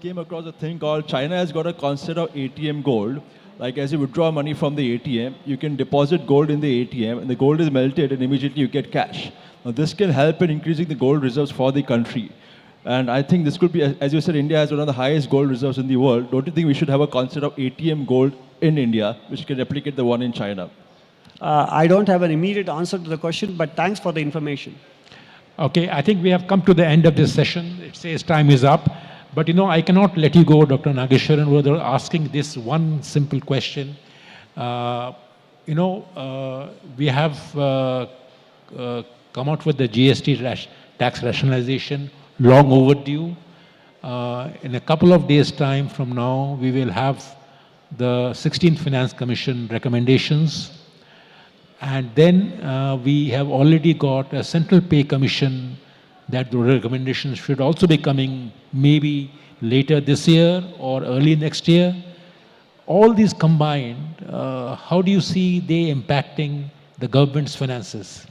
came across a thing called China has got a concept of ATM gold. Like as you withdraw money from the ATM, you can deposit gold in the ATM and the gold is melted and immediately you get cash. Now this can help in increasing the gold reserves for the country. And I think this could be, as you said, India has one of the highest gold reserves in the world. Don't you think we should have a concept of ATM gold in India, which can replicate the one in China? I don't have an immediate answer to the question, but thanks for the information. Okay, I think we have come to the end of this session. It says time is up. But I cannot let you go, Dr. Nageshwaran, without asking this one simple question. We have come out with the GST tax rationalization, long overdue. In a couple of days' time from now, we will have the 16th Finance Commission recommendations. And then we have already got a Central Pay Commission that the recommendations should also be coming maybe later this year or early next year. All these combined, how do you see they impacting the government's finances?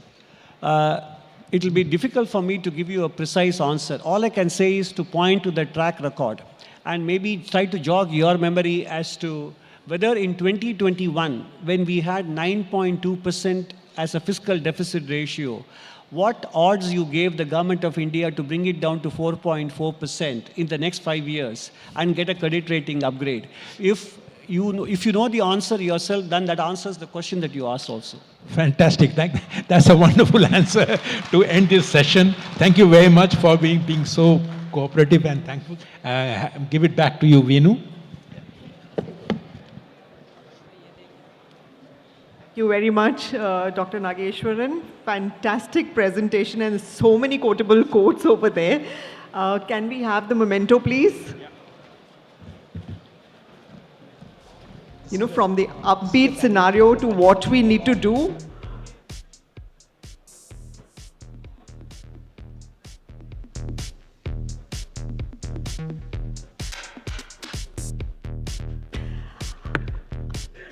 It will be difficult for me to give you a precise answer. All I can say is to point to the track record and maybe try to jog your memory as to whether in 2021, when we had 9.2% as a fiscal deficit ratio, what odds you gave the government of India to bring it down to 4.4% in the next 5 years and get a credit rating upgrade? If you know the answer yourself, then that answers the question that you asked also. Fantastic. That's a wonderful answer to end this session. Thank you very much for being so cooperative and thankful. Give it back to you, Venu. Thank you very much, Dr. Nageshwaran. Fantastic presentation and so many quotable quotes over there. Can we have the memento, please? From the upbeat scenario to what we need to do.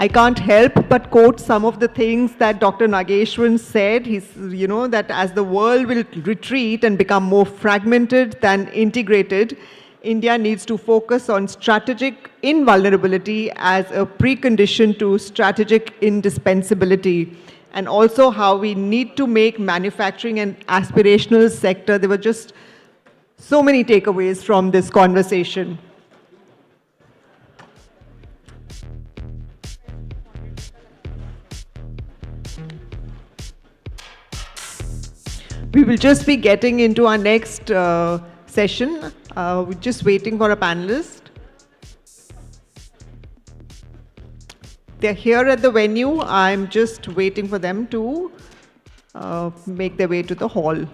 I can't help but quote some of the things that Dr. Nageshwaran said. He's, that as the world will retreat and become more fragmented than integrated, India needs to focus on strategic invulnerability as a precondition to strategic indispensability, and also how we need to make manufacturing an aspirational sector. There were just so many takeaways from this conversation. We will just be getting into our next session. We're just waiting for a panelist. They're here at the venue. I'm just waiting for them to make their way to the hall.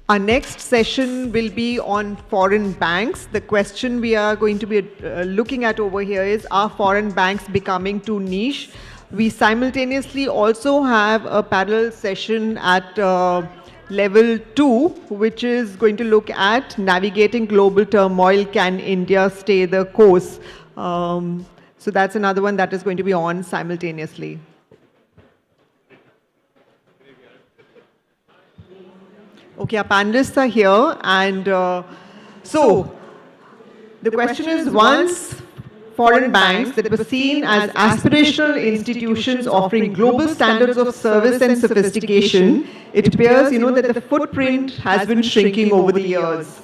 Our next session will be on foreign banks. The question we are going to be looking at over here is, are foreign banks becoming too niche? We simultaneously also have a parallel session at level 2, which is going to look at navigating global turmoil. Can India stay the course? So that's another one that is going to be on simultaneously. Okay, our panelists are here, and so the question is, once foreign banks that were seen as aspirational institutions offering global standards of service and sophistication, it appears, that the footprint has been shrinking over the years.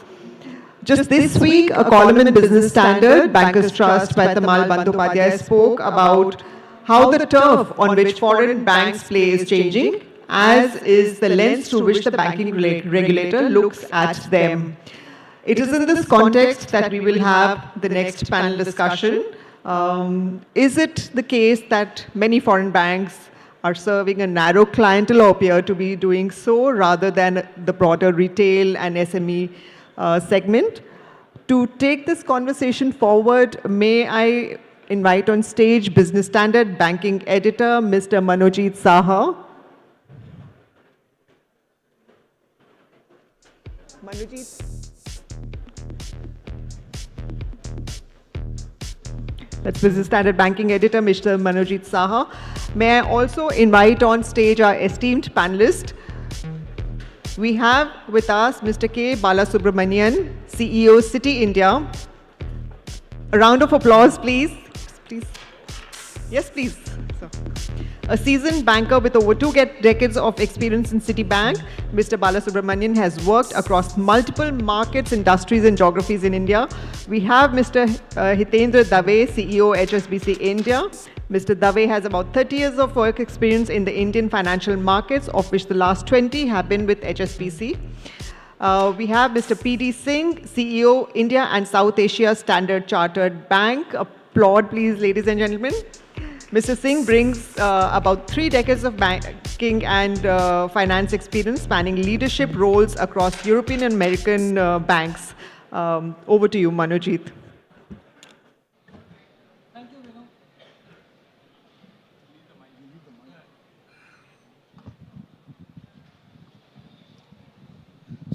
Just this week, a column in Business Standard, Bankers Trust by Tamal Bandyopadhyay, spoke about how the turf on which foreign banks play is changing, as is the lens through which the banking regulator looks at them. It is in this context that we will have the next panel discussion. Is it the case that many foreign banks are serving a narrow clientele or appear to be doing so rather than the broader retail and SME segment? To take this conversation forward, may I invite on stage Business Standard Banking Editor, Mr. Manojit Saha. Manojit. That's Business Standard Banking Editor, Mr. Manojit Saha. May I also invite on stage our esteemed panelist. We have with us Mr. K. Balasubramanian, CEO, Citi India. A round of applause, please. Please. Yes, please. So, a seasoned banker with over 2 decades of experience in Citibank, Mr. Balasubramanian has worked across multiple markets, industries, and geographies in India. We have Mr. Hitendra Dave, CEO, HSBC India. Mr. Dave has about 30 years of work experience in the Indian financial markets, of which the last 20 have been with HSBC. We have Mr. P.D. Singh, CEO, India and South Asia Standard Chartered Bank. Applaud, please, ladies and gentlemen. Mr. Singh brings about 3 decades of banking and finance experience, spanning leadership roles across European and American banks. Over to you, Manojit. Thank you, Vinu.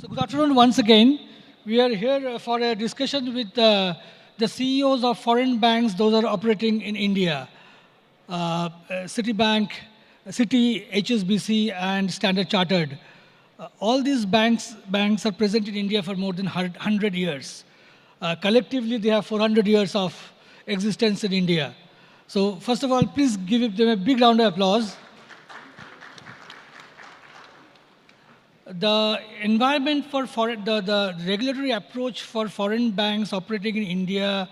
So good afternoon once again. We are here for a discussion with the CEOs of foreign banks, those are operating in India. Citibank, Citi, HSBC, and Standard Chartered. All these banks are present in India for more than 100 years. Collectively, they have 400 years of existence in India. So first of all, please give them a big round of applause. The environment for the regulatory approach for foreign banks operating in India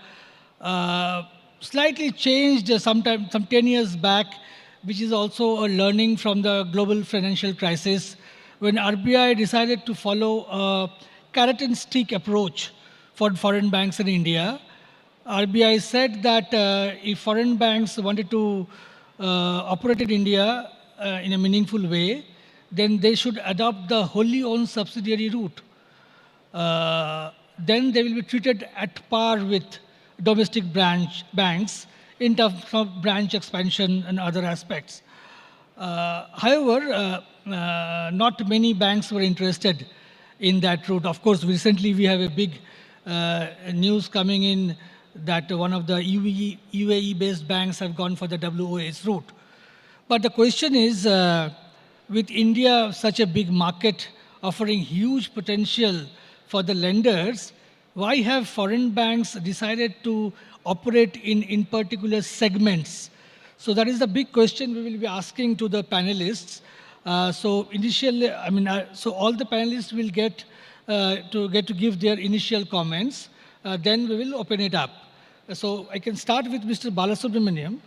slightly changed some 10 years back, which is also a learning from the global financial crisis, when RBI decided to follow a carrot and stick approach for foreign banks in India. RBI said that if foreign banks wanted to operate in India in a meaningful way, then they should adopt the wholly owned subsidiary route. Then they will be treated at par with domestic banks in terms of branch expansion and other aspects. However, not many banks were interested in that route. Of course, recently we have a big news coming in that one of the UAE-based banks have gone for the WOS route. But the question is, with India such a big market offering huge potential for the lenders, why have foreign banks decided to operate in particular segments? So that is the big question we will be asking to the panelists. So initially, so all the panelists will get to give their initial comments. Then we will open it up. So I can start with Mr. Balasubramaniam.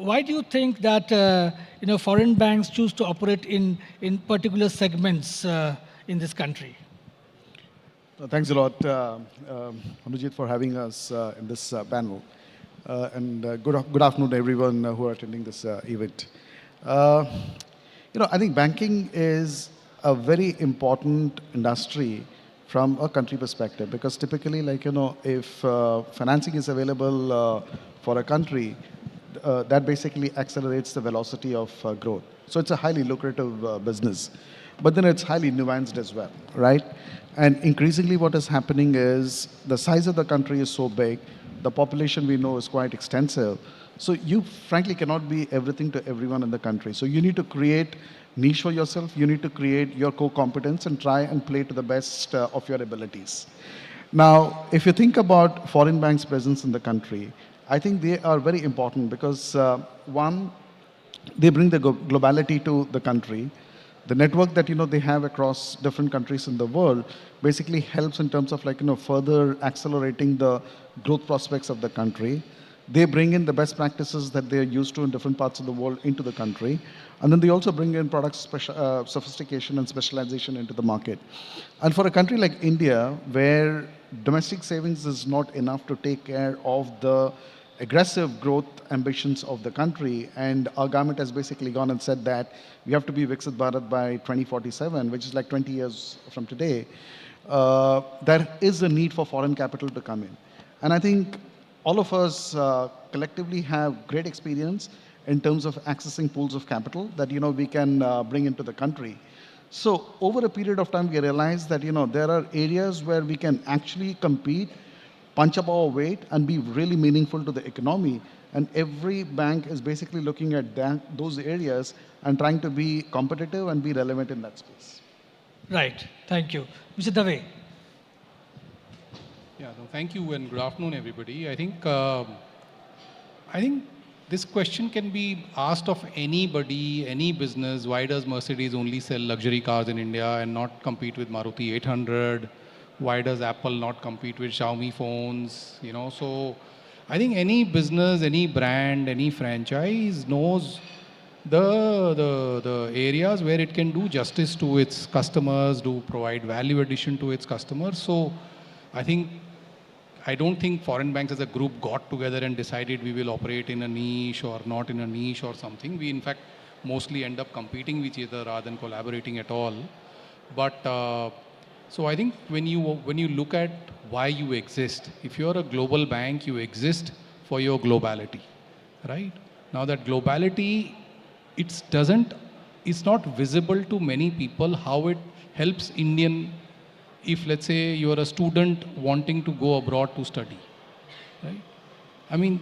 Why do you think that foreign banks choose to operate in particular segments in this country? Thanks a lot, Anujit, for having us in this panel. And good afternoon to everyone who are attending this event. I think banking is a very important industry from a country perspective, because typically, if financing is available for a country, that basically accelerates the velocity of growth. So it's a highly lucrative business, but then it's highly nuanced as well, right? And increasingly what is happening is the size of the country is so big, the population we know is quite extensive. So you frankly cannot be everything to everyone in the country. So you need to create niche for yourself, you need to create your core competence and try and play to the best of your abilities. Now, if you think about foreign banks' presence in the country, I think they are very important because one, they bring the globality to the country. The network that they have across different countries in the world basically helps in terms of further accelerating the growth prospects of the country. They bring in the best practices that they are used to in different parts of the world into the country. And then they also bring in product sophistication and specialization into the market. And for a country like India, where domestic savings is not enough to take care of the aggressive growth ambitions of the country, and our government has basically gone and said that we have to be Viksit Bharat by 2047, which is like 20 years from today, there is a need for foreign capital to come in. And I think all of us collectively have great experience in terms of accessing pools of capital that we can bring into the country. So over a period of time, we realized that there are areas where we can actually compete, punch up our weight, and be really meaningful to the economy. And every bank is basically looking at those areas and trying to be competitive and be relevant in that space. Right. Thank you. Mr. Dave. Yeah, no, thank you and good afternoon, everybody. I think this question can be asked of anybody, any business. Why does Mercedes only sell luxury cars in India and not compete with Maruti 800? Why does Apple not compete with Xiaomi phones? So I think any business, any brand, any franchise knows the areas where it can do justice to its customers, do provide value addition to its customers. So I don't think foreign banks as a group got together and decided we will operate in a niche or not in a niche or something. We in fact mostly end up competing with each other rather than collaborating at all. But so I think when you look at why you exist, if you're a global bank, you exist for your globality, right? Now that globality, it's not visible to many people how it helps Indian. If let's say you're a student wanting to go abroad to study, right?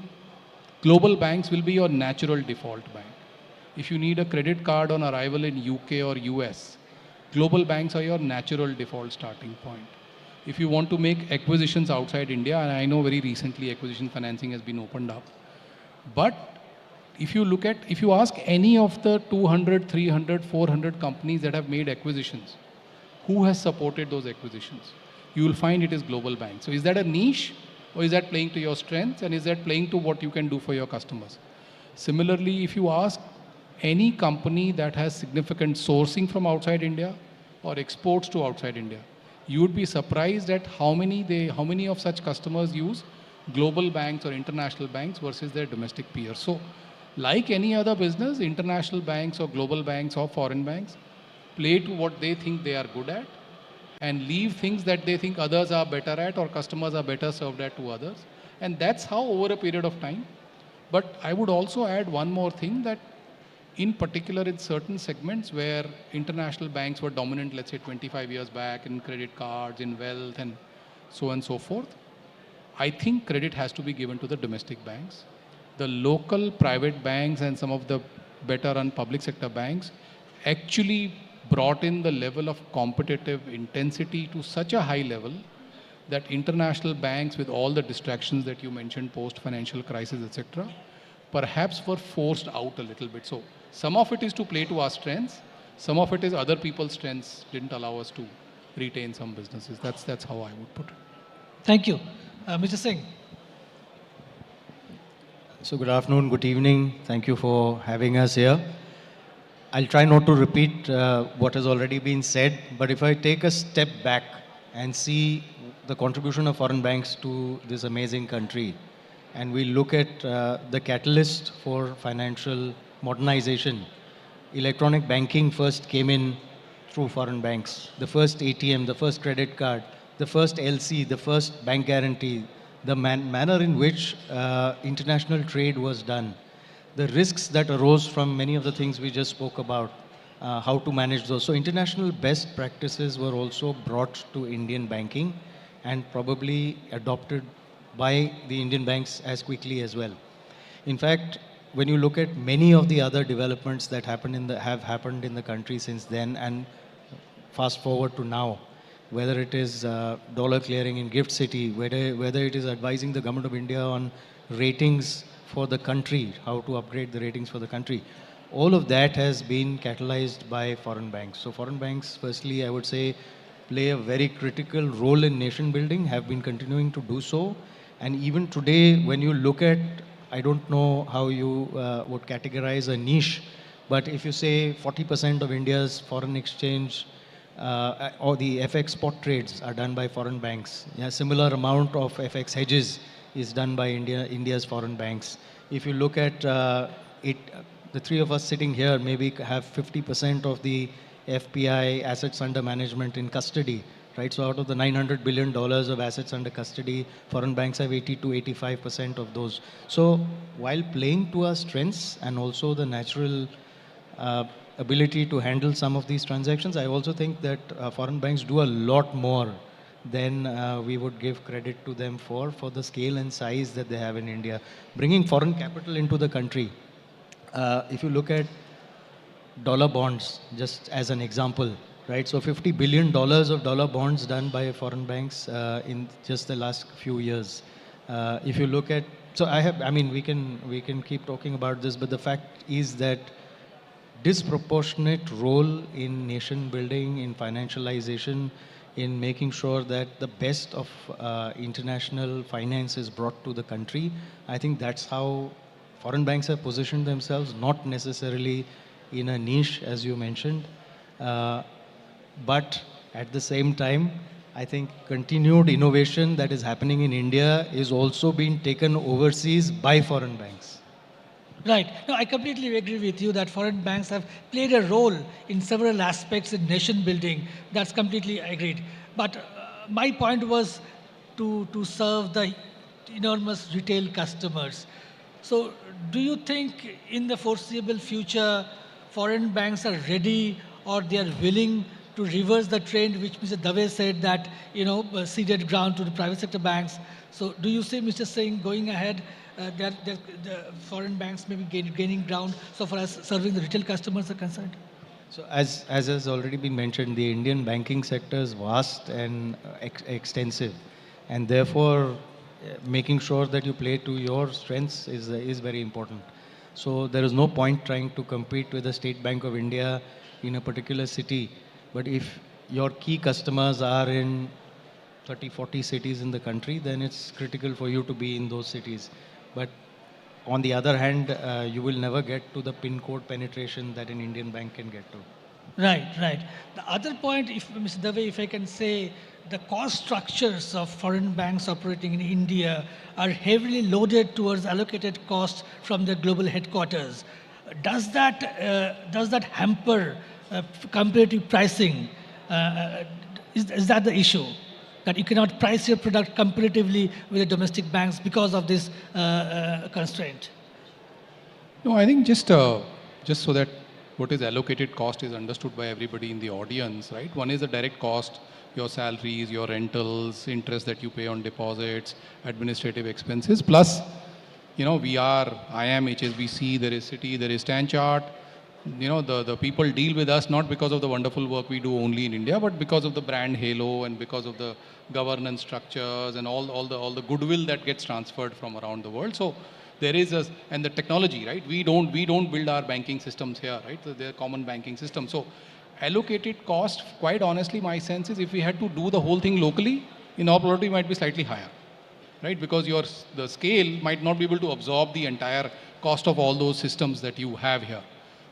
Global banks will be your natural default bank. If you need a credit card on arrival in UK or US, global banks are your natural default starting point. If you want to make acquisitions outside India, and I know very recently acquisition financing has been opened up, but if you ask any of the 200, 300, 400 companies that have made acquisitions, who has supported those acquisitions? You will find it is global banks. So is that a niche, or is that playing to your strengths, and is that playing to what you can do for your customers? Similarly, if you ask any company that has significant sourcing from outside India or exports to outside India, you would be surprised at how many of such customers use global banks or international banks versus their domestic peers. So like any other business, international banks or global banks or foreign banks play to what they think they are good at and leave things that they think others are better at or customers are better served at to others. And that's how over a period of time. But I would also add one more thing, that in particular in certain segments where international banks were dominant, let's say 25 years back, in credit cards, in wealth, and so on and so forth. I think credit has to be given to the domestic banks. The local private banks and some of the better run public sector banks actually brought in the level of competitive intensity to such a high level that international banks, with all the distractions that you mentioned, post-financial crisis, etc., perhaps were forced out a little bit. So some of it is to play to our strengths, some of it is other people's strengths didn't allow us to retain some businesses. That's how I would put it. Thank you. Mr. Singh. So good afternoon, good evening. Thank you for having us here. I'll try not to repeat what has already been said, but if I take a step back and see the contribution of foreign banks to this amazing country, and we look at the catalyst for financial modernization, electronic banking first came in through foreign banks. The first ATM, the first credit card, the first LC, the first bank guarantee, the manner in which international trade was done, the risks that arose from many of the things we just spoke about, how to manage those. So international best practices were also brought to Indian banking and probably adopted by the Indian banks as quickly as well. In fact, when you look at many of the other developments that have happened in the country since then, and fast forward to now, whether it is dollar clearing in Gift City, whether it is advising the government of India on ratings for the country, how to upgrade the ratings for the country, all of that has been catalyzed by foreign banks. So foreign banks, firstly, I would say, play a very critical role in nation building, have been continuing to do so. And even today, when you look at, I don't know how you would categorize a niche, but if you say 40% of India's foreign exchange or the FX spot trades are done by foreign banks. Yeah, similar amount of FX hedges is done by India's foreign banks. If you look at it, the three of us sitting here maybe have 50% of the FPI assets under management in custody, right? So out of the $900 billion of assets under custody, foreign banks have 80 to 85% of those. So while playing to our strengths and also the natural ability to handle some of these transactions, I also think that foreign banks do a lot more than we would give credit to them for the scale and size that they have in India. Bringing foreign capital into the country, if you look at dollar bonds, just as an example, right? So $50 billion of dollar bonds done by foreign banks in just the last few years. If you look at, we can keep talking about this, but the fact is that disproportionate role in nation building, in financialization, in making sure that the best of international finance is brought to the country. I think that's how foreign banks have positioned themselves, not necessarily in a niche, as you mentioned, but at the same time, I think continued innovation that is happening in India is also being taken overseas by foreign banks. Right. No, I completely agree with you that foreign banks have played a role in several aspects in nation building. That's completely agreed. But my point was to serve the enormous retail customers. So do you think in the foreseeable future, foreign banks are ready or they are willing to reverse the trend which Mr. Dave said that, ceded ground to the private sector banks? So do you see, Mr. Singh, going ahead, that the foreign banks may be gaining ground so far as serving the retail customers are concerned? So as has already been mentioned, the Indian banking sector is vast and extensive, and therefore making sure that you play to your strengths is very important. So there is no point trying to compete with the State Bank of India in a particular city, but if your key customers are in 30, 40 cities in the country, then it's critical for you to be in those cities. But on the other hand, you will never get to the pin code penetration that an Indian bank can get to. Right, right. The other point, if Mr. Dave, if I can say, the cost structures of foreign banks operating in India are heavily loaded towards allocated costs from the global headquarters. Does that hamper competitive pricing? Is that the issue? That you cannot price your product competitively with the domestic banks because of this constraint? No, I think just just so that what is allocated cost is understood by everybody in the audience, right? One is the direct cost, your salaries, your rentals, interest that you pay on deposits, administrative expenses, plus, I am HSBC, there is Citi, there is Stanchart. The people deal with us not because of the wonderful work we do only in India, but because of the brand halo and because of the governance structures and all the goodwill that gets transferred from around the world. So there is and the technology, right? We don't build our banking systems here, right? So they're common banking systems. So allocated cost, quite honestly, my sense is if we had to do the whole thing locally, in all probability might be slightly higher, right? Because the scale might not be able to absorb the entire cost of all those systems that you have here.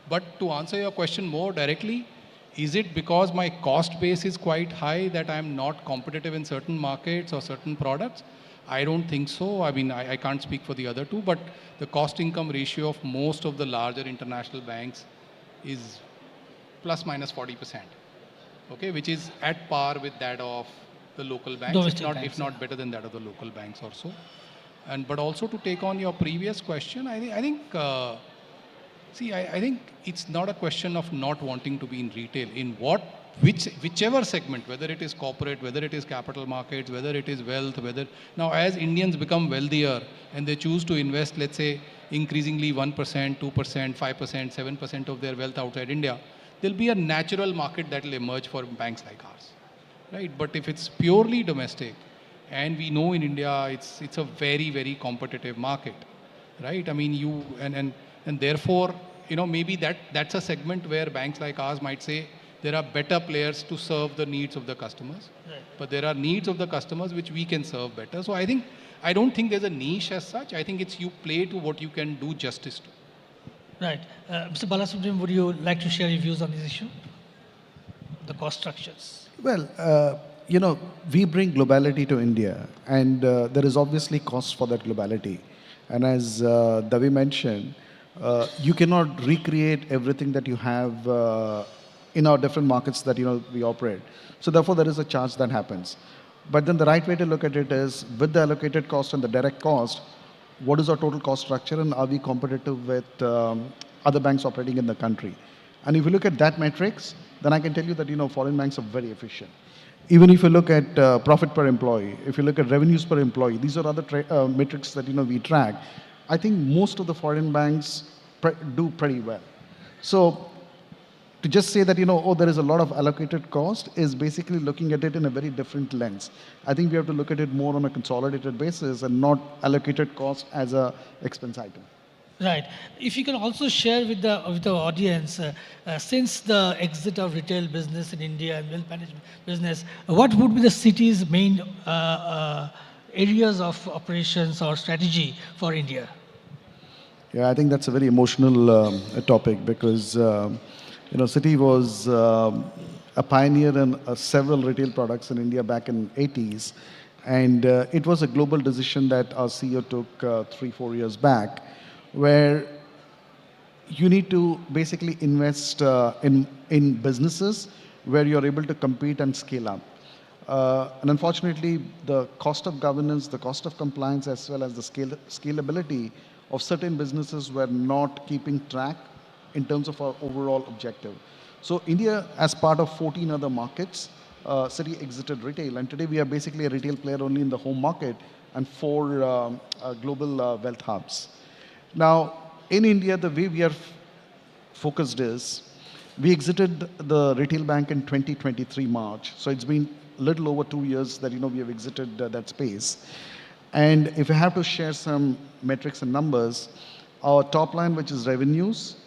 But to answer your question more directly, is it because my cost base is quite high that I'm not competitive in certain markets or certain products? I don't think so. I mean, I can't speak for the other two, but the cost income ratio of most of the larger international banks is plus minus 40%, okay, which is at par with that of the local banks, if not better than that of the local banks or so. But also to take on your previous question, I think it's not a question of not wanting to be in retail. In whichever segment, whether it is corporate, whether it is capital markets, whether it is wealth, now as Indians become wealthier and they choose to invest, let's say, increasingly 1%, 2%, 5%, 7% of their wealth outside India, there'll be a natural market that will emerge for banks like ours, right? But if it's purely domestic, and we know in India it's a very, very competitive market, right? I mean, and therefore, maybe that's a segment where banks like ours might say there are better players to serve the needs of the customers, right. But there are needs of the customers which we can serve better. So I don't think there's a niche as such. I think it's you play to what you can do justice to. Right. Mr. Balasubramanian, would you like to share your views on this issue? The cost structures. Well, we bring globality to India, and there is obviously cost for that globality. And as Davi mentioned, you cannot recreate everything that you have in our different markets that we operate. So therefore, there is a charge that happens. But then the right way to look at it is, with the allocated cost and the direct cost, what is our total cost structure, and are we competitive with other banks operating in the country? And if you look at that metrics, then I can tell you that foreign banks are very efficient. Even if you look at profit per employee, if you look at revenues per employee, these are other metrics that we track. I think most of the foreign banks do pretty well. So to just say that there is a lot of allocated cost is basically looking at it in a very different lens. I think we have to look at it more on a consolidated basis and not allocated cost as a expense item. Right. If you can also share with the audience, since the exit of retail business in India and wealth management business, what would be the city's main areas of operations or strategy for India? Yeah, I think that's a very emotional topic because Citi was a pioneer in several retail products in India back in 80s, and it was a global decision that our CEO took 3-4 years back, where you need to basically invest in businesses where you're able to compete and scale up. And unfortunately, the cost of governance, the cost of compliance, as well as the scalability of certain businesses were not keeping track in terms of our overall objective. So India, as part of 14 other markets, Citi exited retail, and today we are basically a retail player only in the home market and 4 global wealth hubs. Now, in India, the way we are focused is, we exited the retail bank in 2023 March. So it's been a little over 2 years that we have exited that space. And if I have to share some metrics and numbers, our top line, which is revenues,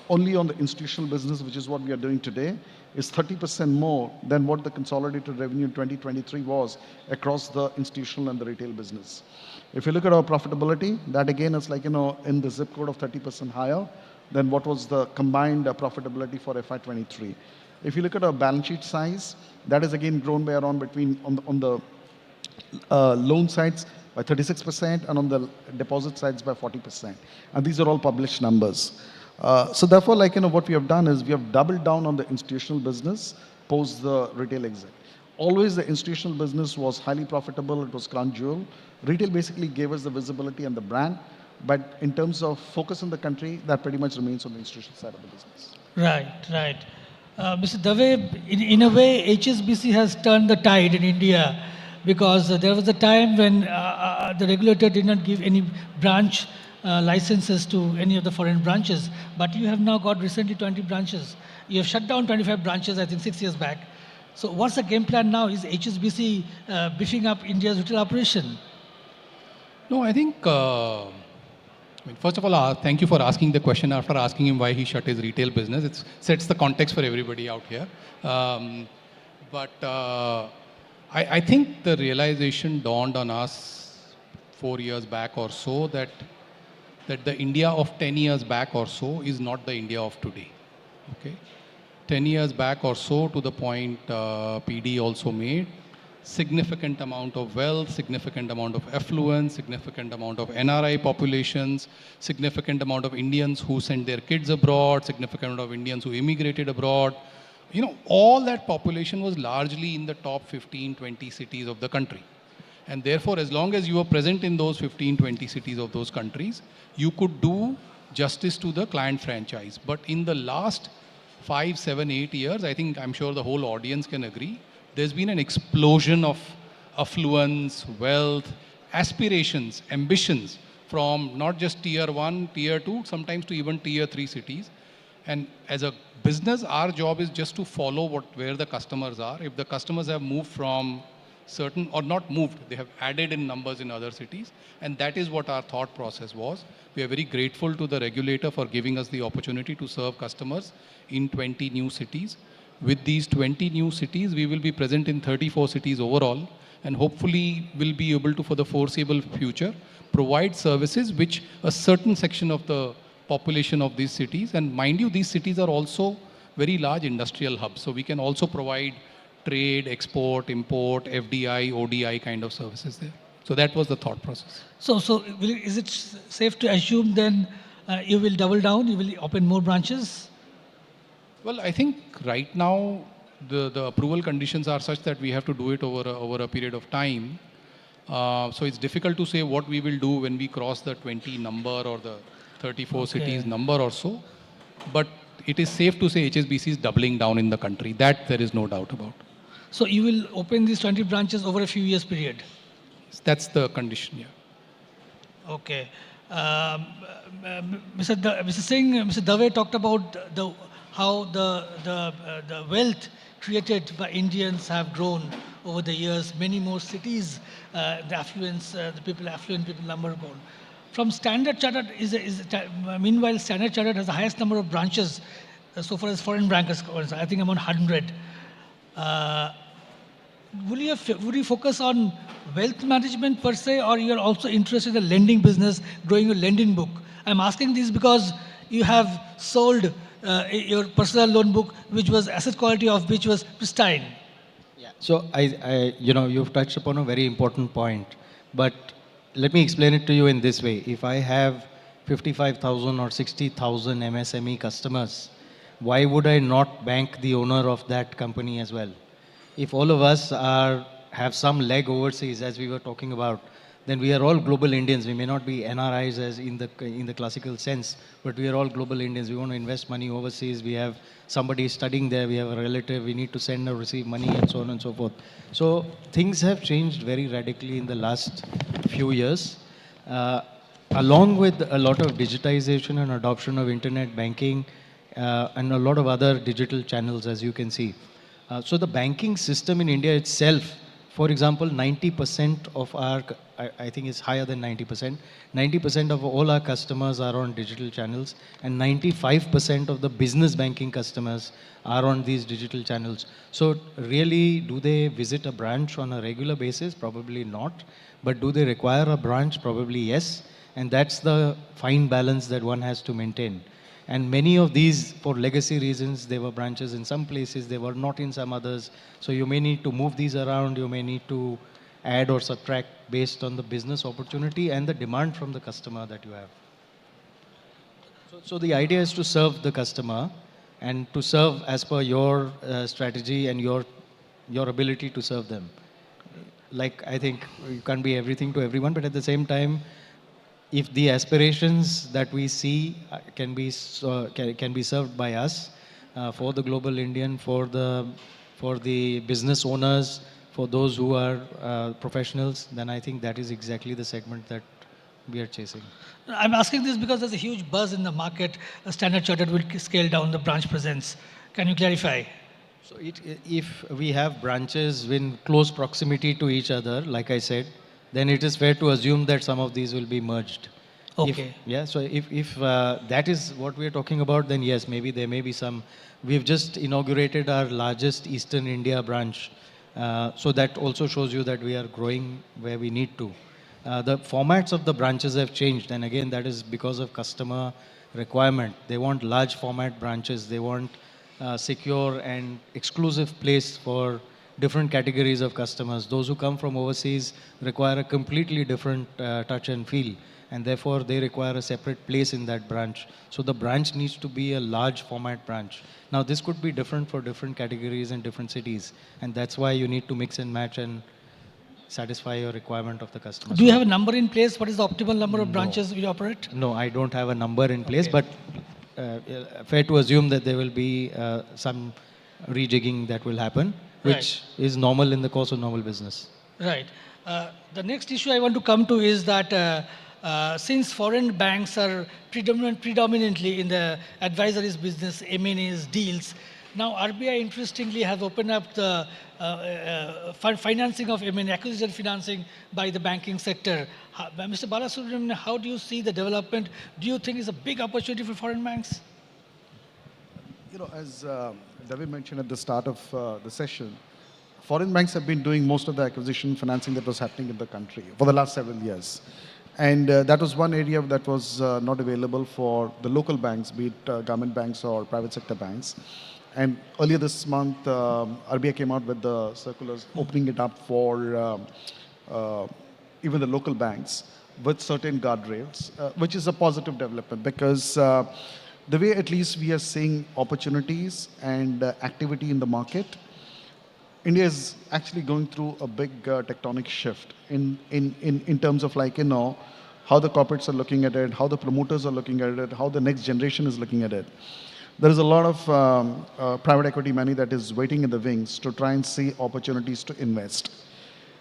only on the institutional business, which is what we are doing today, is 30% more than what the consolidated revenue in 2023 was across the institutional and the retail business. If you look at our profitability, that again is like, in the zip code of 30% higher than what was the combined profitability for FY23. If you look at our balance sheet size, that is again grown by around on the loan sides by 36% and on the deposit sides by 40%. And these are all published numbers. So therefore, what we have done is we have doubled down on the institutional business post the retail exit. Always the institutional business was highly profitable. It was crown jewel. Retail basically gave us the visibility and the brand. But in terms of focus on the country, that pretty much remains on the institutional side of the business. Right, right. Mr. Dave, in a way, HSBC has turned the tide in India because there was a time when the regulator did not give any branch licenses to any of the foreign branches, but you have now got recently 20 branches. You have shut down 25 branches, I think 6 years back. So what's the game plan now? Is HSBC beefing up India's retail operation? No, I think, first of all, thank you for asking the question after asking him why he shut his retail business. It sets the context for everybody out here. I think the realization dawned on us 4 years back or so that the India of 10 years back or so is not the India of today. Okay, 10 years back or so, to the point PD also made, significant amount of wealth, significant amount of affluence, significant amount of NRI populations, significant amount of Indians who sent their kids abroad, significant amount of Indians who immigrated abroad. You know, all that population was largely in the top 15, 20 cities of the country. And therefore, as long as you were present in those 15, 20 cities of those countries, you could do justice to the client franchise. But in the last 5, 7, 8 years, I'm sure the whole audience can agree, there's been an explosion of affluence, wealth, aspirations, ambitions from not just tier 1, tier 2, sometimes to even tier 3 cities. And as a business, our job is just to follow where the customers are. If the customers have moved from certain, or not moved, they have added in numbers in other cities. And that is what our thought process was. We are very grateful to the regulator for giving us the opportunity to serve customers in 20 new cities. With these 20 new cities, we will be present in 34 cities overall, and hopefully will be able to, for the foreseeable future, provide services which a certain section of the population of these cities, and mind you, these cities are also very large industrial hubs, so we can also provide trade, export, import, FDI, ODI kind of services there. So that was the thought process. So is it safe to assume then you will double down, you will open more branches? Well, I think right now the approval conditions are such that we have to do it over a period of time. So it's difficult to say what we will do when we cross the 20 number or the 34 cities number or so. But it is safe to say HSBC is doubling down in the country. That there is no doubt about. So you will open these 20 branches over a few years period? That's the condition, yeah. Okay. Mr. Singh, Mr. Dave talked about how the wealth created by Indians have grown over the years. Many more cities, the affluence, the affluent people number grown. From Standard Chartered, meanwhile, Standard Chartered has the highest number of branches so far as foreign bankers, I think about 100. Would you focus on wealth management per se, or you are also interested in the lending business, growing your lending book? I'm asking this because you have sold your personal loan book, which was asset quality of which was pristine. Yeah. So you've touched upon a very important point, but let me explain it to you in this way. If I have 55,000 or 60,000 MSME customers, why would I not bank the owner of that company as well? If all of us have some leg overseas, as we were talking about, then we are all global Indians. We may not be NRIs as in the classical sense, but we are all global Indians. We want to invest money overseas. We have somebody studying there. We have a relative. We need to send or receive money, and so on and so forth. So things have changed very radically in the last few years. Along with a lot of digitization and adoption of internet banking and a lot of other digital channels, as you can see. So the banking system in India itself, for example, 90% of our, I think it's higher than 90%, 90% of all our customers are on digital channels, and 95% of the business banking customers are on these digital channels. So really, do they visit a branch on a regular basis? Probably not. But do they require a branch? Probably yes. And that's the fine balance that one has to maintain. And many of these, for legacy reasons, there were branches in some places, they were not in some others. So you may need to move these around, you may need to add or subtract based on the business opportunity and the demand from the customer that you have. So the idea is to serve the customer and to serve as per your strategy and your ability to serve them. Like, I think you can't be everything to everyone, but at the same time, if the aspirations that we see can be served by us for the global Indian, for the business owners, for those who are professionals, then I think that is exactly the segment that we are chasing. I'm asking this because there's a huge buzz in the market. Standard Chartered will scale down the branch presence. Can you clarify? So if we have branches in close proximity to each other, like I said, then it is fair to assume that some of these will be merged. Okay. So if that is what we are talking about, then yes, maybe there may be some. We've just inaugurated our largest Eastern India branch. So that also shows you that we are growing where we need to. The formats of the branches have changed, and again, that is because of customer requirement. They want large format branches. They want secure and exclusive place for different categories of customers. Those who come from overseas require a completely different touch and feel, and therefore they require a separate place in that branch. So the branch needs to be a large format branch. Now this could be different for different categories and different cities, and that's why you need to mix and match and satisfy your requirement of the customer. Do you have a number in place? What is the optimal number of branches we operate? No, I don't have a number in place, but fair to assume that there will be some rejigging that will happen, which is normal in the course of normal business. Right. The next issue I want to come to is that since foreign banks are predominantly in the advisories business, M&As, deals, now RBI interestingly has opened up the financing of M&A, acquisition financing by the banking sector. Mr. Balasubramanian, how do you see the development? Do you think it's a big opportunity for foreign banks? You know, as David mentioned at the start of the session, foreign banks have been doing most of the acquisition financing that was happening in the country for the last several years. And that was one area that was not available for the local banks, be it government banks or private sector banks. And earlier this month, RBI came out with the circulars opening it up for even the local banks with certain guardrails, which is a positive development because the way at least we are seeing opportunities and activity in the market, India is actually going through a big tectonic shift in terms of how the corporates are looking at it, how the promoters are looking at it, how the next generation is looking at it. There is a lot of private equity money that is waiting in the wings to try and see opportunities to invest.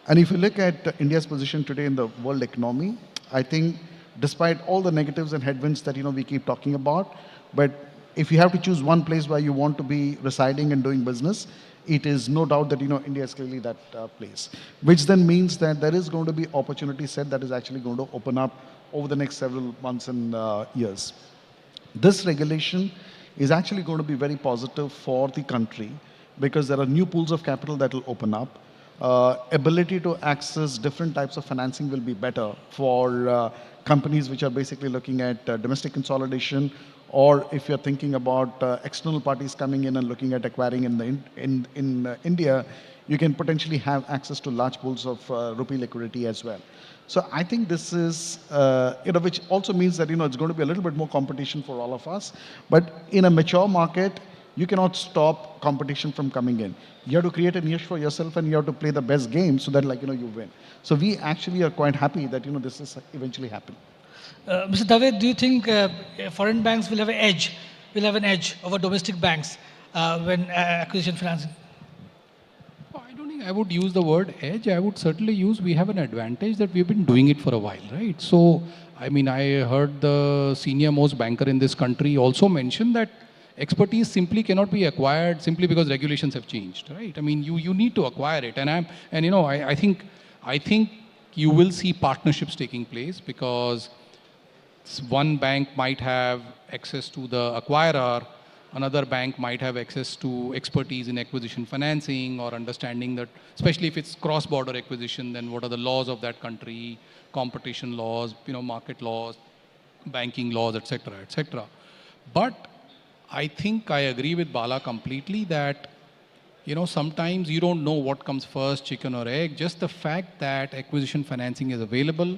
And if you look at India's position today in the world economy, I think despite all the negatives and headwinds that we keep talking about, but if you have to choose one place where you want to be residing and doing business, it is no doubt that India is clearly that place, which then means that there is going to be opportunity set that is actually going to open up over the next several months and years. This regulation is actually going to be very positive for the country because there are new pools of capital that will open up. Ability to access different types of financing will be better for companies which are basically looking at domestic consolidation, or if you're thinking about external parties coming in and looking at acquiring in India, you can potentially have access to large pools of rupee liquidity as well. So I think this is, which also means that, it's going to be a little bit more competition for all of us. But in a mature market, you cannot stop competition from coming in. You have to create a niche for yourself and you have to play the best game so that, you win. So we actually are quite happy that, this is eventually happening. Mr. Dave, do you think foreign banks will have an edge over domestic banks when acquisition financing? I don't think I would use the word edge. I would certainly use we have an advantage that we've been doing it for a while, right? So, I heard the senior most banker in this country also mention that expertise simply cannot be acquired simply because regulations have changed, right? You need to acquire it. I think you will see partnerships taking place because one bank might have access to the acquirer, another bank might have access to expertise in acquisition financing or understanding that, especially if it's cross-border acquisition, then what are the laws of that country, competition laws, market laws, banking laws, etc., etc. But I think I agree with Bala completely that, sometimes you don't know what comes first, chicken or egg. Just the fact that acquisition financing is available,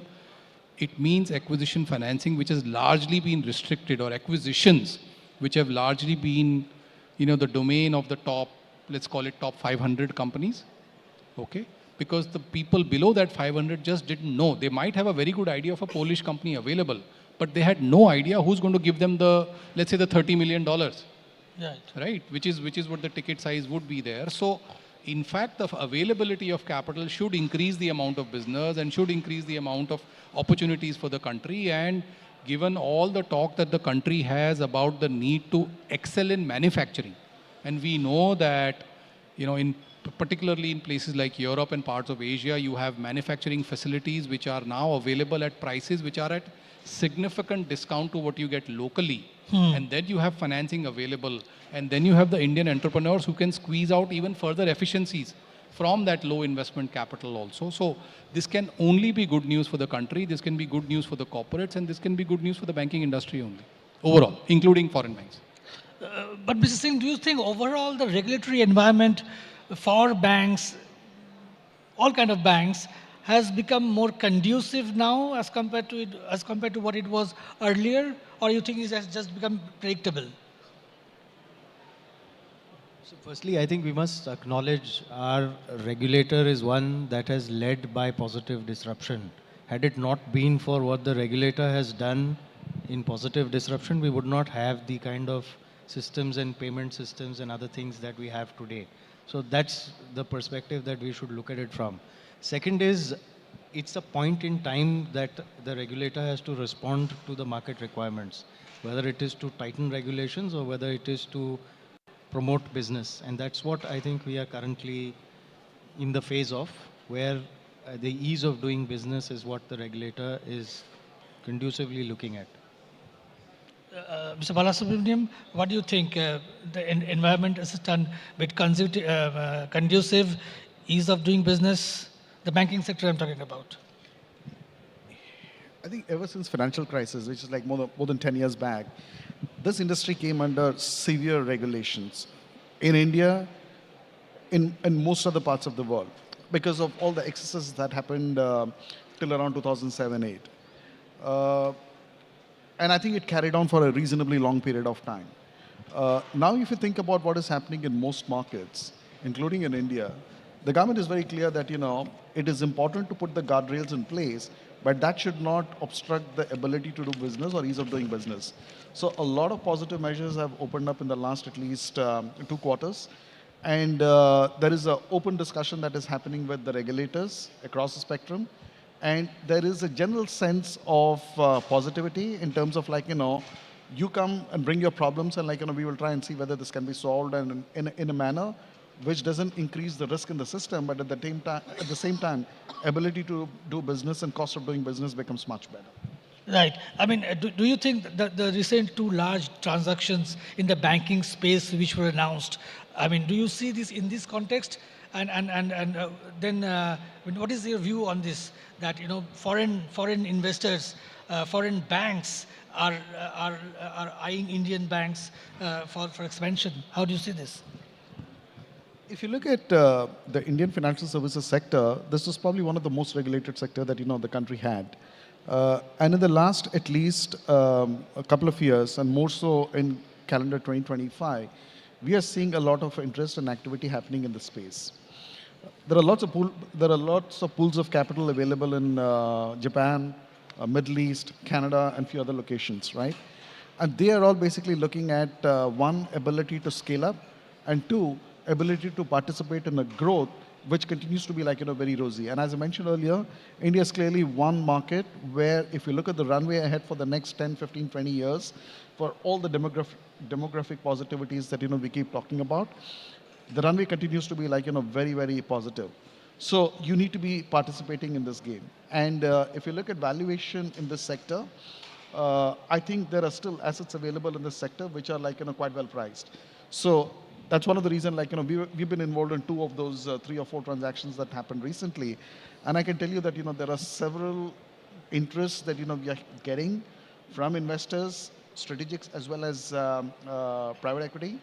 it means acquisition financing which has largely been restricted, or acquisitions which have largely been, the domain of the top, let's call it top 500 companies, okay? because the people below that 500 just didn't know. They might have a very good idea of a Polish company available, but they had no idea who's going to give them the, let's say, the $30 million. Right? Which is what the ticket size would be there. So, in fact, the availability of capital should increase the amount of business and should increase the amount of opportunities for the country. And given all the talk that the country has about the need to excel in manufacturing, and we know that, particularly in places like Europe and parts of Asia, you have manufacturing facilities which are now available at prices which are at significant discount to what you get locally. And then you have financing available. And then you have the Indian entrepreneurs who can squeeze out even further efficiencies from that low investment capital also. So this can only be good news for the country. This can be good news for the corporates. And this can be good news for the banking industry only, overall, including foreign banks. But Mr. Singh, do you think overall the regulatory environment for banks, all kind of banks, has become more conducive now as compared to what it was earlier, or you think it has just become predictable? So firstly, I think we must acknowledge our regulator is one that has led by positive disruption. Had it not been for what the regulator has done in positive disruption, we would not have the kind of systems and payment systems and other things that we have today. So that's the perspective that we should look at it from. Second is, it's a point in time that the regulator has to respond to the market requirements, whether it is to tighten regulations or whether it is to promote business. And that's what I think we are currently in the phase of, where the ease of doing business is what the regulator is conducively looking at. Mr. Balasubramaniam, what do you think? The environment is done with conducive, ease of doing business, the banking sector I'm talking about? I think ever since financial crisis, which is like more than 10 years back, this industry came under severe regulations in India, in most other parts of the world, because of all the excesses that happened till around 2007-8. And I think it carried on for a reasonably long period of time. Now, if you think about what is happening in most markets, including in India, the government is very clear that, it is important to put the guardrails in place, but that should not obstruct the ability to do business or ease of doing business. So a lot of positive measures have opened up in the last at least 2 quarters. And there is an open discussion that is happening with the regulators across the spectrum. And there is a general sense of positivity in terms of you come and bring your problems and we will try and see whether this can be solved and in a manner which doesn't increase the risk in the system, but at the same time, ability to do business and cost of doing business becomes much better. Right. I mean, do you think that the recent 2 large transactions in the banking space which were announced, I mean, do you see this in this context? And then what is your view on this? That foreign investors, foreign banks are eyeing Indian banks for expansion. How do you see this? If you look at the Indian financial services sector, this was probably one of the most regulated sector that the country had. And in the last at least a couple of years, and more so in calendar 2025, we are seeing a lot of interest and activity happening in the space. There are lots of pools of capital available in Japan, Middle East, Canada, and few other locations, right? And they are all basically looking at one, ability to scale up, and 2, ability to participate in a growth which continues to be very rosy. And as I mentioned earlier, India is clearly one market where if you look at the runway ahead for the next 10, 15, 20 years, for all the demographic positivities that we keep talking about, the runway continues to be very, very positive. So you need to be participating in this game. And if you look at valuation in this sector, I think there are still assets available in this sector which are quite well priced. So that's one of the reasons we've been involved in 2 of those 3 or 4 transactions that happened recently. And I can tell you that there are several interests that we are getting from investors, strategics, as well as private equity,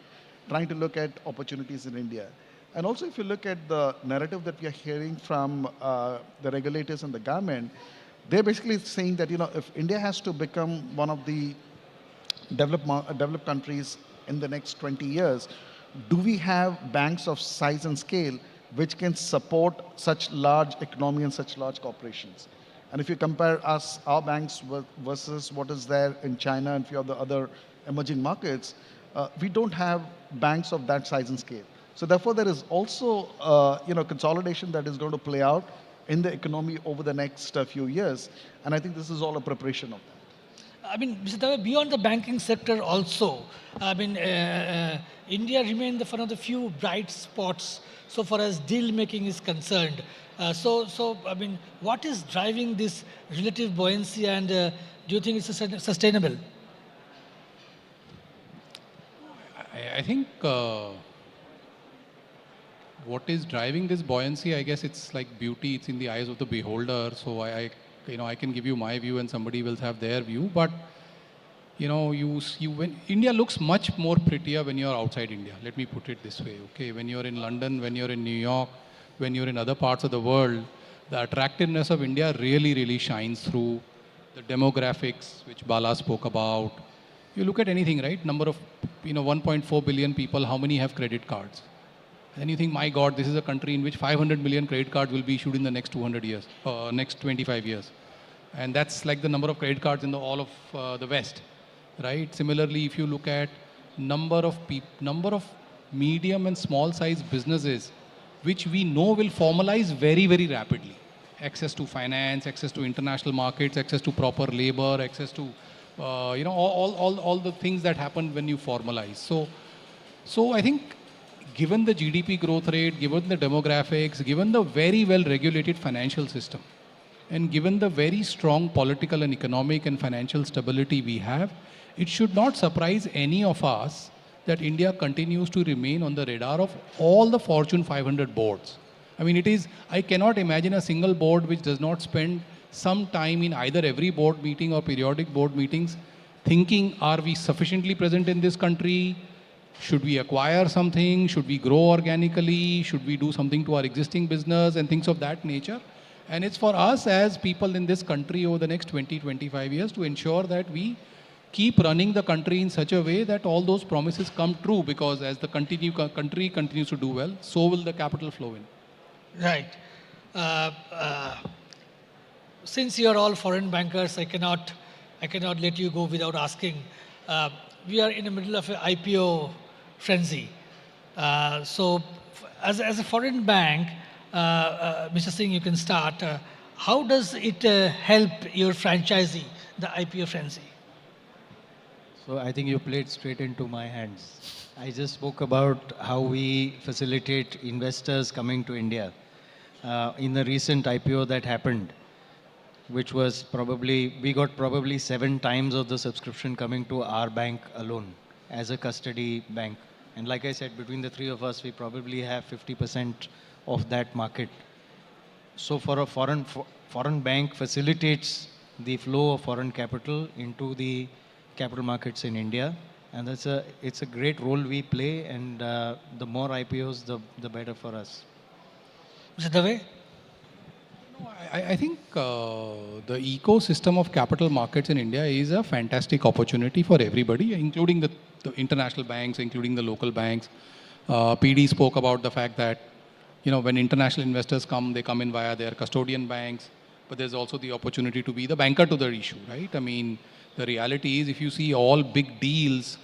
trying to look at opportunities in India. And also, if you look at the narrative that we are hearing from the regulators and the government, they're basically saying that if India has to become one of the developed countries in the next 20 years, do we have banks of size and scale which can support such large economy and such large corporations. And if you compare our banks versus what is there in China and few of the other emerging markets, we don't have banks of that size and scale. So therefore, there is also consolidation that is going to play out in the economy over the next few years. And I think this is all a preparation of that. I mean, Mr. Dave, beyond the banking sector also, I mean, India remained one of the few bright spots so far as deal making is concerned. So I mean, what is driving this relative buoyancy, and do you think it's sustainable? I think what is driving this buoyancy, I guess it's like beauty, it's in the eyes of the beholder. So I can give you my view and somebody will have their view. But when India looks much more prettier when you're outside India. Let me put it this way, okay? When you're in London, when you're in New York, when you're in other parts of the world, the attractiveness of India really, really shines through. The demographics, which Bala spoke about. You look at anything, right? Number of, 1.4 billion people, how many have credit cards? And you think, my God, this is a country in which 500 million credit cards will be issued in the next 200 years, next 25 years. And that's like the number of credit cards in all of the West, right? Similarly, if you look at number of medium and small size businesses, which we know will formalize very, very rapidly. Access to finance, access to international markets, access to proper labor, access to, all the things that happen when you formalize. So I think given the GDP growth rate, given the demographics, given the very well regulated financial system, and given the very strong political and economic and financial stability we have, it should not surprise any of us that India continues to remain on the radar of all the Fortune 500 boards. I mean, I cannot imagine a single board which does not spend some time in either every board meeting or periodic board meetings thinking, are we sufficiently present in this country? Should we acquire something? Should we grow organically? Should we do something to our existing business and things of that nature? And it's for us as people in this country over the next 20-25 years to ensure that we keep running the country in such a way that all those promises come true, because as the country continues to do well, so will the capital flow in. Right. Since you are all foreign bankers, I cannot let you go without asking. We are in the middle of an IPO frenzy. So as a foreign bank, Mr. Singh, you can start. How does it help your franchisee, the IPO frenzy? So I think you played straight into my hands. I just spoke about how we facilitate investors coming to India. In the recent IPO that happened, which was we got probably 7 times of the subscription coming to our bank alone as a custody bank. And like I said, between the 3 of us, we probably have 50% of that market. So for a foreign bank facilitates the flow of foreign capital into the capital markets in India. And it's a great role we play, and the more IPOs, the better for us. Mr. Dave? I think the ecosystem of capital markets in India is a fantastic opportunity for everybody, including the international banks, including the local banks. PD spoke about the fact that, when international investors come, they come in via their custodian banks, but there's also the opportunity to be the banker to the issue, right? I mean, the reality is, if you see all big deals,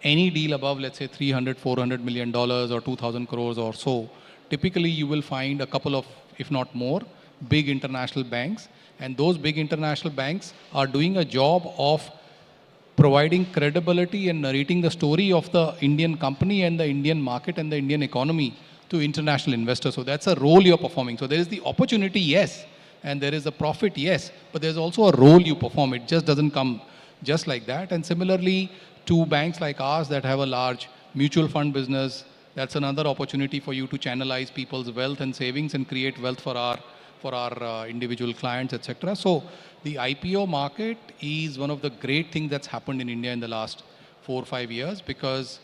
any deal above, let's say, $300, $400 million or 2,000 crores or so, typically you will find a couple of, if not more, big international banks. And those big international banks are doing a job of providing credibility and narrating the story of the Indian company and the Indian market and the Indian economy to international investors. So that's a role you're performing. So there is the opportunity, yes, and there is a profit, yes, but there's also a role you perform. It just doesn't come just like that. And similarly, to banks like ours that have a large mutual fund business, that's another opportunity for you to channelize people's wealth and savings and create wealth for our individual clients, etc. So the IPO market is one of the great things that's happened in India in the last 4 or 5 years, because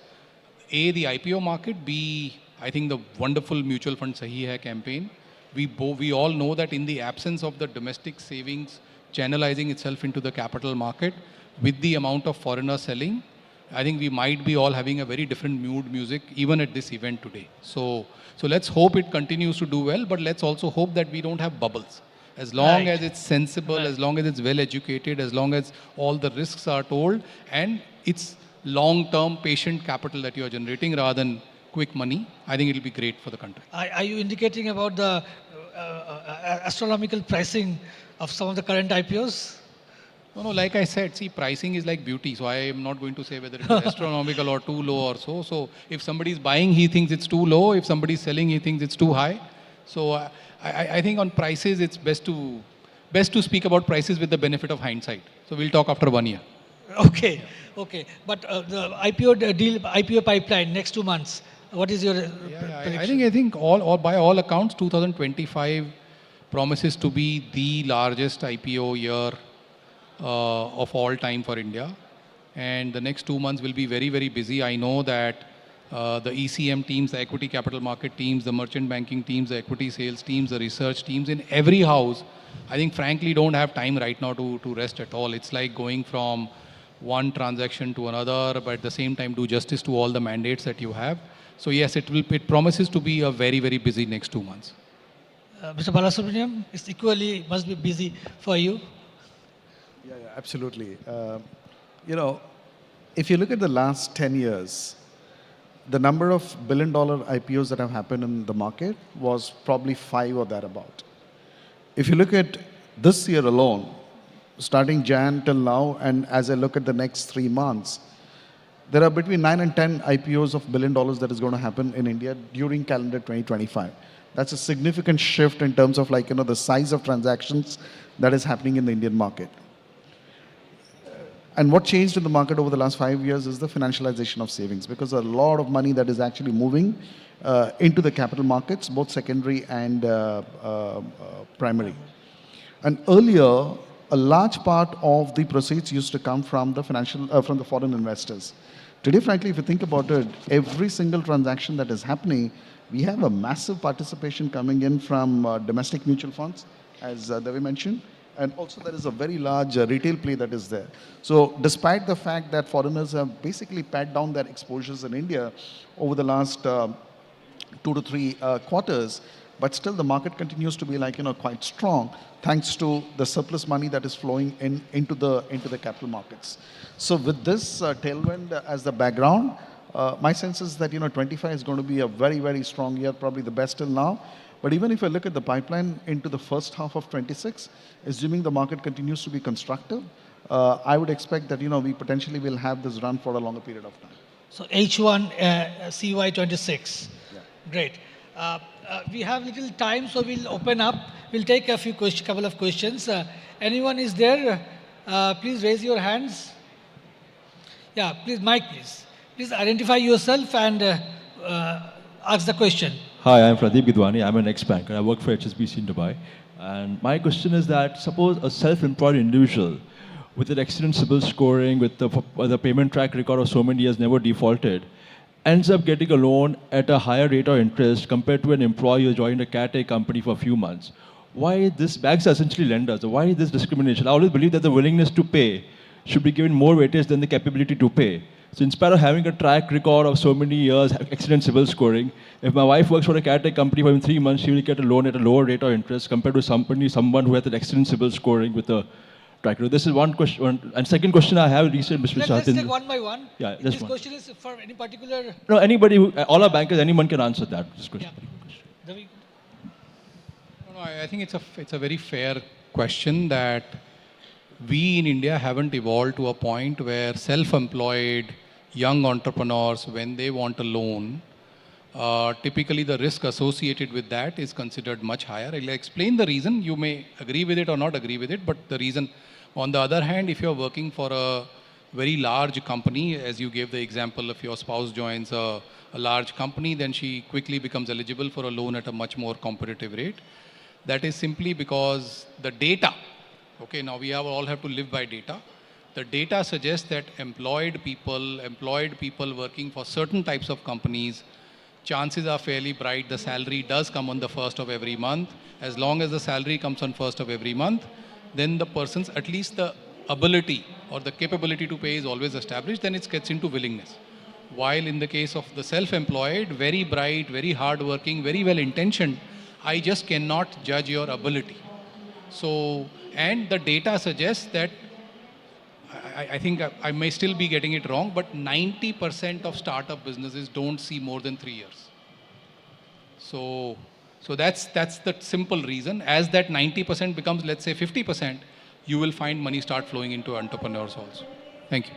A, the IPO market, B, I think the wonderful mutual fund Sahi Hai campaign. We all know that in the absence of the domestic savings channelizing itself into the capital market, with the amount of foreigner selling, I think we might be all having a very different mood music even at this event today. So let's hope it continues to do well, but let's also hope that we don't have bubbles. As long as it's sensible, as long as it's well educated, as long as all the risks are told, and it's long-term patient capital that you are generating rather than quick money, I think it will be great for the country. Are you indicating about the astronomical pricing of some of the current IPOs? No, like I said, see, pricing is like beauty. So I am not going to say whether it is astronomical or too low or so. So if somebody is buying, he thinks it's too low. If somebody is selling, he thinks it's too high. So I think on prices, it's best to speak about prices with the benefit of hindsight. So we'll talk after 1 year. Okay. But the IPO pipeline, next 2 months, what is your prediction? I think all by all accounts, 2025 promises to be the largest IPO year of all time for India. And the next 2 months will be very, very busy. I know that the ECM teams, the equity capital market teams, the merchant banking teams, the equity sales teams, the research teams in every house, I think frankly don't have time right now to rest at all. It's like going from one transaction to another, but at the same time do justice to all the mandates that you have. So yes, it promises to be a very, very busy next 2 months. Mr. Balasubramaniam, it's equally must be busy for you. Yeah, absolutely. If you look at the last 10 years, the number of billion-dollar IPOs that have happened in the market was probably 5 or thereabout. If you look at this year alone, starting Jan till now, and as I look at the next 3 months, there are between 9 and 10 IPOs of $1 billion that is going to happen in India during calendar 2025. That's a significant shift in terms of the size of transactions that is happening in the Indian market. And what changed in the market over the last 5 years is the financialization of savings, because a lot of money that is actually moving into the capital markets, both secondary and primary. And earlier, a large part of the proceeds used to come from the from the foreign investors. Today, frankly, if you think about it, every single transaction that is happening, we have a massive participation coming in from domestic mutual funds, as Devi mentioned. And also there is a very large retail play that is there. So despite the fact that foreigners have basically pared down their exposures in India over the last 2 to 3 quarters, but still the market continues to be quite strong thanks to the surplus money that is flowing into the capital markets. So with this tailwind as the background, my sense is that 25 is going to be a very, very strong year, probably the best till now. But even if I look at the pipeline into the first half of 26, assuming the market continues to be constructive, I would expect that we potentially will have this run for a longer period of time. So H1 CY26. Yeah. Great. We have little time, so we'll open up. We'll take a couple of questions. Anyone is there? Please raise your hands. Yeah, please, Mike, please. Please identify yourself and ask the question. Hi, I'm Pradeep Gidwani. I'm an ex-banker. I work for HSBC in Dubai. And my question is that suppose a self-employed individual with an excellent CIBIL scoring, with the payment track record of so many years, never defaulted, ends up getting a loan at a higher rate of interest compared to an employee who joined a Cat A company for a few months. Why this? Banks are essentially lenders. Why this discrimination? I always believe that the willingness to pay should be given more weightage than the capability to pay. So in spite of having a track record of so many years, excellent CIBIL scoring, if my wife works for a Cat A company for 3 months, she will get a loan at a lower rate of interest compared to someone who has an excellent CIBIL scoring with a track record. This is one question. And second question I have, recent Mr. Let's take one by one. Yeah, this one. question is for any particular... No, anybody, all our bankers, anyone can answer that. This question. Yeah. No, I think it's a very fair question that we in India haven't evolved to a point where self-employed young entrepreneurs, when they want a loan, typically the risk associated with that is considered much higher. I'll explain the reason. You may agree with it or not agree with it, but the reason. On the other hand, if you're working for a very large company, as you gave the example, if your spouse joins a large company, then she quickly becomes eligible for a loan at a much more competitive rate. That is simply because the data, okay, now we all have to live by data. The data suggests that employed people working for certain types of companies, chances are fairly bright the salary does come on the first of every month. As long as the salary comes on first of every month, then the person's, at least the ability or the capability to pay is always established, then it gets into willingness. While in the case of the self-employed, very bright, very hardworking, very well intentioned, I just cannot judge your ability. So, and the data suggests that I think I may still be getting it wrong, but 90% of startup businesses don't see more than 3 years. So that's the simple reason. As that 90% becomes, let's say, 50%, you will find money start flowing into entrepreneurs also. Thank you.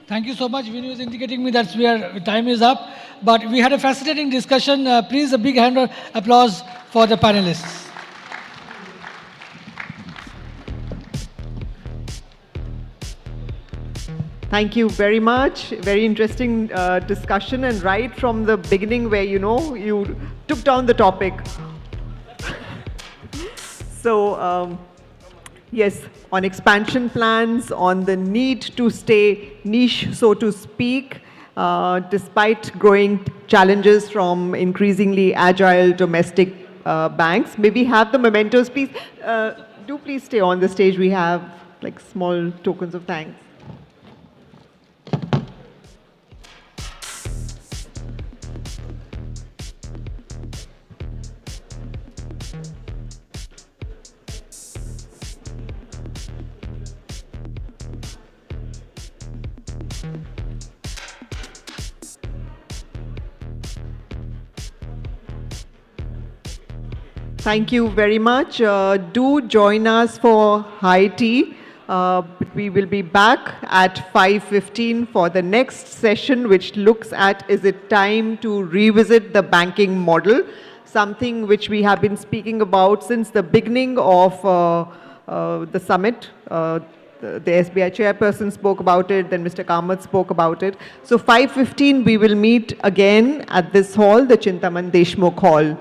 Thank you so much. Vinu is indicating me that time is up. But we had a fascinating discussion. Please, a big hand of applause for the panelists. Thank you very much. Very interesting discussion, and right from the beginning where, you took down the topic. So, yes, on expansion plans, on the need to stay niche, so to speak, despite growing challenges from increasingly agile domestic banks. Maybe have the mementos, please. Do please stay on the stage. We have like small tokens of thanks. Thank you very much. Do join us for high tea. We will be back at 5:15 for the next session, which looks at, is it time to revisit the banking model? Something which we have been speaking about since the beginning of the summit. The SBI chairperson spoke about it, then Mr. Kamath spoke about it. So 5:15 we will meet again at this hall, the Chintaman Deshmukh Hall.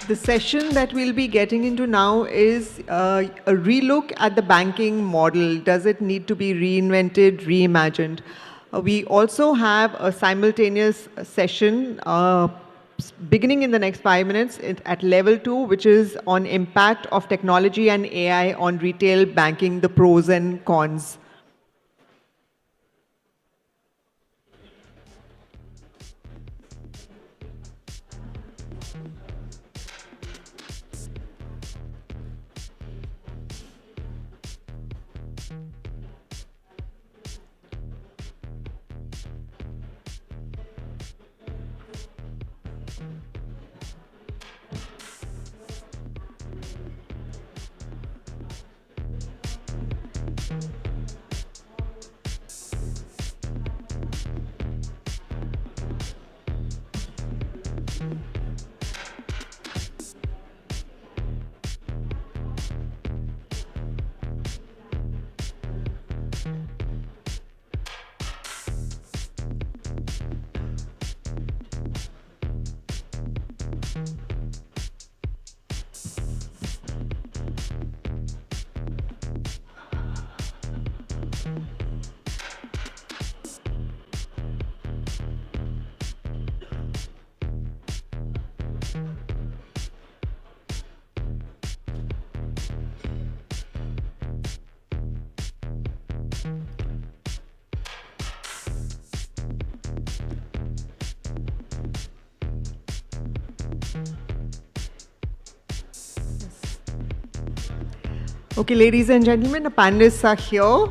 The session that we'll be getting into now is a relook at the banking model. Does it need to be reinvented, reimagined? We also have a simultaneous session beginning in the next 5 minutes at level 2, which is on impact of technology and AI on retail banking, the pros and cons. Okay, ladies and gentlemen, the panelists are here.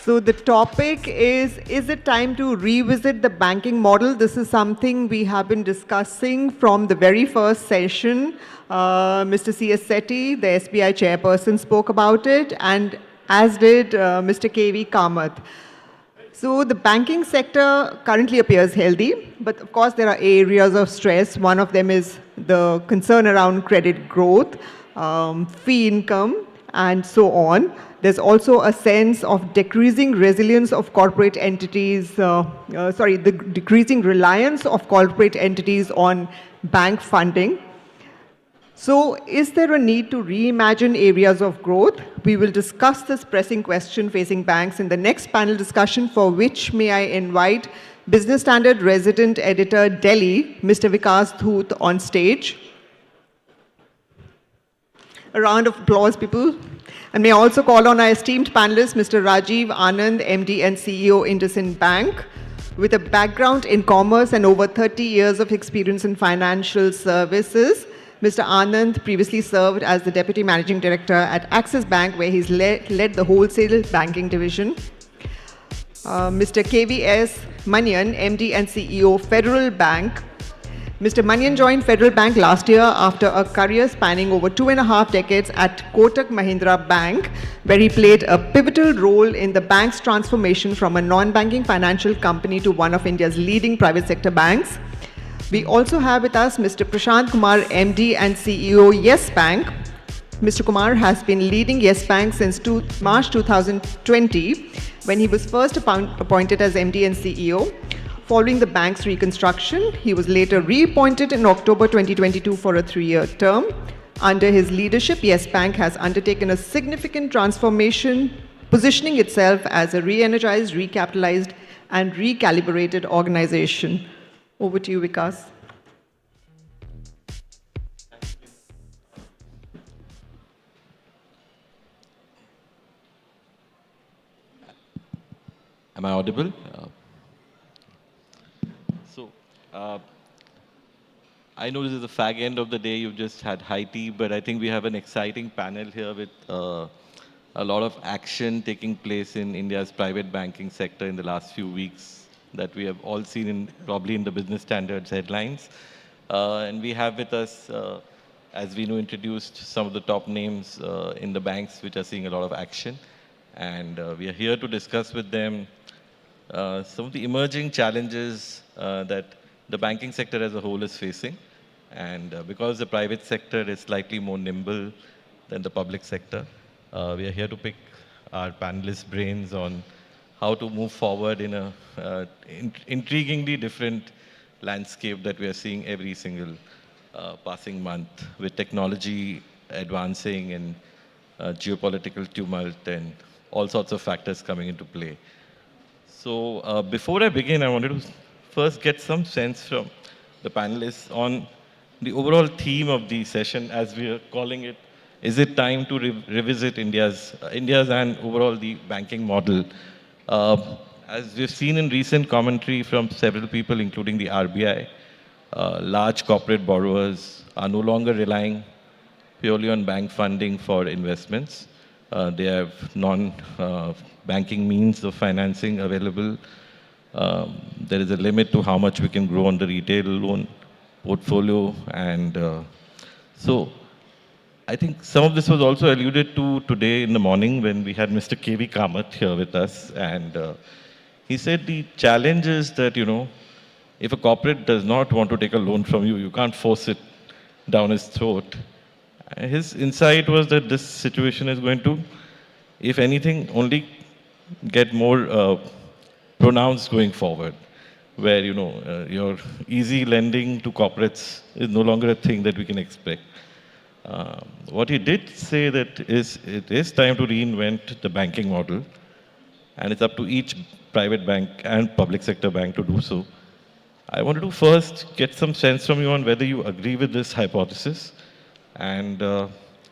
So the topic is it time to revisit the banking model? This is something we have been discussing from the very first session. Mr. C.S. Sethi, the SBI chairperson, spoke about it, and as did Mr. K.V. Kamath. So the banking sector currently appears healthy, but of course there are areas of stress. One of them is the concern around credit growth, fee income, and so on. There's also a sense of decreasing resilience of corporate entities, the decreasing reliance of corporate entities on bank funding. So is there a need to reimagine areas of growth? We will discuss this pressing question facing banks in the next panel discussion, for which may I invite Business Standard Resident Editor, Delhi, Mr. Vikas Dhoot, on stage. A round of applause, people. And may I also call on our esteemed panelists, Mr. Rajiv Anand, MD and CEO, IndusInd Bank, with a background in commerce and over 30 years of experience in financial services. Mr. Anand previously served as the Deputy Managing Director at Axis Bank, where he's led the wholesale banking division. Mr. KVS Manian, MD and CEO, Federal Bank. Mr. Manian joined Federal Bank last year after a career spanning over 2.5 decades at Kotak Mahindra Bank, where he played a pivotal role in the bank's transformation from a non-banking financial company to one of India's leading private sector banks. We also have with us Mr. Prashant Kumar, MD and CEO, Yes Bank. Mr. Kumar has been leading Yes Bank since March 2020, when he was first appointed as MD and CEO. Following the bank's reconstruction, he was later reappointed in October 2022 for a 3-year term. Under his leadership, Yes Bank has undertaken a significant transformation, positioning itself as a re-energized, recapitalized, and recalibrated organization. Over to you, Vikas. Am I audible? I know this is the fag end of the day. You've just had high tea, but I think we have an exciting panel here with a lot of action taking place in India's private banking sector in the last few weeks that we have all seen probably in the business standards headlines. And we have with us as Vinu introduced, some of the top names in the banks which are seeing a lot of action. And we are here to discuss with them some of the emerging challenges that the banking sector as a whole is facing. And because the private sector is slightly more nimble than the public sector, we are here to pick our panelists' brains on how to move forward in a intriguingly different landscape that we are seeing every single passing month, with technology advancing and geopolitical tumult and all sorts of factors coming into play. So before I begin, I wanted to first get some sense from the panelists on the overall theme of the session, as we are calling it. Is it time to revisit India's and overall the banking model? As we've seen in recent commentary from several people, including the RBI, large corporate borrowers are no longer relying purely on bank funding for investments. They have non-banking means of financing available. There is a limit to how much we can grow on the retail loan portfolio. And so I think some of this was also alluded to today in the morning when we had Mr. K.V. Kamath here with us. And he said the challenge is that, if a corporate does not want to take a loan from you, you can't force it down his throat. His insight was that this situation is going to, if anything, only get more pronounced going forward, where, your easy lending to corporates is no longer a thing that we can expect. What he did say that it is time to reinvent the banking model, and it's up to each private bank and public sector bank to do so. I wanted to first get some sense from you on whether you agree with this hypothesis, and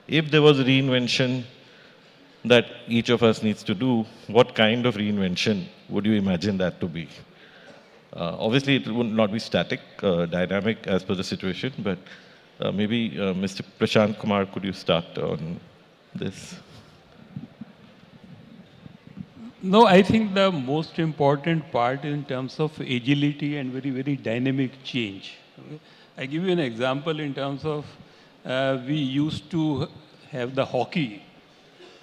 if there was a reinvention that each of us needs to do, what kind of reinvention would you imagine that to be? Obviously, it would not be static, dynamic as per the situation, but maybe Mr. Prashant Kumar, could you start on this? No, I think the most important part in terms of agility and very, very dynamic change. Okay? I give you an example in terms of we used to have the hockey,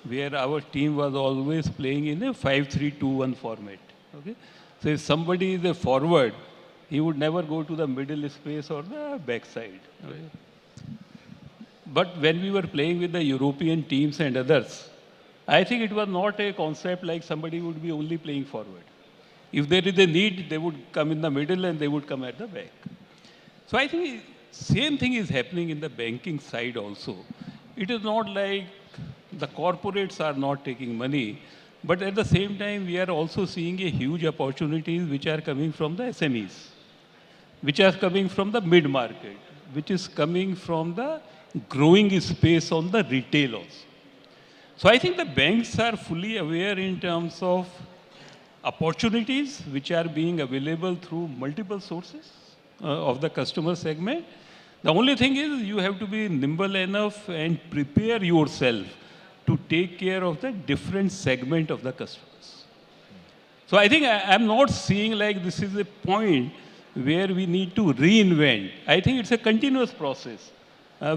where our team was always playing in a 5-3-2-1 format. Okay? So if somebody is a forward, he would never go to the middle space or the backside. Okay? But when we were playing with the European teams and others, I think it was not a concept like somebody would be only playing forward. If there is a need, they would come in the middle and they would come at the back. So I think same thing is happening in the banking side also. It is not like the corporates are not taking money, but at the same time, we are also seeing a huge opportunities which are coming from the SMEs, which are coming from the mid-market, which is coming from the growing space on the retail also. So I think the banks are fully aware in terms of opportunities which are being available through multiple sources of the customer segment. The only thing is you have to be nimble enough and prepare yourself to take care of the different segment of the customers. So I think I'm not seeing like this is a point where we need to reinvent. I think it's a continuous process,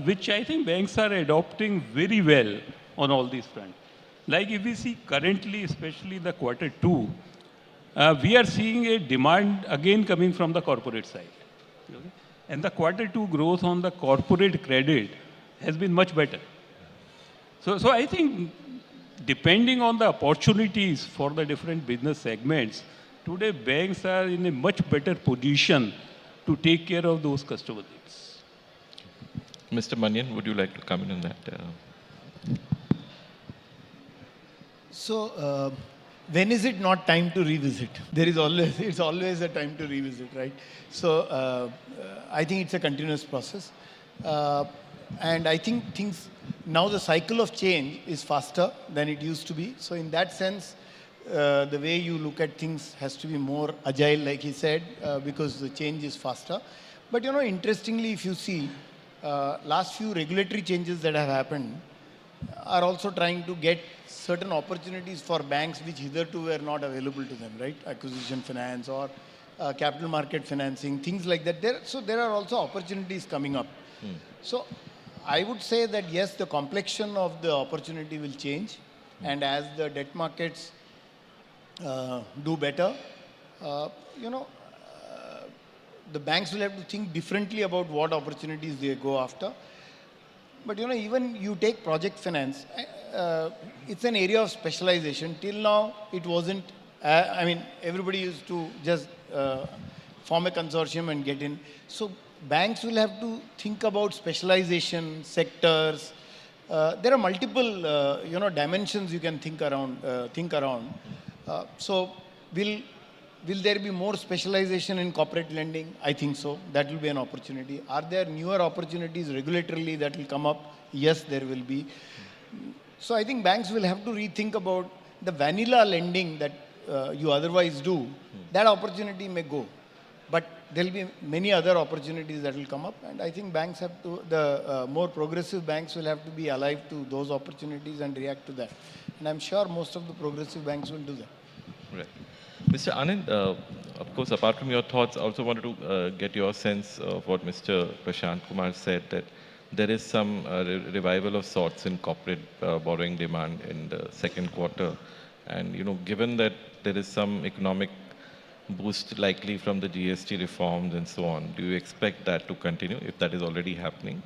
which I think banks are adopting very well on all these fronts. Like if we see currently, especially the Q2, we are seeing a demand again coming from the corporate side. Okay? And the Q2 growth on the corporate credit has been much better. So I think depending on the opportunities for the different business segments, today banks are in a much better position to take care of those customer needs. Mr. Manian, would you like to comment on that? So, when is it not time to revisit? It's always a time to revisit, right? So, I think it's a continuous process. And I think now the cycle of change is faster than it used to be. So in that sense, the way you look at things has to be more agile, like he said, because the change is faster. But interestingly, if you see, last few regulatory changes that have happened are also trying to get certain opportunities for banks which hitherto were not available to them, right? Acquisition finance or capital market financing, things like that. So there are also opportunities coming up. So I would say that yes, the complexion of the opportunity will change, and as the debt markets do better, you know, the banks will have to think differently about what opportunities they go after. But you know, even you take project finance, it's an area of specialization. Till now, it wasn't. I mean, everybody used to just form a consortium and get in. So banks will have to think about specialization, sectors. There are multiple, you know, dimensions you can think around. So will there be more specialization in corporate lending? I think so. That will be an opportunity. Are there newer opportunities regulatorily that will come up? Yes, there will be. So I think banks will have to rethink about the vanilla lending that you otherwise do. That opportunity may go. But there will be many other opportunities that will come up. And I think banks have to, the more progressive banks will have to be alive to those opportunities and react to that. And I'm sure most of the progressive banks will do that. Right. Mr. Anand, of course, apart from your thoughts, I also wanted to get your sense of what Mr. Prashant Kumar said, that there is some revival of sorts in corporate borrowing demand in the second quarter. And, you know, given that there is some economic boost likely from the GST reforms and so on, do you expect that to continue if that is already happening?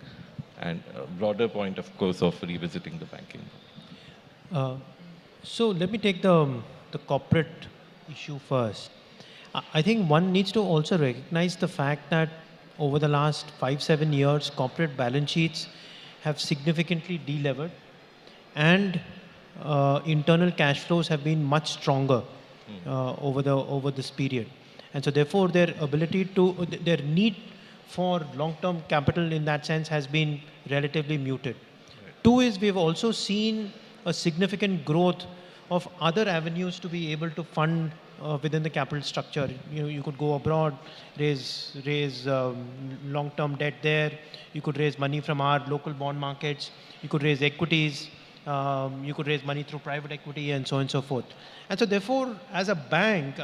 And a broader point, of course, of revisiting the banking. So let me take the corporate issue first. I think one needs to also recognize the fact that over the last 5-7 years, corporate balance sheets have significantly delevered, and internal cash flows have been much stronger over this period. And so therefore their need for long-term capital in that sense has been relatively muted. Two is we've also seen a significant growth of other avenues to be able to fund within the capital structure. You know, you could go abroad, raise long-term debt there. You could raise money from our local bond markets. You could raise equities. You could raise money through private equity and so on and so forth. And so therefore, as a bank,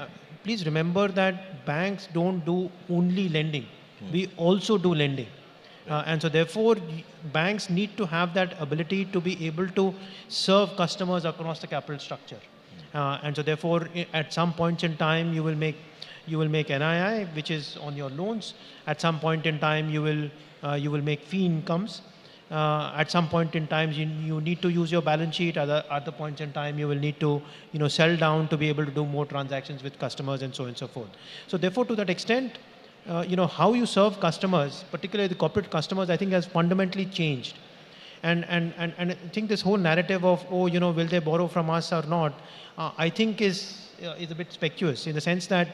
please remember that banks don't do only lending. We also do lending. And so therefore, banks need to have that ability to be able to serve customers across the capital structure. And so therefore, at some point in time, you will make NII, which is on your loans. At some point in time, you will make fee incomes. At some point in time, you need to use your balance sheet. At other points in time, you will need to sell down to be able to do more transactions with customers and so on and so forth. So therefore, to that extent, how you serve customers, particularly the corporate customers, I think has fundamentally changed. And I think this whole narrative of, will they borrow from us or not, I think is a bit speculative in the sense that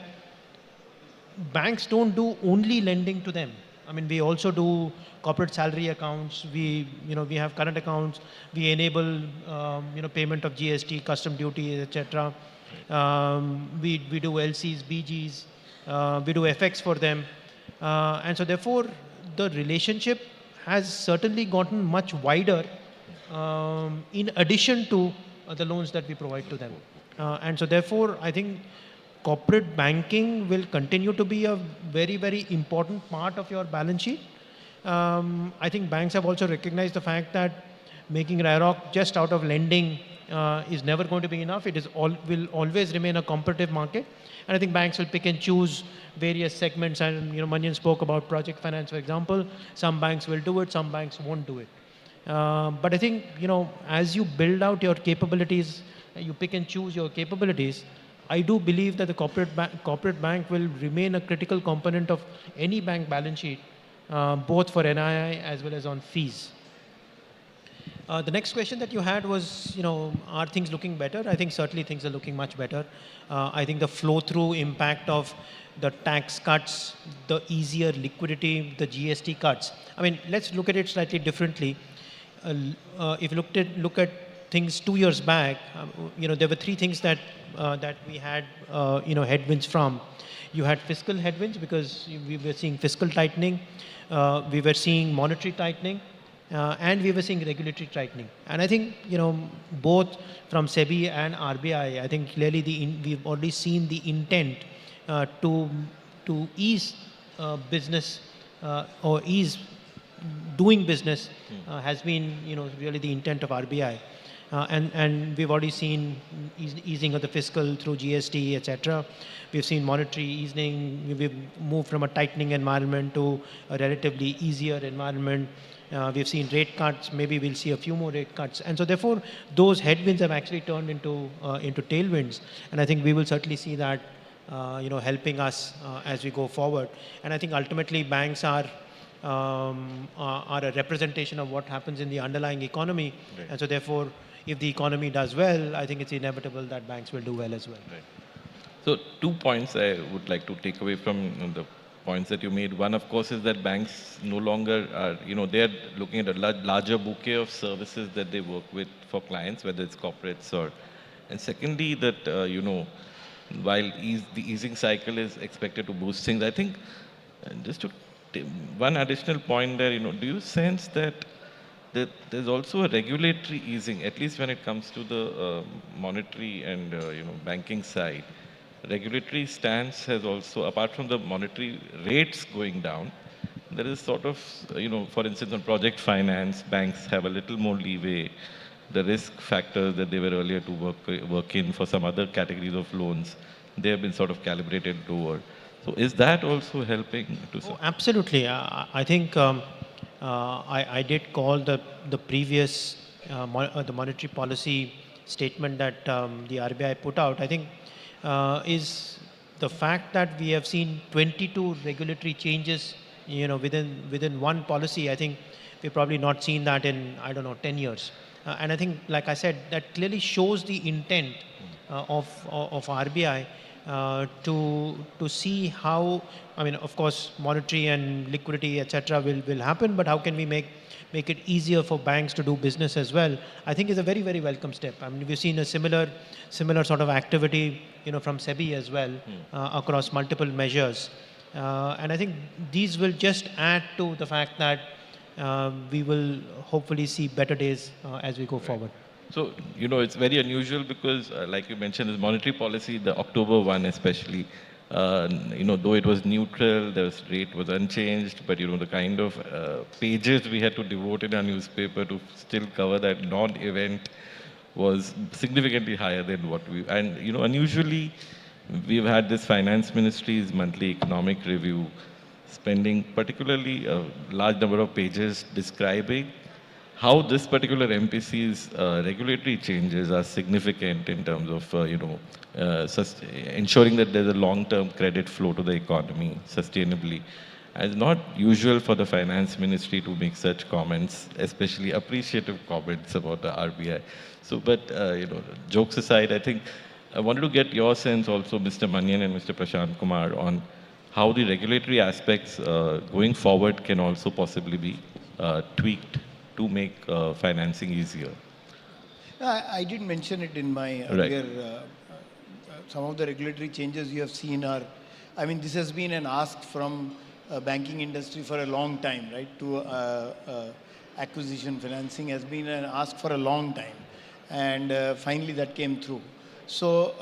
banks don't do only lending to them. I mean, we also do corporate salary accounts. We have current accounts. We enable, payment of GST, custom duty, etc. We do LCs, BGs. We do FX for them. And so therefore, the relationship has certainly gotten much wider in addition to the loans that we provide to them. And so therefore, I think corporate banking will continue to be a very, very important part of your balance sheet. I think banks have also recognized the fact that making RAROC just out of lending is never going to be enough. It will always remain a competitive market. And I think banks will pick and choose various segments. And, Manian spoke about project finance, for example. Some banks will do it, some banks won't do it. But I think, as you build out your capabilities, you pick and choose your capabilities, I do believe that the corporate bank will remain a critical component of any bank balance sheet, both for NII as well as on fees. The next question that you had was, are things looking better? I think certainly things are looking much better. I think the flow-through impact of the tax cuts, the easier liquidity, the GST cuts. I mean, let's look at it slightly differently. If you look at things 2 years back, there were three things that we had, headwinds from. You had fiscal headwinds because we were seeing fiscal tightening. We were seeing monetary tightening. And we were seeing regulatory tightening. And I think, both from SEBI and RBI, I think clearly we've already seen the intent to ease business or ease doing business has been, really the intent of RBI. And we've already seen easing of the fiscal through GST, etc. We've seen monetary easing. We've moved from a tightening environment to a relatively easier environment. We've seen rate cuts. Maybe we'll see a few more rate cuts. And so therefore, those headwinds have actually turned into tailwinds. And I think we will certainly see that, helping us as we go forward. And I think ultimately banks are a representation of what happens in the underlying economy. Right. And so therefore, if the economy does well, I think it's inevitable that banks will do well as well. Right. So 2 points I would like to take away from the points that you made. One, of course, is that banks no longer are, they're looking at a larger bouquet of services that they work with for clients, whether it's corporates or, and secondly, that, while the easing cycle is expected to boost things, I think, just to one additional point there, do you sense that there's also a regulatory easing, at least when it comes to the monetary and banking side? Regulatory stance has also, apart from the monetary rates going down, there is sort of, for instance, on project finance, banks have a little more leeway. The risk factors that they were earlier to work in for some other categories of loans, they have been sort of calibrated lower. So is that also helping to? Oh, absolutely. I think I did call the previous the monetary policy statement that the RBI put out. I think is the fact that we have seen 22 regulatory changes, within one policy. I think we've probably not seen that in, 10 years. And I think, like I said, that clearly shows the intent of RBI to see how, of course, monetary and liquidity, etc., will happen, but how can we make it easier for banks to do business as well? I think is a very, very welcome step. We've seen a similar sort of activity, from SEBI as well, across multiple measures. And I think these will just add to the fact that we will hopefully see better days as we go forward. So, it's very unusual because, like you mentioned, this monetary policy, the October one especially, though it was neutral, the rate was unchanged, but, the kind of pages we had to devote in our newspaper to still cover that non-event was significantly higher than what and, unusually, we've had this finance ministry's monthly economic review spending particularly a large number of pages describing how this particular MPC's regulatory changes are significant in terms of, ensuring that there's a long-term credit flow to the economy sustainably. And it's not usual for the finance ministry to make such comments, especially appreciative comments about the RBI. So, but, jokes aside, I think I wanted to get your sense also, Mr. Manian and Mr. Prashant Kumar, on how the regulatory aspects going forward can also possibly be tweaked to make financing easier. I did mention it in my earlier, some of the regulatory changes you have seen are, this has been an ask from banking industry for a long time, right? To acquisition financing has been an ask for a long time. And finally that came through. So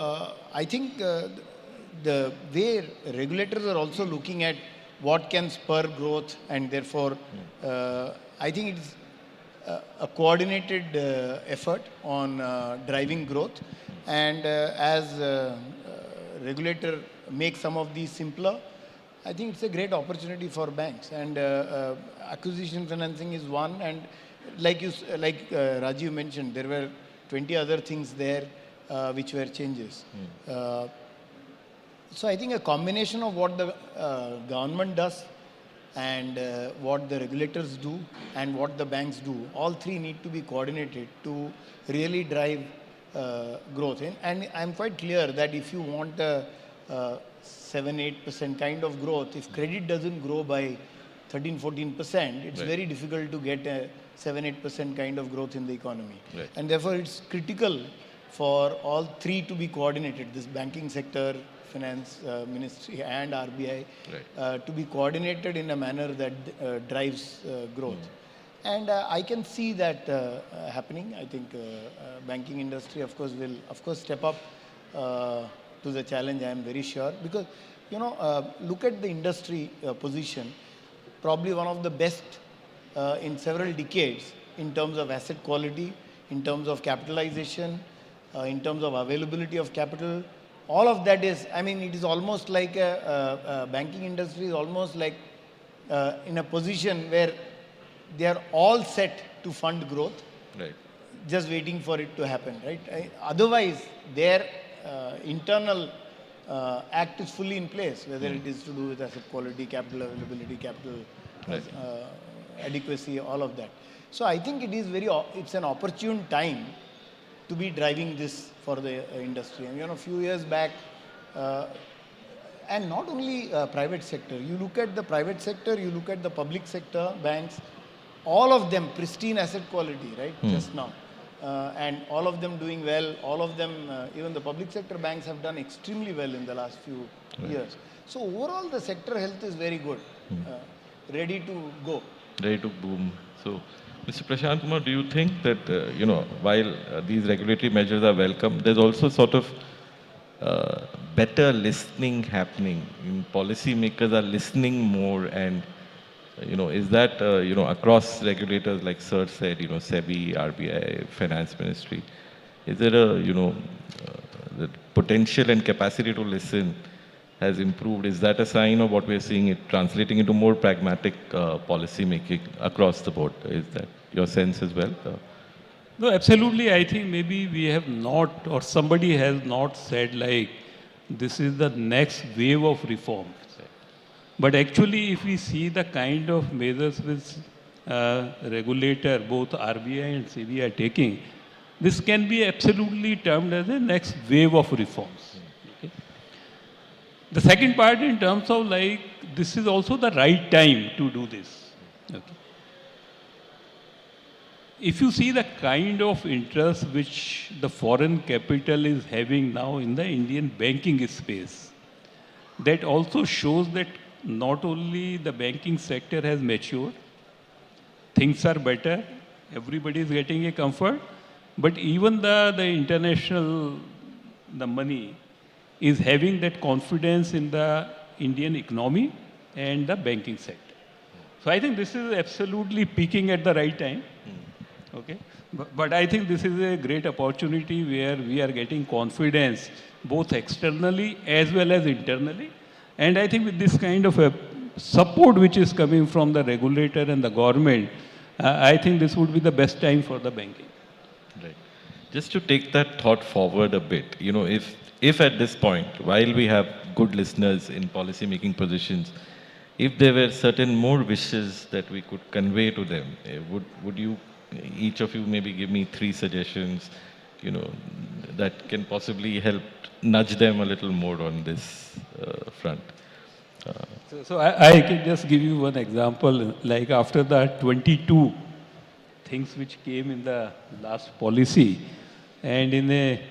I think the way regulators are also looking at what can spur growth, and therefore I think it's a coordinated effort on driving growth. And as regulator makes some of these simpler, I think it's a great opportunity for banks. And acquisition financing is one. And like Rajiv mentioned, there were 20 other things there which were changes. So I think a combination of what the government does and what the regulators do and what the banks do, all three need to be coordinated to really drive growth. And I'm quite clear that if you want a 7-8% kind of growth, if credit doesn't grow by 13-14%, it's very difficult to get a 7-8% kind of growth in the economy. Right. And therefore, it's critical for all three to be coordinated, this banking sector, finance ministry and RBI, to be coordinated in a manner that drives growth. And I can see that happening. I think banking industry, of course, will step up to the challenge, I am very sure. Because, look at the industry position, probably one of the best in several decades in terms of asset quality, in terms of capitalization, in terms of availability of capital. All of that is, I mean, it is almost like a banking industry is almost like in a position where they are all set to fund growth, Right. just waiting for it to happen, right? Otherwise, their internal act is fully in place, whether it is to do with asset quality, capital availability, capital adequacy, all of that. So I think it is it's an opportune time to be driving this for the industry. And a few years back, and not only private sector, you look at the private sector, you look at the public sector, banks, all of them pristine asset quality, right? Just now. And all of them doing well, all of them, even the public sector banks have done extremely well in the last few years. So overall the sector health is very good, ready to go. Ready to boom. So, Mr. Prashant Kumar, do you think that, while these regulatory measures are welcome, there's also sort of better listening happening? Policymakers are listening more and, is that, across regulators like Sir said, SEBI, RBI, Finance Ministry, is there the potential and capacity to listen has improved? Is that a sign of what we're seeing it translating into more pragmatic policy making across the board? Is that your sense as well? No, absolutely. I think maybe we have not, or somebody has not said like, this is the next wave of reform. But actually, if we see the kind of measures which regulator, both RBI and SEBI are taking, this can be absolutely termed as a next wave of reforms. Okay? The second part in terms of like, this is also the right time to do this. Okay? If you see the kind of interest which the foreign capital is having now in the Indian banking space, that also shows that not only the banking sector has matured, things are better, everybody is getting a comfort, but even the international, the money is having that confidence in the Indian economy and the banking sector. So I think this is absolutely peaking at the right time. Okay, but I think this is a great opportunity where we are getting confidence both externally as well as internally. And I think with this kind of a support which is coming from the regulator and the government, I think this would be the best time for the banking. Right. Just to take that thought forward a bit, if at this point, while we have good listeners in policy making positions, if there were certain more wishes that we could convey to them, would you, each of you maybe give me 3 suggestions, that can possibly help nudge them a little more on this front? So I can just give you one example, like after the 22 things which came in the last policy, and in a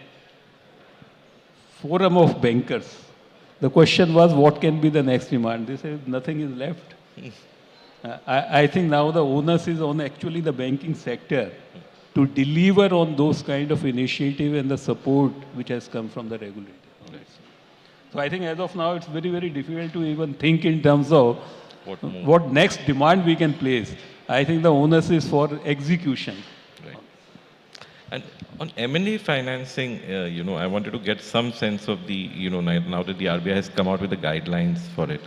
forum of bankers, the question was what can be the next demand? They said nothing is left. I think now the onus is on actually the banking sector to deliver on those kind of initiative and the support which has come from the regulator. So I think as of now, it's very, very difficult to even think in terms of what next demand we can place. I think the onus is for execution. Right. And on M&A financing, I wanted to get some sense of the, now that the RBI has come out with the guidelines for it,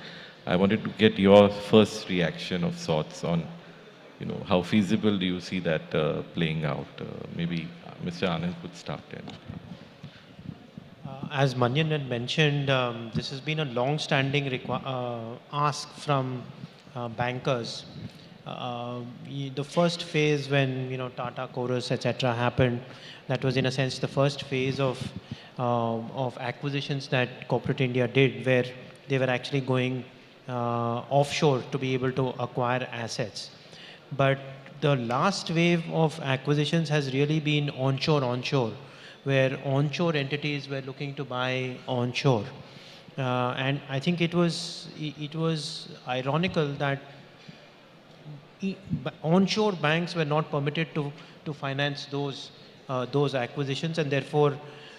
I wanted to get your first reaction of sorts on, how feasible do you see that playing out? Maybe Mr. Anand could start there. As Manyan had mentioned, this has been a long-standing ask from bankers. The first phase when Tata, Chorus, etc. happened, that was in a sense the first phase of acquisitions that corporate India did, where they were actually going offshore to be able to acquire assets. But the last wave of acquisitions has really been onshore, where onshore entities were looking to buy onshore. And I think it was ironical that onshore banks were not permitted to finance those acquisitions, and therefore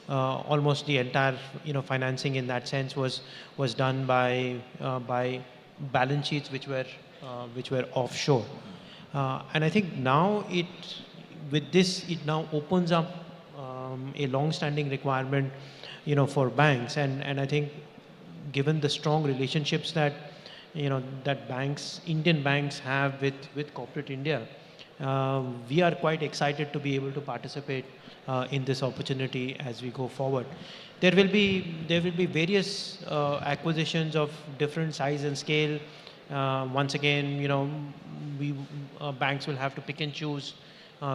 almost the entire financing in that sense was done by balance sheets which were offshore. And I think now with this, it now opens up a long-standing requirement, for banks. And I think given the strong relationships that, that Indian banks have with corporate India, we are quite excited to be able to participate in this opportunity as we go forward. There will be various acquisitions of different size and scale. Once again, banks will have to pick and choose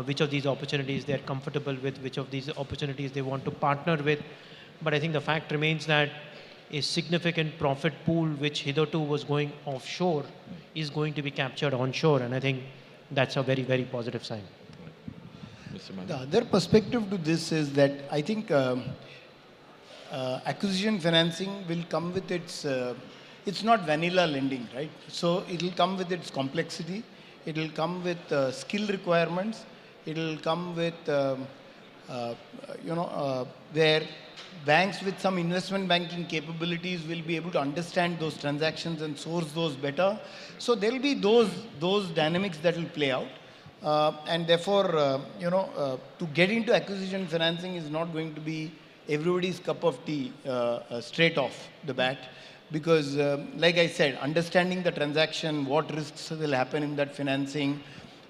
which of these opportunities they're comfortable with, which of these opportunities they want to partner with. But I think the fact remains that a significant profit pool, which hitherto was going offshore, is going to be captured onshore. And I think that's a very, very positive sign. The other perspective to this is that I think acquisition financing will come with it's not vanilla lending, right? So it will come with its complexity. It will come with skill requirements. It will come with, where banks with some investment banking capabilities will be able to understand those transactions and source those better. So there will be those dynamics that will play out. And therefore, to get into acquisition financing is not going to be everybody's cup of tea straight off the bat. Because, like I said, understanding the transaction, what risks will happen in that financing,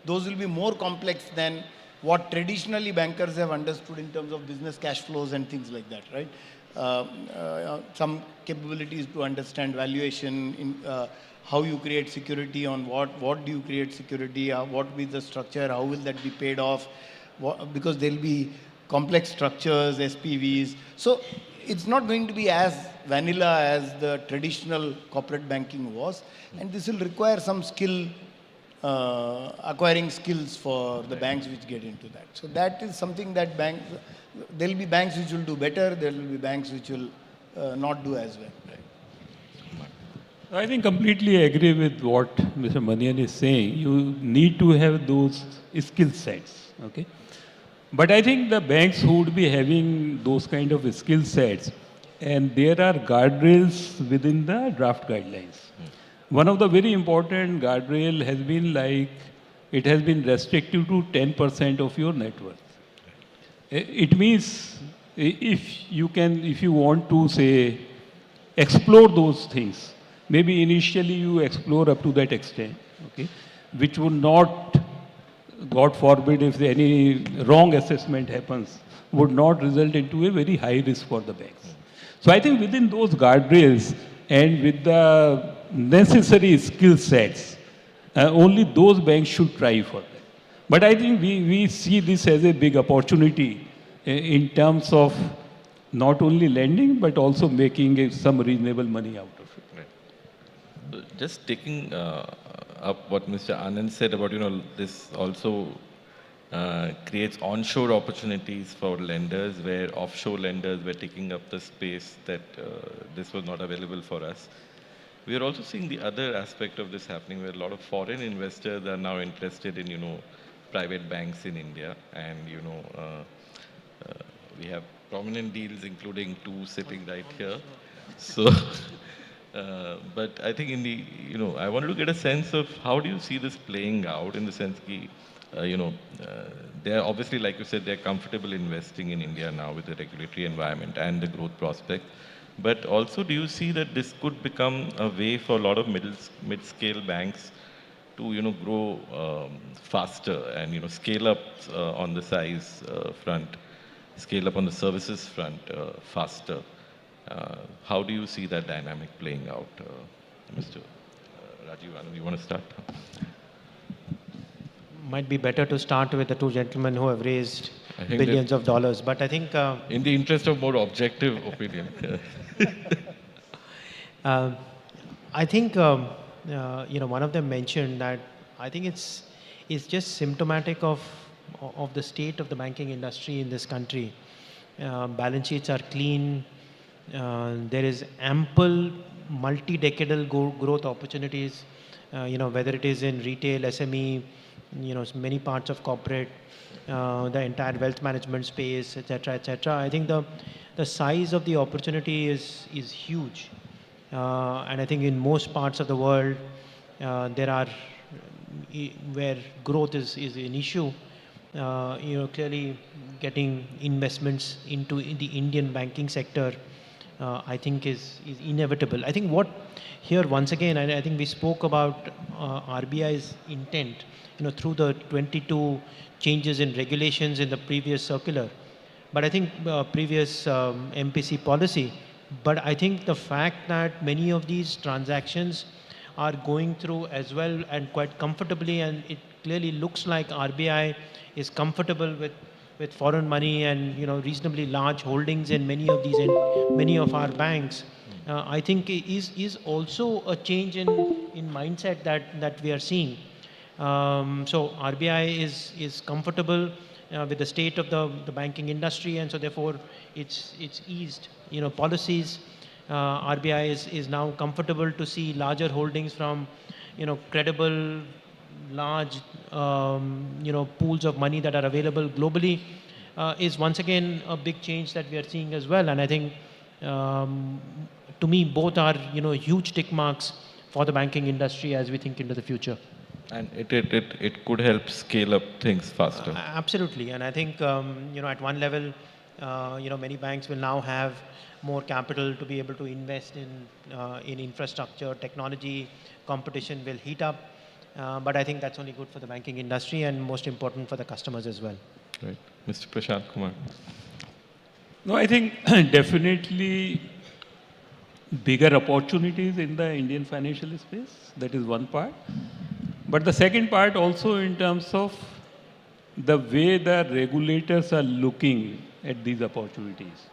those will be more complex than what traditionally bankers have understood in terms of business cash flows and things like that, right? Some capabilities to understand valuation, how you create security on what do you create security, what will be the structure, how will that be paid off, because there will be complex structures, SPVs. So it's not going to be as vanilla as the traditional corporate banking was, and this will require some skill, acquiring skills for the banks which get into that. So that is something that there will be banks which will do better, there will be banks which will not do as well. I think completely agree with what Mr. Manian is saying. You need to have those skill sets, okay? But I think the banks who would be having those kind of skill sets, and there are guardrails within the draft guidelines. One of the very important guardrail has been it has been restricted to 10% of your net worth. It means if you want to say, explore those things, maybe initially you explore up to that extent, okay, which would not, God forbid, if any wrong assessment happens, would not result into a very high risk for the banks. So I think within those guardrails and with the necessary skill sets, only those banks should try for that. But I think we see this as a big opportunity in terms of not only lending, but also making some reasonable money out of it. Right. Just taking up what Mr. Anand said about, this also creates onshore opportunities for lenders where offshore lenders were taking up the space that this was not available for us. We are also seeing the other aspect of this happening where a lot of foreign investors are now interested in, private banks in India. And, we have prominent deals, including 2 sitting right here. So, but I think I wanted to get a sense of how do you see this playing out in the sense that, they're obviously, like you said, they're comfortable investing in India now with the regulatory environment and the growth prospect. But also, do you see that this could become a way for a lot of mid-scale banks to, grow faster and, scale up on the size front, scale up on the services front faster? How do you see that dynamic playing out, Mr. Rajiv? You want to start? Might be better to start with the 2 gentlemen who have raised billions of dollars. But I think... in the interest of more objective opinion. I think, one of them mentioned that I think it's just symptomatic of the state of the banking industry in this country. Balance sheets are clean. There is ample multi-decadal growth opportunities, whether it is in retail, SME, many parts of corporate, the entire wealth management space, etc., etc. I think the size of the opportunity is huge. And I think in most parts of the world, there are where growth is an issue, clearly getting investments into the Indian banking sector, I think is inevitable. I think what here once again, I think we spoke about RBI's intent, through the 22 changes in regulations in the previous circular, but I think previous MPC policy. But I think the fact that many of these transactions are going through as well and quite comfortably, and it clearly looks like RBI is comfortable with foreign money and reasonably large holdings in many of these many of our banks. I think is also a change in mindset that we are seeing. So RBI is comfortable with the state of the banking industry, and so therefore it's eased policies. RBI is now comfortable to see larger holdings from credible large pools of money that are available globally, is once again a big change that we are seeing as well. And I think to me both are huge tick marks for the banking industry as we think into the future. And it could help scale up things faster. Absolutely. And I think at one level many banks will now have more capital to be able to invest in infrastructure, technology. Competition will heat up, but I think that's only good for the banking industry and most important for the customers as well. Right. Mr. Prashant Kumar. No, I think definitely bigger opportunities in the Indian financial space. That is one part. But the second part also in terms of the way the regulators are looking at these opportunities.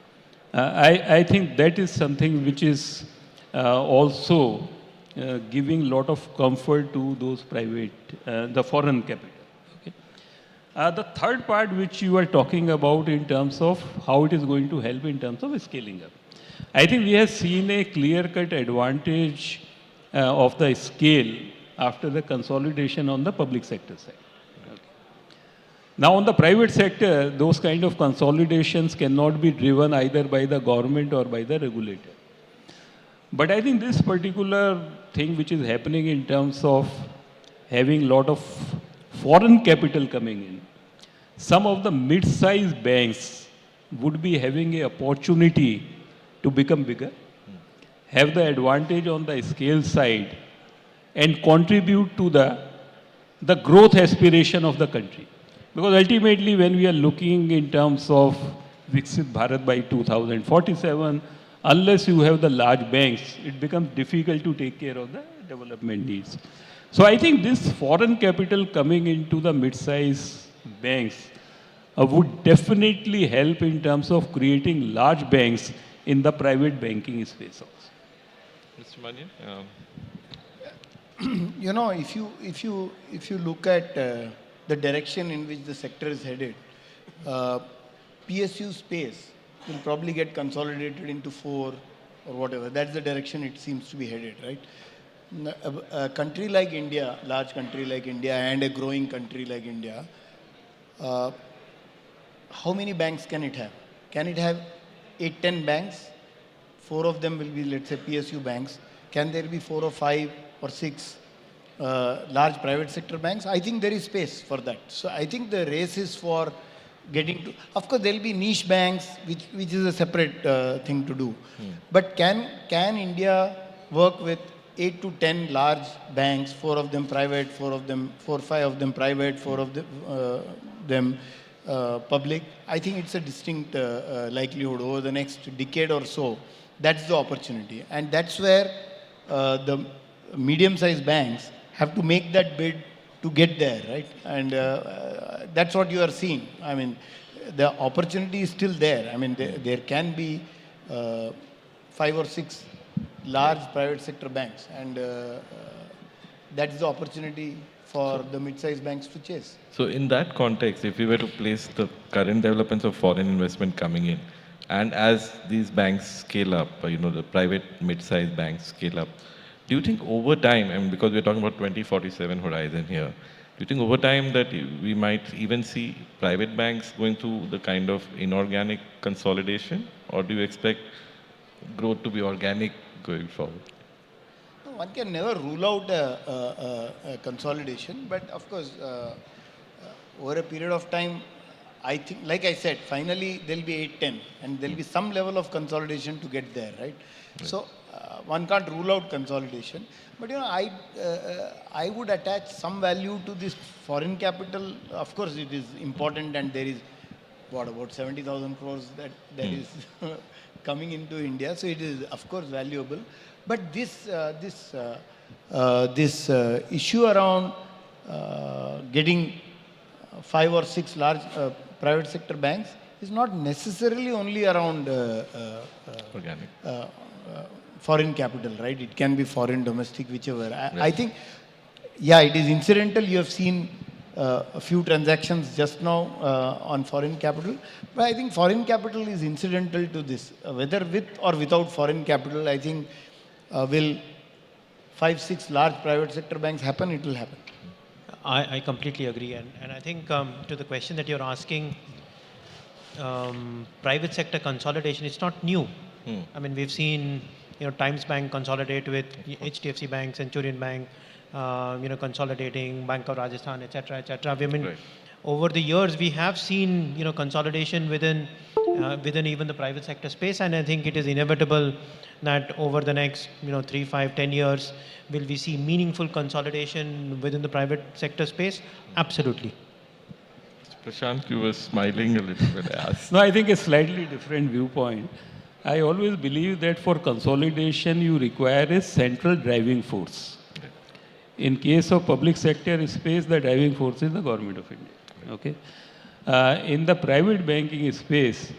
I think that is something which is also giving a lot of comfort to those private, the foreign capital. Okay. The third part which you are talking about in terms of how it is going to help in terms of scaling up. I think we have seen a clear-cut advantage of the scale after the consolidation on the public sector side. Okay. Now on the private sector, those kind of consolidations cannot be driven either by the government or by the regulator. But I think this particular thing which is happening in terms of having a lot of foreign capital coming in, some of the mid-sized banks would be having an opportunity to become bigger, have the advantage on the scale side, and contribute to the growth aspiration of the country. Because ultimately when we are looking in terms of Viksit Bharat by 2047, unless you have the large banks, it becomes difficult to take care of the development needs. So I think this foreign capital coming into the mid-size banks would definitely help in terms of creating large banks in the private banking space also. Mr. Manian? If you look at the direction in which the sector is headed, PSU space will probably get consolidated into 4 or whatever. That's the direction it seems to be headed, right? A country like India, large country like India, and a growing country like India, how many banks can it have? Can it have 8, 10 banks? 4 of them will be, let's say, PSU banks. Can there be 4 or 5 or 6 large private sector banks? I think there is space for that. So I think the race is for getting to, of course there will be niche banks which is a separate thing to do. But can India work with 8 to 10 large banks, 4 of them private, 4 or 5 of them private, 4 of them public? I think it's a distinct likelihood over the next decade or so. That's the opportunity, and that's where the medium-sized banks have to make that bid to get there, right? And that's what you are seeing. I mean, the opportunity is still there. I mean, there can be 5 or 6 large private sector banks, and that's the opportunity for the mid-sized banks to chase. So in that context, if we were to place the current developments of foreign investment coming in, and as these banks scale up, the private mid-sized banks scale up, do you think over time, I mean, because we're talking about 2047 horizon here, do you think over time that we might even see private banks going through the kind of inorganic consolidation, or do you expect growth to be organic going forward? one can never rule out a consolidation, but of course, over a period of time, I think, like I said, finally there'll be 8-10, and there'll be some level of consolidation to get there, right? So one can't rule out consolidation, but I would attach some value to this foreign capital. Of course, it is important, and there is about 70,000 crores that is coming into India, so it is of course valuable. But this issue around getting 5 or 6 large private sector banks is not necessarily only around Organic. Foreign capital, right? It can be foreign, domestic, whichever. I think, yeah, it is incidental. You have seen a few transactions just now on foreign capital, but I think foreign capital is incidental to this. Whether with or without foreign capital, I think will 5-6 large private sector banks happen? It will happen. I completely agree. And I think to the question that you're asking, private sector consolidation, it's not new. I mean, we've seen, Times Bank consolidate with HDFC Bank, Centurion Bank, consolidating, Bank of Rajasthan, etc., etc. I mean, over the years, we have seen, consolidation within even the private sector space, and I think it is inevitable that over the next, 3, 5, 10 years, will we see meaningful consolidation within the private sector space? Absolutely. Prashant, you were smiling a little bit. No, I think a slightly different viewpoint. I always believe that for consolidation, you require a central driving force. In case of public sector space, the driving force is the government of India. Okay. In the private banking space,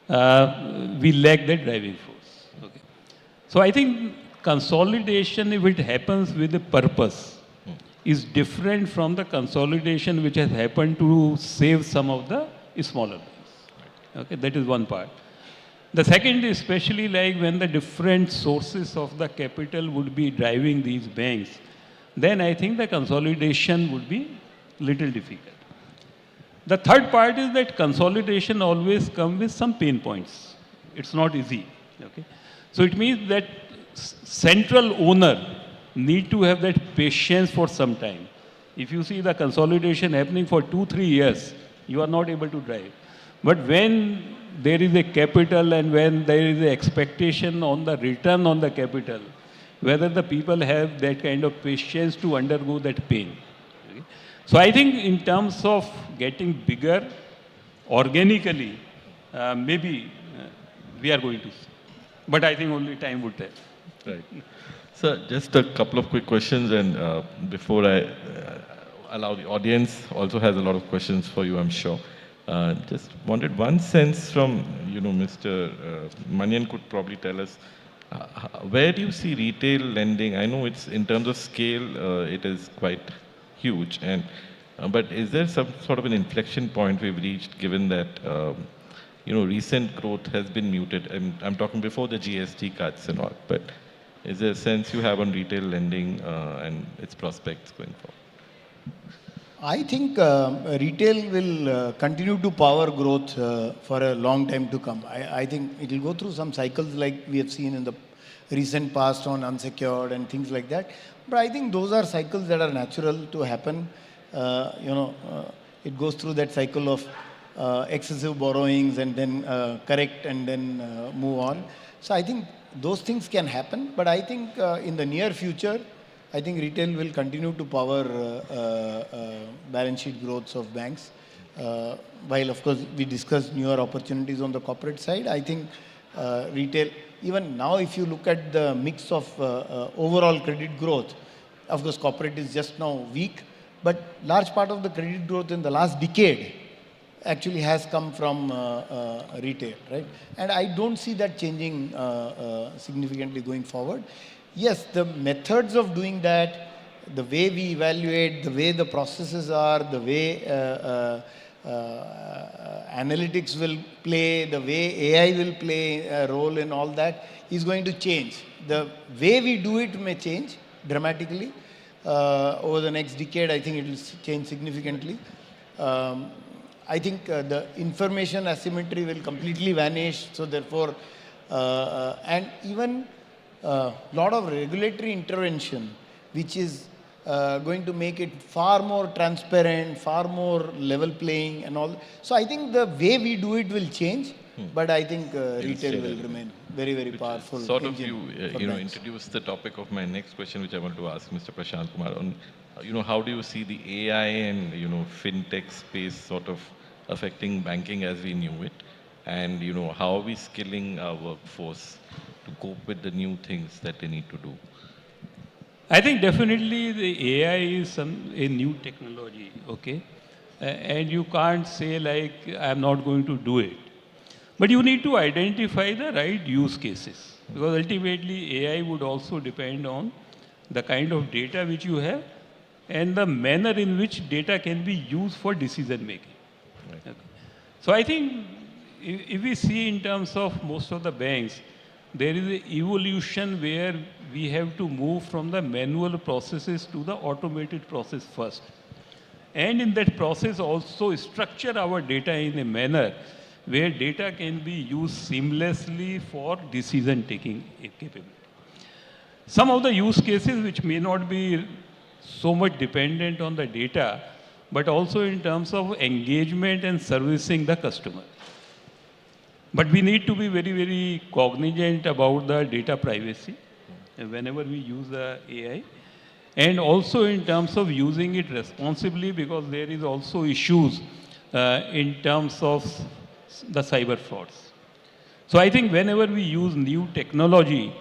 we lack that driving force. Okay. So I think consolidation, if it happens with a purpose, is different from the consolidation which has happened to save some of the smaller banks. Okay, that is one part. The second is especially like when the different sources of the capital would be driving these banks, then I think the consolidation would be little difficult. The third part is that consolidation always comes with some pain points. It's not easy. Okay? So it means that central owner need to have that patience for some time. If you see the consolidation happening for 2-3 years, you are not able to drive. But when there is a capital and when there is an expectation on the return on the capital, whether the people have that kind of patience to undergo that pain. Okay? So I think in terms of getting bigger organically, maybe we are going to see. But I think only time would tell. Right. So just a couple of quick questions, and before I allow the audience, also has a lot of questions for you, I'm sure. Just wanted one sense from, Mr. Manian could probably tell us, where do you see retail lending? I know it's in terms of scale, it is quite huge, but is there some sort of an inflection point we've reached, given that recent growth has been muted? And I'm talking before the GST cuts and all, but is there a sense you have on retail lending and its prospects going forward? I think retail will continue to power growth for a long time to come. I think it will go through some cycles like we have seen in the recent past on unsecured and things like that. But I think those are cycles that are natural to happen. It goes through that cycle of excessive borrowings and then correct and then move on. So I think those things can happen. But I think in the near future, I think retail will continue to power balance sheet growths of banks. While, of course, we discussed newer opportunities on the corporate side, I think retail, even now, if you look at the mix of overall credit growth, of course, corporate is just now weak, but large part of the credit growth in the last decade actually has come from retail, right? And I don't see that changing significantly going forward. Yes, the methods of doing that, the way we evaluate, the way the processes are, the way analytics will play, the way AI will play a role in all that is going to change. The way we do it may change dramatically. Over the next decade, I think it will change significantly. I think the information asymmetry will completely vanish. So therefore, and even lot of regulatory intervention, which is going to make it far more transparent, far more level playing and all. So I think the way we do it will change, but I think retail will remain very, very powerful. Sort of engine for you know, banks. introduce the topic of my next question, which I want to ask Mr. Prashant Kumar on, how do you see the AI and, fintech space sort of affecting banking as we knew it? And, how are we skilling our workforce to cope with the new things that they need to do? I think definitely the AI is a new technology, okay? And you can't say like, I'm not going to do it. But you need to identify the right use cases, because ultimately AI would also depend on the kind of data which you have and the manner in which data can be used for decision making. Okay. So I think if we see in terms of most of the banks, there is an evolution where we have to move from the manual processes to the automated process first. And in that process also structure our data in a manner where data can be used seamlessly for decision-taking capability. Some of the use cases which may not be so much dependent on the data, but also in terms of engagement and servicing the customer. But we need to be very, very cognizant about the data privacy whenever we use the AI. And also in terms of using it responsibly, because there is also issues in terms of the cyber frauds. So I think whenever we use new technology,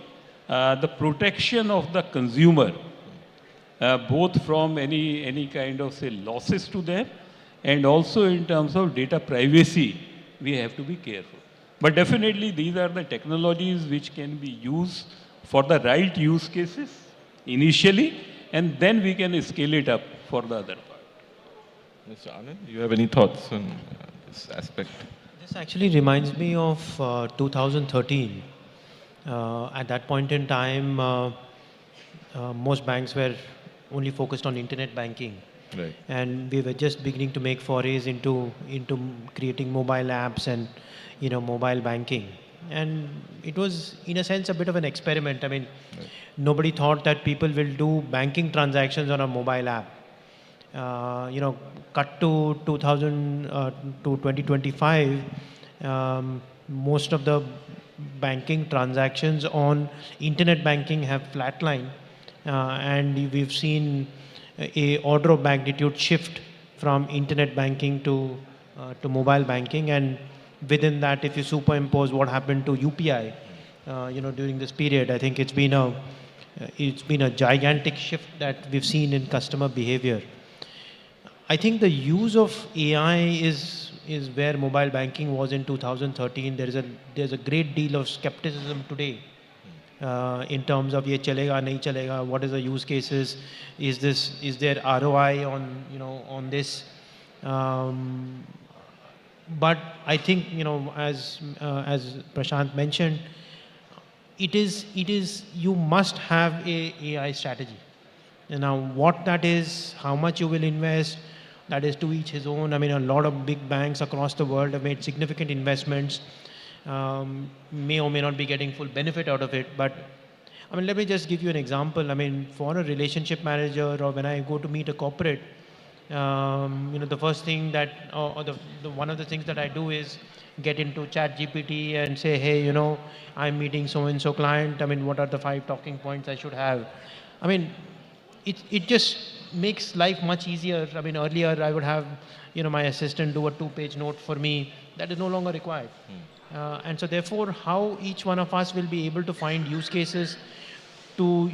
the protection of the consumer, both from any kind of, say, losses to them, and also in terms of data privacy, we have to be careful. But definitely these are the technologies which can be used for the right use cases initially, and then we can scale it up for the other part. Mr. Anand, do you have any thoughts on this aspect? This actually reminds me of 2013. At that point in time, most banks were only focused on internet banking. Right. And we were just beginning to make forays into creating mobile apps and mobile banking. And it was, in a sense, a bit of an experiment. I mean, nobody thought that people will do banking transactions on a mobile app. Cut to 2025, most of the banking transactions on internet banking have flatlined, and we've seen a order of magnitude shift from internet banking to mobile banking. And within that, if you superimpose what happened to UPI, during this period, I think it's been a gigantic shift that we've seen in customer behavior. I think the use of AI is where mobile banking was in 2013. There's a great deal of skepticism today in terms of ye chalega, nahi chalega, what is the use cases, is there ROI on this? But I think as Prashant mentioned, it is you must have a AI strategy. And now what that is, how much you will invest, that is to each his own. I mean, a lot of big banks across the world have made significant investments, may or may not be getting full benefit out of it. But I mean, let me just give you an example. I mean, for a relationship manager, or when I go to meet a corporate, the first thing that, or one of the things that I do is get into ChatGPT and say, hey, I'm meeting so-and-so client. I mean, what are the 5 talking points I should have? I mean, it just makes life much easier. I mean, earlier I would have, my assistant do a 2-page note for me. That is no longer required. And so therefore, how each one of us will be able to find use cases to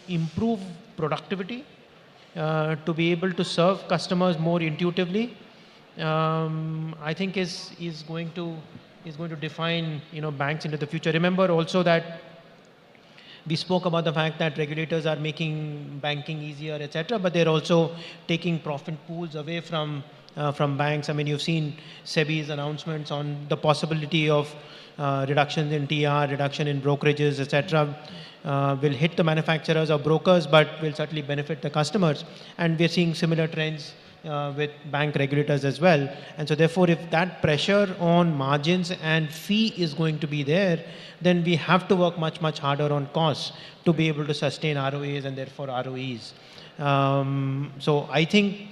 improve productivity, to be able to serve customers more intuitively, I think is going to define banks into the future. Remember also that we spoke about the fact that regulators are making banking easier, etc., but they're also taking profit pools away from banks. I mean, you've seen SEBI's announcements on the possibility of reductions in TR, reduction in brokerages, etc. Will hit the manufacturers or brokers, but will certainly benefit the customers. And we're seeing similar trends with bank regulators as well. And so therefore, if that pressure on margins and fee is going to be there, then we have to work much, much harder on costs to be able to sustain ROAs and therefore ROEs. So I think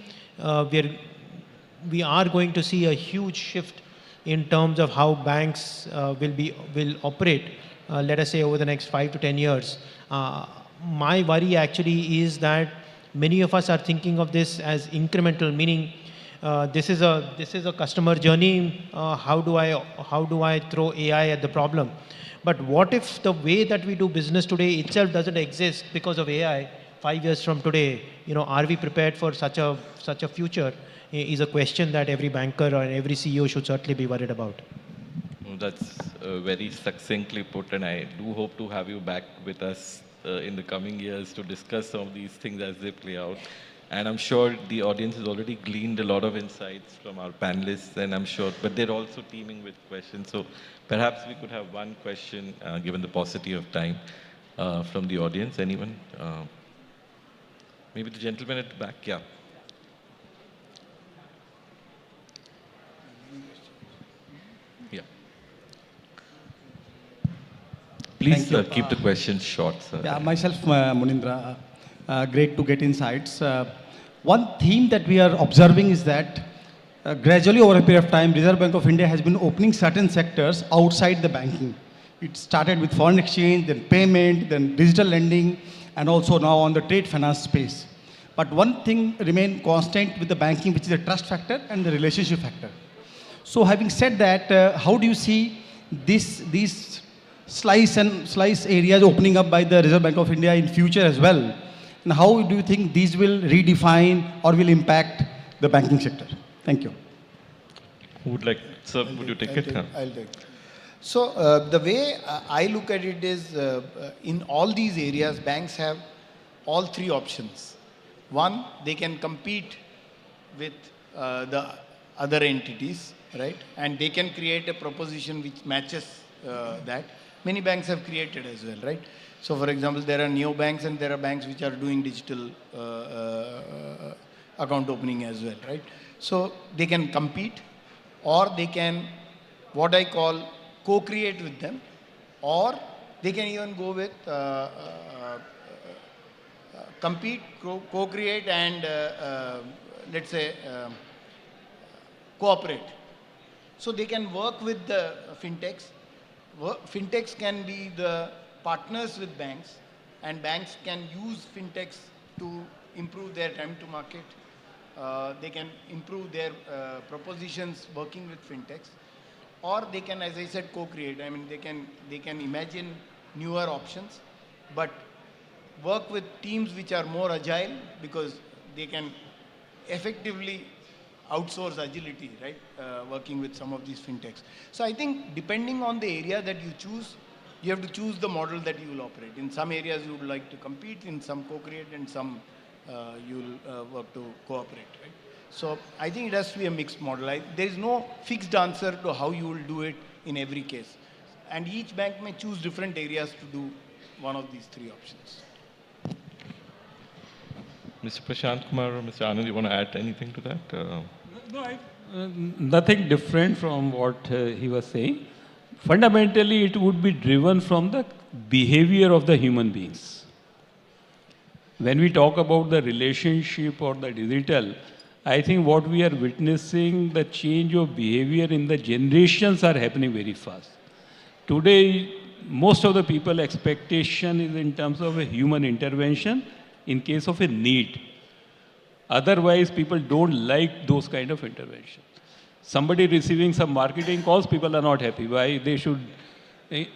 we are going to see a huge shift in terms of how banks will operate, let us say over the next 5 to 10 years. My worry actually is that many of us are thinking of this as incremental, meaning this is a customer journey. How do I throw AI at the problem? But what if the way that we do business today itself doesn't exist because of AI? 5 years from today, are we prepared for such a future? Is a question that every banker or every CEO should certainly be worried about. That's very succinctly put, and I do hope to have you back with us in the coming years to discuss some of these things as they play out. And I'm sure the audience has already gleaned a lot of insights from our panelists, and I'm sure, but they're also teeming with questions. So perhaps we could have one question, given the paucity of time, from the audience. Anyone? Maybe the gentleman at the back, yeah. Yeah. Please keep the questions short, sir. Yeah, myself, Munindra. Great to get insights. One theme that we are observing is that gradually over a period of time, Reserve Bank of India has been opening certain sectors outside the banking. It started with foreign exchange, then payment, then digital lending, and also now on the trade finance space. But one thing remained constant with the banking, which is the trust factor and the relationship factor. So having said that, how do you see these slice areas opening up by the Reserve Bank of India in future as well? And how do you think these will redefine or will impact the banking sector? Thank you. Who would like, sir, would you take it? I'll take it. So the way I look at it is in all these areas, banks have all three options. One, they can compete with the other entities, right? And they can create a proposition which matches that. Many banks have created as well, right? So for example, there are neobanks and there are banks which are doing digital account opening as well, right? So they can compete, or they can, what I call, co-create with them, or they can even go with compete, co-create, and let's say cooperate. So they can work with the fintechs. Fintechs can be the partners with banks, and banks can use fintechs to improve their time to market. They can improve their propositions working with fintechs, or they can, as I said, co-create. I mean, they can imagine newer options, but work with teams which are more agile, because they can effectively outsource agility, right? Working with some of these fintechs. So I think depending on the area that you choose, you have to choose the model that you will operate. In some areas you would like to compete, in some co-create, and some you will work to cooperate, right? So I think it has to be a mixed model. There is no fixed answer to how you will do it in every case. And each bank may choose different areas to do one of these three options. Mr. Prashant Kumar or Mr. Anand, you want to add anything to that? No, nothing different from what he was saying. Fundamentally, it would be driven from the behavior of the human beings. When we talk about the relationship or the digital, I think what we are witnessing, the change of behavior in the generations are happening very fast. Today, most of the people expectation is in terms of a human intervention in case of a need. Otherwise, people don't like those kind of intervention. Somebody receiving some marketing calls, people are not happy. Why? They should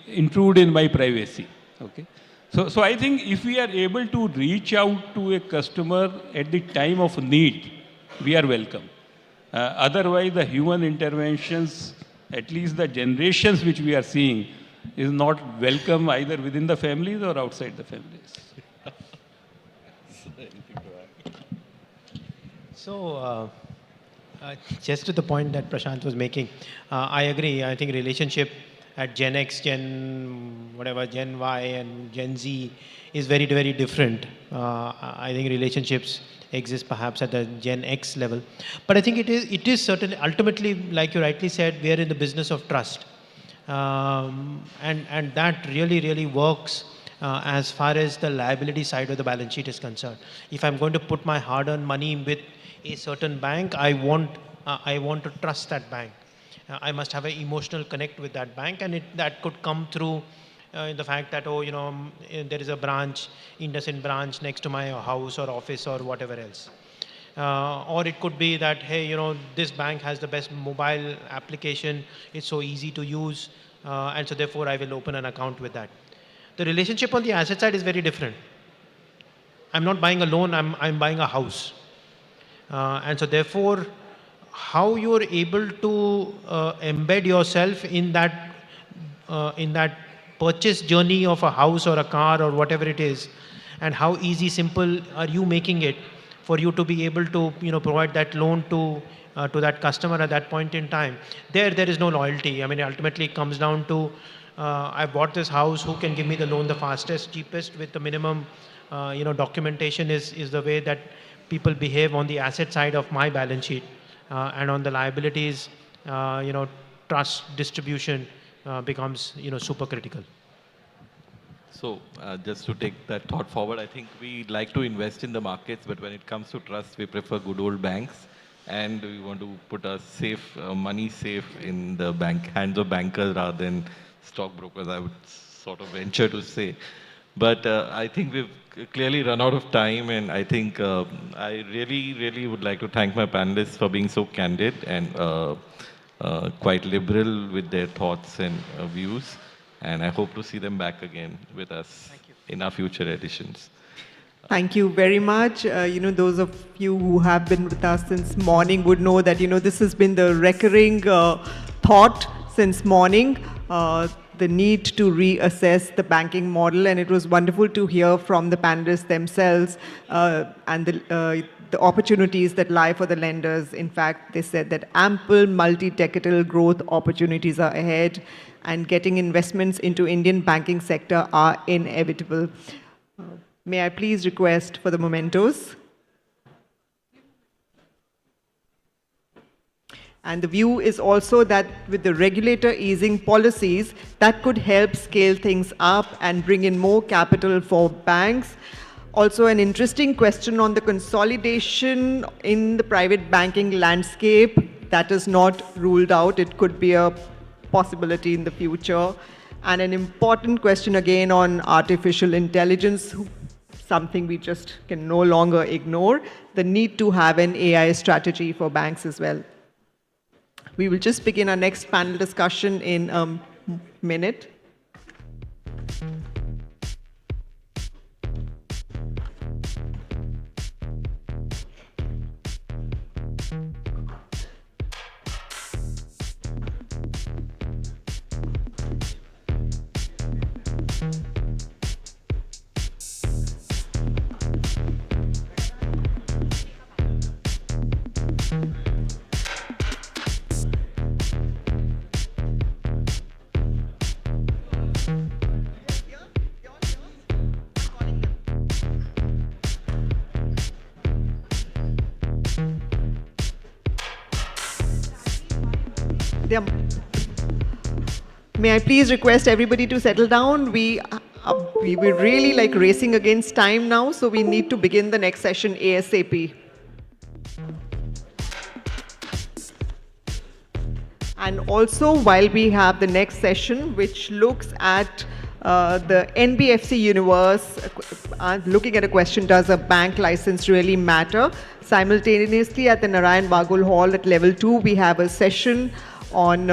intrude in my privacy. Okay. So I think if we are able to reach out to a customer at the time of need, we are welcome. Otherwise, the human interventions, at least the generations which we are seeing, is not welcome either within the families or outside the families. So, just to the point that Prashant was making, I agree. I think relationship at Gen X, Gen Y and Gen Z is very, very different. I think relationships exists perhaps at the Gen X level. But I think it is certainly, ultimately, like you rightly said, we are in the business of trust. And that really works as far as the liability side of the balance sheet is concerned. If I'm going to put my hard-earned money with a certain bank, I want to trust that bank. I must have an emotional connect with that bank, and that could come through the fact that, there is a branch, IndusInd branch next to my house or office or whatever else. Or it could be that, hey, this bank has the best mobile application, it's so easy to use, and so therefore I will open an account with that. The relationship on the asset side is very different. I'm not buying a loan, I'm buying a house. And so therefore, how you're able to embed yourself in that purchase journey of a house or a car or whatever it is, and how easy, simple are you making it for you to be able to provide that loan to that customer at that point in time. There is no loyalty. I mean, ultimately it comes down to I bought this house, who can give me the loan the fastest, cheapest, with the minimum documentation is the way that people behave on the asset side of my balance sheet. And on the liabilities, trust distribution becomes super critical. So just to take that thought forward, I think we like to invest in the markets, but when it comes to trust, we prefer good old banks, and we want to put our money safe in the hands of bankers rather than stockbrokers, I would sort of venture to say. But I think we've clearly run out of time, and I think I really would like to thank my panelists for being so candid and quite liberal with their thoughts and views. And I hope to see them back again with us in our future editions. Thank you very much. Those of you who have been with us since morning would know that, this has been the recurring thought since morning, the need to reassess the banking model. And it was wonderful to hear from the panelists themselves and the opportunities that lie for the lenders. In fact, they said that ample multi-decadal growth opportunities are ahead, and getting investments into Indian banking sector are inevitable. May I please request for the mementos? And the view is also that with the regulator easing policies, that could help scale things up and bring in more capital for banks. Also, an interesting question on the consolidation in the private banking landscape. That is not ruled out. It could be a possibility in the future. And an important question again on artificial intelligence, something we just can no longer ignore, the need to have an AI strategy for banks as well. We will just begin our next panel discussion in a minute. May I please request everybody to settle down? We're really like racing against time now, so we need to begin the next session ASAP. And also, while we have the next session, which looks at the NBFC universe, looking at a question, does a bank license really matter? Simultaneously, at the Narayan Bagul Hall at level 2, we have a session on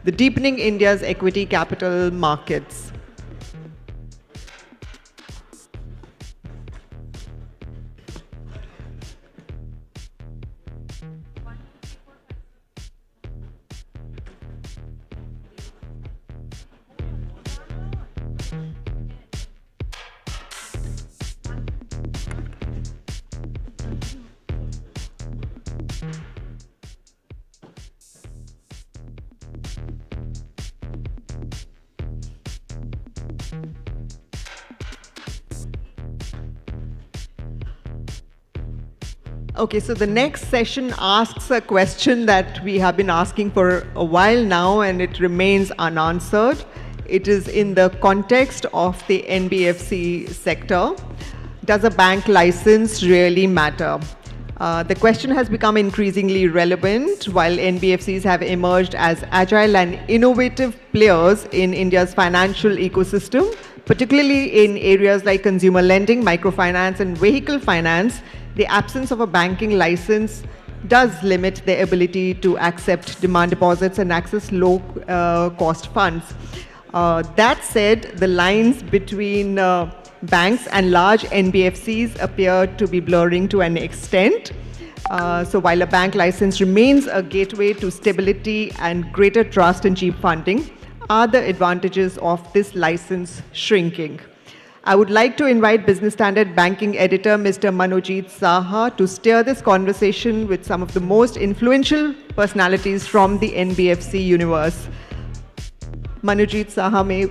the deepening India's equity capital markets. Okay, so the next session asks a question that we have been asking for a while now, and it remains unanswered. It is in the context of the NBFC sector. Does a bank license really matter? The question has become increasingly relevant while NBFCs have emerged as agile and innovative players in India's financial ecosystem, particularly in areas like consumer lending, microfinance, and vehicle finance. The absence of a banking license does limit their ability to accept demand deposits and access low-cost funds. That said, the lines between banks and large NBFCs appear to be blurring to an extent. So while a bank license remains a gateway to stability and greater trust in cheap funding, are the advantages of this license shrinking? I would like to invite Business Standard Banking Editor, Mr. Manojit Saha, to steer this conversation with some of the most influential personalities from the NBFC universe. Manojit Saha, may...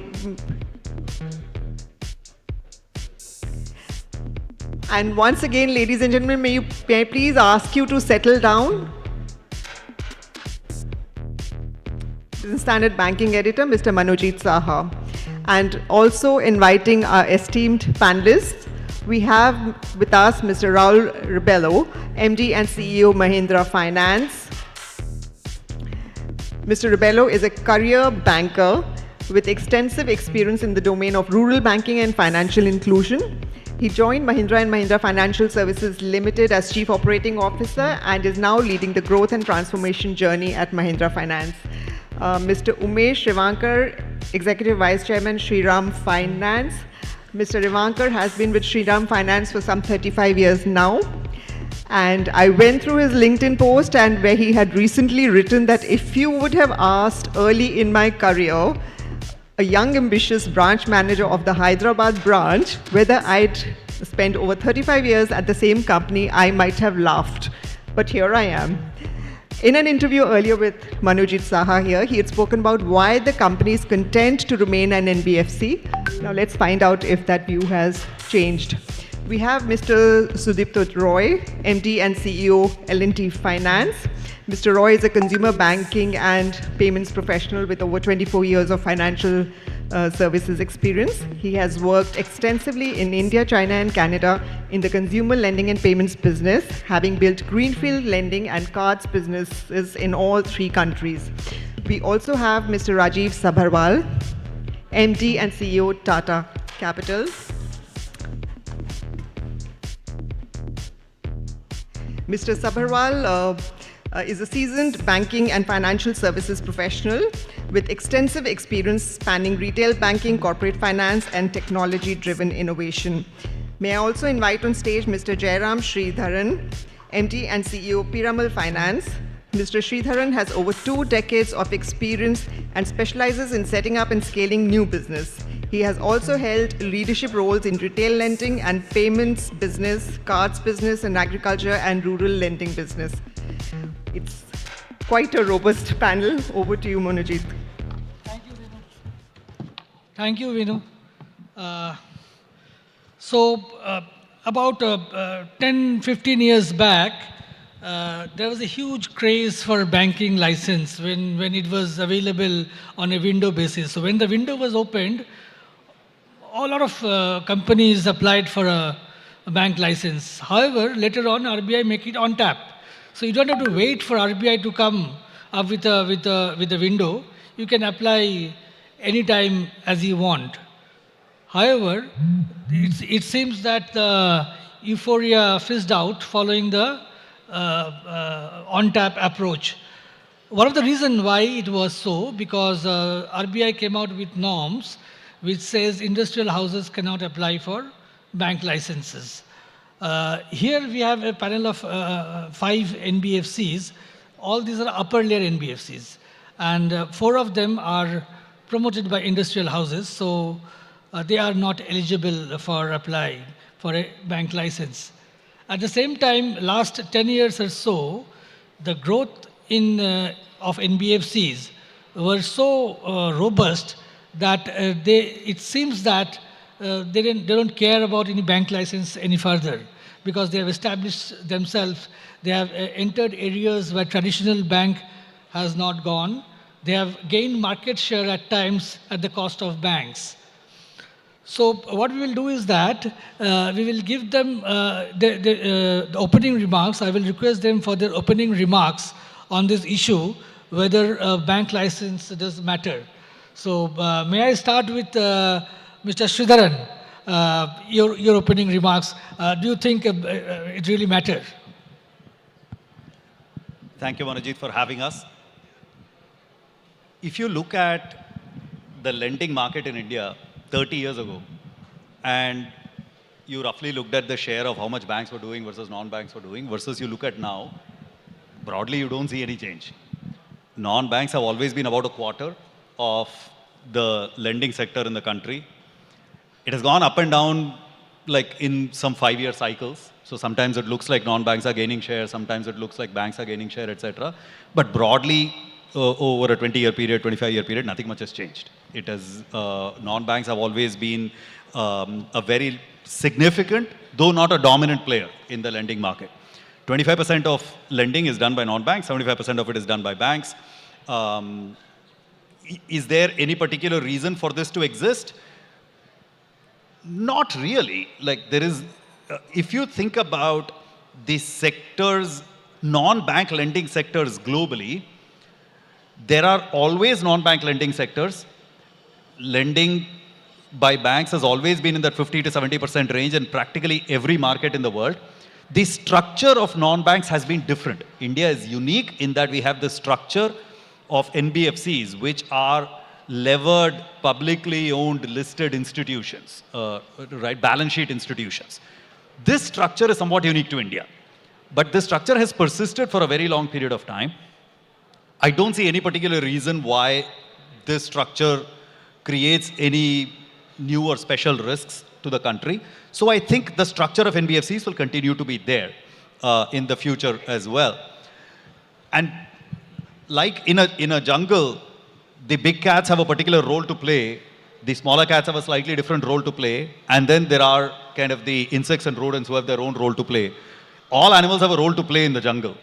And once again, ladies and gentlemen, may I please ask you to settle down? Business Standard Banking Editor, Mr. Manojit Saha. And also inviting our esteemed panelists, we have with us Mr. Raul Rebello, MD and CEO Mahindra Finance. Mr. Rebello is a career banker with extensive experience in the domain of rural banking and financial inclusion. He joined Mahindra and Mahindra Financial Services Limited as Chief Operating Officer and is now leading the growth and transformation journey at Mahindra Finance. Mr. Umesh Revankar, Executive Vice Chairman, Shriram Finance. Mr. Revankar has been with Shriram Finance for some 35 years now. And I went through his LinkedIn post and where he had recently written that if you would have asked early in my career, a young ambitious branch manager of the Hyderabad branch, whether I'd spent over 35 years at the same company, I might have laughed. But here I am. In an interview earlier with Manojit Saha here, he had spoken about why the company is content to remain an NBFC. Now let's find out if that view has changed. We have Mr. Sudipto Roy, MD and CEO L&T Finance. Mr. Roy is a consumer banking and payments professional with over 24 years of financial services experience. He has worked extensively in India, China, and Canada in the consumer lending and payments business, having built greenfield lending and cards businesses in all 3 countries. We also have Mr. Rajiv Sabharwal, MD and CEO Tata Capital. Mr. Sabharwal is a seasoned banking and financial services professional with extensive experience spanning retail banking, corporate finance, and technology-driven innovation. May I also invite on stage Mr. Jairam Sridharan, MD and CEO Piramal Finance. Mr. Sridharan has over 2 decades of experience and specializes in setting up and scaling new business. He has also held leadership roles in retail lending and payments business, cards business, and agriculture and rural lending business. It's quite a robust panel. Over to you, Manojit. Thank you, Vinu. About 10-15 years back, there was a huge craze for banking license when it was available on a window basis. So when the window was opened, a lot of companies applied for a bank license. However, later on, RBI make it on tap. So you don't have to wait for RBI to come up with a window. You can apply anytime as you want. However, it seems that the euphoria fizzed out following the on-tap approach. One of the reasons why it was so, because RBI came out with norms which says industrial houses cannot apply for bank licenses. Here we have a panel of 5 NBFCs. All these are upper layer NBFCs. And 4 of them are promoted by industrial houses, so they are not eligible for applying for a bank license. At the same time, last 10 years or so, the growth of NBFCs were so robust that it seems that they don't care about any bank license any further. because they have established themselves. They have entered areas where traditional bank has not gone. They have gained market share at times at the cost of banks. So what we will do is that we will give them the opening remarks. I will request them for their opening remarks on this issue, whether a bank license does matter. So may I start with Mr. Sridharan, your opening remarks. Do you think it really matters? Thank you, Manojit, for having us. If you look at the lending market in India 30 years ago, and you roughly looked at the share of how much banks were doing versus non-banks were doing, versus you look at now, broadly you don't see any change. Non-banks have always been about a quarter of the lending sector in the country. It has gone up and down like in some 5-year cycles. So sometimes it looks like non-banks are gaining share, sometimes it looks like banks are gaining share, etc. But broadly, over a 20-year period, 25-year period, nothing much has changed. It has, non-banks have always been a very significant, though not a dominant player in the lending market. 25% of lending is done by non-banks, 75% of it is done by banks. Is there any particular reason for this to exist? Not really. Like there is, if you think about the sectors, non-bank lending sectors globally, there are always non-bank lending sectors. Lending by banks has always been in that 50 to 70% range in practically every market in the world. The structure of non-banks has been different. India is unique in that we have the structure of NBFCs, which are levered, publicly owned, listed institutions, right, balance sheet institutions. This structure is somewhat unique to India. But this structure has persisted for a very long period of time. I don't see any particular reason why this structure creates any new or special risks to the country. So I think the structure of NBFCs will continue to be there in the future as well. And like in a jungle, the big cats have a particular role to play, the smaller cats have a slightly different role to play, and then there are kind of the insects and rodents who have their own role to play. All animals have a role to play in the jungle.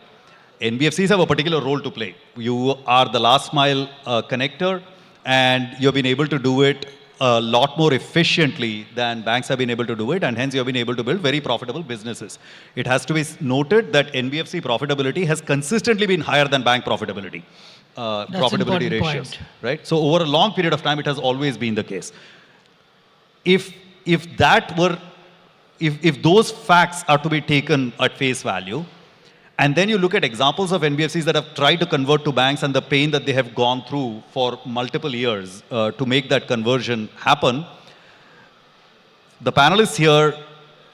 NBFCs have a particular role to play. You are the last mile connector, and you've been able to do it a lot more efficiently than banks have been able to do it, and hence you have been able to build very profitable businesses. It has to be noted that NBFC profitability has consistently been higher than bank profitability. Profitability ratios, point. Right? So over a long period of time, it has always been the case. If those facts are to be taken at face value, and then you look at examples of NBFCs that have tried to convert to banks and the pain that they have gone through for multiple years to make that conversion happen, the panelists here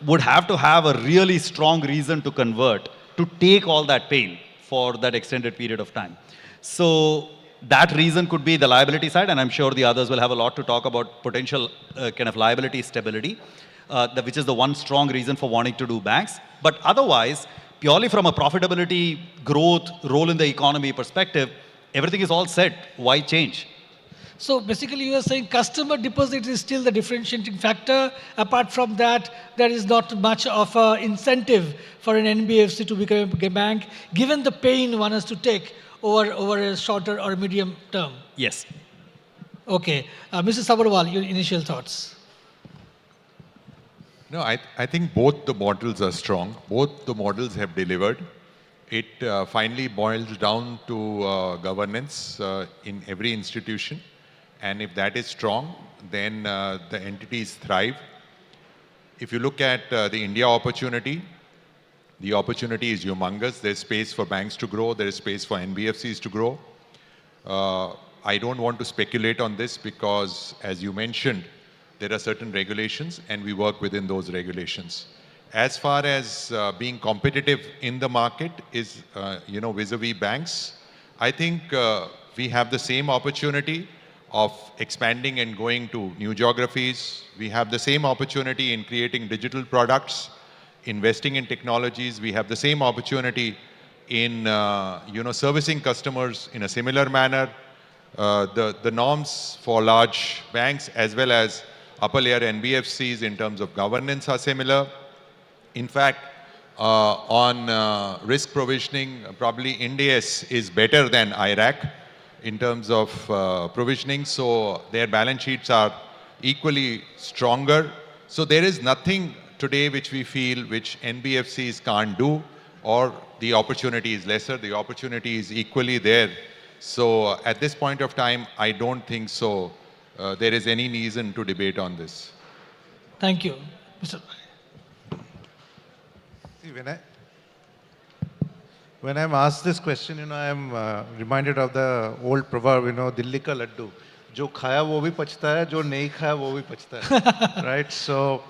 would have to have a really strong reason to convert, to take all that pain for that extended period of time. So that reason could be the liability side, and I'm sure the others will have a lot to talk about potential kind of liability stability, which is the one strong reason for wanting to do banks. But otherwise, purely from a profitability, growth, role in the economy perspective, everything is all set. Why change? So basically you are saying customer deposit is still the differentiating factor. Apart from that, there is not much of an incentive for an NBFC to become a bank, given the pain one has to take over a shorter or medium term. Yes. Okay. Mrs. Sabharwal, your initial thoughts. No, I think both the models are strong. Both the models have delivered. It finally boils down to governance in every institution. And if that is strong, then the entities thrive. If you look at the India opportunity, the opportunity is humongous. There's space for banks to grow. There is space for NBFCs to grow. I don't want to speculate on this because, as you mentioned, there are certain regulations and we work within those regulations. As far as being competitive in the market is, vis-a-vis banks, I think we have the same opportunity of expanding and going to new geographies. We have the same opportunity in creating digital products, investing in technologies. We have the same opportunity in, servicing customers in a similar manner. The norms for large banks as well as upper layer NBFCs in terms of governance are similar. In fact, On risk provisioning, probably India is better than Iraq in terms of provisioning. So their balance sheets are equally stronger. So there is nothing today which we feel which NBFCs can't do, or the opportunity is lesser. The opportunity is equally there. So at this point of time, I don't think so. There is any reason to debate on this. Thank you. Mr. See, when I'm asked this question, I'm reminded of the old proverb, Dilli ka laddu. Jo khaya wo bhi pachta hai, jo nahi khaya wo bhi pachta hai. Right? So,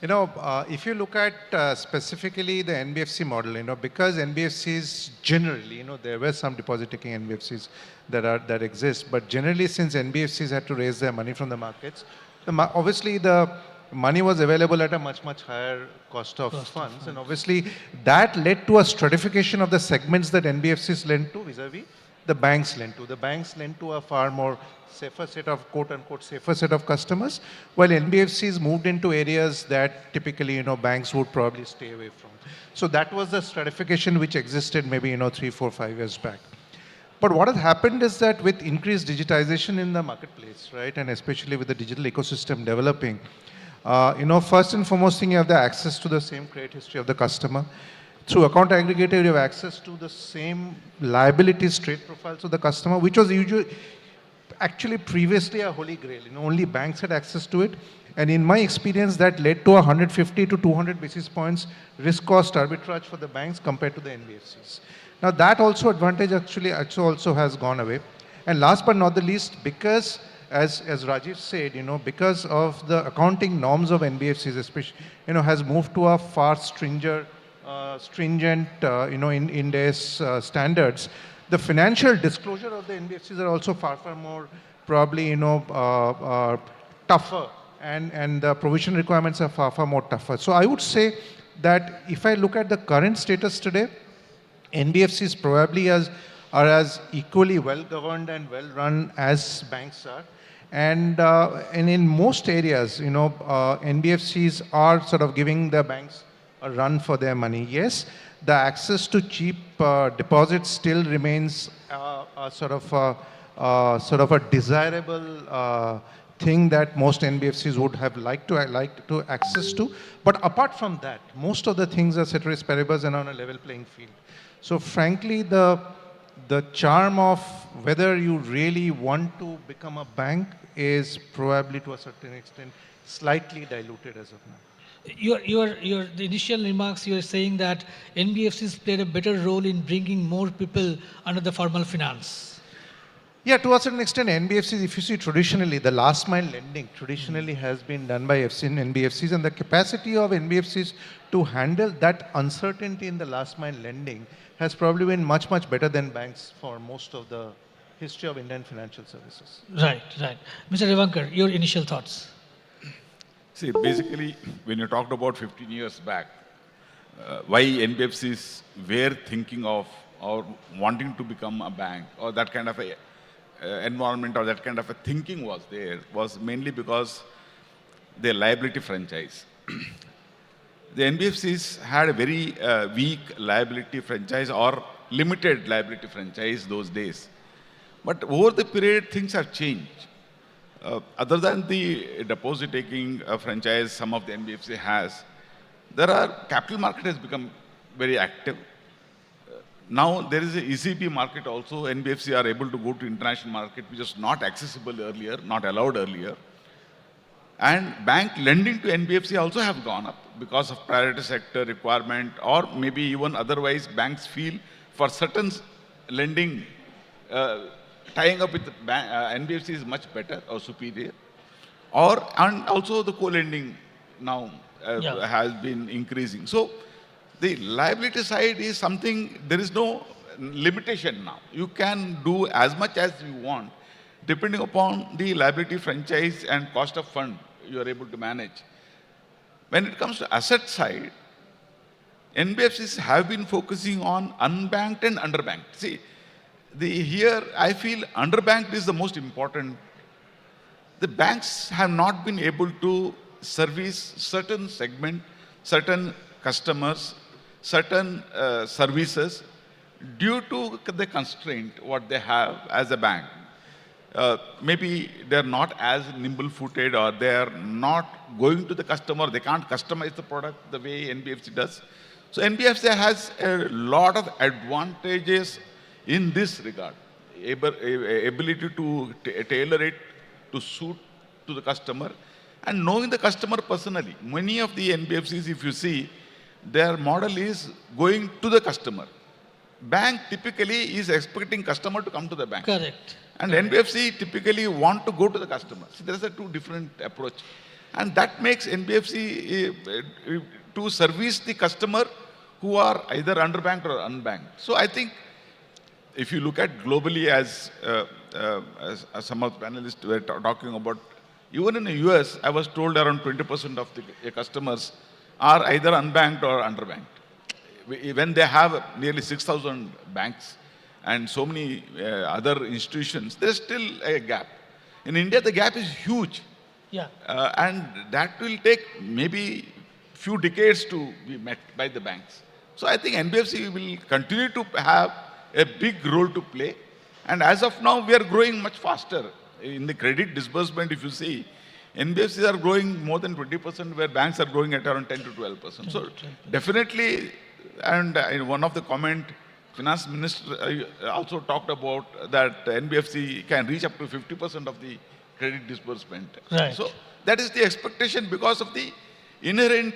if you look at specifically the NBFC model, because NBFCs generally, there were some deposit-taking NBFCs that exist, but generally since NBFCs had to raise their money from the markets, obviously the money was available at a much, much higher cost of funds. And obviously that led to a stratification of the segments that NBFCs lend to vis-a-vis the banks lend to. The banks lend to a far more safer set of, quote-unquote, safer set of customers, while NBFCs moved into areas that typically, banks would probably stay away from. So that was the stratification which existed maybe, 3, 4, 5 years back. But what has happened is that with increased digitization in the marketplace, right, and especially with the digital ecosystem developing, first and foremost thing, you have the access to the same credit history of the customer. Through account aggregator, you have access to the same liabilities trade profiles of the customer, which was actually previously a holy grail. Only banks had access to it. And in my experience, that led to 150 to 200 basis points risk cost arbitrage for the banks compared to the NBFCs. Now that also advantage actually also has gone away. And last but not the least, because as Rajiv said, because of the accounting norms of NBFCs, especially, has moved to a far stringent, in their standards. The financial disclosure of the NBFCs are also far more probably, tougher, and the provision requirements are far more tougher. So I would say that if I look at the current status today, NBFCs probably are as equally well governed and well run as banks are. And in most areas, NBFCs are sort of giving the banks a run for their money. Yes, the access to cheap deposits still remains a sort of a desirable thing that most NBFCs would have liked to access to. But apart from that, most of the things are ceteris paribus and on a level playing field. So frankly, the charm of whether you really want to become a bank is probably to a certain extent slightly diluted as of now. The initial remarks, you were saying that NBFCs played a better role in bringing more people under the formal finance. Yeah, to a certain extent, NBFCs, if you see traditionally, the last mile lending traditionally has been done by NBFCs, and the capacity of NBFCs to handle that uncertainty in the last mile lending has probably been much better than banks for most of the history of Indian financial services. Right. Mr. Revankar, your initial thoughts. See, basically, when you talked about 15 years back, why NBFCs were thinking of or wanting to become a bank, or that kind of a environment or that kind of a thinking was there, was mainly because their liability franchise. The NBFCs had a very weak liability franchise or limited liability franchise those days. But over the period, things have changed. Other than the deposit-taking franchise some of the NBFC has, capital market has become very active. Now there is a ECB market also. NBFC are able to go to international market, which was not accessible earlier, not allowed earlier. And bank lending to NBFC also have gone up because of priority sector requirement, or maybe even otherwise banks feel for certain lending, tying up with NBFC is much better or superior. And also the co-lending now has been increasing. So the liability side is something, there is no limitation now. You can do as much as you want, depending upon the liability franchise and cost of fund you are able to manage. When it comes to asset side, NBFCs have been focusing on unbanked and underbanked. See, here I feel underbanked is the most important. The banks have not been able to service certain segment, certain customers certain services due to the constraint what they have as a bank. Maybe they're not as nimble-footed, or they're not going to the customer. They can't customize the product the way NBFC does. So NBFC has a lot of advantages in this regard. Ability to tailor it to suit to the customer, and knowing the customer personally. Many of the NBFCs, if you see, their model is going to the customer. Bank typically is expecting customer to come to the bank. Correct. And NBFC typically want to go to the customer. So there's a two different approach. And that makes NBFC to service the customer who are either underbanked or unbanked. So I think if you look at globally, as some of the panelists were talking about, even in the US, I was told around 20% of the customers are either unbanked or underbanked. When they have nearly 6,000 banks and so many other institutions, there's still a gap. In India, the gap is huge. Yeah. And that will take maybe few decades to be met by the banks. So I think NBFC will continue to have a big role to play. And as of now, we are growing much faster. In the credit disbursement, if you see, NBFCs are growing more than 20%, where banks are growing at around 10 to 12%. So definitely, and in one of the comment, Finance Minister also talked about that NBFC can reach up to 50% of the credit disbursement. Right. So that is the expectation because of the inherent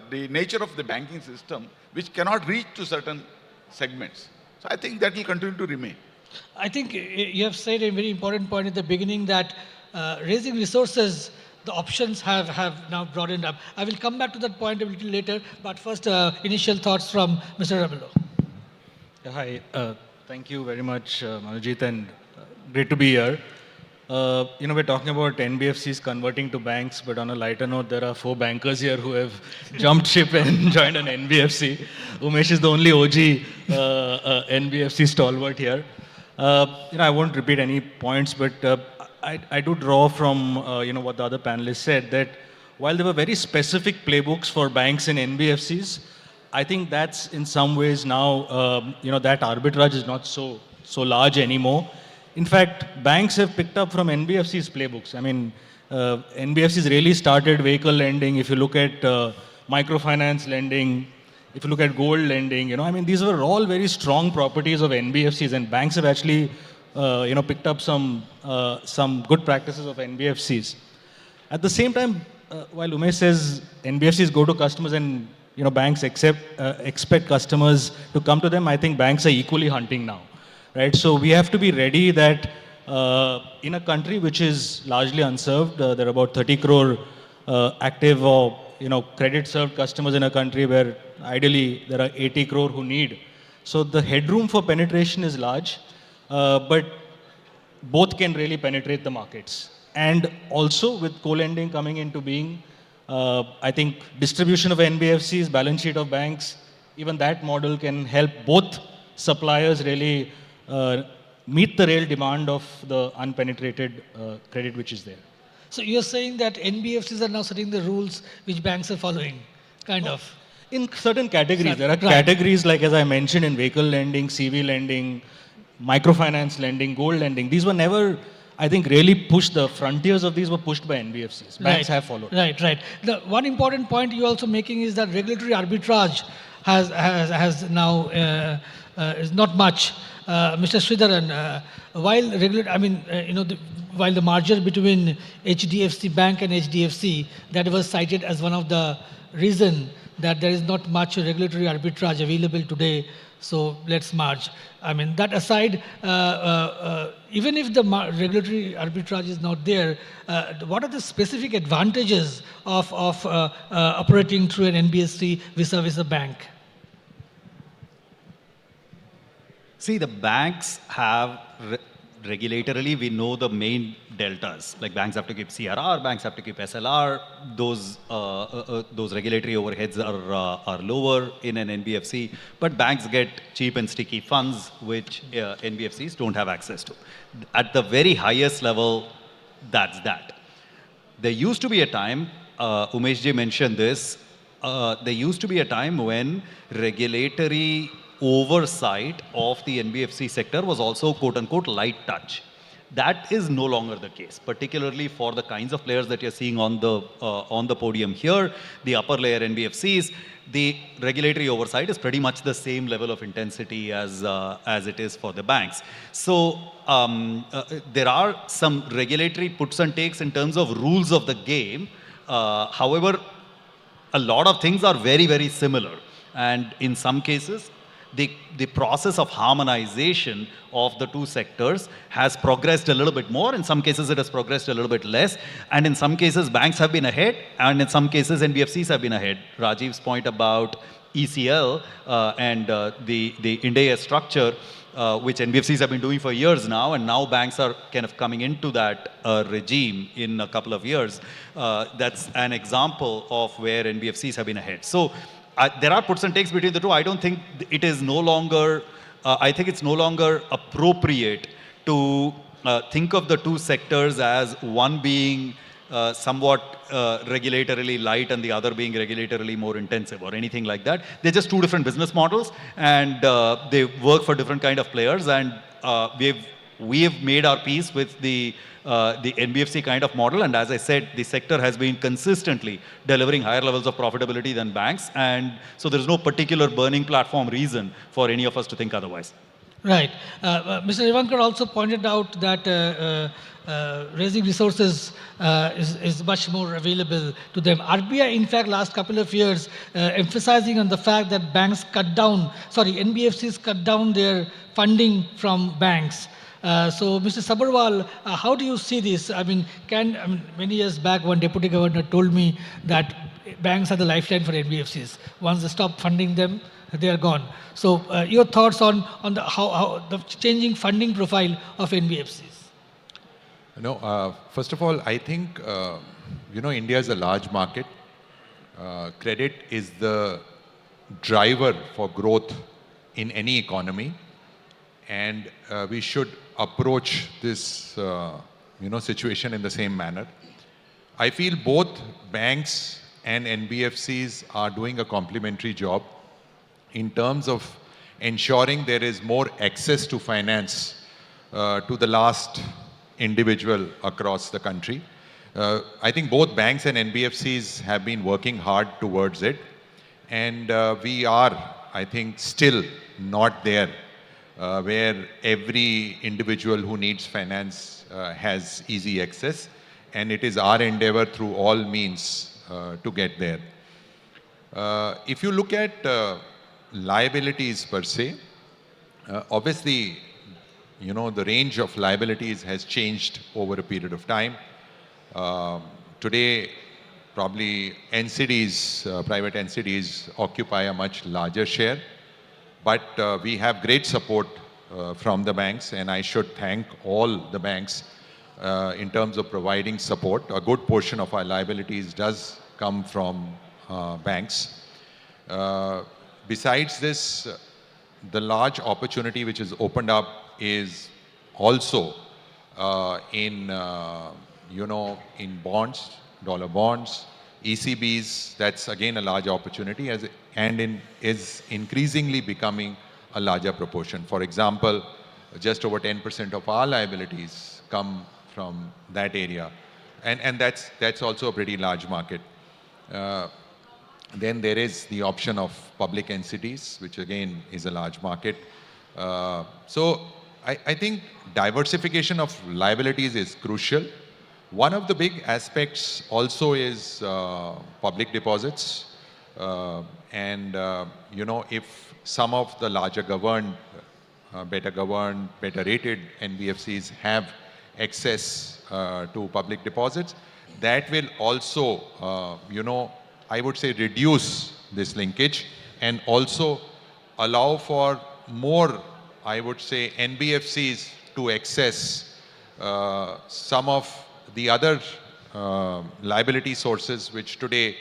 the nature of the banking system, which cannot reach to certain segments. So I think that will continue to remain. I think you have said a very important point at the beginning, that raising resources, the options have now broadened up. I will come back to that point a little later, but first initial thoughts from Mr. Rabelo. Hi, thank you very much, Manojit, and great to be here. We're talking about NBFCs converting to banks, but on a lighter note, there are 4 bankers here who have jumped ship and joined an NBFC. Umesh is the only OG NBFC stalwart here. I won't repeat any points, but I do draw from what the other panelists said, that while there were very specific playbooks for banks and NBFCs, I think that's in some ways now, that arbitrage is not so large anymore. In fact, banks have picked up from NBFC's playbooks. I mean, NBFCs really started vehicle lending. If you look at microfinance lending, if you look at gold lending, I mean, these were all very strong properties of NBFCs, and banks have actually, picked up some good practices of NBFCs. At the same time, while Umesh says NBFCs go to customers and, banks expect customers to come to them, I think banks are equally hunting now. Right, so we have to be ready that in a country which is largely unserved, there are about 30 crore active or credit served customers in a country where ideally there are 80 crore who need. So the headroom for penetration is large, but both can really penetrate the markets. And also with co-lending coming into being, I think distribution of NBFCs, balance sheet of banks, even that model can help both suppliers really meet the real demand of the unpenetrated credit which is there. So you're saying that NBFCs are now setting the rules which banks are following, kind of? In certain categories. There are categories like, as I mentioned, in vehicle lending, CV lending, microfinance lending, gold lending. These were never, I think, really pushed. The frontiers of these were pushed by NBFCs. Banks have followed. Right. The one important point you're also making is that regulatory arbitrage has now is not much. Mr. Sridharan, while the merger between HDFC Bank and HDFC, that was cited as one of the reason that there is not much regulatory arbitrage available today, so let's merge. I mean, that aside, even if the regulatory arbitrage is not there, what are the specific advantages of operating through an NBFC vis-a-vis a bank? See, the banks have, regulatorily, we know the main deltas. Like banks have to keep CRR, banks have to keep SLR. Those regulatory overheads are lower in an NBFC. But banks get cheap and sticky funds, which NBFCs don't have access to. At the very highest level, that's that. There used to be a time, Umesh ji mentioned this, there used to be a time when regulatory oversight of the NBFC sector was also quote-unquote light touch. That is no longer the case, particularly for the kinds of players that you're seeing on the podium here, the upper layer NBFCs. The regulatory oversight is pretty much the same level of intensity as it is for the banks. So there are some regulatory puts and takes in terms of rules of the game. However, a lot of things are very, very similar. And in some cases, the process of harmonization of the two sectors has progressed a little bit more. In some cases, it has progressed a little bit less. And in some cases, banks have been ahead. And in some cases, NBFCs have been ahead. Rajiv's point about ECL and the Ind AS structure, which NBFCs have been doing for years now, and now banks are kind of coming into that regime in a couple of years. That's an example of where NBFCs have been ahead. So there are puts and takes between the two. I don't think it is no longer, I think it's no longer appropriate to think of the two sectors as one being somewhat regulatorily light and the other being regulatorily more intensive or anything like that. They're just two different business models, and they work for different kind of players. And we have made our peace with the NBFC kind of model. And as I said, the sector has been consistently delivering higher levels of profitability than banks. And so there's no particular burning platform reason for any of us to think otherwise. Right. Mr. Ivankar also pointed out that raising resources is much more available to them. RBI, in fact, last couple of years, emphasizing on the fact that NBFCs cut down their funding from banks. So, Mr. Sabharwal, how do you see this? I mean, many years back, one deputy governor told me that banks are the lifeline for NBFCs. Once they stop funding them, they are gone. So, your thoughts on the changing funding profile of NBFCs? No, first of all, I think, India is a large market. Credit is the driver for growth in any economy. And we should approach this, situation in the same manner. I feel both banks and NBFCs are doing a complementary job in terms of ensuring there is more access to finance to the last individual across the country. I think both banks and NBFCs have been working hard towards it. And we are, I think, still not there where every individual who needs finance has easy access. And it is our endeavor through all means to get there. If you look at liabilities per se, obviously, the range of liabilities has changed over a period of time. Today, probably NCDs, private NCDs occupy a much larger share. But we have great support from the banks, and I should thank all the banks in terms of providing support. A good portion of our liabilities does come from banks. Besides this, the large opportunity which is opened up is also in bonds, dollar bonds, ECBs. That's again a large opportunity and is increasingly becoming a larger proportion. For example, just over 10% of our liabilities come from that area. And that's also a pretty large market. Then there is the option of public entities, which again is a large market. So I think diversification of liabilities is crucial. One of the big aspects also is public deposits. If some of the larger better rated NBFCs have access to public deposits, that will also, I would say reduce this linkage and also allow for more, I would say, NBFCs to access some of the other liability sources which today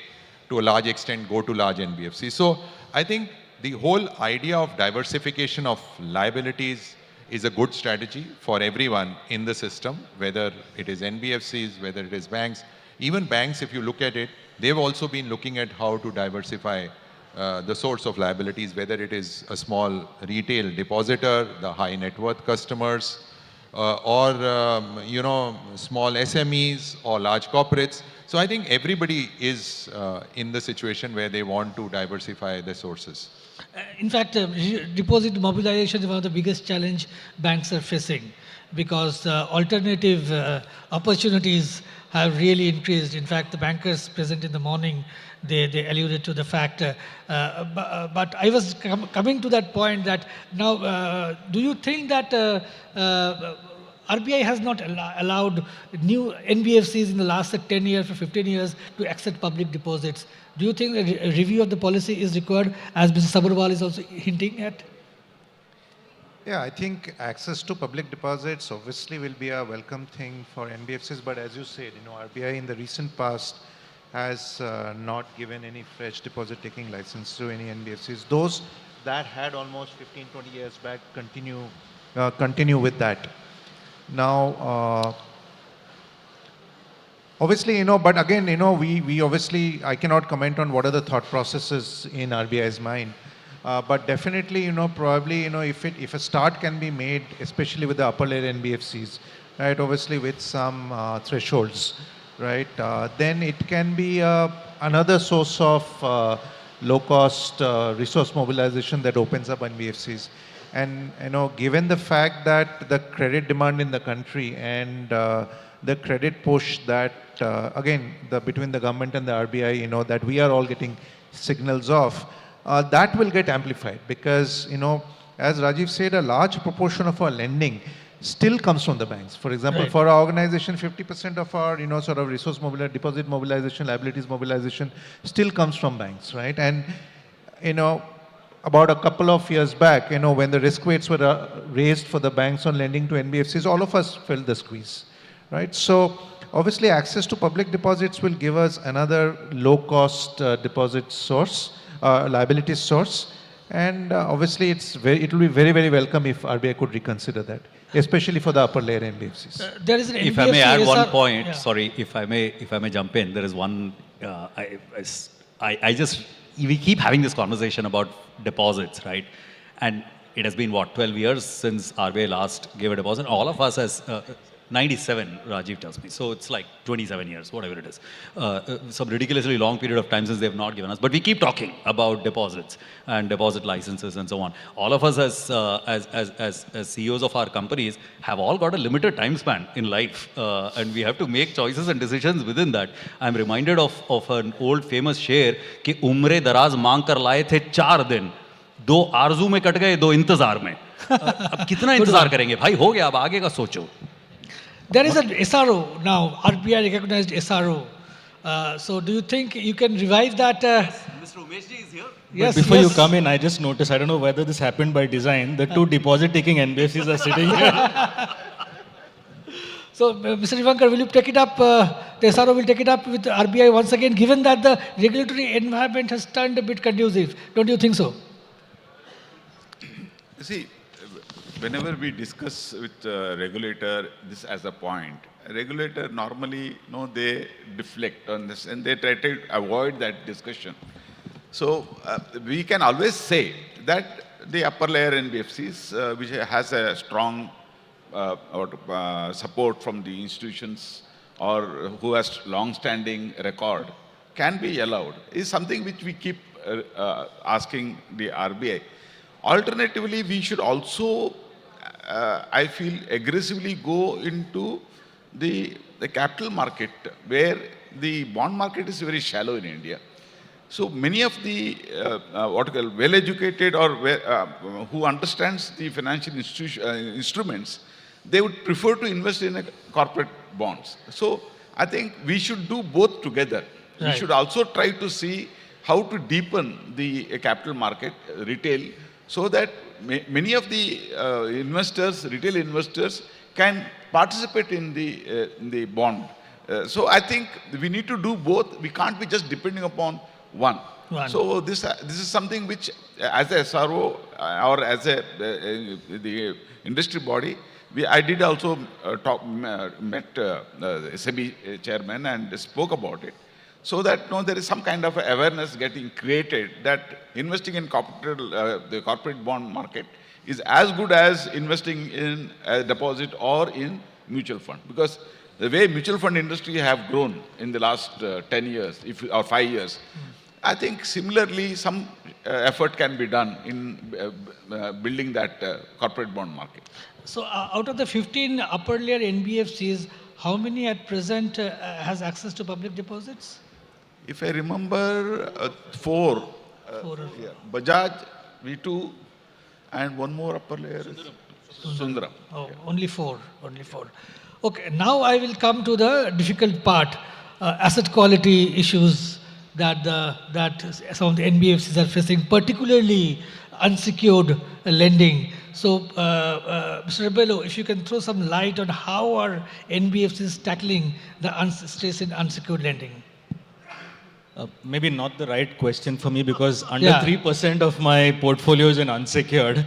to a large extent go to large NBFCs. So I think the whole idea of diversification of liabilities is a good strategy for everyone in the system, whether it is NBFCs, whether it is banks. Even banks, if you look at it, they've also been looking at how to diversify the source of liabilities, whether it is a small retail depositor, the high net worth customers, or small SMEs or large corporates. So I think everybody is in the situation where they want to diversify their sources. In fact, deposit mobilization is one of the biggest challenge banks are facing, because alternative opportunities have really increased. In fact, the bankers present in the morning, they alluded to the fact. But I was coming to that point that now, do you think that RBI has not allowed new NBFCs in the last 10 years or 15 years to accept public deposits? Do you think a review of the policy is required, as Mr. Sabharwal is also hinting at? Yeah, I think access to public deposits obviously will be a welcome thing for NBFCs, but as you said, RBI in the recent past has not given any fresh deposit taking license to any NBFCs. Those that had almost 15, 20 years back continue with that. Now, obviously, but again, we obviously, I cannot comment on what are the thought processes in RBI's mind. But definitely, probably, if a start can be made, especially with the upper layer NBFCs, right, obviously with some thresholds, right, then it can be another source of low-cost resource mobilization that opens up NBFCs. And, given the fact that the credit demand in the country and the credit push that, again, between the government and the RBI, that we are all getting signals of, that will get amplified because, as Rajiv said, a large proportion of our lending still comes from the banks. For example, Right. for our organization, 50% of our, sort of resource mobilization, deposit mobilization, liabilities mobilization still comes from banks, right? And, about a couple of years back, when the risk weights were raised for the banks on lending to NBFCs, all of us felt the squeeze, right? So, obviously, access to public deposits will give us another low-cost deposit source, liability source, and obviously it will be very, very welcome if RBI could reconsider that, especially for the upper layer NBFCs. There is an If I may add one point, yeah. sorry, if I may jump in, there is one. We keep having this conversation about deposits, right? And it has been what, 12 years since RBI last gave a deposit. All of us as 97, Rajiv tells me. So it's like 27 years, whatever it is. Some ridiculously long period of time since they have not given us. But we keep talking about deposits and deposit licenses and so on. All of us as CEOs of our companies have all got a limited time span in life. And we have to make choices and decisions within that. I'm reminded of an old famous शेर कि उम्रे दराज मांग कर लाए थे 4 दिन, 2 आरजू में cut गए, 2 इंतजार में. अब कितना इंतजार करेंगे भाई, हो गया, अब आगे का सोचो. There is an SRO now, RBI recognized SRO. So do you think you can revive that? Mr. Umeshji is here. Yes, But before yes. you come in, I just noticed, I don't know whether this happened by design, the 2 deposit-taking NBFCs are sitting here. So, Mr. Ivankar, will you take it up, the SRO will take it up with RBI once again, given that the regulatory environment has turned a bit conducive. Don't you think so? You see, whenever we discuss with regulator this as a point, regulator normally, they deflect on this and they try to avoid that discussion. So we can always say that the upper layer NBFCs, which has a strong support from the institutions or who has long-standing record, can be allowed, is something which we keep asking the RBI. Alternatively, we should also I feel aggressively go into the capital market where the bond market is very shallow in India. So many of the well-educated or who understands the financial instruments, they would prefer to invest in corporate bonds. So I think we should do both together. Right. We should also try to see how to deepen the capital market, retail, so that many of the investors, retail investors, can participate in the bond. So I think we need to do both. We can't be just depending upon one. So this is something which, as a SRO or as the industry body, I did also met the SEBI chairman and spoke about it. so that there is some kind of awareness getting created that investing in the corporate bond market is as good as investing in a deposit or in mutual fund. Because the way mutual fund industry have grown in the last 10 years or 5 years, I think similarly some effort can be done in building that corporate bond market. So out of the 15 upper layer NBFCs, how many at present has access to public deposits? If I remember, 4. Yeah, Bajaj, V2, and one more upper layer is Sundaram. Oh, only 4. Okay, now I will come to the difficult part, asset quality issues that some of the NBFCs are facing, particularly unsecured lending. So, Mr. Rebello, if you can throw some light on how are NBFCs tackling the stress in unsecured lending? Maybe not the right question for me because under 3% of my portfolio is in unsecured.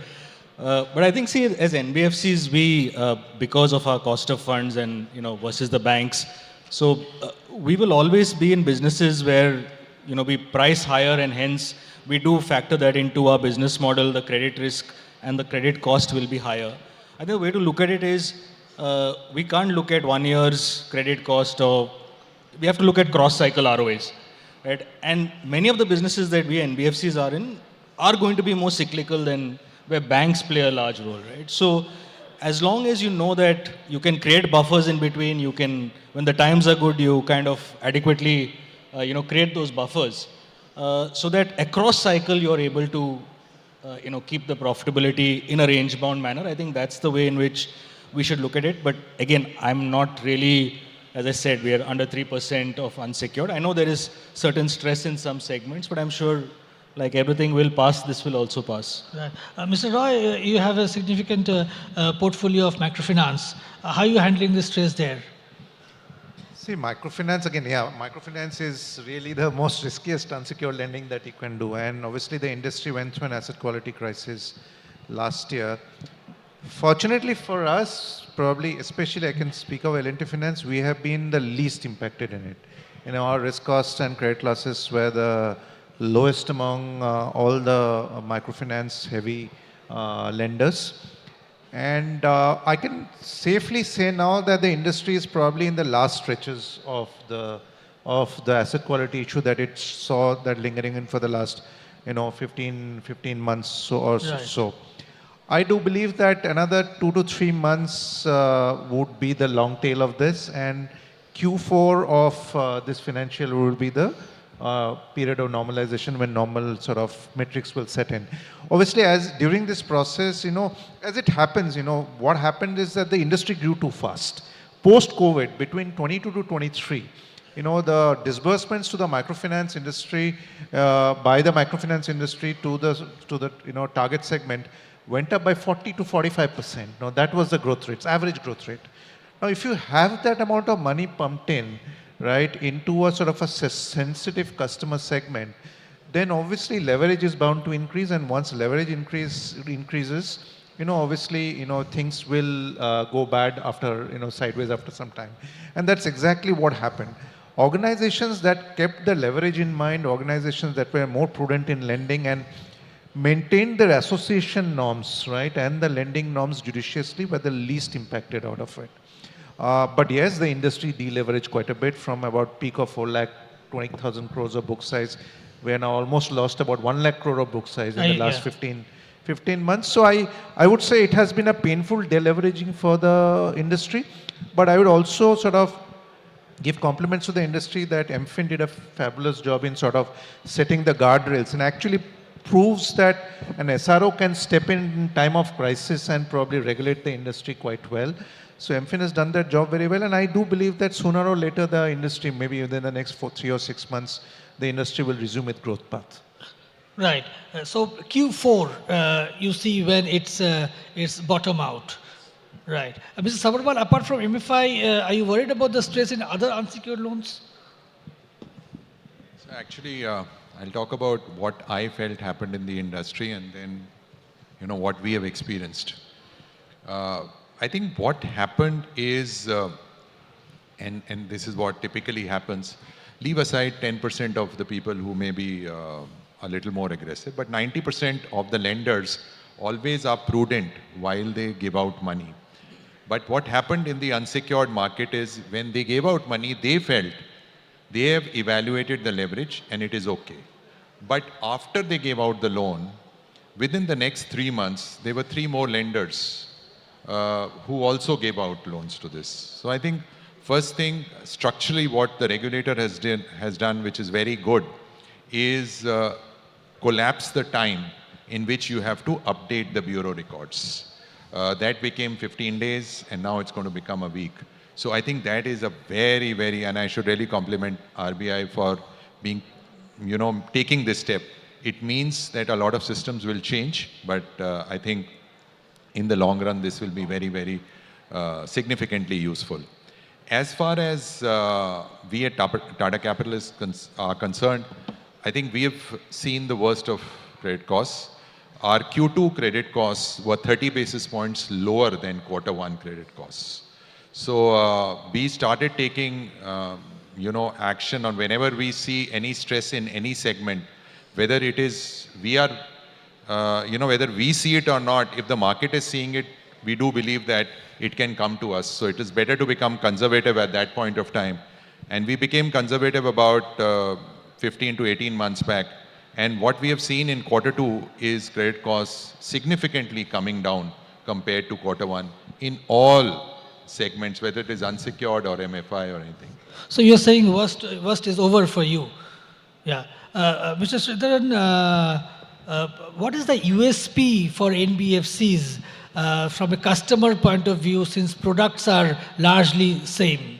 But I think, see, as NBFCs, we, because of our cost of funds and, versus the banks, so we will always be in businesses where, we price higher and hence we do factor that into our business model, the credit risk and the credit cost will be higher. I think the way to look at it is, we can't look at 1 year's credit cost or we have to look at cross-cycle ROAs. Right? And many of the businesses that we NBFCs are in are going to be more cyclical than where banks play a large role, right? So as long as you know that you can create buffers in between, you can, when the times are good, you kind of adequately, create those buffers so that across cycle you're able to, keep the profitability in a range-bound manner. I think that's the way in which we should look at it. But again, I'm not really, as I said, we are under 3% of unsecured. I know there is certain stress in some segments, but I'm sure like everything will pass, this will also pass. Right. Mr. Roy, you have a significant portfolio of microfinance. How are you handling the stress there? See, microfinance, again, microfinance is really the most riskiest unsecured lending that you can do. And obviously the industry went through an asset quality crisis last year. Fortunately for us, probably, especially I can speak of L&T Finance, we have been the least impacted in it. Our risk costs and credit losses were the lowest among all the microfinance heavy lenders. And I can safely say now that the industry is probably in the last stretches of the asset quality issue that it saw that lingering in for the last 15 months or so. I do believe that another 2 to 3 months would be the long tail of this, and Q4 of this financial will be the period of normalization when normal sort of metrics will set in. Obviously, as during this process, as it happens, what happened is that the industry grew too fast. Post-COVID, between 22 to 23, the disbursements to the microfinance industry, by the microfinance industry to the target segment went up by 40 to 45%. Now, that was the growth rates, average growth rate. Now, if you have that amount of money pumped in, right, into a sort of a sensitive customer segment, then obviously leverage is bound to increase, and once leverage increases, obviously, things will go bad after, sideways after some time. And that's exactly what happened. Organizations that kept the leverage in mind, organizations that were more prudent in lending and maintained their association norms, right, and the lending norms judiciously were the least impacted out of it. But yes, the industry deleveraged quite a bit from about peak of 4,20,000 crores of book size. We are now almost lost about 1 lakh crore of book size in the last 15 months. So I would say it has been a painful deleveraging for the industry, but I would also sort of give compliments to the industry that MFIN did a fabulous job in sort of setting the guardrails and actually proves that an SRO can step in time of crisis and probably regulate the industry quite well. So MFIN has done that job very well, and I do believe that sooner or later the industry, maybe within the next 3 or 6 months, the industry will resume its growth path. Right. So Q4, you see when it's bottom out. Right. Mr. Sabharwal, apart from MFI, are you worried about the stress in other unsecured loans? So actually, I'll talk about what I felt happened in the industry and then, what we have experienced. I think what happened is, and this is what typically happens, Leave aside 10% of the people who may be a little more aggressive, but 90% of the lenders always are prudent while they give out money. But what happened in the unsecured market is when they gave out money, they felt they have evaluated the leverage and it is okay. But after they gave out the loan, within the next 3 months, there were 3 more lenders who also gave out loans to this. So I think first thing, structurally what the regulator has done, which is very good, is collapse the time in which you have to update the bureau records. That became 15 days and now it's going to become a week. So I think that is a very, very, and I should really compliment RBI for being, taking this step. It means that a lot of systems will change, but I think in the long run, this will be very, very significantly useful. As far as we at Tata Capital are concerned, I think we have seen the worst of credit costs. Our Q2 credit costs were 30 basis points lower than Q1 credit costs. So we started taking, action on whenever we see any stress in any segment, whether it is, whether we see it or not, if the market is seeing it, we do believe that it can come to us. So it is better to become conservative at that point of time. And we became conservative about 15 to 18 months back. And what we have seen in Q2 is credit costs significantly coming down compared to Q1 in all segments, whether it is unsecured or MFI or anything. So you're saying worst is over for you. Yeah. Mr. Sridharan, what is the USP for NBFCs from a customer point of view, since products are largely same?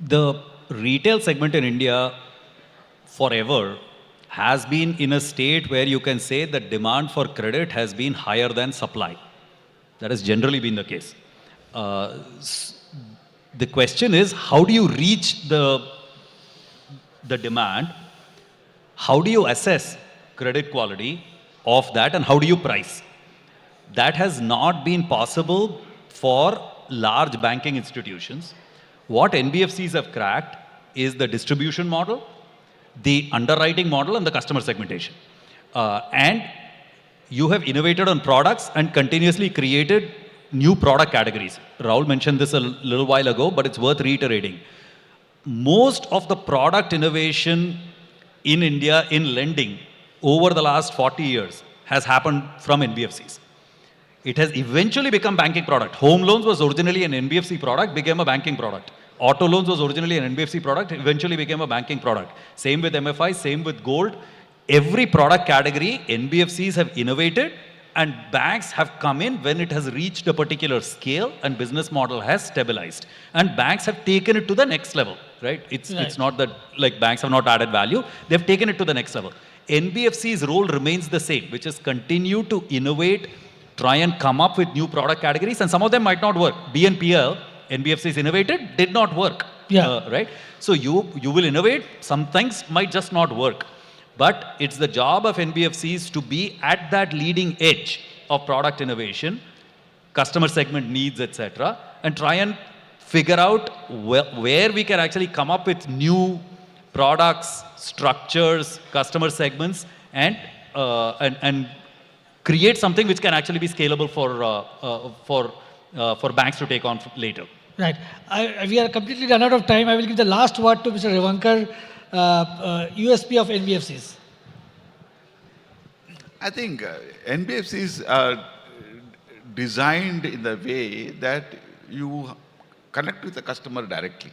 The retail segment in India forever has been in a state where you can say that demand for credit has been higher than supply. That has generally been the case. The question is, how do you reach the demand? How do you assess credit quality of that, and how do you price? That has not been possible for large banking institutions. What NBFCs have cracked is the distribution model, the underwriting model, and the customer segmentation. And you have innovated on products and continuously created new product categories. Rahul mentioned this a little while ago, but it's worth reiterating. Most of the product innovation in India in lending over the last 40 years has happened from NBFCs. It has eventually become banking product. Home loans was originally an NBFC product, became a banking product. Auto loans was originally an NBFC product, eventually became a banking product. Same with MFI, same with gold. Every product category, NBFCs have innovated, and banks have come in when it has reached a particular scale and business model has stabilized. And banks have taken it to the next level, right? It's not that like banks have not added value, they've taken it to the next level. NBFC's role remains the same, which is continue to innovate, try and come up with new product categories, and some of them might not work. BNPL, NBFCs innovated, did not work, right? So you will innovate, some things might just not work. But it's the job of NBFCs to be at that leading edge of product innovation, customer segment needs, etc., and try and figure out where we can actually come up with new products, structures, customer segments, and create something which can actually be scalable for banks to take on later. Right. We are completely run out of time. I will give the last word to Mr. Revankar. USP of NBFCs. I think NBFCs are designed in the way that you connect with the customer directly,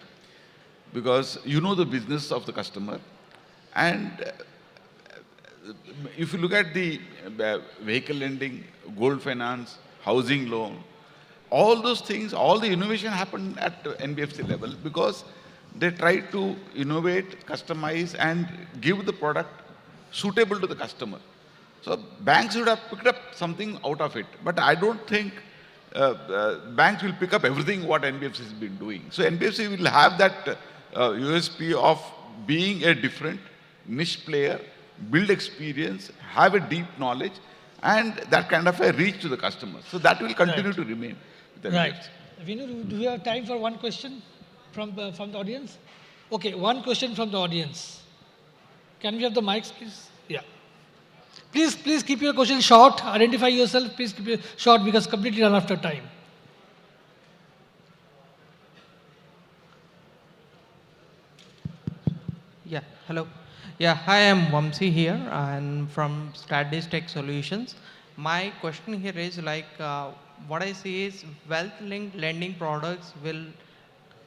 because you know the business of the customer. And if you look at the vehicle lending, gold finance, housing loan, all those things, all the innovation happened at NBFC level because they try to innovate, customize, and give the product suitable to the customer. So banks would have picked up something out of it. But I don't think banks will pick up everything what NBFC has been doing. So NBFC will have that USP of being a different niche player, build experience, have a deep knowledge, and that kind of a reach to the customer. So that will continue to remain with NBFC. Right. Vinu, do we have time for one question from the audience? Okay, one question from the audience. Can we have the mics, please? Yeah. Please keep your question short. Identify yourself. Please keep it short because completely run after time. Yeah, hello. Yeah, hi, I'm Vamsi here and from Strategies Tech Solutions. My question here is like, what I see is wealth-linked lending products will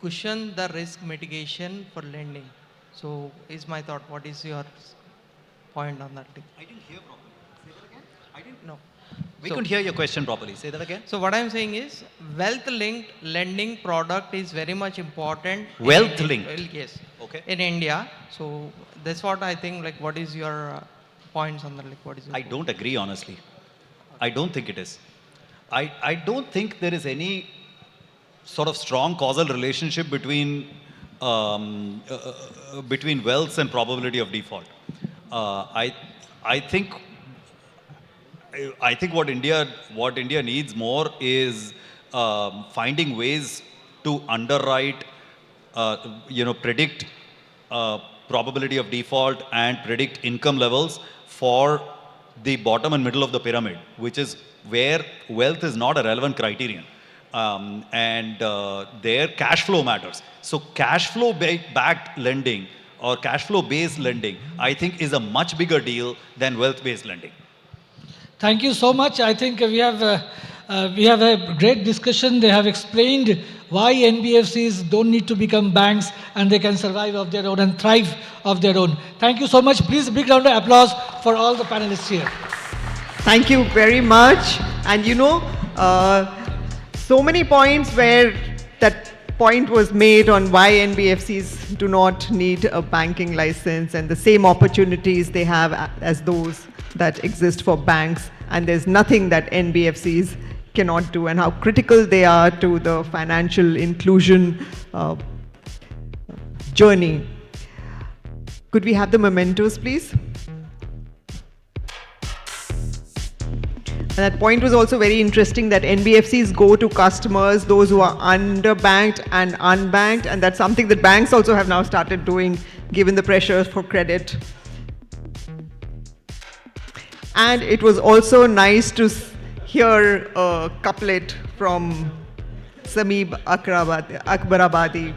cushion the risk mitigation for lending. So is my thought, what is your point on that thing? I didn't hear properly. Say that again? I didn't. No. We So- couldn't hear your question properly. Say that again. So what I'm saying is wealth-linked lending product is very much important. in Wealth-linked? India. Well, yes. Okay. In India. So that's what I think, like, what is your points on that? Like, what is your I don't agree, honestly. I don't think it is. I don't think there is any sort of strong causal relationship between wealth and probability of default. I think what India needs more is finding ways to underwrite, predict probability of default and predict income levels for the bottom and middle of the pyramid, which is where wealth is not a relevant criterion. And their cash flow matters. So cash flow backed lending or cash flow based lending, I think is a much bigger deal than wealth based lending. Thank you so much. I think we have a great discussion. They have explained why NBFCs don't need to become banks and they can survive of their own and thrive of their own. Thank you so much. Please, a big round of applause for all the panelists here. Thank you very much. And so many points where that point was made on why NBFCs do not need a banking license and the same opportunities they have as those that exist for banks. And there's nothing that NBFCs cannot do and how critical they are to the financial inclusion journey. Could we have the mementos, please? And that point was also very interesting that NBFCs go to customers, those who are underbanked and unbanked, and that's something that banks also have now started doing given the pressures for credit. And it was also nice to hear a couplet from Sameeb Akbarabadi.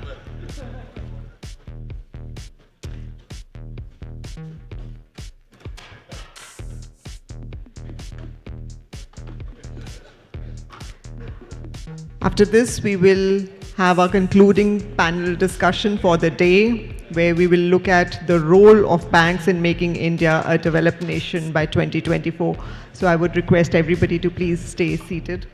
After this, we will have our concluding panel discussion for the day, where we will look at the role of banks in making India a developed nation by 2024. So I would request everybody to please stay seated.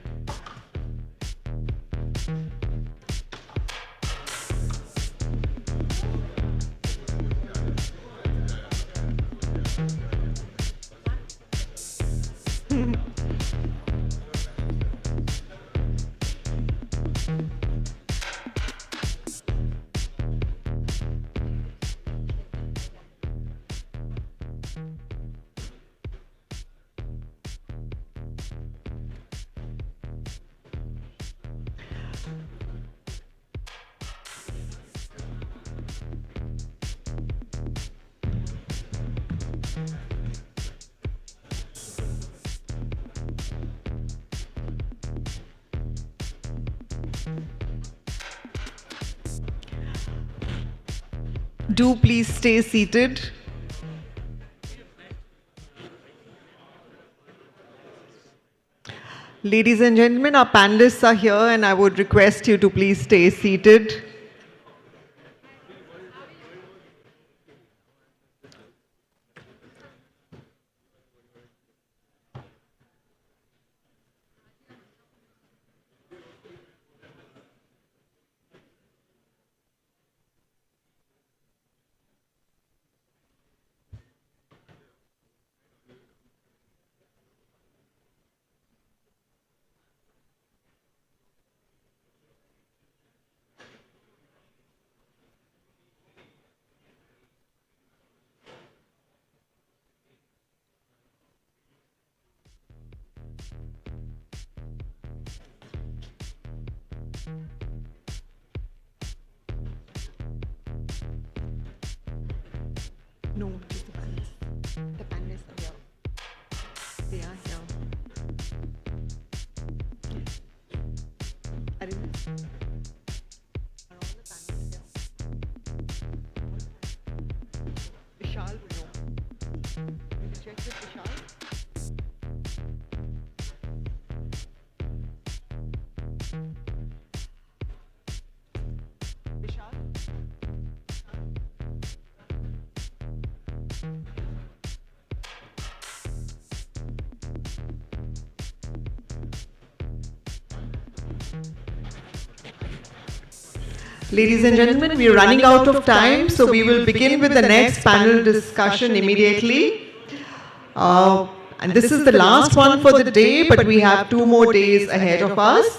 Do please stay seated. Ladies and gentlemen, our panelists are here and I would request you to please stay seated. No, just the panelists. The panelists are here. They are here. Arvind? Are all the panelists here? Vishal will know. Can you check with Vishal? Vishal? Ladies and gentlemen, we are running out of time, so we will begin with the next panel discussion immediately. And this is the last one for the day, but we have 2 more days ahead of us.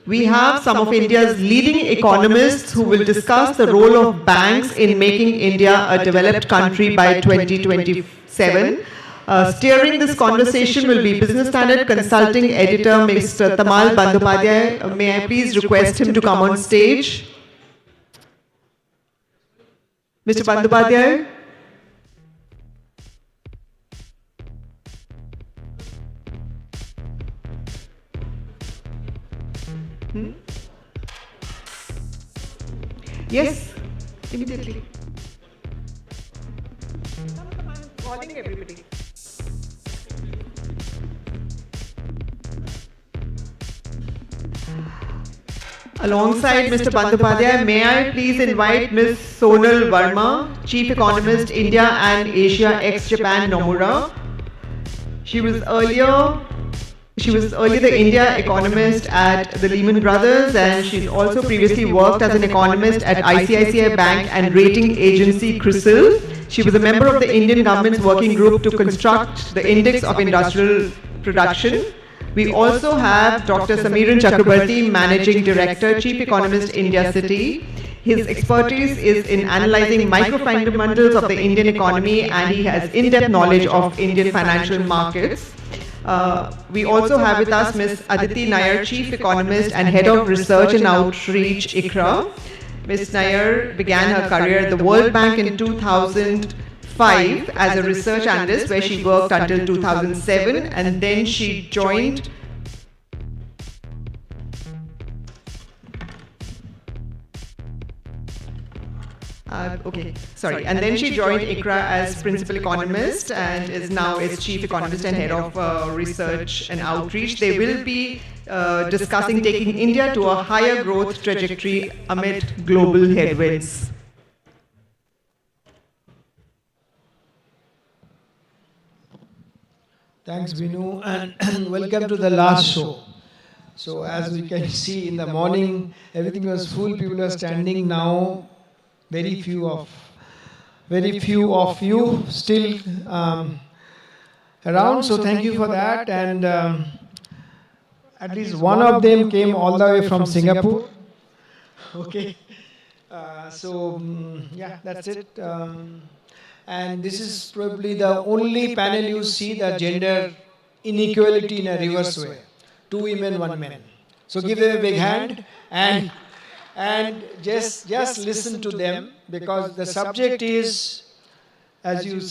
We have some of India's leading economists who will discuss the role of banks in making India a developed country by 2027. Steering this conversation will be Business Standard Consulting Editor Mr. Tamal Bandyopadhyay. May I please request him to come on stage? Mr. Bandyopadhyay? Yes, immediately. Calling everybody. Alongside Mr. Bandyopadhyay, may I please invite Ms. Sonal Verma, Chief Economist, India and Asia ex-Japan Nomura. She was earlier the India economist at the Lehman Brothers, and she's also previously worked as an economist at ICICI Bank and rating agency CRISIL. She was a member of the Indian government's working group to construct the Index of Industrial Production. We also have Dr. Samiran Chakrabarty, Managing Director, Chief Economist, India City. His expertise is in analyzing micro fundamentals of the Indian economy, and he has in-depth knowledge of Indian financial markets. We also have with us Ms. Aditi Nair, Chief Economist and Head of Research and Outreach, ICRA. Ms. Nair began her career at the World Bank in 2005 as a research analyst, where she worked until 2007, and then she joined And then she joined ICRA as principal economist and is now its chief economist and head of research and outreach. They will be discussing taking India to a higher growth trajectory amid global headwinds. Thanks, Binu, and welcome to the last show. So as we can see in the morning, everything was full, people were standing. Now very few of you still around, so thank you for that. And at least one of them came all the way from Singapore. Okay, yeah, that's it. And this is probably the only panel you see the gender inequality in a reverse way. 2 women, 1 man. So give them a big hand and just listen to them, because the subject is, as you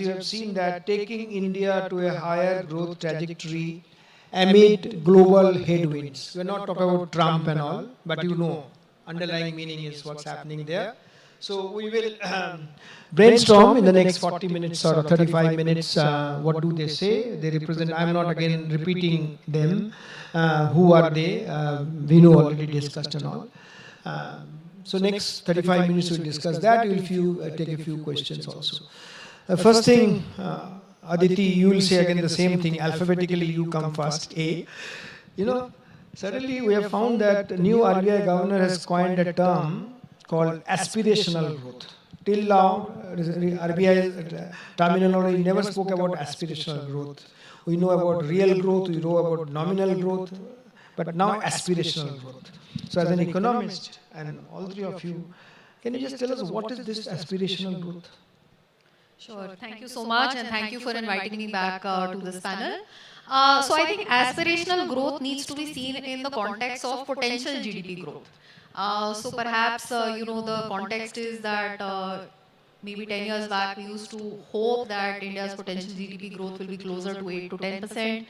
have seen, that taking India to a higher growth trajectory amid global headwinds. We're not talking about Trump and all, but you know, underlying meaning is what's happening there. So we will brainstorm in the next 40 minutes or 35 minutes. What do they say? They represent, I'm not again repeating them. Who are they? Vinu already discussed and all. So next 35 minutes we'll discuss that. We'll take a few questions also. First thing, Aditi, you will say again the same thing. Alphabetically, you come first. A. You know, suddenly we have found that new RBI governor has coined a term called aspirational growth. Till now, RBI terminology never spoke about aspirational growth. We know about real growth, we know about nominal growth, but now aspirational growth. So as an economist, and all three of you, can you just tell us what is this aspirational growth? Sure. Thank you so much, and thank you for inviting me back to this panel. So I think aspirational growth needs to be seen in the context of potential GDP growth. So perhaps, the context is that maybe 10 years back, we used to hope that India's potential GDP growth will be closer to 8 to 10%,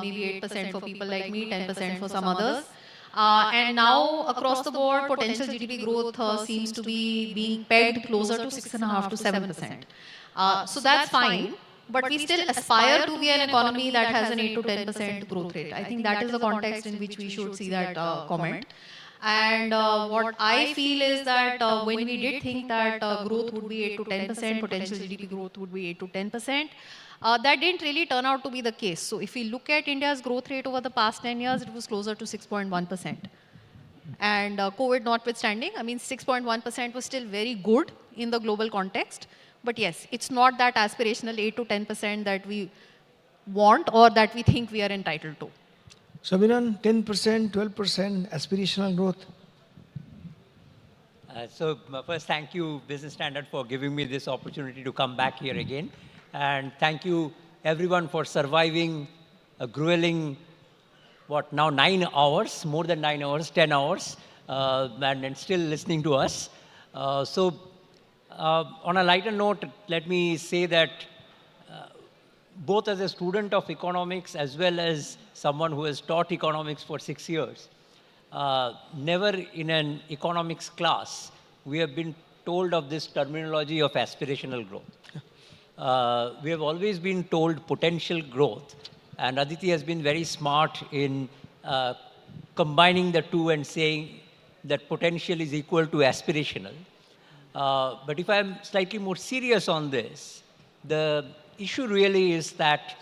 maybe 8% for people like me, 10% for some others. And now, across the board, potential GDP growth seems to be being pegged closer to 6.5 to 7%. So that's fine. But we still aspire to be an economy that has an 8 to 10% growth rate. I think that is the context in which we should see that comment. And what I feel is that when we did think that growth would be 8 to 10%, potential GDP growth would be 8 to 10%, that didn't really turn out to be the case. So if we look at India's growth rate over the past 10 years, it was closer to 6.1%. And COVID notwithstanding, I mean, 6.1% was still very good in the global context. But yes, it's not that aspirational 8 to 10% that we want or that we think we are entitled to. Samiran, 10%, 12% aspirational growth. First, thank you, Business Standard, for giving me this opportunity to come back here again. And thank you, everyone, for surviving a grueling, now 9 hours, more than 9 hours, 10 hours, and still listening to us. On a lighter note, let me say that both as a student of economics as well as someone who has taught economics for 6 years, never in an economics class we have been told of this terminology of aspirational growth. We have always been told potential growth, and Aditi has been very smart in combining the two and saying that potential is equal to aspirational. But if I'm slightly more serious on this, the issue really is that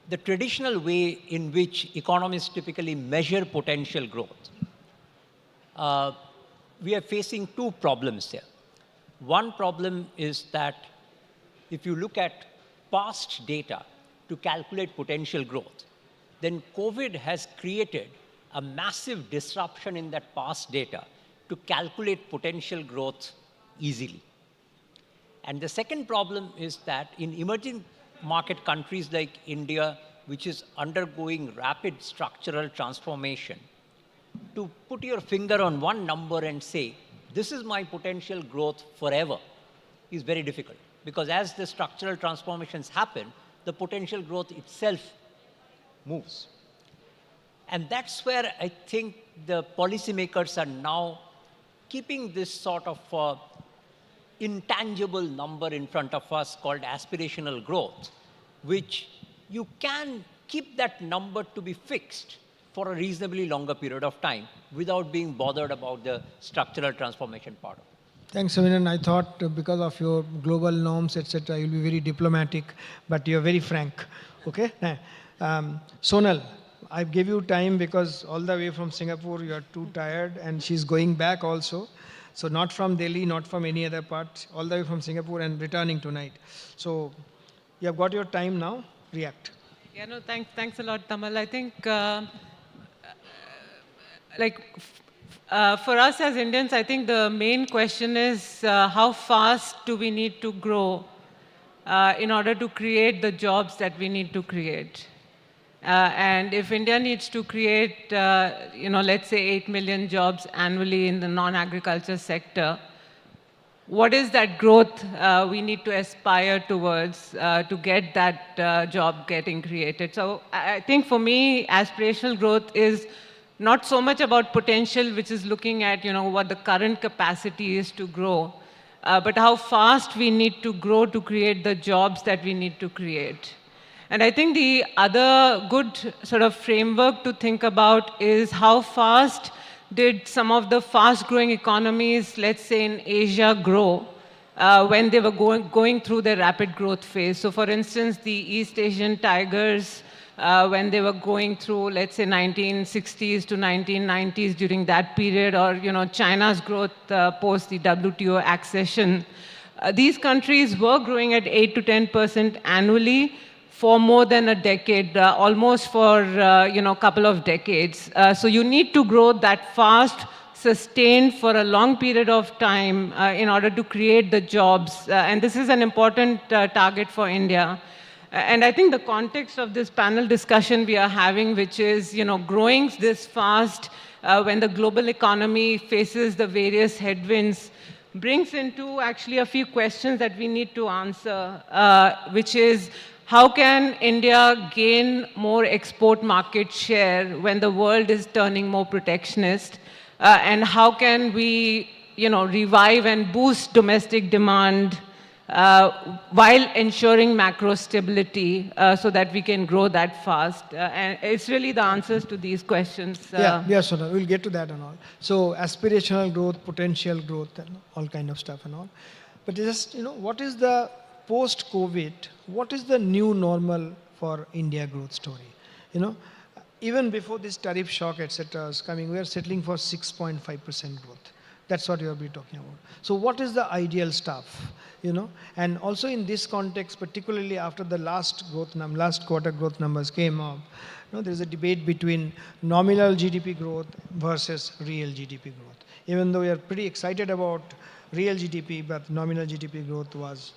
the traditional way in which economists typically measure potential growth, we are facing two problems here. One problem is that if you look at past data to calculate potential growth, then COVID has created a massive disruption in that past data to calculate potential growth easily. And the second problem is that in emerging market countries like India, which is undergoing rapid structural transformation, to put your finger on one number and say, this is my potential growth forever, is very difficult. Because as the structural transformations happen, the potential growth itself moves. And that's where I think the policymakers are now keeping this sort of intangible number in front of us called aspirational growth, which you can keep that number to be fixed for a reasonably longer period of time without being bothered about the structural transformation part of it. Thanks, Samiran. I thought because of your global norms, etc., you'll be very diplomatic, but you're very frank. Okay? Sonal, I gave you time because all the way from Singapore, you're too tired, and she's going back also. So not from Delhi, not from any other part, all the way from Singapore and returning tonight. So you have got your time now. React. Yeah, no, thanks a lot, Tamal. I think, for us as Indians, I think the main question is how fast do we need to grow in order to create the jobs that we need to create. And if India needs to create, let's say 8 million jobs annually in the non-agriculture sector, what is that growth we need to aspire towards to get that job getting created? So I think for me, aspirational growth is not so much about potential, which is looking at what the current capacity is to grow, but how fast we need to grow to create the jobs that we need to create. And I think the other good sort of framework to think about is how fast did some of the fast-growing economies, let's say in Asia, grow when they were going through their rapid growth phase. So for instance, the East Asian tigers, when they were going through, let's say, 1960s to 1990s during that period, or China's growth post the WTO accession, these countries were growing at 8 to 10% annually for more than a decade, almost for a couple of decades. So you need to grow that fast, sustained for a long period of time in order to create the jobs. And this is an important target for India. And I think the context of this panel discussion we are having, which is, growing this fast when the global economy faces the various headwinds, brings into actually a few questions that we need to answer, which is, how can India gain more export market share when the world is turning more protectionist? And how can we, revive and boost domestic demand while ensuring macro stability so that we can grow that fast? And it's really the answers to these questions. Yeah, Sonal, we'll get to that and all. So aspirational growth, potential growth, and all kind of stuff and all. But just, what is the post-COVID, what is the new normal for India growth story? Even before this tariff shock, etc., is coming, we are settling for 6.5% growth. That's what you have been talking about. So what is the ideal stuff? And also in this context, particularly after the last quarter growth numbers came up, there is a debate between nominal GDP growth versus real GDP growth. Even though we are pretty excited about real GDP, but nominal GDP growth was,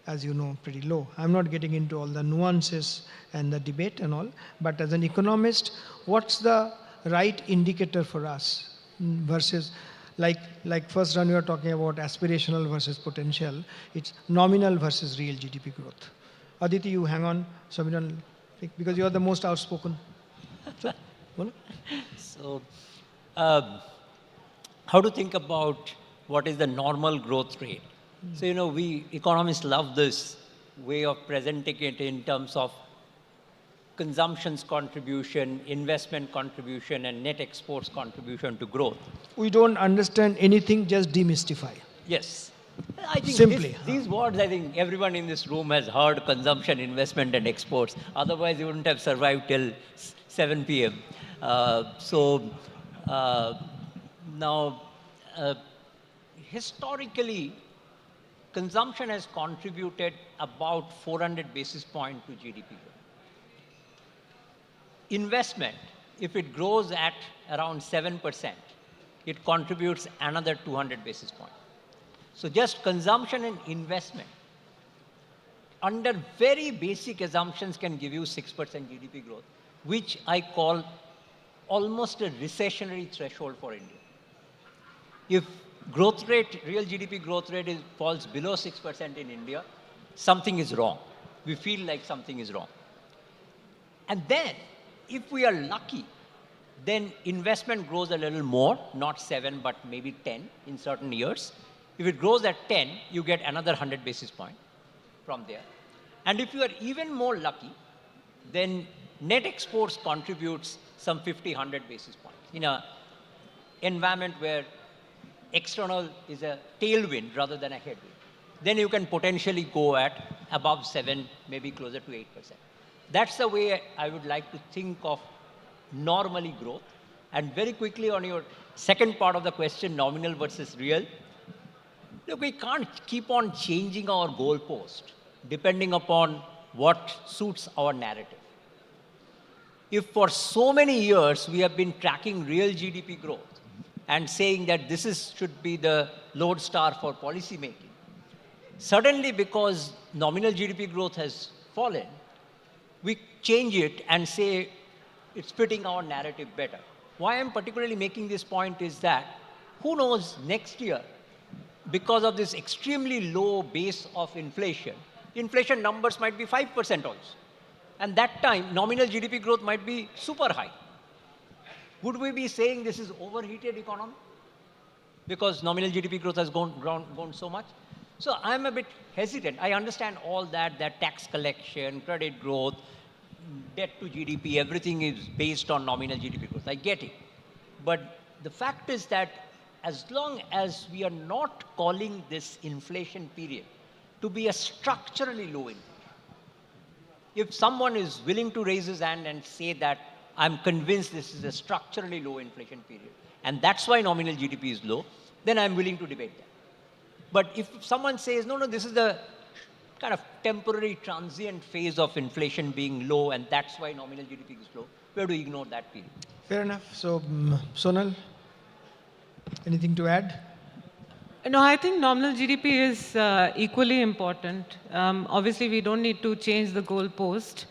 as you know, pretty low. I'm not getting into all the nuances and the debate and all, but as an economist, what's the right indicator for us versus, like first run we were talking about aspirational versus potential, it's nominal versus real GDP growth. Aditi, you hang on, Samiran, because you are the most outspoken. So, how to think about what is the normal growth rate? So, we economists love this way of presenting it in terms of consumption's contribution, investment contribution, and net exports contribution to growth. We don't understand anything, just demystify. Yes. I think Simply. These words, I think everyone in this room has heard: consumption, investment, and exports. Otherwise, you wouldn't have survived till 7 p.m. Now, historically, consumption has contributed about 400 basis points to GDP growth. Investment, if it grows at around 7%, it contributes another 200 basis points. So just consumption and investment, under very basic assumptions, can give you 6% GDP growth, which I call almost a recessionary threshold for India. If growth rate, real GDP growth rate falls below 6% in India, something is wrong. We feel like something is wrong. And then, if we are lucky, then investment grows a little more, not 7, but maybe 10 in certain years. If it grows at 10, you get another 100 basis points from there. And if you are even more lucky, then net exports contributes some 50, 100 basis points. In an environment where external is a tailwind rather than a headwind, then you can potentially go at above 7, maybe closer to 8%. That's the way I would like to think of normally growth. And very quickly on your second part of the question, nominal versus real, look, we can't keep on changing our goalpost depending upon what suits our narrative. If for so many years we have been tracking real GDP growth and saying that should be the lodestar for policy making, suddenly because nominal GDP growth has fallen, we change it and say it's fitting our narrative better. Why I'm particularly making this point is that who knows next year, because of this extremely low base of inflation numbers might be 5% also. And that time, nominal GDP growth might be super high. Would we be saying this is overheated economy? Because nominal GDP growth has gone so much. So I'm a bit hesitant. I understand all that tax collection, credit growth, debt to GDP, everything is based on nominal GDP growth. I get it. But the fact is that as long as we are not calling this inflation period to be a structurally low inflation, if someone is willing to raise his hand and say that I'm convinced this is a structurally low inflation period, and that's why nominal GDP is low, then I'm willing to debate that. But if someone says, no, this is the kind of temporary transient phase of inflation being low, and that's why nominal GDP is low, we have to ignore that period. Fair enough. So, Sonal, anything to add? No, I think nominal GDP is equally important. Obviously, we don't need to change the goalpost.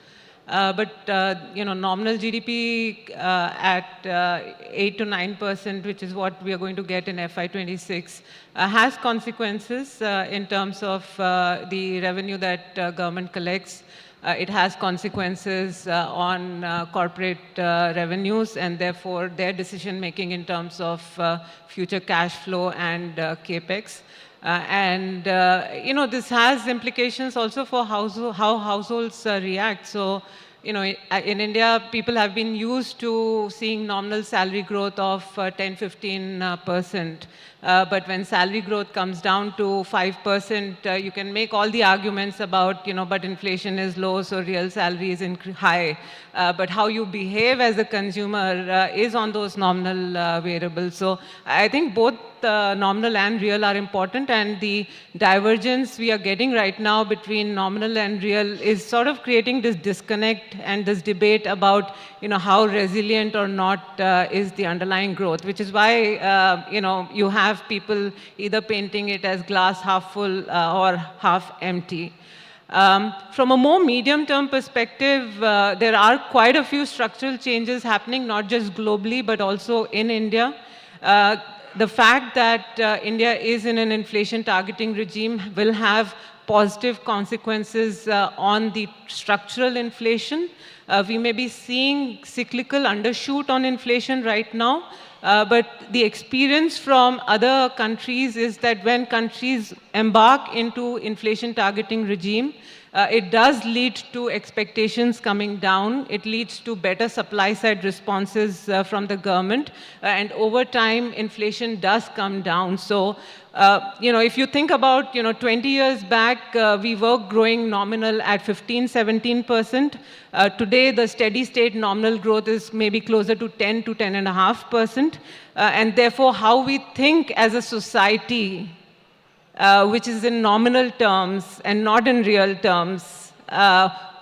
Nominal GDP at 8 to 9%, which is what we are going to get in FY26, has consequences in terms of the revenue that government collects. It has consequences on corporate revenues and therefore their decision making in terms of future cash flow and capex. This has implications also for how households react. So, in India, people have been used to seeing nominal salary growth of 10-15%. But when salary growth comes down to 5%, you can make all the arguments about, but inflation is low, so real salary is high. But how you behave as a consumer is on those nominal variables. So I think both nominal and real are important, and the divergence we are getting right now between nominal and real is sort of creating this disconnect and this debate about how resilient or not is the underlying growth, which is why you have people either painting it as glass half full or half empty. From a more medium-term perspective, there are quite a few structural changes happening, not just globally, but also in India. The fact that India is in an inflation targeting regime will have positive consequences on the structural inflation. We may be seeing cyclical undershoot on inflation right now, but the experience from other countries is that when countries embark into inflation targeting regime, it does lead to expectations coming down. It leads to better supply side responses from the government. And over time, inflation does come down. So, if you think about, 20 years back, we were growing nominal at 15-17%. Today, the steady state nominal growth is maybe closer to 10 to 10.5%. And therefore, how we think as a society, which is in nominal terms and not in real terms,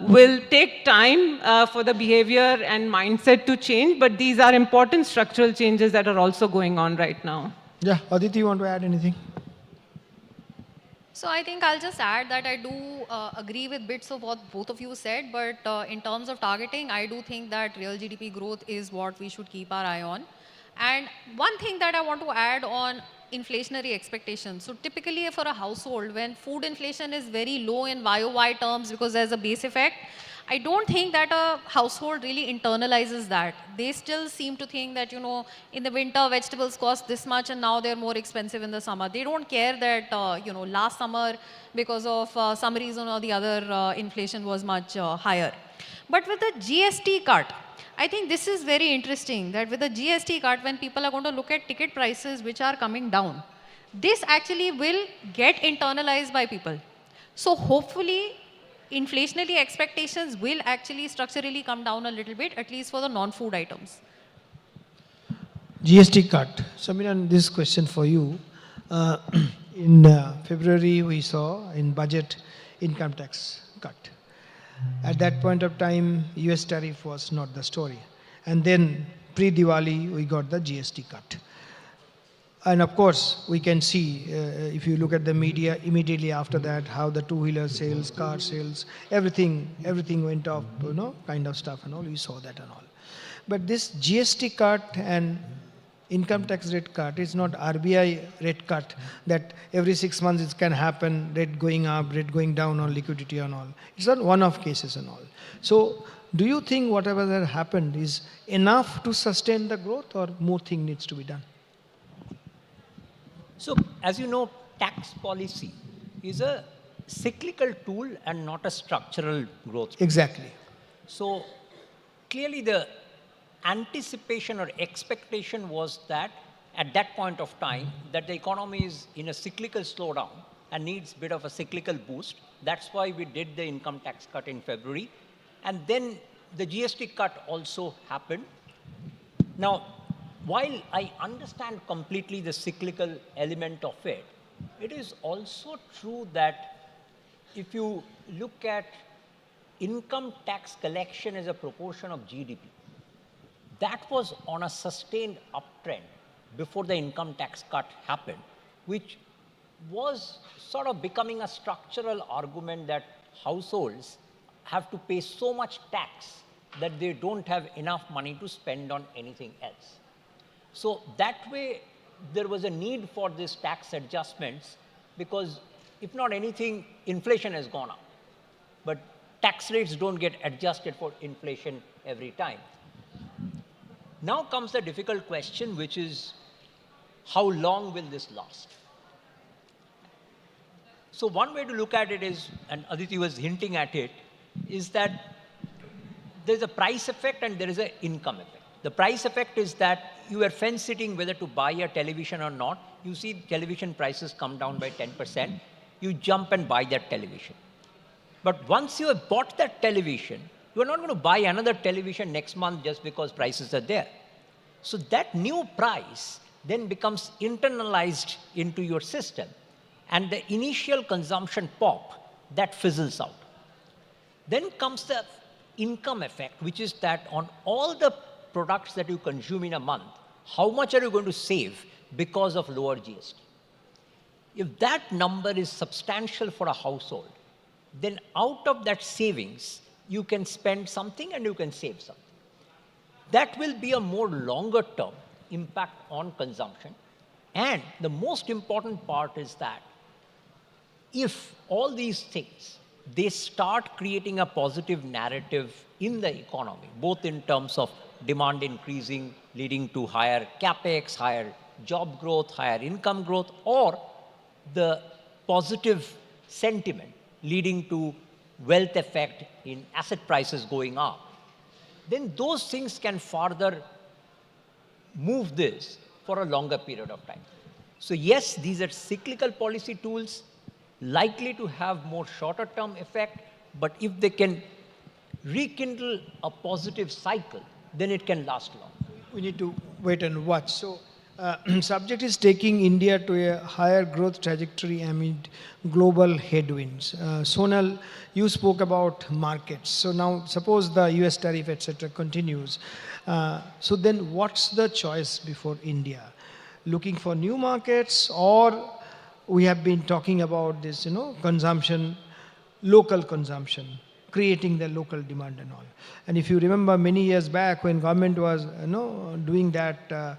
will take time for the behavior and mindset to change, but these are important structural changes that are also going on right now. Yeah, Aditi, you want to add anything? So I think I'll just add that I do agree with bits of what both of you said, but in terms of targeting, I do think that real GDP growth is what we should keep our eye on. And one thing that I want to add on inflationary expectations. So typically for a household, when food inflation is very low in YOY terms because there's a base effect, I don't think that a household really internalizes that. They still seem to think that, in the winter vegetables cost this much and now they're more expensive in the summer. They don't care that, last summer because of some reason or the other, inflation was much higher. But with the GST cut, I think this is very interesting that with the GST cut, when people are going to look at ticket prices which are coming down, this actually will get internalized by people. So hopefully, inflationary expectations will actually structurally come down a little bit, at least for the non-food items. GST cut. Samiran, this question for you. In February, we saw in budget income tax cut. At that point of time, US tariff was not the story. And then pre-Diwali, we got the GST cut. And of course, we can see, if you look at the media immediately after that, how the two-wheeler sales, car sales, everything went up, kind of stuff and all, we saw that and all. But this GST cut and income tax rate cut is not RBI rate cut that every 6 months it can happen, rate going up, rate going down on liquidity and all. It's not one-off cases and all. So do you think whatever that happened is enough to sustain the growth or more thing needs to be done? So, as you know, tax policy is a cyclical tool and not a structural growth tool. Exactly. So, clearly the anticipation or expectation was that at that point of time that the economy is in a cyclical slowdown and needs a bit of a cyclical boost. That's why we did the income tax cut in February. And then the GST cut also happened. Now, while I understand completely the cyclical element of it, it is also true that if you look at income tax collection as a proportion of GDP, that was on a sustained uptrend before the income tax cut happened, which was sort of becoming a structural argument that households have to pay so much tax that they don't have enough money to spend on anything else. So that way, there was a need for these tax adjustments because if not anything, inflation has gone up. But tax rates don't get adjusted for inflation every time. Now comes the difficult question, which is how long will this last? So one way to look at it is, and Aditi was hinting at it, is that there's a price effect and there is an income effect. The price effect is that you are fence sitting whether to buy a television or not. You see television prices come down by 10%. You jump and buy that television. But once you have bought that television, you are not going to buy another television next month just because prices are there. So that new price then becomes internalized into your system. And the initial consumption pop, that fizzles out. Then comes the income effect, which is that on all the products that you consume in a month, how much are you going to save because of lower GST? If that number is substantial for a household, then out of that savings, you can spend something and you can save something. That will be a more longer term impact on consumption. And the most important part is that if all these things, they start creating a positive narrative in the economy, both in terms of demand increasing, leading to higher capex, higher job growth, higher income growth, or the positive sentiment leading to wealth effect in asset prices going up, then those things can further move this for a longer period of time. So yes, these are cyclical policy tools, likely to have more shorter term effect, but if they can rekindle a positive cycle, then it can last long. We need to wait and watch. So, subject is taking India to a higher growth trajectory amid global headwinds. Sonal, you spoke about markets. So now, suppose the US tariff, etc., continues. So then, what's the choice before India? Looking for new markets, or we have been talking about this, consumption, local consumption, creating the local demand and all. And if you remember many years back when government was, doing that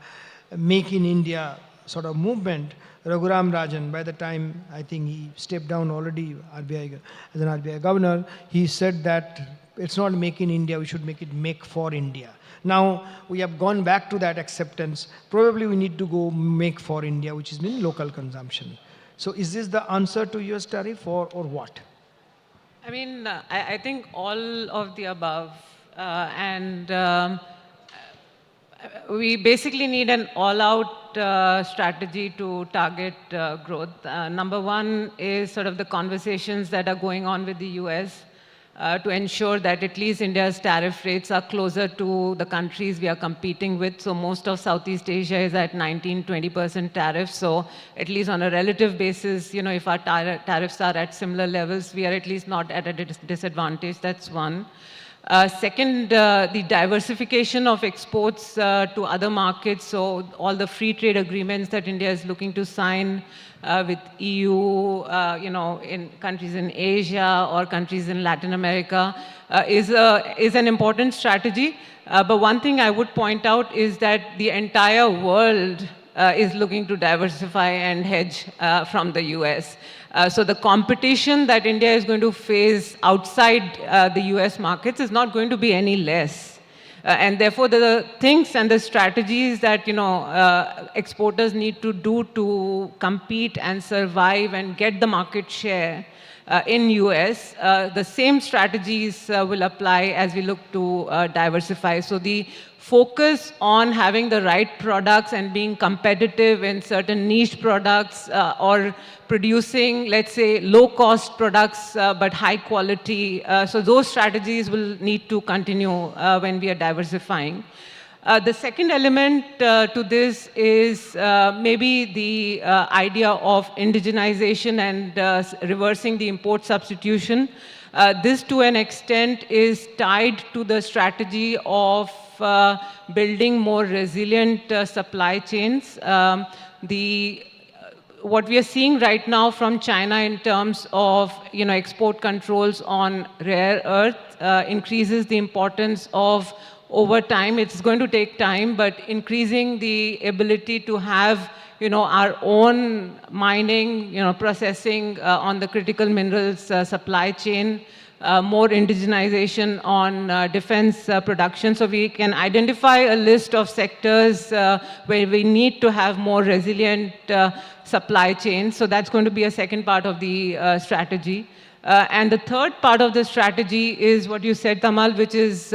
Make in India sort of movement, Raghuram Rajan, by the time I think he stepped down already RBI, as an RBI governor, he said that it's not Make in India, we should make it Make for India. Now, we have gone back to that acceptance. Probably we need to go Make for India, which is mean local consumption. So is this the answer to US tariff or what? I mean, I think all of the above. We basically need an all-out strategy to target growth. Number one is sort of the conversations that are going on with the US to ensure that at least India's tariff rates are closer to the countries we are competing with. So most of Southeast Asia is at 19-20% tariffs. So at least on a relative basis, if our tariffs are at similar levels, we are at least not at a disadvantage. That's one. Second, the diversification of exports to other markets. So all the free trade agreements that India is looking to sign with EU, in countries in Asia or countries in Latin America is an important strategy. But one thing I would point out is that the entire world is looking to diversify and hedge from the US. So the competition that India is going to face outside the US markets is not going to be any less. And therefore, the things and the strategies that exporters need to do to compete and survive and get the market share in US, the same strategies will apply as we look to diversify. So the focus on having the right products and being competitive in certain niche products or producing, let's say, low-cost products but high quality. So those strategies will need to continue when we are diversifying. The second element to this is maybe the idea of indigenization and reversing the import substitution. This, to an extent, is tied to the strategy of building more resilient supply chains. what we are seeing right now from China in terms of export controls on rare earth increases the importance of, over time, it's going to take time, but increasing the ability to have our own mining, processing on the critical minerals supply chain, more indigenization on defense production. So we can identify a list of sectors where we need to have more resilient supply chains. So that's going to be a second part of the strategy. And the third part of the strategy is what you said, Tamal, which is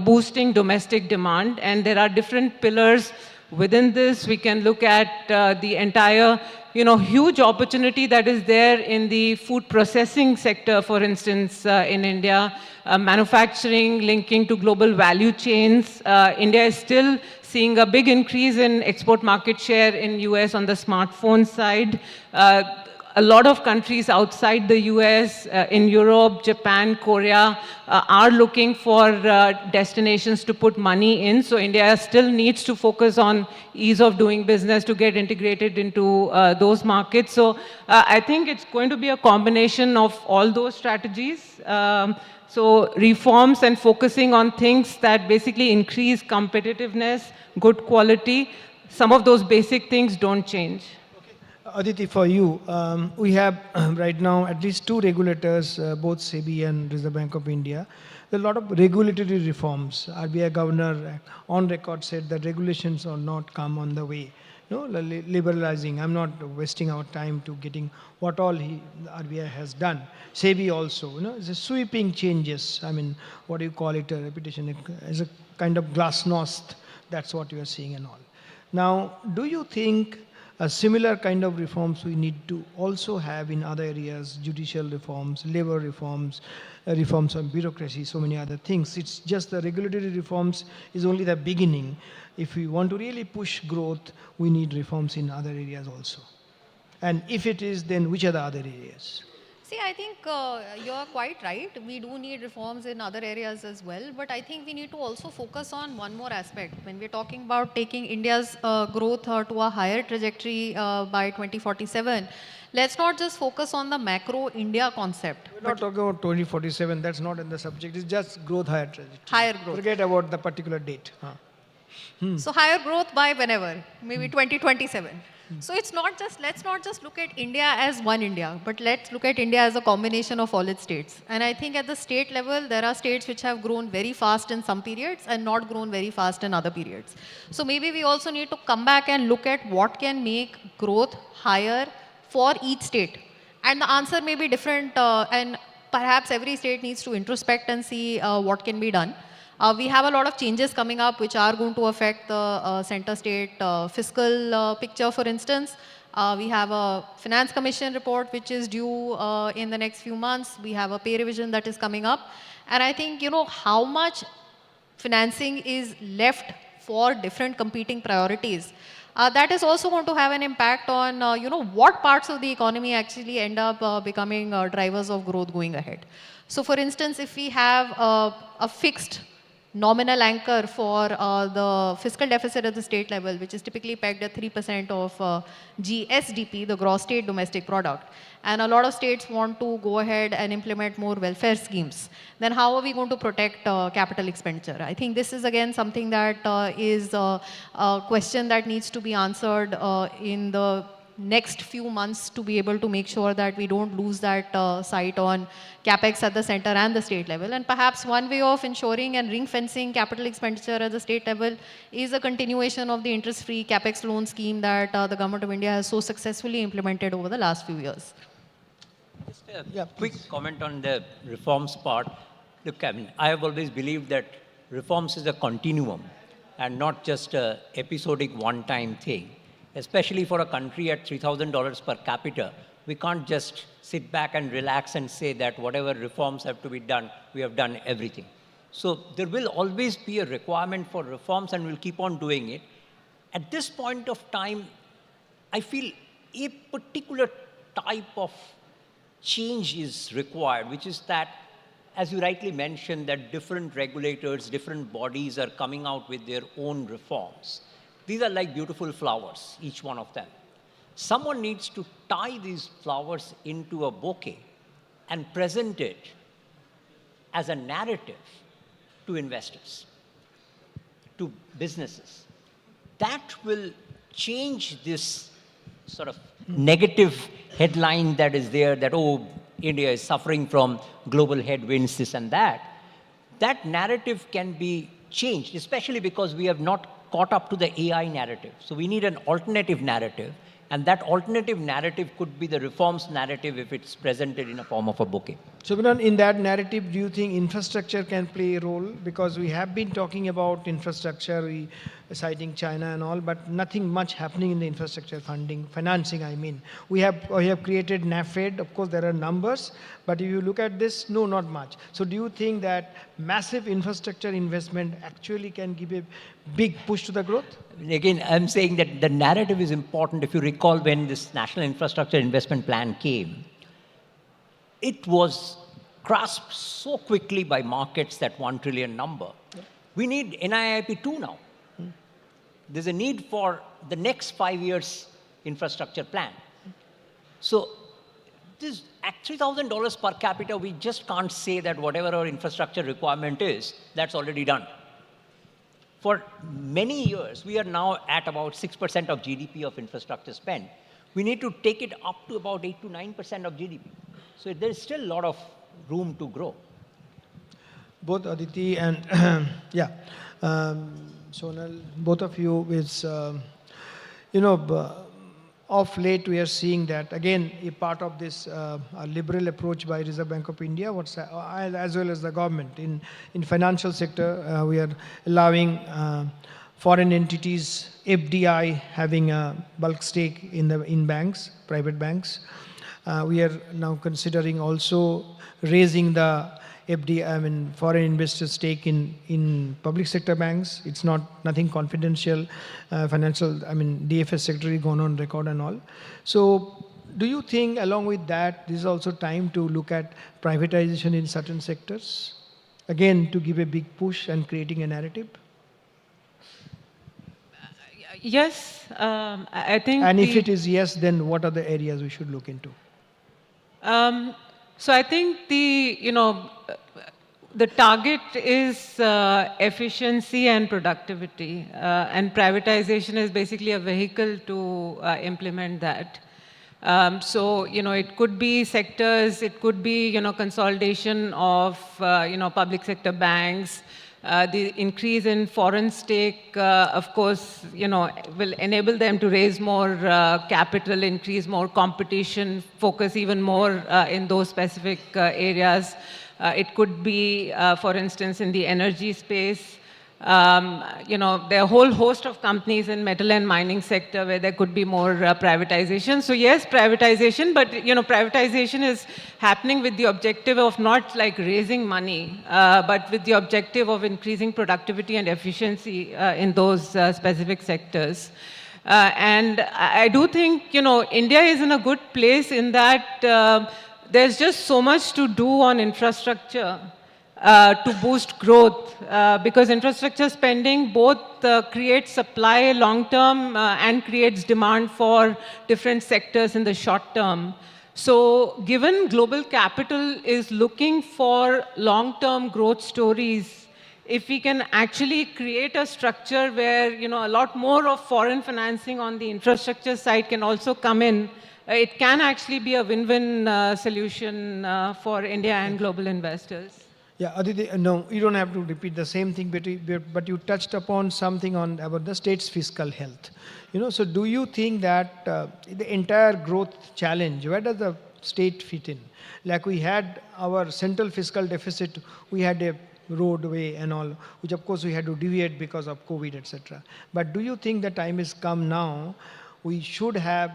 boosting domestic demand. And there are different pillars within this. We can look at the entire huge opportunity that is there in the food processing sector, for instance, in India, manufacturing linking to global value chains. India is still seeing a big increase in export market share in US on the smartphone side. A lot of countries outside the US, in Europe, Japan, Korea, are looking for destinations to put money in. So India still needs to focus on ease of doing business to get integrated into those markets. So I think it's going to be a combination of all those strategies. So reforms and focusing on things that basically increase competitiveness, good quality. Some of those basic things don't change. Aditi, for you, we have right now at least two regulators, both SEBI and Reserve Bank of India. There are a lot of regulatory reforms. RBI governor on record said that regulations are not come on the way. Liberalizing. I'm not wasting our time to getting what all RBI has done. SEBI also, it's a sweeping changes. I mean, what do you call it? A reputation as a kind of glasnost. That's what you are seeing and all. Now, do you think a similar kind of reforms we need to also have in other areas, judicial reforms, labor reforms, reforms on bureaucracy, so many other things. It's just the regulatory reforms is only the beginning. If we want to really push growth, we need reforms in other areas also. And if it is, then which are the other areas? See, I think you're quite right. We do need reforms in other areas as well. But I think we need to also focus on one more aspect. When we're talking about taking India's growth to a higher trajectory by 2047, let's not just focus on the macro India concept. We're not talking about 2047. That's not in the subject. It's just growth, higher trajectory. Higher growth. Forget about the particular date. So higher growth by whenever, maybe 2027. So it's not just, let's not just look at India as one India, but let's look at India as a combination of all its states. And I think at the state level, there are states which have grown very fast in some periods and not grown very fast in other periods. So maybe we also need to come back and look at what can make growth higher for each state. And the answer may be different, and perhaps every state needs to introspect and see what can be done. We have a lot of changes coming up which are going to affect the center state fiscal picture, for instance. We have a Finance Commission report which is due in the next few months. We have a pay revision that is coming up. And I think, how much financing is left for different competing priorities. That is also going to have an impact on, what parts of the economy actually end up becoming drivers of growth going ahead. So for instance, if we have a fixed nominal anchor for the fiscal deficit at the state level, which is typically pegged at 3% of GSDP, the gross state domestic product, and a lot of states want to go ahead and implement more welfare schemes, then how are we going to protect capital expenditure? I think this is again something that is a question that needs to be answered in the next few months to be able to make sure that we don't lose that sight on capex at the center and the state level. And perhaps one way of ensuring and ring fencing capital expenditure at the state level is a continuation of the interest-free capex loan scheme that the government of India has so successfully implemented over the last few years. Just a quick comment on the reforms part. Look, I mean, I have always believed that reforms is a continuum and not just a episodic one-time thing. Especially for a country at $3,000 per capita, we can't just sit back and relax and say that whatever reforms have to be done, we have done everything. So there will always be a requirement for reforms and we'll keep on doing it. At this point of time, I feel a particular type of change is required, which is that, as you rightly mentioned, that different regulators, different bodies are coming out with their own reforms. These are like beautiful flowers, each one of them. Someone needs to tie these flowers into a bouquet and present it as a narrative to investors, to businesses. That will change this sort of negative headline that is there that, oh, India is suffering from global headwinds, this and that. That narrative can be changed, especially because we have not caught up to the AI narrative. So we need an alternative narrative. And that alternative narrative could be the reforms narrative if it's presented in a form of a bouquet. So, Binan, in that narrative, do you think infrastructure can play a role? Because we have been talking about infrastructure, citing China and all, but nothing much happening in the infrastructure financing, I mean. We have created NAFED, of course there are numbers, but if you look at this, no, not much. So do you think that massive infrastructure investment actually can give a big push to the growth? Again, I'm saying that the narrative is important. If you recall when this National Infrastructure Investment Plan came, it was grasped so quickly by markets, that 1 trillion number. We need NIIP 2 now. There's a need for the next 5 years infrastructure plan. So this at $3,000 per capita, we just can't say that whatever our infrastructure requirement is, that's already done. For many years, we are now at about 6% of GDP of infrastructure spend. We need to take it up to about 8 to 9% of GDP. So there's still a lot of room to grow. Both Aditi and Sonal, both of you is, of late we are seeing that, again, a part of this liberal approach by Reserve Bank of India, as well as the government. In financial sector, we are allowing foreign entities, FDI, having a bulk stake in banks, private banks. We are now considering also raising the FDI, foreign investor stake in public sector banks. It's nothing confidential. DFS secretary gone on record and all. So do you think along with that, this is also time to look at privatization in certain sectors? Again, to give a big push and creating a narrative? Yes, I think. And if it is yes, then what are the areas we should look into? So I think the target is efficiency and productivity, and privatization is basically a vehicle to implement that. So it could be sectors, it could be consolidation of public sector banks. The increase in foreign stake, of course, will enable them to raise more capital, increase more competition, focus even more in those specific areas. It could be, for instance, in the energy space. There are a whole host of companies in metal and mining sector where there could be more privatization. So yes, privatization, but privatization is happening with the objective of not like raising money, but with the objective of increasing productivity and efficiency in those specific sectors. And I do think, India is in a good place in that there's just so much to do on infrastructure to boost growth, because infrastructure spending both creates supply long-term and creates demand for different sectors in the short term. So given global capital is looking for long-term growth stories, if we can actually create a structure where a lot more of foreign financing on the infrastructure side can also come in, it can actually be a win-win solution for India and global investors. Yeah, Aditi, no, you don't have to repeat the same thing, but you touched upon something about the state's fiscal health. So do you think that the entire growth challenge, where does the state fit in? Like we had our central fiscal deficit, we had a roadway and all, which of course we had to deviate because of COVID, etc. But do you think the time has come now, we should have,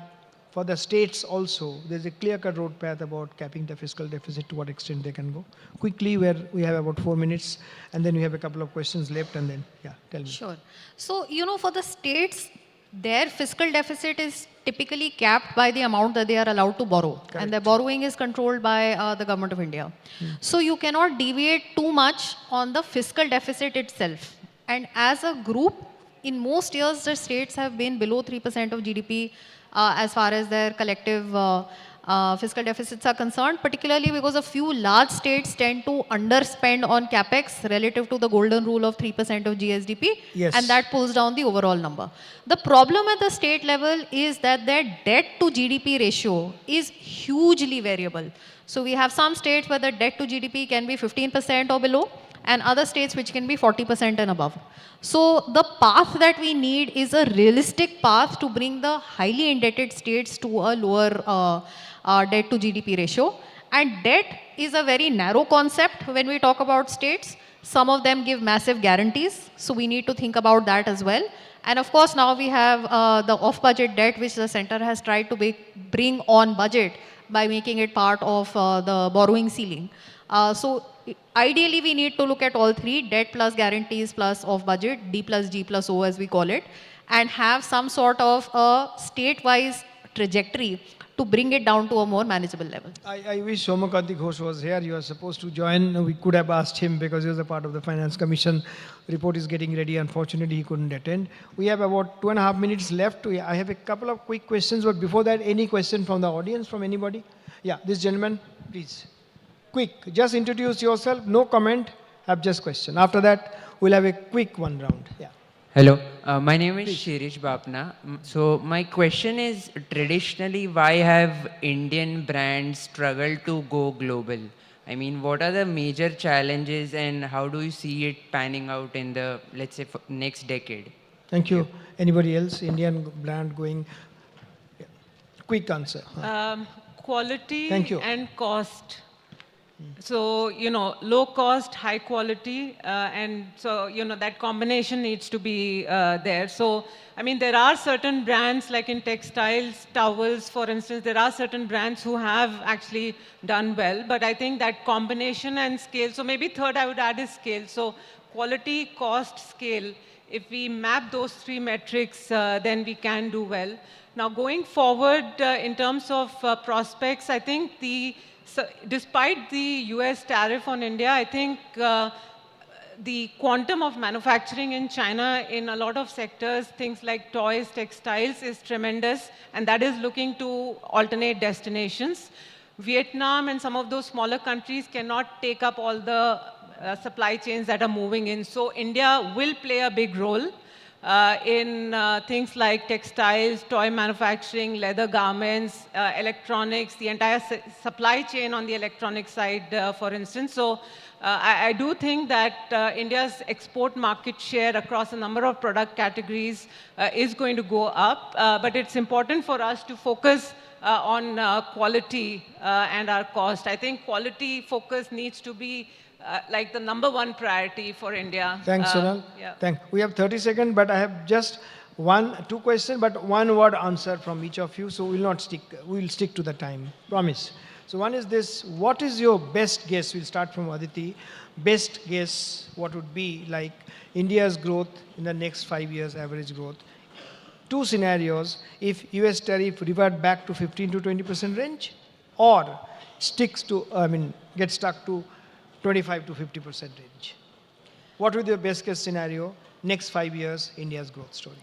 for the states also, there's a clear-cut road path about capping the fiscal deficit, to what extent they can go? Quickly, where we have about 4 minutes, and then we have a couple of questions left, and then, tell me. Sure. So, for the states, their fiscal deficit is typically capped by the amount that they are allowed to borrow. Correct. And their borrowing is controlled by the government of India. So you cannot deviate too much on the fiscal deficit itself. And as a group, in most years, the states have been below 3% of GDP as far as their collective fiscal deficits are concerned, particularly because a few large states tend to underspend on capex relative to the golden rule of 3% of GSDP, Yes. and that pulls down the overall number. The problem at the state level is that their debt to GDP ratio is hugely variable. So we have some states where the debt to GDP can be 15% or below, and other states which can be 40% and above. So the path that we need is a realistic path to bring the highly indebted states to a lower debt to GDP ratio. And debt is a very narrow concept when we talk about states. Some of them give massive guarantees, so we need to think about that as well. And of course, now we have the off-budget debt, which the center has tried to bring on budget by making it part of the borrowing ceiling. So ideally, we need to look at all three: debt plus guarantees plus off-budget, D plus G plus O as we call it, and have some sort of a state-wise trajectory to bring it down to a more manageable level. I wish Somakanti Ghosh was here. You are supposed to join. We could have asked him because he was a part of the Finance Commission. Report is getting ready. Unfortunately, he couldn't attend. We have about 2.5 minutes left. I have a couple of quick questions, but before that, any question from the audience, from anybody? Yeah, this gentleman, please. Quick, just introduce yourself. No comment, have just question. After that, we'll have a quick one round. Yeah. Hello, my name is Shirish Bapna. So my question is, traditionally, why have Indian brands struggled to go global? I mean, what are the major challenges and how do you see it panning out in the, let's say, next decade? Thank you. Anybody else? Indian brand going? Yeah. Quick answer. Quality Thank you. and cost. So, low cost, high quality, and so, that combination needs to be there. So, I mean, there are certain brands like in textiles, towels, for instance, there are certain brands who have actually done well, but I think that combination and scale, so maybe third I would add is scale. So, quality, cost, scale, if we map those three metrics, then we can do well. Now, going forward, in terms of prospects, I think so despite the US tariff on India, I think the quantum of manufacturing in China in a lot of sectors, things like toys, textiles, is tremendous, and that is looking to alternate destinations. Vietnam and some of those smaller countries cannot take up all the supply chains that are moving in. So India will play a big role in things like textiles, toy manufacturing, leather garments, electronics, the entire supply chain on the electronic side, for instance. So I do think that India's export market share across a number of product categories is going to go up, but it's important for us to focus on quality and our cost. I think quality focus needs to be like the #1 priority for India. Thanks, Sonal. Yeah. We have 30 seconds, but I have just two questions, but one word answer from each of you. So we'll stick to the time. Promise. So one is this: what is your best guess? We'll start from Aditi. Best guess, what would be like India's growth in the next 5 years, average growth? Two scenarios: if US tariff revert back to 15 to 20% range, or get stuck to 25 to 50% range. What would be the best case scenario, next 5 years, India's growth story?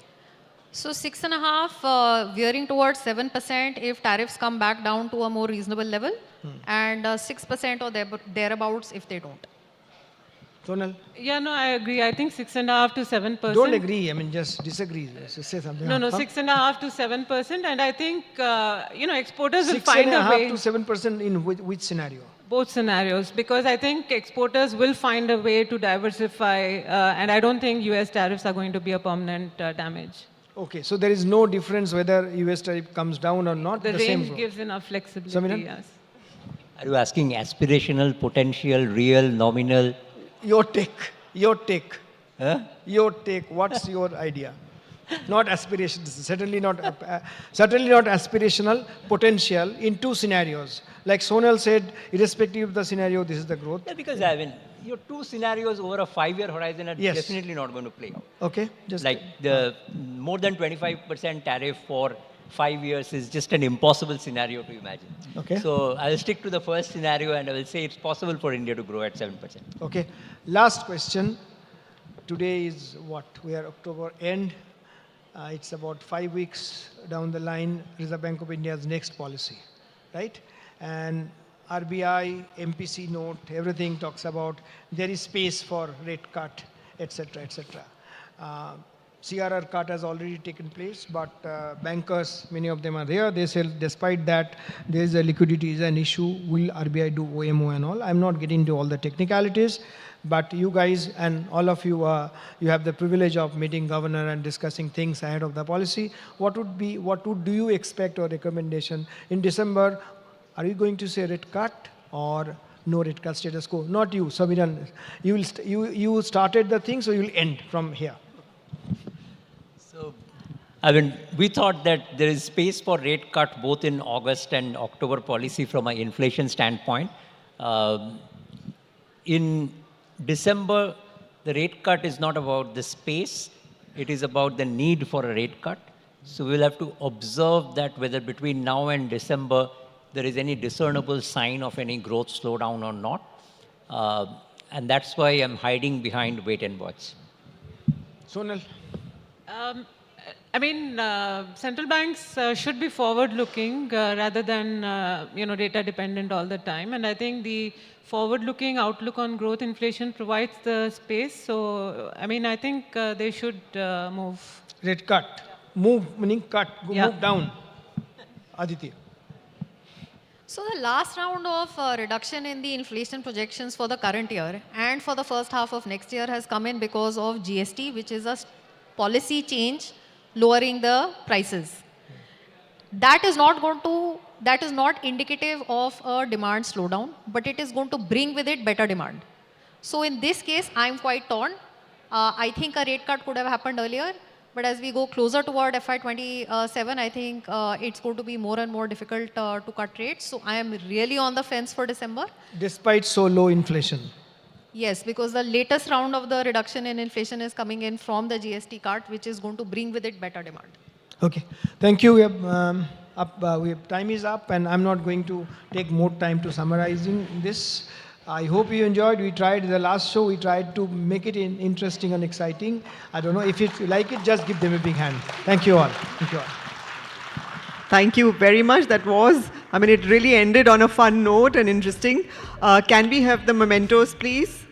So 6.5, veering towards 7% if tariffs come back down to a more reasonable level, and 6% or thereabouts if they don't. Sonal? Yeah, no, I agree. I think 6.5 to 7%. Don't agree, just disagree. Just say something. No, 6.5 to 7%, and I think, exporters will find a way. 6.5 to 7% in which scenario? Both scenarios, because I think exporters will find a way to diversify, and I don't think US tariffs are going to be a permanent damage. Okay, so there is no difference whether US tariff comes down or not? The same range growth. gives enough flexibility, Samiran? yes. Are you asking aspirational, potential, real, nominal? Your take. Huh? Your take. What's your idea? Not aspiration. Certainly not aspirational. Potential in two scenarios. Like Sonal said, irrespective of the scenario, this is the growth. Yeah, because your two scenarios over a 5-year horizon are definitely not going to play out. Okay. Like the more than 25% tariff for 5 years is just an impossible scenario to imagine. Okay. So I'll stick to the first scenario and I will say it's possible for India to grow at 7%. Okay. Last question. Today is what? We are October end. It's about 5 weeks down the line, Reserve Bank of India's next policy, right? And RBI, MPC note, everything talks about there is space for rate cut, etc., etc. CRR cut has already taken place, but bankers, many of them are there. They say, despite that, there is a liquidity is an issue. Will RBI do OMO and all? I'm not getting into all the technicalities, but you guys and all of you, you have the privilege of meeting governor and discussing things ahead of the policy. What do you expect or recommendation in December? Are you going to say rate cut or no rate cut status quo? Not you, Sabiran. You started the thing, so you will end from here. So, I mean, we thought that there is space for rate cut both in August and October policy from an inflation standpoint. In December, the rate cut is not about the space, it is about the need for a rate cut. So we'll have to observe that whether between now and December, there is any discernible sign of any growth slowdown or not. And that's why I'm hiding behind wait and watch. Sonal. I mean, central banks should be forward-looking rather than, data dependent all the time. And I think the forward-looking outlook on growth inflation provides the space. So, I mean, I think they should move. Rate cut. Move, meaning cut, move down. Aditya. So the last round of reduction in the inflation projections for the current year and for the first half of next year has come in because of GST, which is a policy change lowering the prices. That is not indicative of a demand slowdown, but it is going to bring with it better demand. So in this case, I'm quite torn. I think a rate cut could have happened earlier, but as we go closer toward FY27, I think it's going to be more and more difficult to cut rates. So I am really on the fence for December. Despite so low inflation. Yes, because the latest round of the reduction in inflation is coming in from the GST cut, which is going to bring with it better demand. Okay, thank you. Time is up, and I'm not going to take more time to summarizing this. I hope you enjoyed. We tried the last show. We tried to make it interesting and exciting. I don't know if you like it. Just give them a big hand. Thank you all. Thank you all. Thank you very much. That was, I mean, it really ended on a fun note and interesting. Can we have the mementos, please?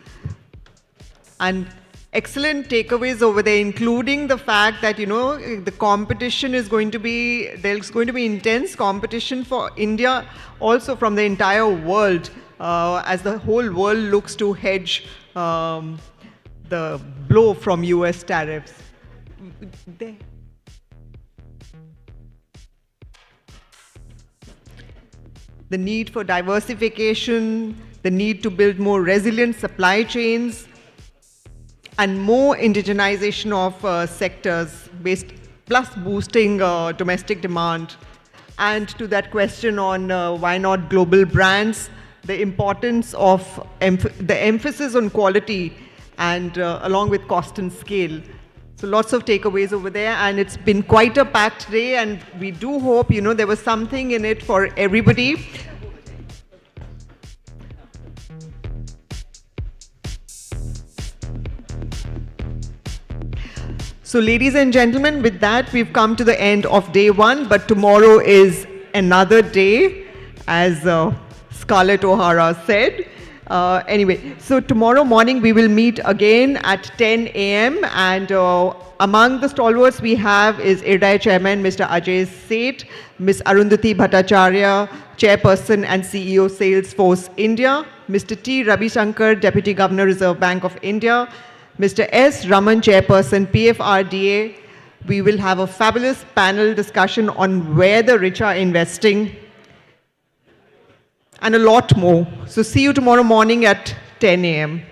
And excellent takeaways over there, including the fact that, the competition is going to be, there's going to be intense competition for India, also from the entire world, as the whole world looks to hedge the blow from US tariffs. There. The need for diversification, the need to build more resilient supply chains, and more indigenization of sectors plus boosting domestic demand. And to that question on why not global brands, the importance of the emphasis on quality and along with cost and scale. So lots of takeaways over there, and it's been quite a packed day, and we do hope, there was something in it for everybody. So ladies and gentlemen, with that, we've come to the end of day one, but tomorrow is another day, as Scarlett O'Hara said. Anyway, so tomorrow morning we will meet again at 10 a.m. and among the stalwarts we have is IRDAI Chairman Mr. Ajay Seth, Ms. Arundhati Bhattacharya, Chairperson and CEO Salesforce India, Mr. T. Ravi Shankar, Deputy Governor Reserve Bank of India, Mr. S. Raman, Chairperson PFRDA. We will have a fabulous panel discussion on where the rich are investing and a lot more. So see you tomorrow morning at 10 a.m.